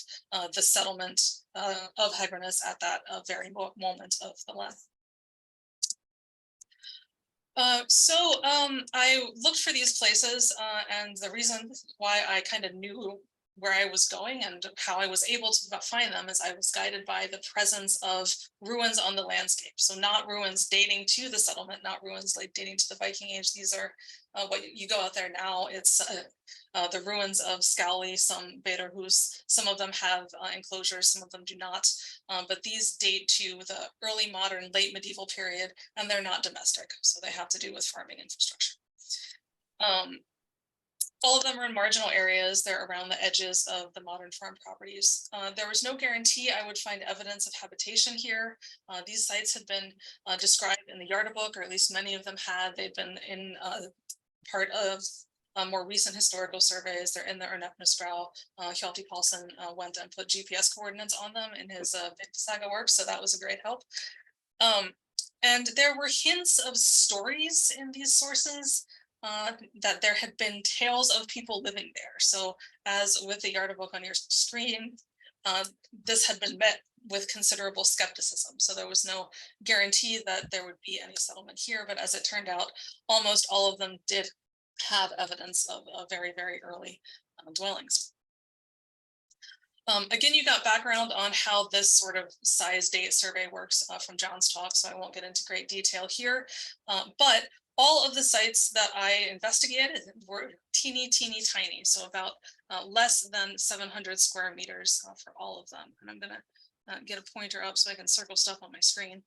the settlement of Hegraness at that very moment of the life. I looked for these places and the reason why I kind of knew where I was going and how I was able to find them is I was guided by the presence of ruins on the landscape. So not ruins dating to the settlement, not ruins like dating to the Viking Age. These are what you go out there now. It's the ruins of Scowley, some Beirarhus. Some of them have enclosures, some of them do not. But these date to the early modern, late medieval period, and they're not domestic. So they have to do with farming infrastructure. All of them are in marginal areas. They're around the edges of the modern farm properties. There was no guarantee I would find evidence of habitation here. These sites had been described in the Yarda book, or at least many of them had. They've been in part of more recent historical surveys. They're in the Ernefnisbrau. Hjalti Paulsen went and put GPS coordinates on them in his Saga work, so that was a great help. And there were hints of stories in these sources. That there had been tales of people living there. So as with the Yarda book on your screen, this had been with considerable skepticism. So there was no guarantee that there would be any settlement here, but as it turned out, almost all of them did have evidence of very, very early dwellings. Again, you got background on how this sort of size date survey works from John's talk, so I won't get into great detail here. But all of the sites that I investigated were teeny tiny, so about less than 700 square meters for all of them. And I'm gonna get a pointer up so I can circle stuff on my screen.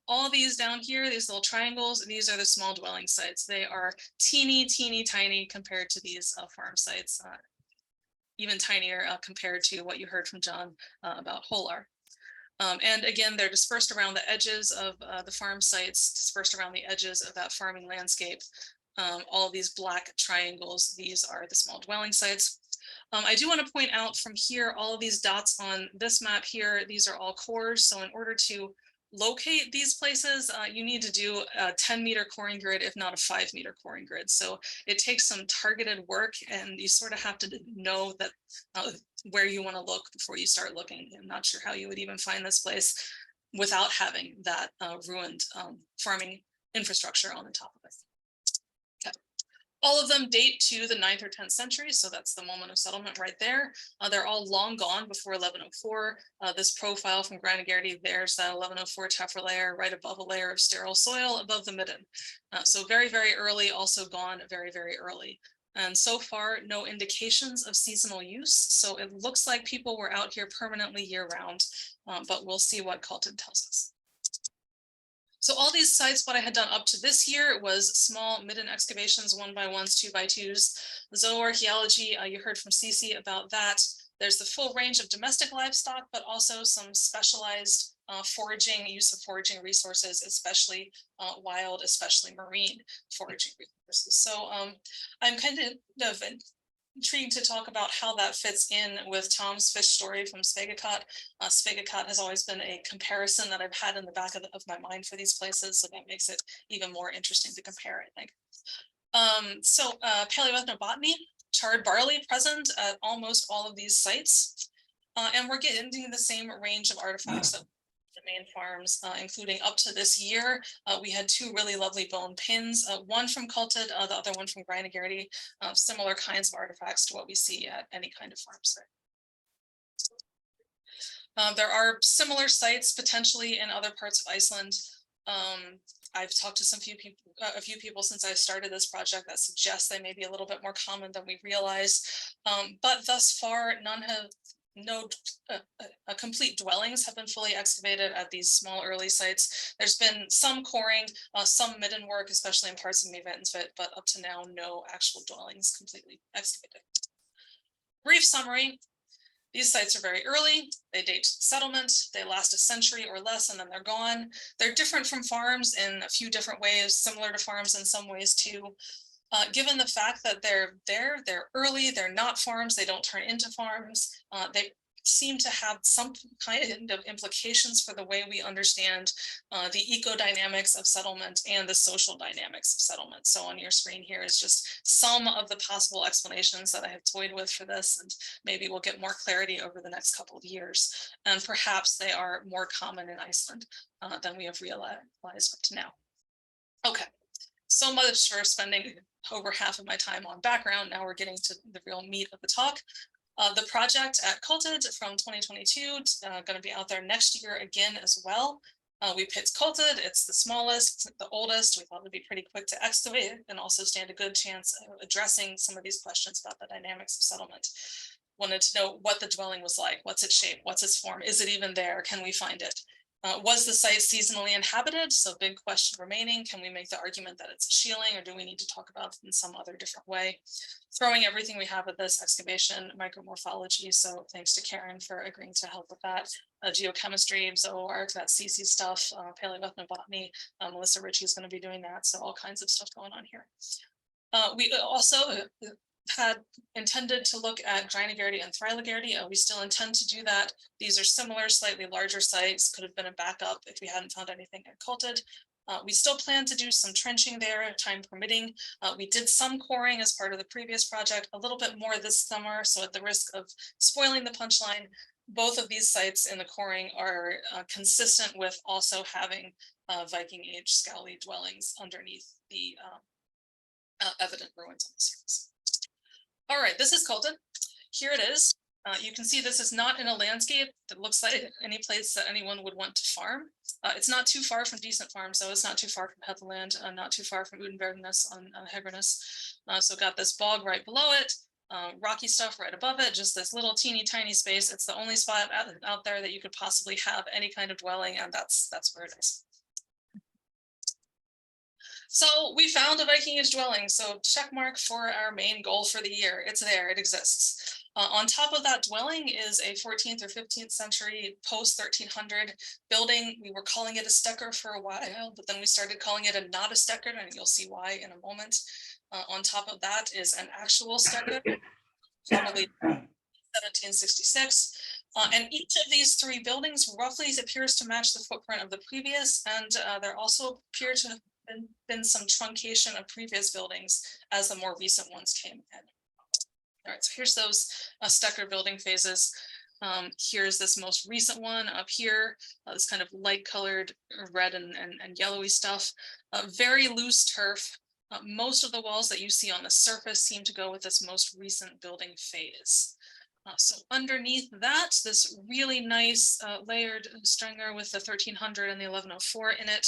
All these down here, these little triangles, these are the small dwelling sites. They are teeny tiny compared to these farm sites. Even tinier compared to what you heard from John about Holar. And again, they're dispersed around the edges of the farm sites, dispersed around the edges of that farming landscape. All of these black triangles, these are the small dwelling sites. I do want to point out from here, all of these dots on this map here, these are all cores. So in order to locate these places, you need to do a 10-meter coring grid, if not a 5-meter coring grid. So it takes some targeted work, and you sort of have to know that where you want to look before you start looking. I'm not sure how you would even find this place without having that ruined farming infrastructure on the top of it. Okay. All of them date to the 9th or 10th century, so that's the moment of settlement right there. They're all long gone before 1104. This profile from Granigardi, there's that 1104 Tephra layer right above a layer of sterile soil above the midden. So very, very early, also gone very, very early. And so far, no indications of seasonal use. So it looks like people were out here permanently year round, but we'll see what Culted tells us. So all these sites, what I had done up to this year was small midden excavations, 1x1s, 2x2s. Zooarchaeology, you heard from Ceecee about that. There's the full range of domestic livestock, but also some specialized foraging, use of foraging resources, especially wild, especially marine foraging resources. So I'm kind of intrigued to talk about how that fits in with Tom's fish story from Svegakat. Svegakat has always been a comparison that I've had in the back of my mind for these places, so that makes it even more interesting to compare, I think. Paleoethnobotany, charred barley present at almost all of these sites, and we're getting the same range of artifacts that the main farms, including up to this year. We had 2 really lovely bone pins, one from Culted, the other one from Granigardi, similar kinds of artifacts to what we see at any kind of farm site. There are similar sites potentially in other parts of Iceland. I've talked to a few people since I started this project that suggest they may be a little bit more common than we realize, but thus far no complete dwellings have been fully excavated at these small early sites. There's been some coring, some midden work, especially in parts of Mývatnssveit, but up to now, no actual dwellings completely excavated. Brief summary. These sites are very early, they date to the settlement, they last a century or less and then they're gone. They're different from farms in a few different ways, similar to farms in some ways too. Given the fact that they're early, they're not farms, they don't turn into farms, they seem to have some kind of implications for the way we understand the ecodynamics of settlement and the social dynamics of settlement. So on your screen here is just some of the possible explanations that I have toyed with for this, and maybe we'll get more clarity over the next couple of years. And perhaps they are more common in Iceland than we have realized up to now. Okay, so much for spending over half of my time on background. Now we're getting to the real meat of the talk. The project at Culted from 2022, going to be out there next year again as well. We picked Culted, it's the smallest, the oldest. We thought it'd be pretty quick to excavate and also stand a good chance of addressing some of these questions about the dynamics of settlement. Wanted to know what the dwelling was like, what's its shape, what's its form, is it even there, can we find it? Was the site seasonally inhabited? So big question remaining. Can we make the argument that it's a shieling, or do we need to talk about it in some other different way? Throwing everything we have at this excavation, micromorphology. So thanks to Karen for agreeing to help with that. Geochemistry, Zooarchaeology, that Ceecee stuff, paleoethnobotany. Melissa Ritchie is going to be doing that. So all kinds of stuff going on here. We also had intended to look at Granigardi and Thrylagardi. We still intend to do that. These are similar, slightly larger sites, could have been a backup if we hadn't found anything at Culted. We still plan to do some trenching there, time permitting. We did some coring as part of the previous project, a little bit more this summer. So at the risk of spoiling the punchline, both of these sites in the coring are consistent with also having Viking age scaly dwellings underneath the evident ruins on the surface. All right, this is Colton. Here it is. You can see this is not in a landscape that looks like any place that anyone would want to farm. It's not too far from decent farms, so it's not too far from Heathland, not too far from Udenbergness on Hegreness. So got this bog right below it, rocky stuff right above it, just this little teeny tiny space. It's the only spot out there that you could possibly have any kind of dwelling, and that's where it is. So we found a Viking age dwelling, so check mark for our main goal for the year. It's there, it exists. On top of that dwelling is a 14th or 15th century post 1300 building. We were calling it a stekker for a while, but then we started calling it a not a stekker, and you'll see why in a moment. On top of that is an actual stekker, probably 1766. And each of these three buildings roughly appears to match the footprint of the previous, and there also appear to have been some truncation of previous buildings as the more recent ones came in. All right, so here's those stekker building phases. Here's this most recent one up here, this kind of light colored red and yellowy stuff, very loose turf. Most of the walls that you see on the surface seem to go with this most recent building phase. So underneath that, this really nice layered stringer with the 1300 and the 1104 in it.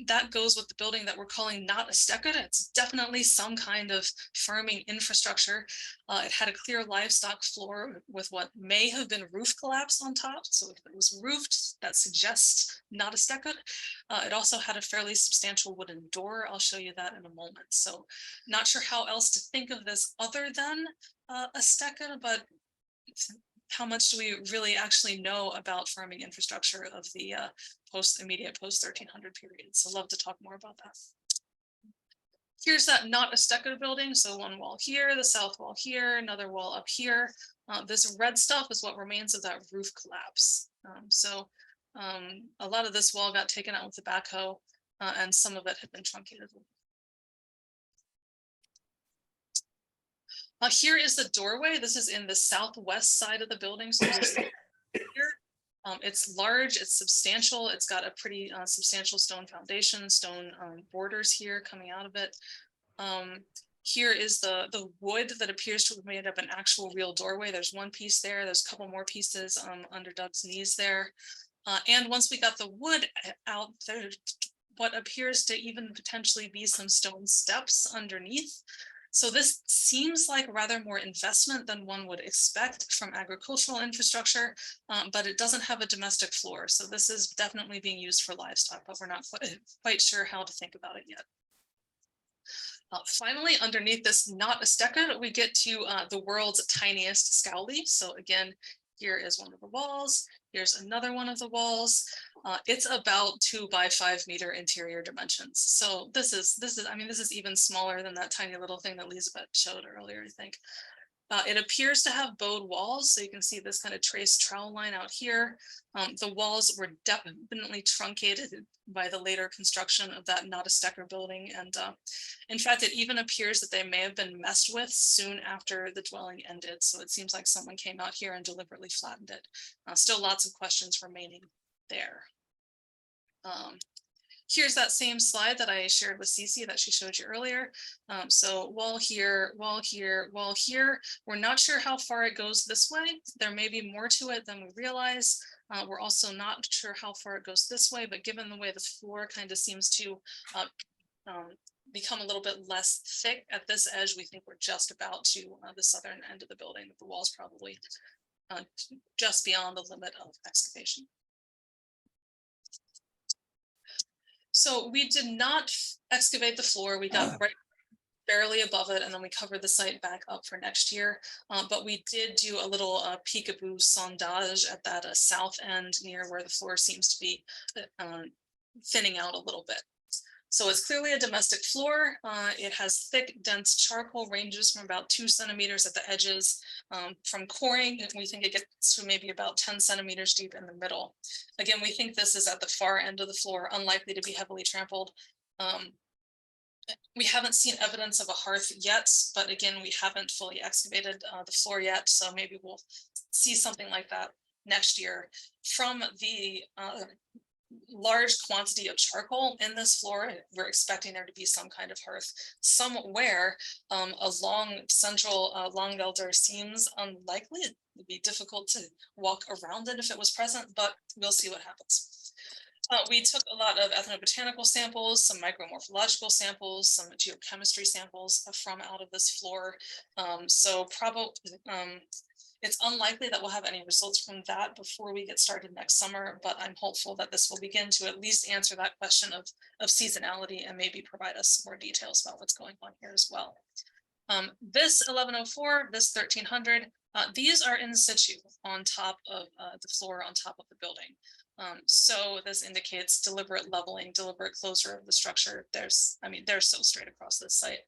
That goes with the building that we're calling not a stekker. It's definitely some kind of farming infrastructure. It had a clear livestock floor with what may have been roof collapse on top. So if it was roofed, that suggests not a stekker. It also had a fairly substantial wooden door. I'll show you that in a moment. So not sure how else to think of this other than a stekker, but how much do we really actually know about farming infrastructure of the immediate post 1300 period? So love to talk more about that. Here's that not a stekker building. So one wall here, the south wall here, another wall up here. This red stuff is what remains of that roof collapse. A lot of this wall got taken out with the backhoe, and some of it had been truncated. Here is the doorway. This is in the southwest side of the building. So here, it's large, it's substantial. It's got a pretty substantial stone foundation, stone borders here coming out of it. Here is the wood that appears to have made up an actual real doorway. There's one piece there. There's a couple more pieces under Doug's knees there. And once we got the wood out, there what appears to even potentially be some stone steps underneath. So this seems like rather more investment than one would expect from agricultural infrastructure, but it doesn't have a domestic floor. So this is definitely being used for livestock, but we're not quite sure how to think about it yet. Finally, underneath this not a stekker, we get to the world's tiniest scowly. So again, here is one of the walls. Here's another one of the walls. It's about 2 by 5 meter interior dimensions. So this is even smaller than that tiny little thing that Lísabet showed earlier, I think. It appears to have bowed walls. So you can see this kind of traced trowel line out here. The walls were definitely truncated by the later construction of that not a stekker building. And in fact, it even appears that they may have been messed with soon after the dwelling ended. So it seems like someone came out here and deliberately flattened it. Still lots of questions remaining there. Here's that same slide that I shared with Ceecee that she showed you earlier. So wall here, wall here, wall here. We're not sure how far it goes this way. There may be more to it than we realize. We're also not sure how far it goes this way, but given the way the floor kind of seems to become a little bit less thick at this edge, we think we're just about to the southern end of the building. The wall's probably just beyond the limit of excavation. So we did not excavate the floor. We got right barely above it, and then we covered the site back up for next year. But we did do a little peekaboo sondage at that south end near where the floor seems to be thinning out a little bit. So it's clearly a domestic floor. It has thick, dense charcoal, ranges from about 2 centimeters at the edges. From coring, we think it gets to maybe about 10 centimeters deep in the middle. Again, we think this is at the far end of the floor, unlikely to be heavily trampled. We haven't seen evidence of a hearth yet, but again, we haven't fully excavated the floor yet, so maybe we'll see something like that next year. From the large quantity of charcoal in this floor, we're expecting there to be some kind of hearth somewhere. A long central Langelder seems unlikely. It would be difficult to walk around it if it was present, but we'll see what happens. We took a lot of ethnobotanical samples, some micromorphological samples, some geochemistry samples from out of this floor. So probably it's unlikely that we'll have any results from that before we get started next summer, but I'm hopeful that this will begin to at least answer that question of seasonality and maybe provide us more details about what's going on here as well. This 1104, this 1300, these are in situ on top of the floor, on top of the building. So this indicates deliberate leveling, deliberate closure of the structure. They're so straight across this site.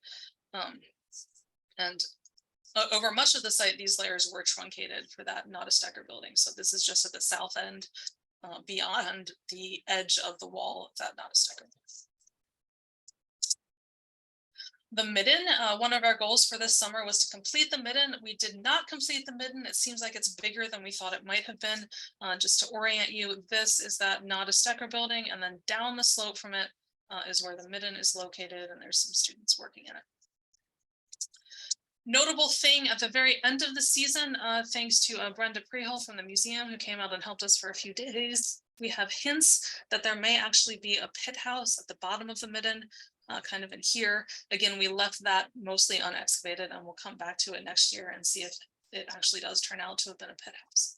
And over much of the site, these layers were truncated for that Nádastekkur building. So this is just at the south end, beyond the edge of the wall of that Nádastekkur. The midden, one of our goals for this summer was to complete the midden. We did not complete the midden. It seems like it's bigger than we thought it might have been. Just to orient you, this is that Nádastekkur building, and then down the slope from it is where the midden is located, and there's some students working in it. Notable thing at the very end of the season, thanks to Brenda Prehol from the museum, who came out and helped us for a few days, we have hints that there may actually be a pit house at the bottom of the midden, kind of in here. Again, we left that mostly unexcavated, and we'll come back to it next year and see if it actually does turn out to have been a pit house.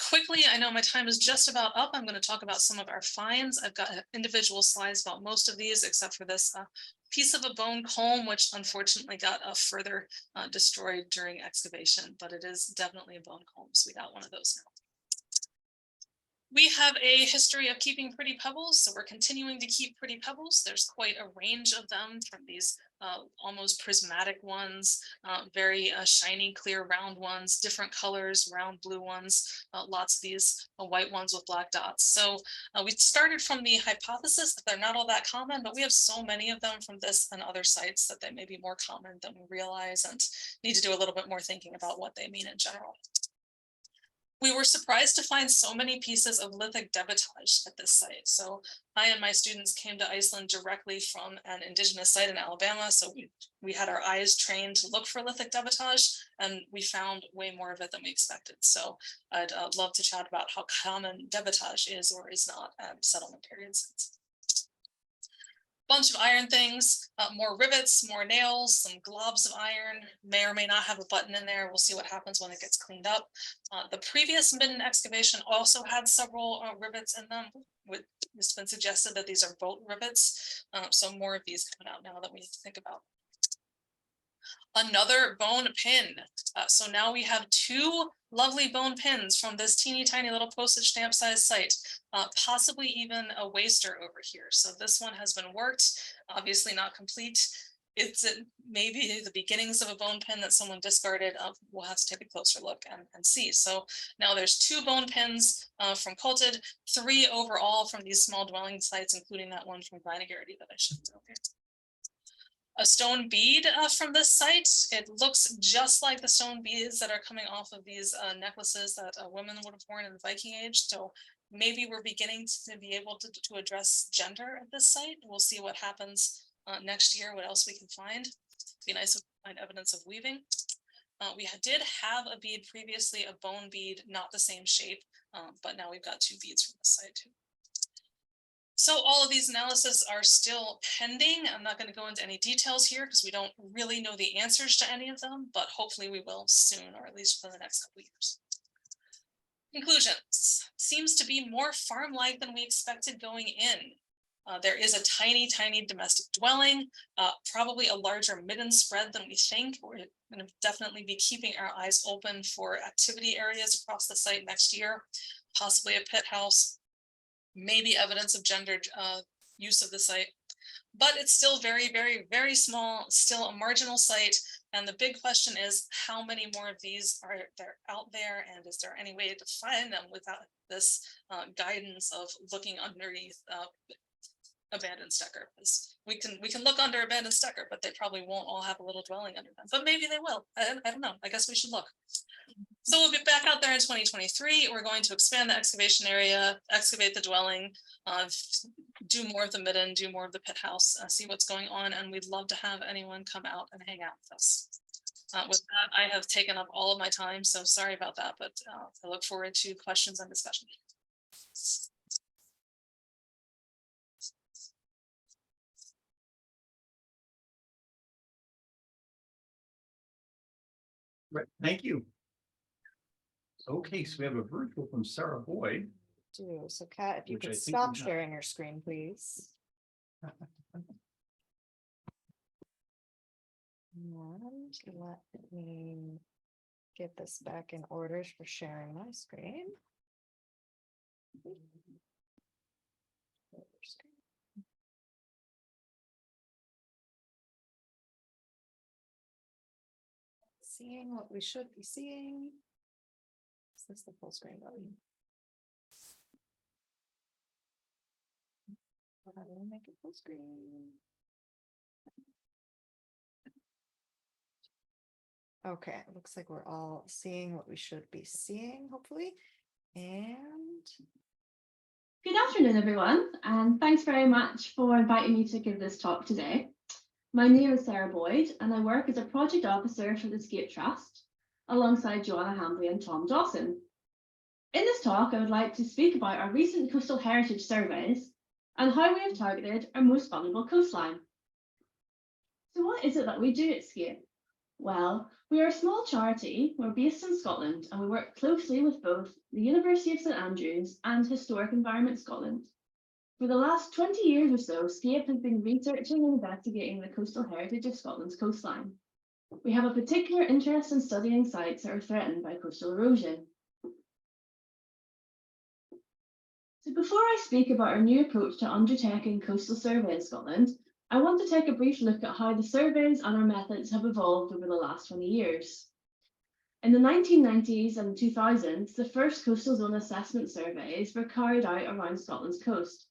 Quickly, I know my time is just about up. I'm going to talk about some of our finds. I've got individual slides about most of these, except for this piece of a bone comb, which unfortunately got further destroyed during excavation, but it is definitely a bone comb, so we got one of those now. We have a history of keeping pretty pebbles, so we're continuing to keep pretty pebbles. There's quite a range of them, from these almost prismatic ones, very shiny, clear, round ones, different colors, round blue ones, lots of these white ones with black dots. So we started from the hypothesis that they're not all that common, but we have so many of them from this and other sites that they may be more common than we realize, and need to do a little bit more thinking about what they mean in general. We were surprised to find so many pieces of lithic debitage at this site. So I and my students came to Iceland directly from an indigenous site in Alabama. So we had our eyes trained to look for lithic debitage, and we found way more of it than we expected. So I'd love to chat about how common debitage is or is not at settlement period sites. Bunch of iron things, more rivets, more nails, some globs of iron, may or may not have a button in there. We'll see what happens when it gets cleaned up. The previous midden excavation also had several rivets in them. It's been suggested that these are bolt rivets, so more of these coming out now that we need to think about. Another bone pin. So now we have two lovely bone pins from this teeny tiny little postage stamp size site, possibly even a waster over here. So this one has been worked, obviously not complete. It's maybe the beginnings of a bone pin that someone discarded. We'll have to take a closer look and see. So now there's two bone pins from Colted, 3 overall from these small dwelling sites, including that one from Gleinagarity that I showed earlier. A stone bead from this site. It looks just like the stone beads that are coming off of these necklaces that women would have worn in the Viking Age. So maybe we're beginning to be able to address gender at this site. We'll see what happens next year, what else we can find. It'd be nice to find evidence of weaving. We did have a bead previously, a bone bead, not the same shape, but now we've got 2 beads from this site too. So all of these analyses are still pending. I'm not going to go into any details here because we don't really know the answers to any of them, but hopefully we will soon, or at least within the next couple of years. Conclusions. Seems to be more farm-like than we expected going in. There is a tiny, tiny domestic dwelling, probably a larger midden spread than we think. We're going to definitely be keeping our eyes open for activity areas across the site next year, possibly a pit house, maybe evidence of gendered use of the site, but it's still very, very, very small, still a marginal site. And the big question is, how many more of these are there out there? And is there any way to find them without this guidance of looking underneath abandoned Stecker, because we can look under abandoned Stecker, but they probably won't all have a little dwelling under them, but maybe they will. I don't know. I guess we should look. So we'll be back out there in 2023. We're going to expand the excavation area, excavate the dwelling, do more of the midden, do more of the pit house, see what's going on, and we'd love to have anyone come out and hang out with us. With that, I have taken up all of my time, so sorry about that, but I look forward to questions and discussion. Right, thank you. Okay, so we have a virtual from Sarah Boyd. So Kat, if you Which I could think stop we have. sharing your screen, please. And let me get this back in order for sharing my screen. Seeing what we should be seeing. Is this the full screen button? How do I make it full screen? Okay, it looks like we're all seeing what we should be seeing, hopefully. And good afternoon, everyone, and thanks very much for inviting me to give this talk today. My name is Sarah Boyd, and I work as a project officer for the Scape Trust, alongside Joanna Hambley and Tom Dawson. In this talk, I would like to speak about our recent coastal heritage surveys and how we have targeted our most vulnerable coastline. So what is it that we do at Scape? Well, we are a small charity. We're based in Scotland, and we work closely with both the University of St Andrews and Historic Environment Scotland. For the last 20 years or so, Scape has been researching and investigating the coastal heritage of Scotland's coastline. We have a particular interest in studying sites that are threatened by coastal erosion. So before I speak about our new approach to undertaking coastal survey in Scotland, I want to take a brief look at how the surveys and our methods have evolved over the last 20 years. In the 1990s and 2000s, the first coastal zone assessment surveys were carried out around Scotland's coast.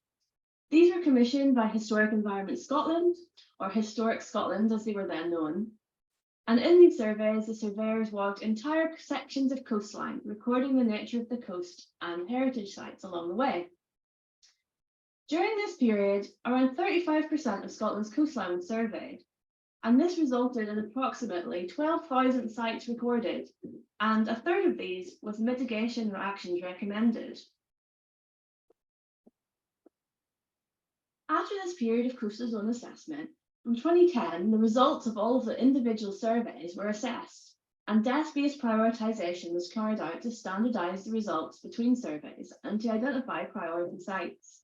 These were commissioned by Historic Environment Scotland, or Historic Scotland as they were then known. And in these surveys, the surveyors walked entire sections of coastline, recording the nature of the coast and heritage sites along the way. During this period, around 35% of Scotland's coastline was surveyed, and this resulted in approximately 12,000 sites recorded, and a third of these with mitigation actions recommended. After this period of coastal zone assessment, in 2010, the results of all of the individual surveys were assessed, and desk-based prioritisation was carried out to standardise the results between surveys and to identify priority sites.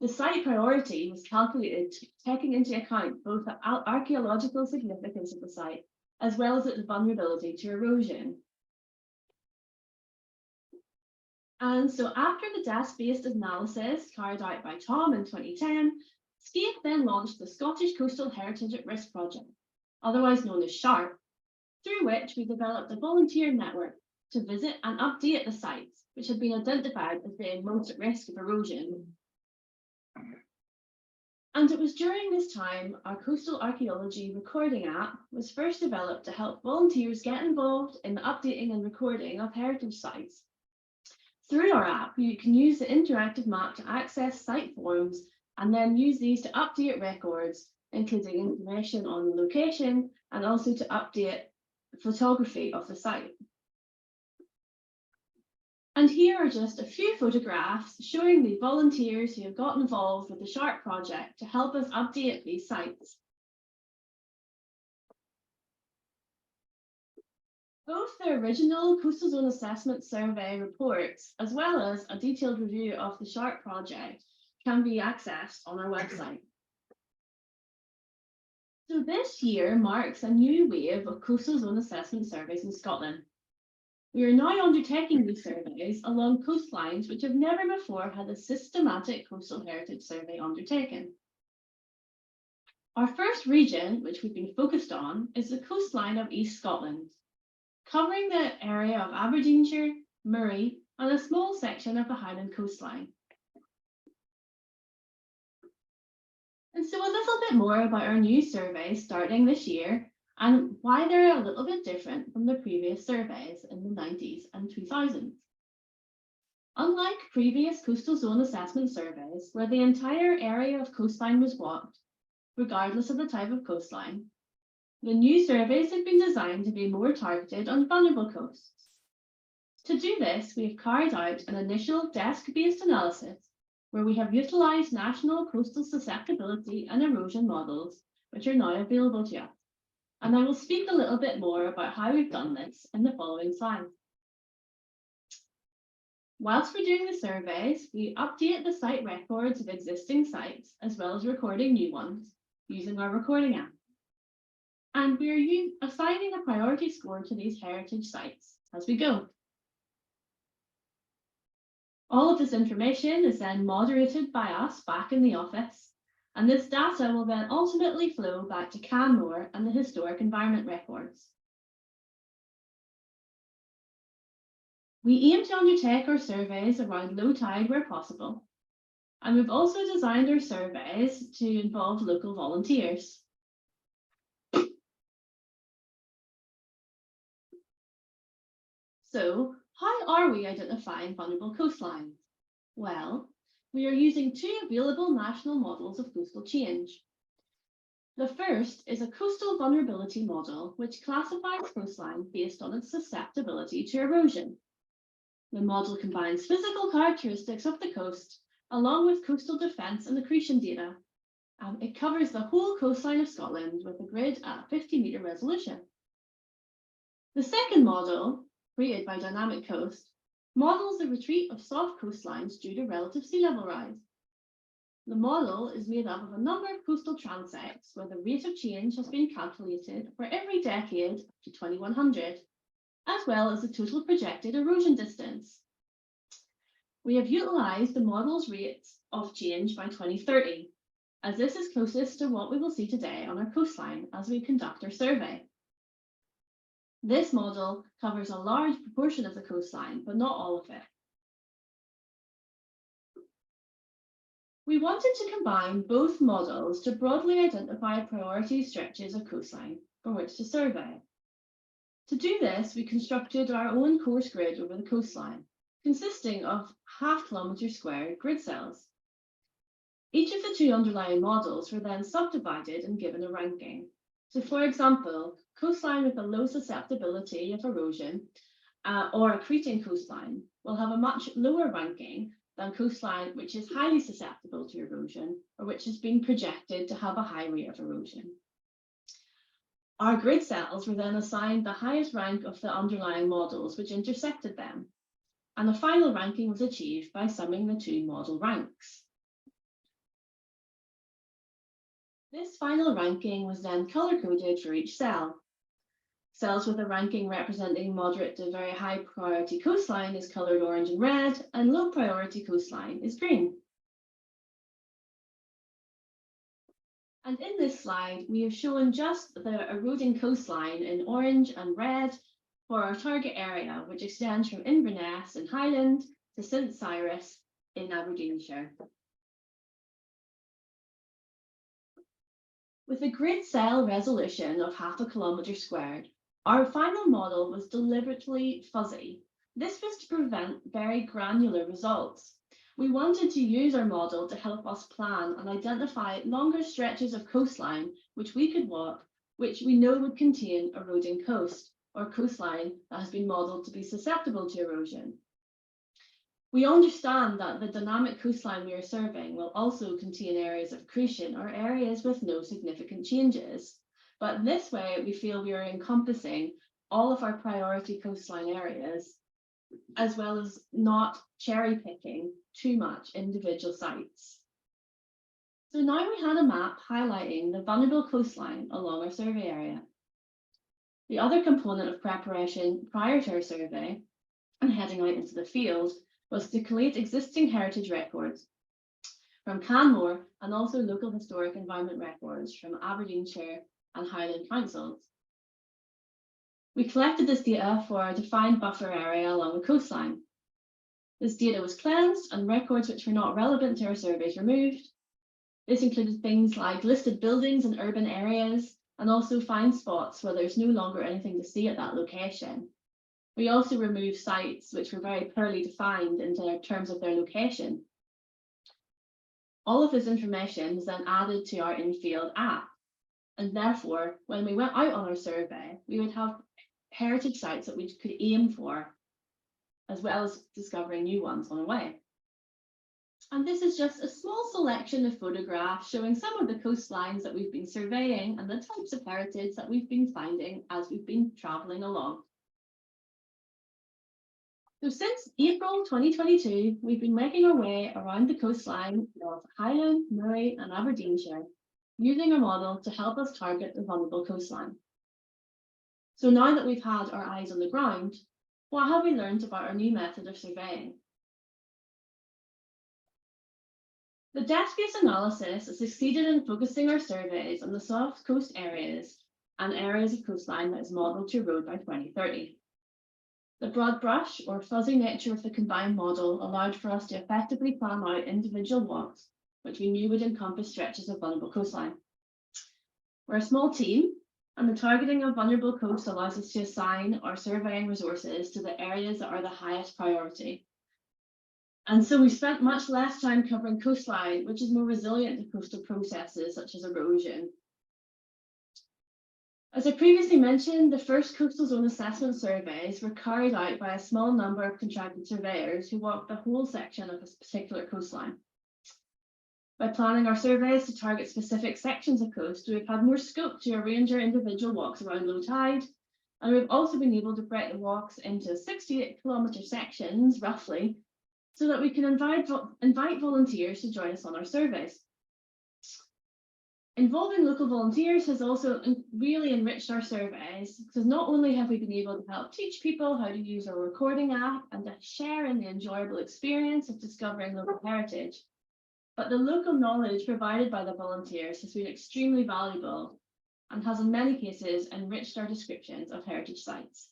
The site priority was calculated taking into account both the archaeological significance of the site as well as its vulnerability to erosion. And so after the desk-based analysis carried out by Tom in 2010, Scape then launched the Scottish Coastal Heritage at Risk project, otherwise known as SHARP, through which we developed a volunteer network to visit and update the sites which had been identified as being most at risk of erosion. And it was during this time our Coastal Archaeology recording app was first developed to help volunteers get involved in the updating and recording of heritage sites. Through our app, you can use the interactive map to access site forms and then use these to update records, including information on the location and also to update photography of the site. And here are just a few photographs showing the volunteers who have got involved with the SHARP project to help us update these sites. Both the original Coastal Zone Assessment Survey reports, as well as a detailed review of the SHARP project, can be accessed on our website. So this year marks a new wave of coastal zone assessment surveys in Scotland. We are now undertaking these surveys along coastlines which have never before had a systematic coastal heritage survey undertaken. Our first region, which we've been focused on, is the coastline of East Scotland, covering the area of Aberdeenshire, Moray, and a small section of the Highland coastline. And so a little bit more about our new surveys starting this year and why they're a little bit different from the previous surveys in the 90s and 2000s. Unlike previous coastal zone assessment surveys, where the entire area of coastline was walked, regardless of the type of coastline, the new surveys have been designed to be more targeted on vulnerable coasts. To do this, we have carried out an initial desk-based analysis where we have utilised national coastal susceptibility and erosion models, which are now available to us. And I will speak a little bit more about how we've done this in the following slides. Whilst we're doing the surveys, we update the site records of existing sites as well as recording new ones using our recording app. And we're assigning a priority score to these heritage sites as we go. All of this information is then moderated by us back in the office, and this data will then ultimately flow back to Canmore and the historic environment records. We aim to undertake our surveys around low tide where possible, and we've also designed our surveys to involve local volunteers. So, how are we identifying vulnerable coastlines? Well, we are using two available national models of coastal change. The first is a coastal vulnerability model, which classifies coastline based on its susceptibility to erosion. The model combines physical characteristics of the coast, along with coastal defence and accretion data. It covers the whole coastline of Scotland with a grid at 50-metre resolution. The second model, created by Dynamic Coast, models the retreat of soft coastlines due to relative sea level rise. The model is made up of a number of coastal transects where the rate of change has been calculated for every decade to 2100, as well as the total projected erosion distance. We have utilised the model's rates of change by 2030, as this is closest to what we will see today on our coastline as we conduct our survey. This model covers a large proportion of the coastline, but not all of it. We wanted to combine both models to broadly identify priority stretches of coastline for which to survey. To do this, we constructed our own coarse grid over the coastline, consisting of half-kilometre square grid cells. Each of the two underlying models were then subdivided and given a ranking. So, for example, coastline with a low susceptibility of erosion or accreting coastline will have a much lower ranking than coastline which is highly susceptible to erosion or which has been projected to have a high rate of erosion. Our grid cells were then assigned the highest rank of the underlying models which intersected them, and the final ranking was achieved by summing the two model ranks. This final ranking was then colour-coded for each cell. Cells with a ranking representing moderate to very high priority coastline is coloured orange and red, and low priority coastline is green. And in this slide, we have shown just the eroding coastline in orange and red for our target area, which extends from Inverness in Highland to St Cyrus in Aberdeenshire. With a grid cell resolution of half a kilometre squared, our final model was deliberately fuzzy. This was to prevent very granular results. We wanted to use our model to help us plan and identify longer stretches of coastline which we could walk, which we know would contain eroding coast or coastline that has been modelled to be susceptible to erosion. We understand that the dynamic coastline we are surveying will also contain areas of accretion or areas with no significant changes. But this way, we feel we are encompassing all of our priority coastline areas, as well as not cherry picking too much individual sites. So now we had a map highlighting the vulnerable coastline along our survey area. The other component of preparation prior to our survey and heading out into the field was to collate existing heritage records from Canmore and also local historic environment records from Aberdeenshire and Highland councils. We collected this data for a defined buffer area along the coastline. This data was cleansed and records which were not relevant to our surveys removed. This included things like listed buildings in urban areas and also find spots where there's no longer anything to see at that location. We also removed sites which were very poorly defined in terms of their location. All of this information was then added to our in-field app. And therefore, when we went out on our survey, we would have heritage sites that we could aim for, as well as discovering new ones on the way. And this is just a small selection of photographs showing some of the coastlines that we've been surveying and the types of heritage that we've been finding as we've been traveling along. So since April 2022, we've been making our way around the coastline of Highland, Moray and Aberdeenshire, using a model to help us target the vulnerable coastline. So now that we've had our eyes on the ground, what have we learned about our new method of surveying? The desk-based analysis has succeeded in focusing our surveys on the soft coast areas and areas of coastline that is modelled to erode by 2030. The broad brush or fuzzy nature of the combined model allowed for us to effectively plan out individual walks, which we knew would encompass stretches of vulnerable coastline. We're a small team, and the targeting of vulnerable coasts allows us to assign our surveying resources to the areas that are the highest priority. And so we spent much less time covering coastline, which is more resilient to coastal processes such as erosion. As I previously mentioned, the first coastal zone assessment surveys were carried out by a small number of contracted surveyors who walked the whole section of a particular coastline. By planning our surveys to target specific sections of coast, we've had more scope to arrange our individual walks around low tide, and we've also been able to break the walks into 68-kilometre sections, roughly, so that we can invite volunteers to join us on our surveys. Involving local volunteers has also really enriched our surveys, because not only have we been able to help teach people how to use our recording app and to share in the enjoyable experience of discovering local heritage, but the local knowledge provided by the volunteers has been extremely valuable and has in many cases enriched our descriptions of heritage sites.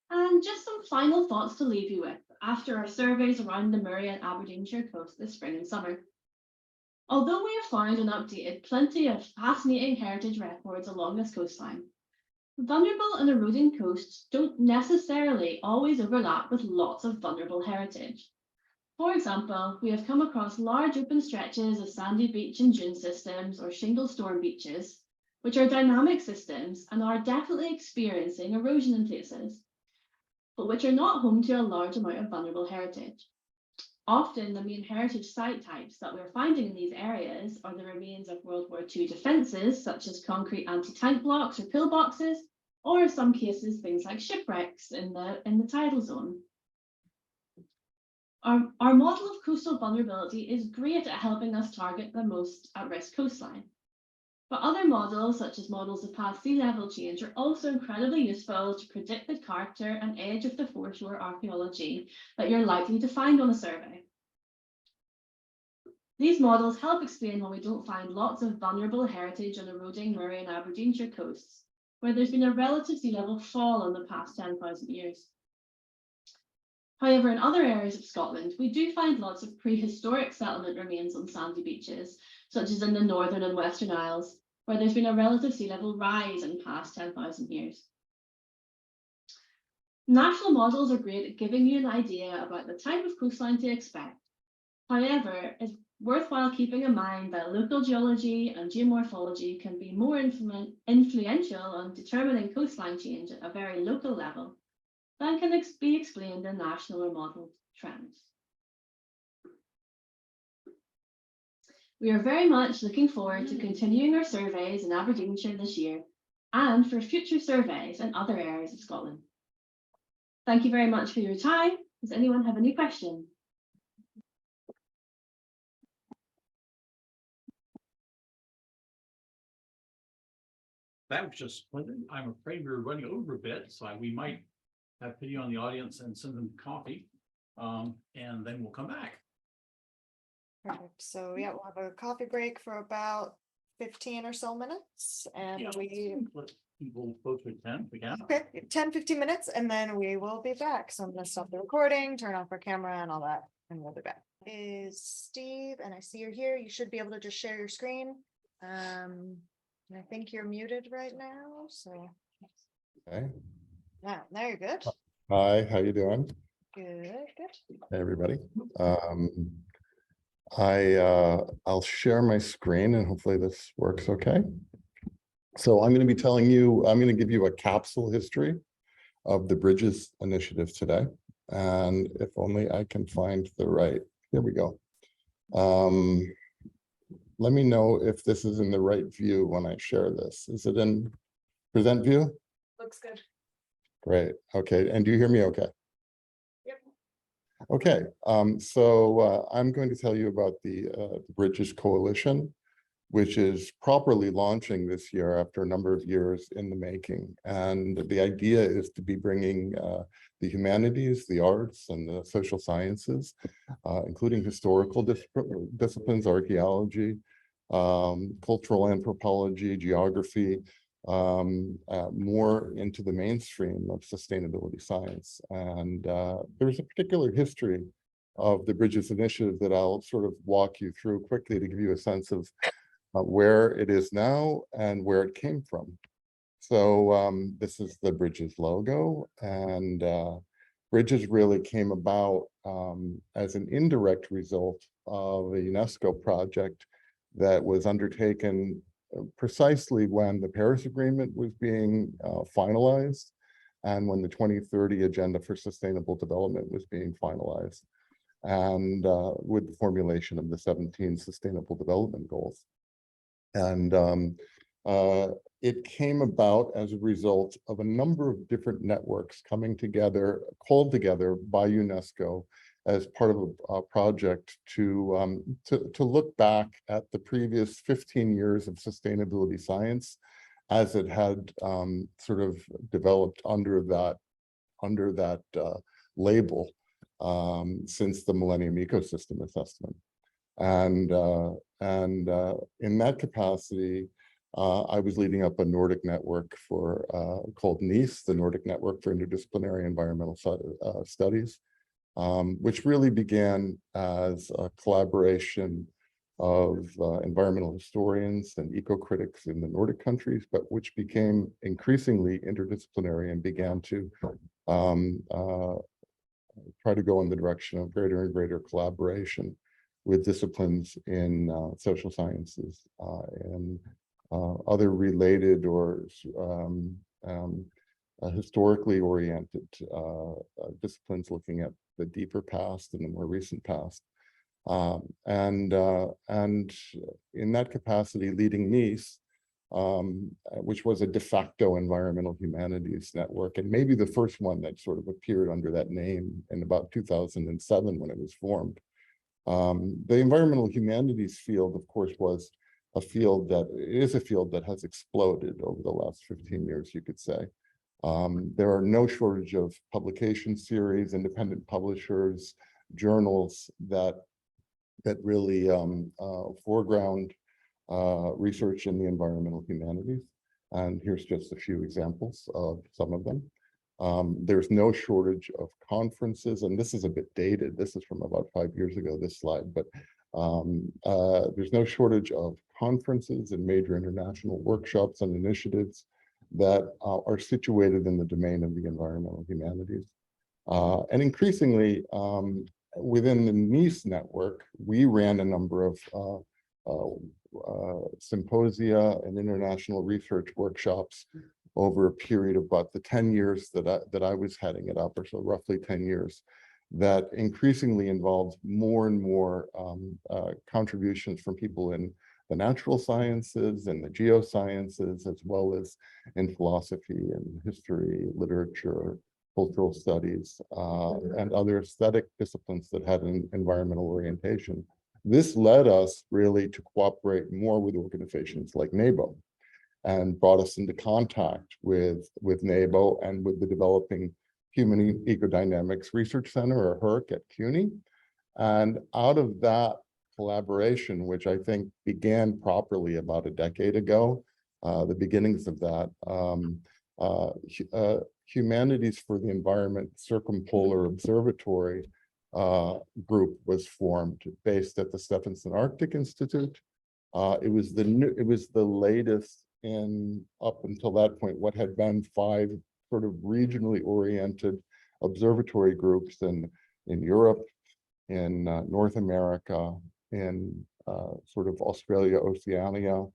And just some final thoughts to leave you with after our surveys around the Moray and Aberdeenshire coast this spring and summer. Although we have found and updated plenty of fascinating heritage records along this coastline, vulnerable and eroding coasts don't necessarily always overlap with lots of vulnerable heritage. For example, we have come across large open stretches of sandy beach and dune systems or shingle storm beaches, which are dynamic systems and are definitely experiencing erosion in places, but which are not home to a large amount of vulnerable heritage. Often the main heritage site types that we're finding in these areas are the remains of World War II defences, such as concrete anti-tank blocks or pillboxes, or in some cases things like shipwrecks in the tidal zone. Our model of coastal vulnerability is great at helping us target the most at-risk coastline. But other models, such as models of past sea level change, are also incredibly useful to predict the character and age of the foreshore archaeology that you're likely to find on a survey. These models help explain why we don't find lots of vulnerable heritage on eroding Moray and Aberdeenshire coasts, where there's been a relative sea level fall in the past 10,000 years. However, in other areas of Scotland, we do find lots of prehistoric settlement remains on sandy beaches, such as in the Northern and Western Isles, where there's been a relative sea level rise in the past 10,000 years. National models are great at giving you an idea about the type of coastline to expect. However, it's worthwhile keeping in mind that local geology and geomorphology can be more influential on determining coastline change at a very local level than can be explained in national or modelled trends. We are very much looking forward to continuing our surveys in Aberdeenshire this year and for future surveys in other areas of Scotland. Thank you very much for your time. Does anyone have any questions? That was just splendid. I'm afraid we're running over a bit, so we might have pity on the audience and send them coffee, and then we'll come back. Perfect. So yeah, we'll have a coffee break for about 15 or so minutes, and Yeah, let people go to 10 if we can. okay, 10-15 minutes, and then we will be back. So I'm going to stop the recording, turn off our camera and all that, and we'll be back. is Steve, and I see you're here. You should be able to just share your screen. And I think you're muted right now, so. Okay. Yeah, there you're good. Hi, how you doing? Good, good. Hey, everybody. I'll share my screen and hopefully this works okay. So I'm going to be I'm going to give you a capsule history of the Bridges Initiative today. And if only I can find the right, here we go. Let me know if this is in the right view when I share this. Is it in present view? Looks good. Great. Okay. And do you hear me okay? Yep. Okay. So I'm going to tell you about the Bridges Coalition, which is properly launching this year after a number of years in the making. And the idea is to be bringing the humanities, the arts, and the social sciences, including historical disciplines, archaeology, cultural anthropology, geography, more into the mainstream of sustainability science. And there's a particular history of the Bridges Initiative that I'll sort of walk you through quickly to give you a sense of where it is now and where it came from. So this is the Bridges logo, and Bridges really came about as an indirect result of a UNESCO project that was undertaken precisely when the Paris Agreement was being finalized and when the 2030 Agenda for Sustainable Development was being finalized, and with the formulation of the 17 Sustainable Development Goals. And it came about as a result of a number of different networks coming together, called together by UNESCO as part of a project to look back at the previous 15 years of sustainability science as it had sort of developed under that label since the Millennium Ecosystem Assessment. And in that capacity, I was leading up a Nordic network called NICE, the Nordic Network for Interdisciplinary Environmental Studies, which really began as a collaboration of environmental historians and eco-critics in the Nordic countries, but which became increasingly interdisciplinary and began to try to go in the direction of greater and greater collaboration with disciplines in social sciences and other related or historically oriented disciplines looking at the deeper past and the more recent past. And in that capacity, leading NICE, which was a de facto environmental humanities network, and maybe the first one that sort of appeared under that name in about 2007 when it was formed. The environmental humanities field, of course, is a field that has exploded over the last 15 years, you could say. There are no shortage of publication series, independent publishers, journals that really foreground research in the environmental humanities. And here's just a few examples of some of them. There's no shortage of conferences, and this is a bit dated. This is from about 5 years ago, this slide, but there's no shortage of conferences and major international workshops and initiatives that are situated in the domain of the environmental humanities. And increasingly, within the NICE network, we ran a number of symposia and international research workshops over a period of about the 10 years that I was heading it up, or so roughly 10 years, that increasingly involved more and more contributions from people in the natural sciences and the geosciences, as well as in philosophy and history, literature, cultural studies, and other aesthetic disciplines that had an environmental orientation. This led us really to cooperate more with organizations like NABO, and brought us into contact with NABO and with the developing Human Ecodynamics Research Center, or HERC, at CUNY. And out of that collaboration, which I think began properly about a decade ago, the beginnings of that, Humanities for the Environment Circumpolar Observatory group was formed based at the Stephenson Arctic Institute. It was the latest in, up until that point, what had been 5 sort of regionally oriented observatory groups in Europe, in North America, in sort of Australia, Oceania,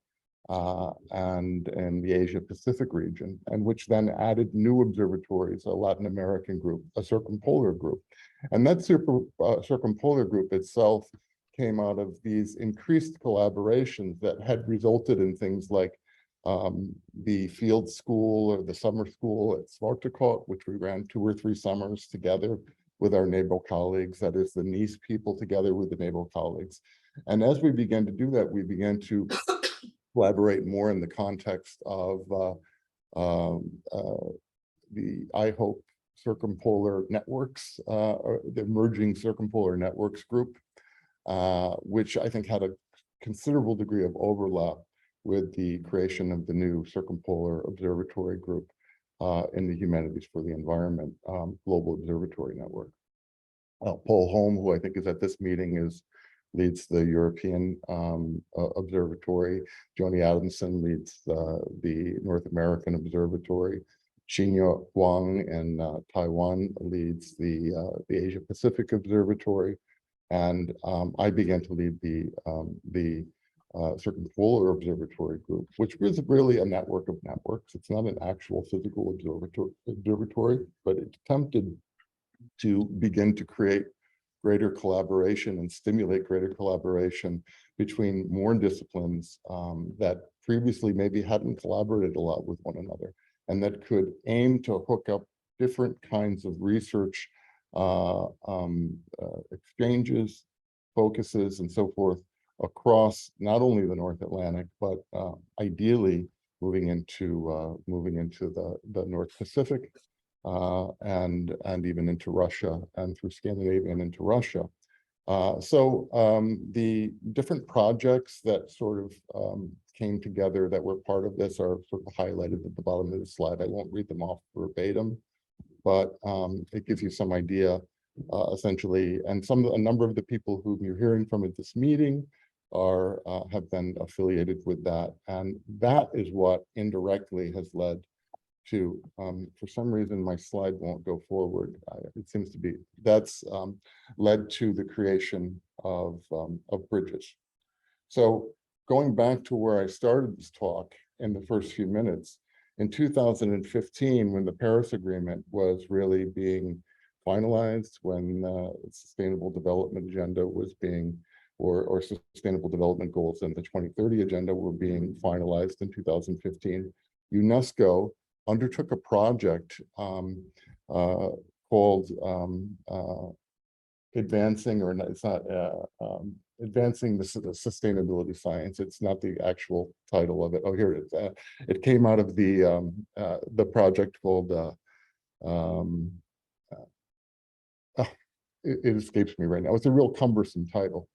and the Asia Pacific region, and which then added new observatories, a Latin American group, a circumpolar group. And that circumpolar group itself came out of these increased collaborations that had resulted in things like the field school or the summer school at Zooarchaeology, which we ran 2 or 3 summers together with our NABO colleagues, that is the NIS people together with the NABO colleagues. And as we began to do that, we began to collaborate more in the context of the I.H.O.P circumpolar networks, or the emerging circumpolar networks group, which I think had a considerable degree of overlap with the creation of the new circumpolar observatory group in the Humanities for the Environment Global Observatory Network. Paul Holm, who I think is at this meeting, leads the European Observatory. Joni Adamson leads the North American Observatory. Xinyo Wang in Taiwan leads the Asia Pacific Observatory. And I began to lead the Circumpolar Observatory Group, which was really a network of networks. It's not an actual physical observatory, but it attempted to begin to create greater collaboration and stimulate greater collaboration between more disciplines that previously maybe hadn't collaborated a lot with one another, and that could aim to hook up different kinds of research exchanges, focuses, and so forth across not only the North Atlantic, but ideally moving into the North Pacific and even into Russia, and through Scandinavia and into Russia. So the different projects that sort of came together that were part of this are sort of highlighted at the bottom of the slide. I won't read them off verbatim, but it gives you some idea essentially. And a number of the people whom you're hearing from at this meeting have been affiliated with that. And that is what indirectly has led to, for some reason, my slide won't go forward. It seems to be, that's led to the creation of bridges. So going back to where I started this talk in the first few minutes, in 2015, when the Paris Agreement was really being finalized, when the Sustainable Development Agenda was being, or Sustainable Development Goals and the 2030 Agenda were being finalized in 2015, UNESCO undertook a project called Advancing, or it's not, Advancing the Sustainability Science. It's not the actual title of it. Oh, here it is. It came out of the project called, it escapes me right now. It's a real cumbersome title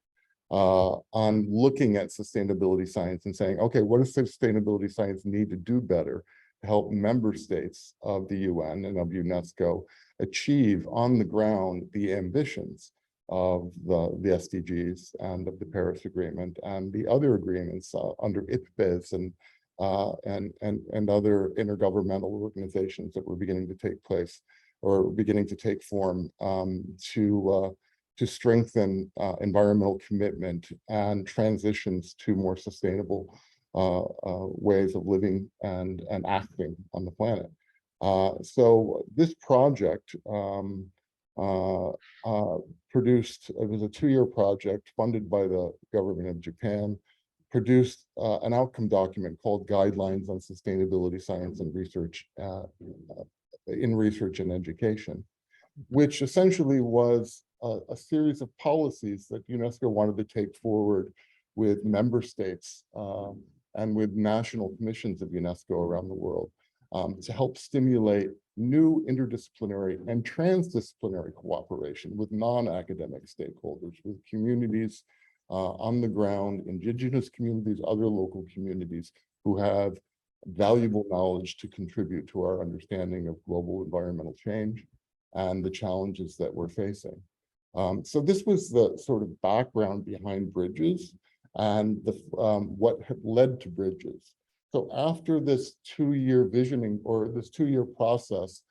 on looking at sustainability science and saying, okay, what does sustainability science need to do better to help member states of the UN and of UNESCO achieve on the ground the ambitions of the SDGs and of the Paris Agreement and the other agreements under IPBES and other intergovernmental organizations that were beginning to take place or beginning to take form to strengthen environmental commitment and transitions to more sustainable ways of living and acting on the planet. So this project produced, it was a 2-year project funded by the government of Japan, produced an outcome document called Guidelines on Sustainability Science and Research in Research and Education, which essentially was a series of policies that UNESCO wanted to take forward with member states and with national commissions of UNESCO around the world to help stimulate new interdisciplinary and transdisciplinary cooperation with non-academic stakeholders, with communities on the ground, indigenous communities, other local communities who have valuable knowledge to contribute to our understanding of global environmental change and the challenges that we're facing. So this was the sort of background behind bridges and the what had led to bridges. So after this 2-year visioning or this 2-year process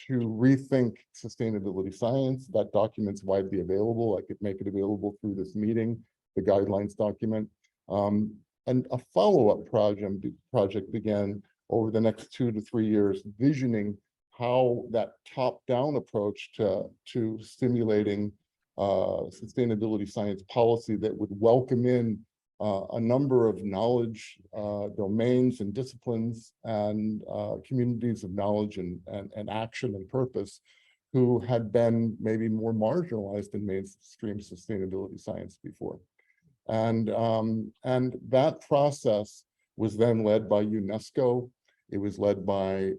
to rethink sustainability science, that document's widely available. I could make it available through this meeting, the guidelines document. And a follow-up project began over the next 2 to 3 years, visioning how that top-down approach to stimulating sustainability science policy that would welcome in a number of knowledge domains and disciplines and communities of knowledge and action and purpose who had been maybe more marginalized in mainstream sustainability science before. And that process was then led by UNESCO. It was led by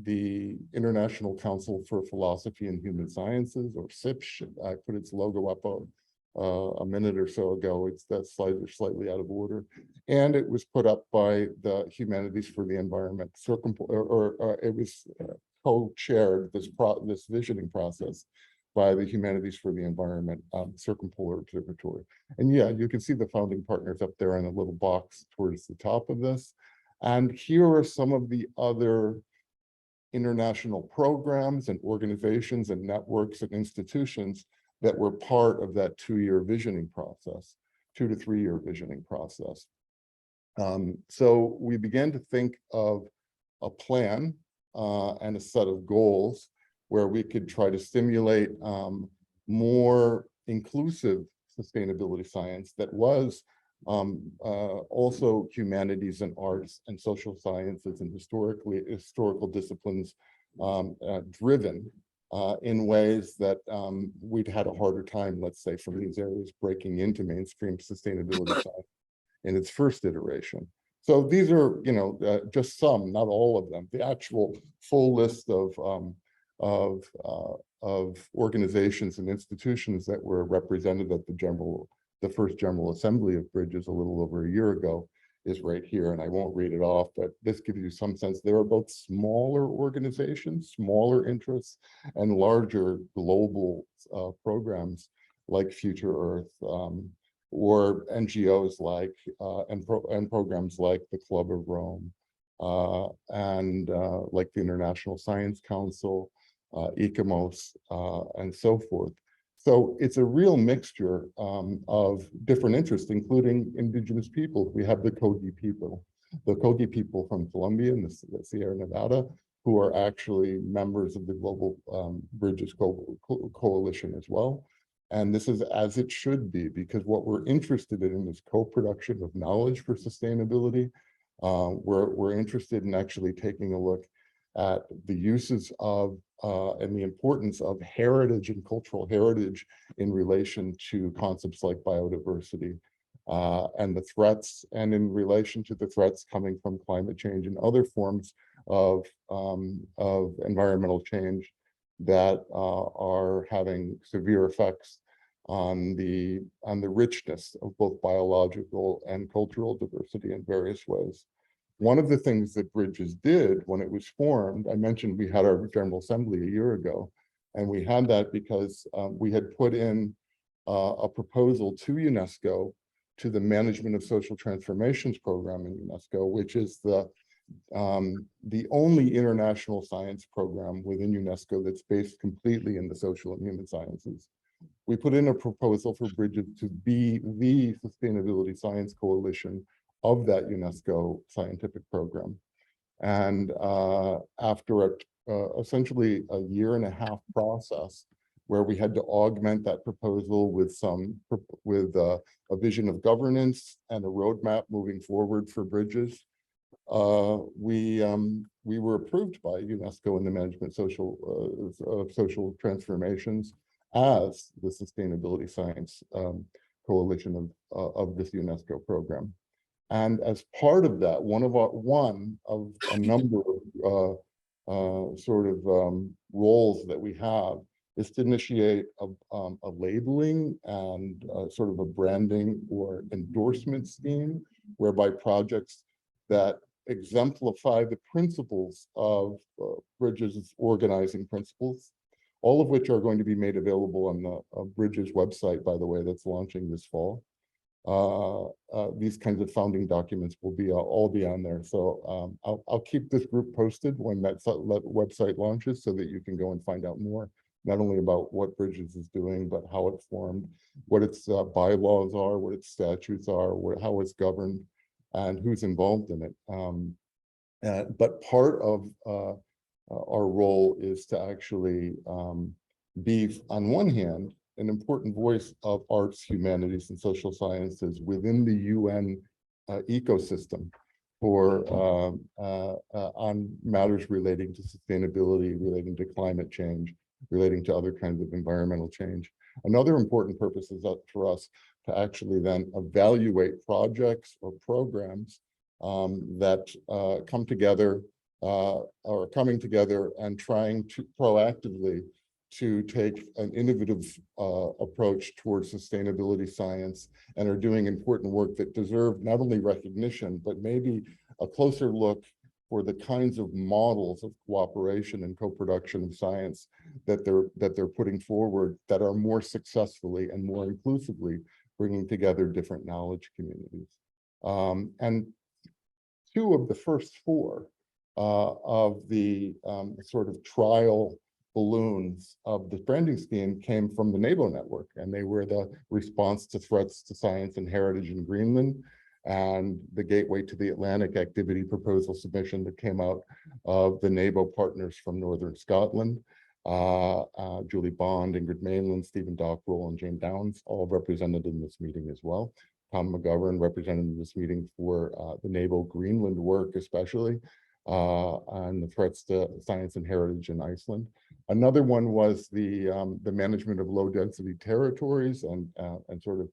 the International Council for Philosophy and Human Sciences, or CIPSH. I put its logo up a minute or so ago. It's that slide is slightly out of order. And it was put up by the Humanities for the Environment, it was co-chaired, this visioning process by the Humanities for the Environment Circumpolar Observatory. And yeah, you can see the founding partners up there in a little box towards the top of this. And here are some of the other international programs and organizations and networks and institutions that were part of that 2-year visioning process, 2 to 3 year visioning process. So we began to think of a plan and a set of goals where we could try to stimulate more inclusive sustainability science that was also humanities and arts and social sciences and historical disciplines driven in ways that we'd had a harder time, let's say, from these areas breaking into mainstream sustainability science in its first iteration. So these are, just some, not all of them. The actual full list of organizations and institutions that were represented at the first General Assembly of Bridges a little over a year ago is right here, and I won't read it off, but this gives you some sense. There are both smaller organizations, smaller interests, and larger global programs like Future Earth, or NGOs like, and programs like the Club of Rome, and like the International Science Council, ICOMOS, and so forth. So it's a real mixture of different interests, including indigenous people. We have the Kogi people from Colombia and the Sierra Nevada, who are actually members of the Global Bridges Coalition as well. And this is as it should be, because what we're interested in is co-production of knowledge for sustainability. We're interested in actually taking a look at the uses of and the importance of heritage and cultural heritage in relation to concepts like biodiversity and the threats, and in relation to the threats coming from climate change and other forms of environmental change that are having severe effects on the richness of both biological and cultural diversity in various ways. One of the things that Bridges did when it was formed, I mentioned we had our General Assembly a year ago, and we had that because we had put in a proposal to UNESCO, to the Management of Social Transformations program in UNESCO, which is the only international science program within UNESCO that's based completely in the social and human sciences. We put in a proposal for Bridges to be the sustainability science coalition of that UNESCO scientific program. And after essentially a 1.5-year process, where we had to augment that proposal with a vision of governance and a roadmap moving forward for Bridges, we were approved by UNESCO and the Management of Social Transformations as the Sustainability Science Coalition of this UNESCO program. And as part of that, one of a number of roles that we have is to initiate a labeling and sort of a branding or endorsement scheme, whereby projects that exemplify the principles of Bridges' organizing principles all of which are going to be made available on the Bridges website, by the way, that's launching this fall. These kinds of founding documents will be all be on there. So I'll keep this group posted when that website launches so that you can go and find out more, not only about what Bridges is doing, but how it formed, what its bylaws are, what its statutes are, how it's governed, and who's involved in it. But part of our role is to actually be, on one hand, an important voice of arts, humanities, and social sciences within the UN ecosystem for on matters relating to sustainability, relating to climate change, relating to other kinds of environmental change. Another important purpose is for us to actually then evaluate projects or programs that come together or coming together and trying to proactively to take an innovative approach towards sustainability science and are doing important work that deserve not only recognition, but maybe a closer look for the kinds of models of cooperation and co-production of science that they're putting forward that are more successfully and more inclusively bringing together different knowledge communities. And two of the first four of the sort of trial balloons of the branding scheme came from the NABO network, and they were the response to threats to science and heritage in Greenland and the Gateway to the Atlantic activity proposal submission that came out of the NABO partners from Northern Scotland. Julie Bond, Ingrid Mainland, Stephen Dockrell, and Jane Downs, all represented in this meeting as well. Tom McGovern represented in this meeting for the NABO Greenland work, especially on the threats to science and heritage in Iceland. Another one was the management of low density territories and sort of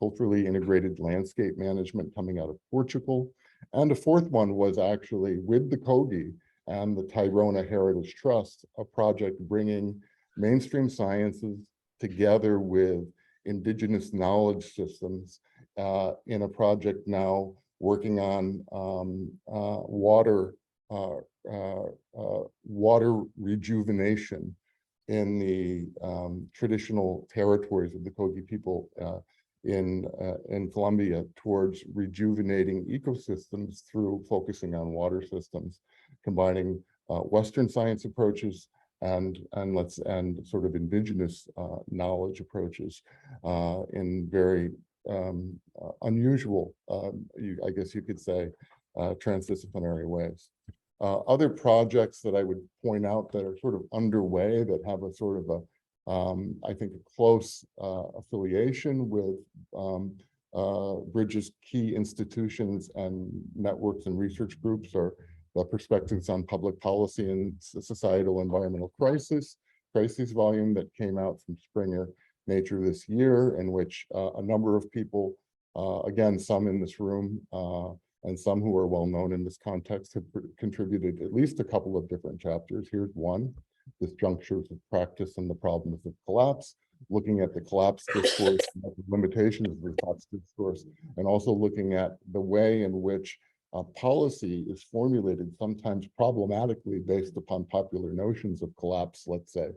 culturally integrated landscape management coming out of Portugal. And a fourth one was actually with the Kogi and the Tyrona Heritage Trust, a project bringing mainstream sciences together with indigenous knowledge systems in a project now working on water rejuvenation in the traditional territories of the Kogi people in Colombia towards rejuvenating ecosystems through focusing on water systems, combining Western science approaches and sort of indigenous knowledge approaches in very unusual, I guess you could say, transdisciplinary ways. Other projects that I would point out that are sort of underway that have a sort of a, I think, a close affiliation with Bridges' key institutions and networks and research groups are the Perspectives on Public Policy and Societal Environmental Crises volume that came out from Springer Nature this year, in which a number of people, again, some in this room, and some who are well known in this context have contributed at least a couple of different chapters. Here's one, Disjunctures of Practice and the Problems of Collapse, looking at the collapse discourse, and the limitations of the collapse discourse, and also looking at the way in which policy is formulated, sometimes problematically based upon popular notions of collapse, let's say,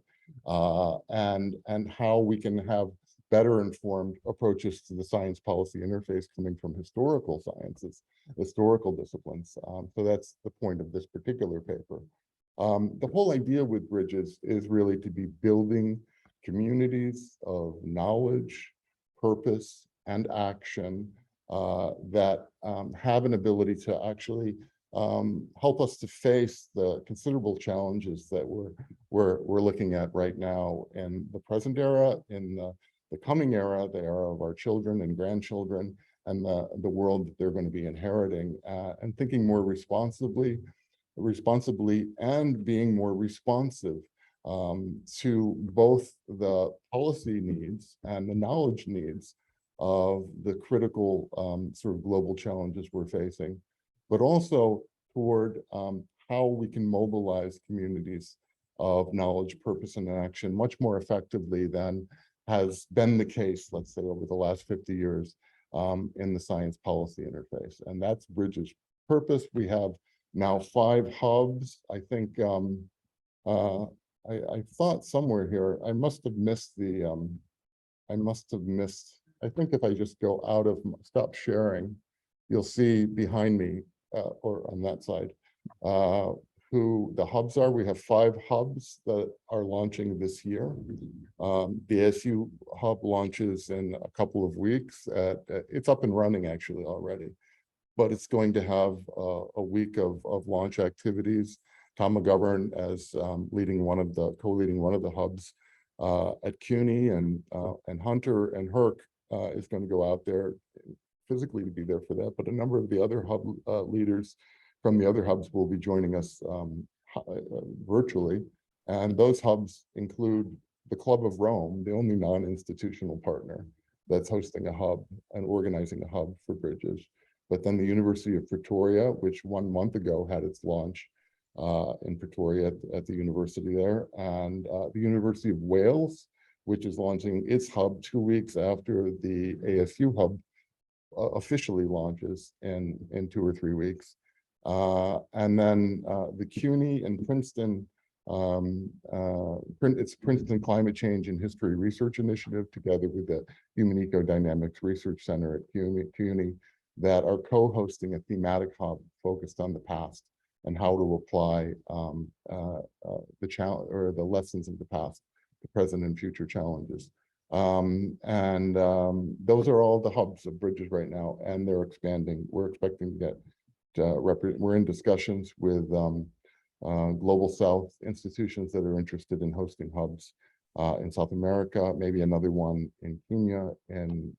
and how we can have better informed approaches to the science policy interface coming from historical sciences, historical disciplines. So that's the point of this particular paper. The whole idea with Bridges is really to be building communities of knowledge, purpose, and action that have an ability to actually help us to face the considerable challenges that we're looking at right now in the present era, in the coming era, the era of our children and grandchildren, and the world that they're going to be inheriting, and thinking more responsibly and being more responsive to both the policy needs and the knowledge needs of the critical sort of global challenges we're facing, but also toward how we can mobilize communities of knowledge, purpose, and action much more effectively than has been the case, let's say, over the last 50 years in the science policy interface. And that's Bridges' purpose. We have now 5 hubs. I think I thought somewhere here, I must have missed the, I think if I just go out of, stop sharing, you'll see behind me, or on that side, who the hubs are. We have 5 hubs that are launching this year. The ASU hub launches in a couple of weeks. It's up and running actually already, but it's going to have a week of launch activities. Tom McGovern as co-leading one of the hubs at CUNY, and Hunter and Herc is going to go out there physically to be there for that, but a number of the other hub leaders from the other hubs will be joining us virtually. And those hubs include the Club of Rome, the only non-institutional partner that's hosting a hub and organizing a hub for bridges. But then the University of Pretoria, which 1 month ago had its launch in Pretoria at the university there, and the University of Wales, which is launching its hub 2 weeks after the ASU hub officially launches in 2 or 3 weeks. And then the CUNY and Princeton, it's Princeton Climate Change and History Research Initiative, together with the Human Ecodynamics Research Center at CUNY, that are co-hosting a thematic hub focused on the past and how to apply the challenge or the lessons of the past to present and future challenges. Those are all the hubs of bridges right now, and they're expanding. We're expecting to get we're in discussions with Global South institutions that are interested in hosting hubs in South America, maybe another one in Kenya and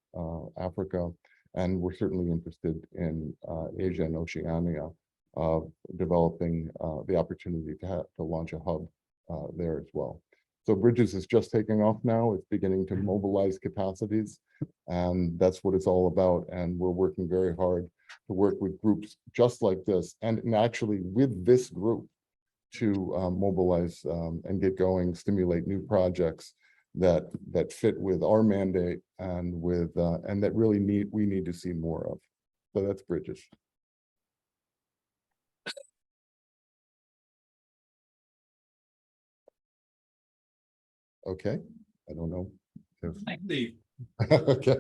Africa. And we're certainly interested in Asia and Oceania, developing the opportunity to launch a hub there as well. So Bridges is just taking off now. It's beginning to mobilize capacities, and that's what it's all about. And we're working very hard to work with groups just like this, and actually with this group to mobilize and get going, stimulate new projects that fit with our mandate and with and that really we need to see more of. So that's Bridges. Okay, I don't know. Thanks, Steve. Okay.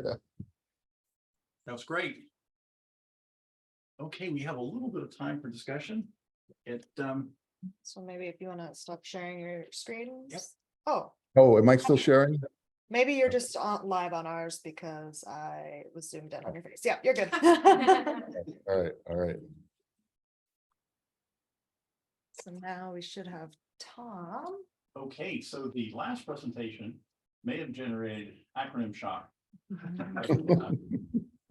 That was great. Okay, we have a little bit of time for discussion. So maybe if you want to stop sharing your screens. Yep. Oh, am I still sharing? Maybe you're just live on ours because I was zoomed in on your face. Yeah, you're good. All right, all right. So now we should have Tom. Okay, so the last presentation may have generated acronym shock. I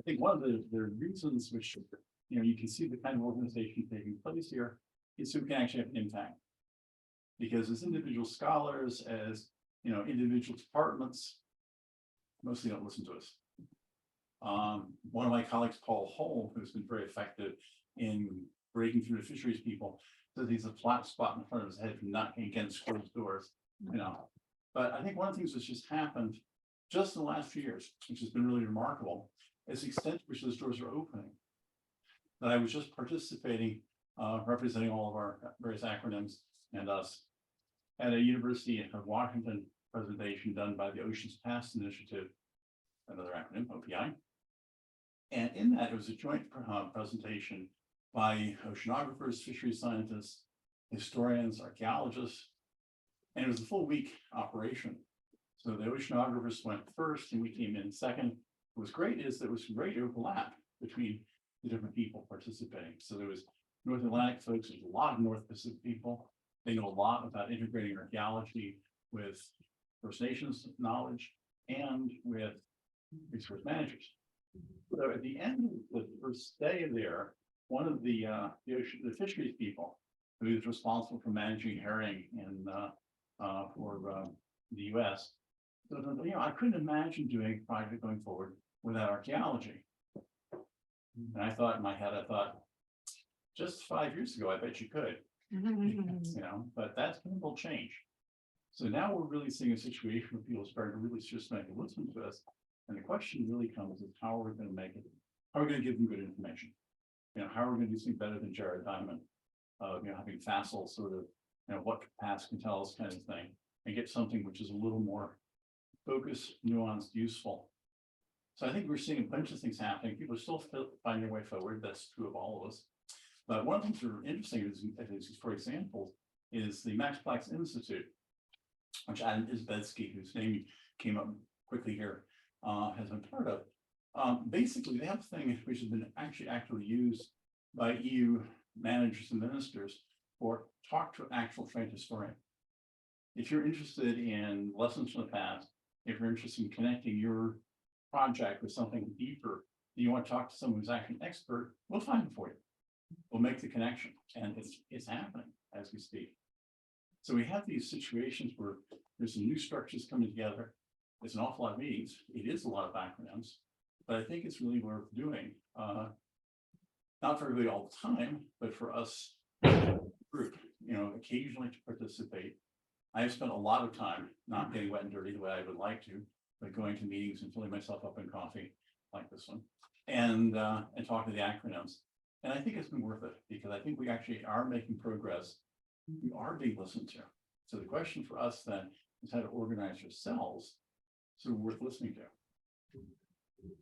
think one of the reasons which, you can see the kind of organization taking place here is so we can actually have an impact. Because as individual scholars, as individual departments, mostly don't listen to us. One of my colleagues, Paul Holm, who's been very effective in breaking through the fisheries people, says he's a flat spot in front of his head from knocking against closed doors, But I think one of the things that's just happened just in the last few years, which has been really remarkable, is the extent to which those doors are opening. That I was just participating, representing all of our various acronyms and us at a University of Washington presentation done by the Oceans Past Initiative, another acronym, OPI. And in that, it was a joint presentation by oceanographers, fisheries scientists, historians, archaeologists, and it was a full week operation. So the oceanographers went first and we came in second. What was great is there was some great overlap between the different people participating. So there was North Atlantic folks, there's a lot of North Pacific people. They know a lot about integrating archaeology with First Nations knowledge and with resource managers. So at the end of the first day there, one of the fisheries people who is responsible for managing herring in for the US, so, I couldn't imagine doing a project going forward without archaeology. And I thought in my head, just 5 years ago, I bet you could, but that's going to change. So now we're really seeing a situation where people are starting to really systematically listen to us. And the question really comes is how are we going to make it? How are we going to give them good information? How are we going to do something better than Jared Diamond? Having facile sort of what past can tell us kind of thing, and get something which is a little more focused, nuanced, useful. So I think we're seeing a bunch of things happening. People are still finding their way forward. That's true of all of us. But one of the things that are interesting is, for example, is the Max Planck Institute, which Adam Isbetsky, whose name came up quickly here, has been part of. Basically, they have a thing which has been actually actively used by EU managers and ministers for talk to an actual trained historian. If you're interested in lessons from the past, if you're interested in connecting your project with something deeper, you want to talk to someone who's actually an expert, we'll find it for you. We'll make the connection, and it's happening as we speak. So we have these situations where there's some new structures coming together. It's an awful lot of meetings. It is a lot of acronyms, but I think it's really worth doing. Not for everybody all the time, but for us, group, occasionally to participate. I've spent a lot of time not getting wet and dirty the way I would like to, but going to meetings and filling myself up in coffee like this one, and talking to the acronyms. And I think it's been worth it, because I think we actually are making progress. We are being listened to. So the question for us then is how to organize ourselves so we're worth listening to.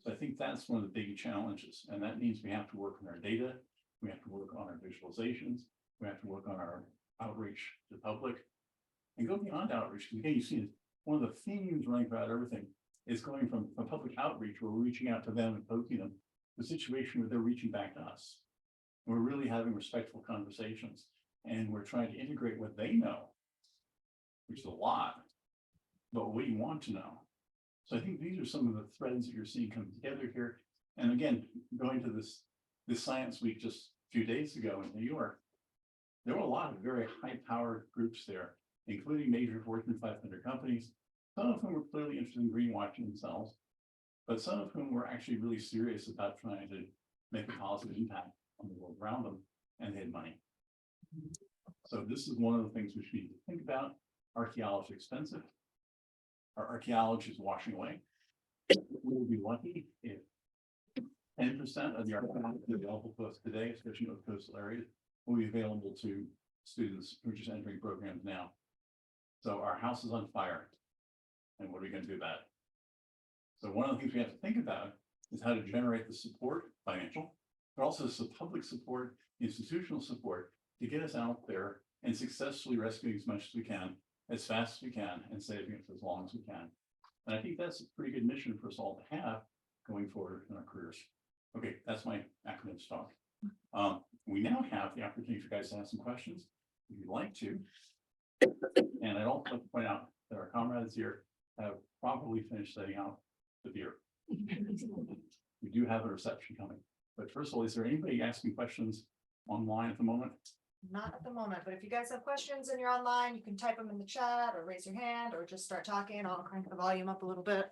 So I think that's one of the big challenges, and that means we have to work on our data, we have to work on our visualizations, we have to work on our outreach to the public, and go beyond outreach. Because again, you see one of the themes running throughout everything is going from public outreach, where we're reaching out to them and poking them, to a situation where they're reaching back to us. We're really having respectful conversations, and we're trying to integrate what they know, which is a lot, but what we want to know. So I think these are some of the threads that you're seeing come together here. And again, going to this Science Week just a few days ago in New York, there were a lot of very high-powered groups there, including major Fortune 500 companies, some of whom were clearly interested in greenwashing themselves, but some of whom were actually really serious about trying to make a positive impact on the world around them, and they had money. So this is one of the things we should need to think about. Archaeology is expensive. Our archaeology is washing away. We will be lucky if 10% of the archaeology available to us today, especially in coastal areas, will be available to students who are just entering programs now. So our house is on fire, and what are we going to do about it? So one of the things we have to think about is how to generate the support, financial, but also some public support, institutional support, to get us out there and successfully rescuing as much as we can, as fast as we can, and saving it for as long as we can. And I think that's a pretty good mission for us all to have going forward in our careers. Okay, that's my acronyms talk. We now have the opportunity for you guys to ask some questions if you'd like to. And I'd also like to point out that our comrades here have probably finished setting out the beer. We do have a reception coming. But first of all, is there anybody asking questions online at the moment? Not at the moment, but if you guys have questions and you're online, you can type them in the chat or raise your hand or just start talking. I'll crank the volume up a little bit.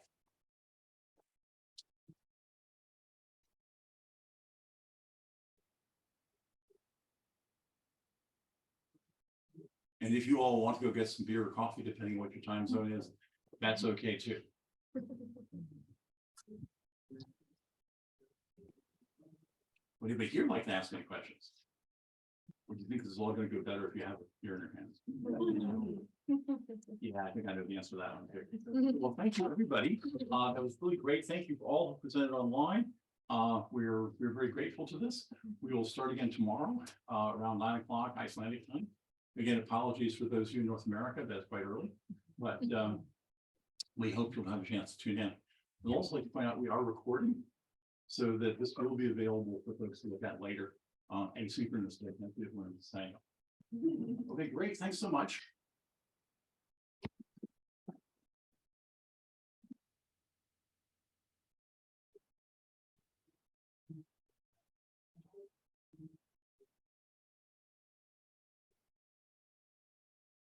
And if you all want to go get some beer or coffee, depending what your time zone is, that's okay too. Would anybody here like to ask any questions? Or do you think this is all going to go better if you have a beer in your hands? Yeah, I think I know the answer to that one too. Well, thank you, everybody. That was really great. Thank you for all who presented online. We're very grateful to this. We will start again tomorrow around 9 o'clock Icelandic time. Again, apologies for those of you in North America. That's quite early, but we hope you'll have a chance to tune in. I'd also like to point out we are recording, so that this will be available for folks to look at later. Asynchronously, I think we wanted to say. Okay, great. Thanks so much.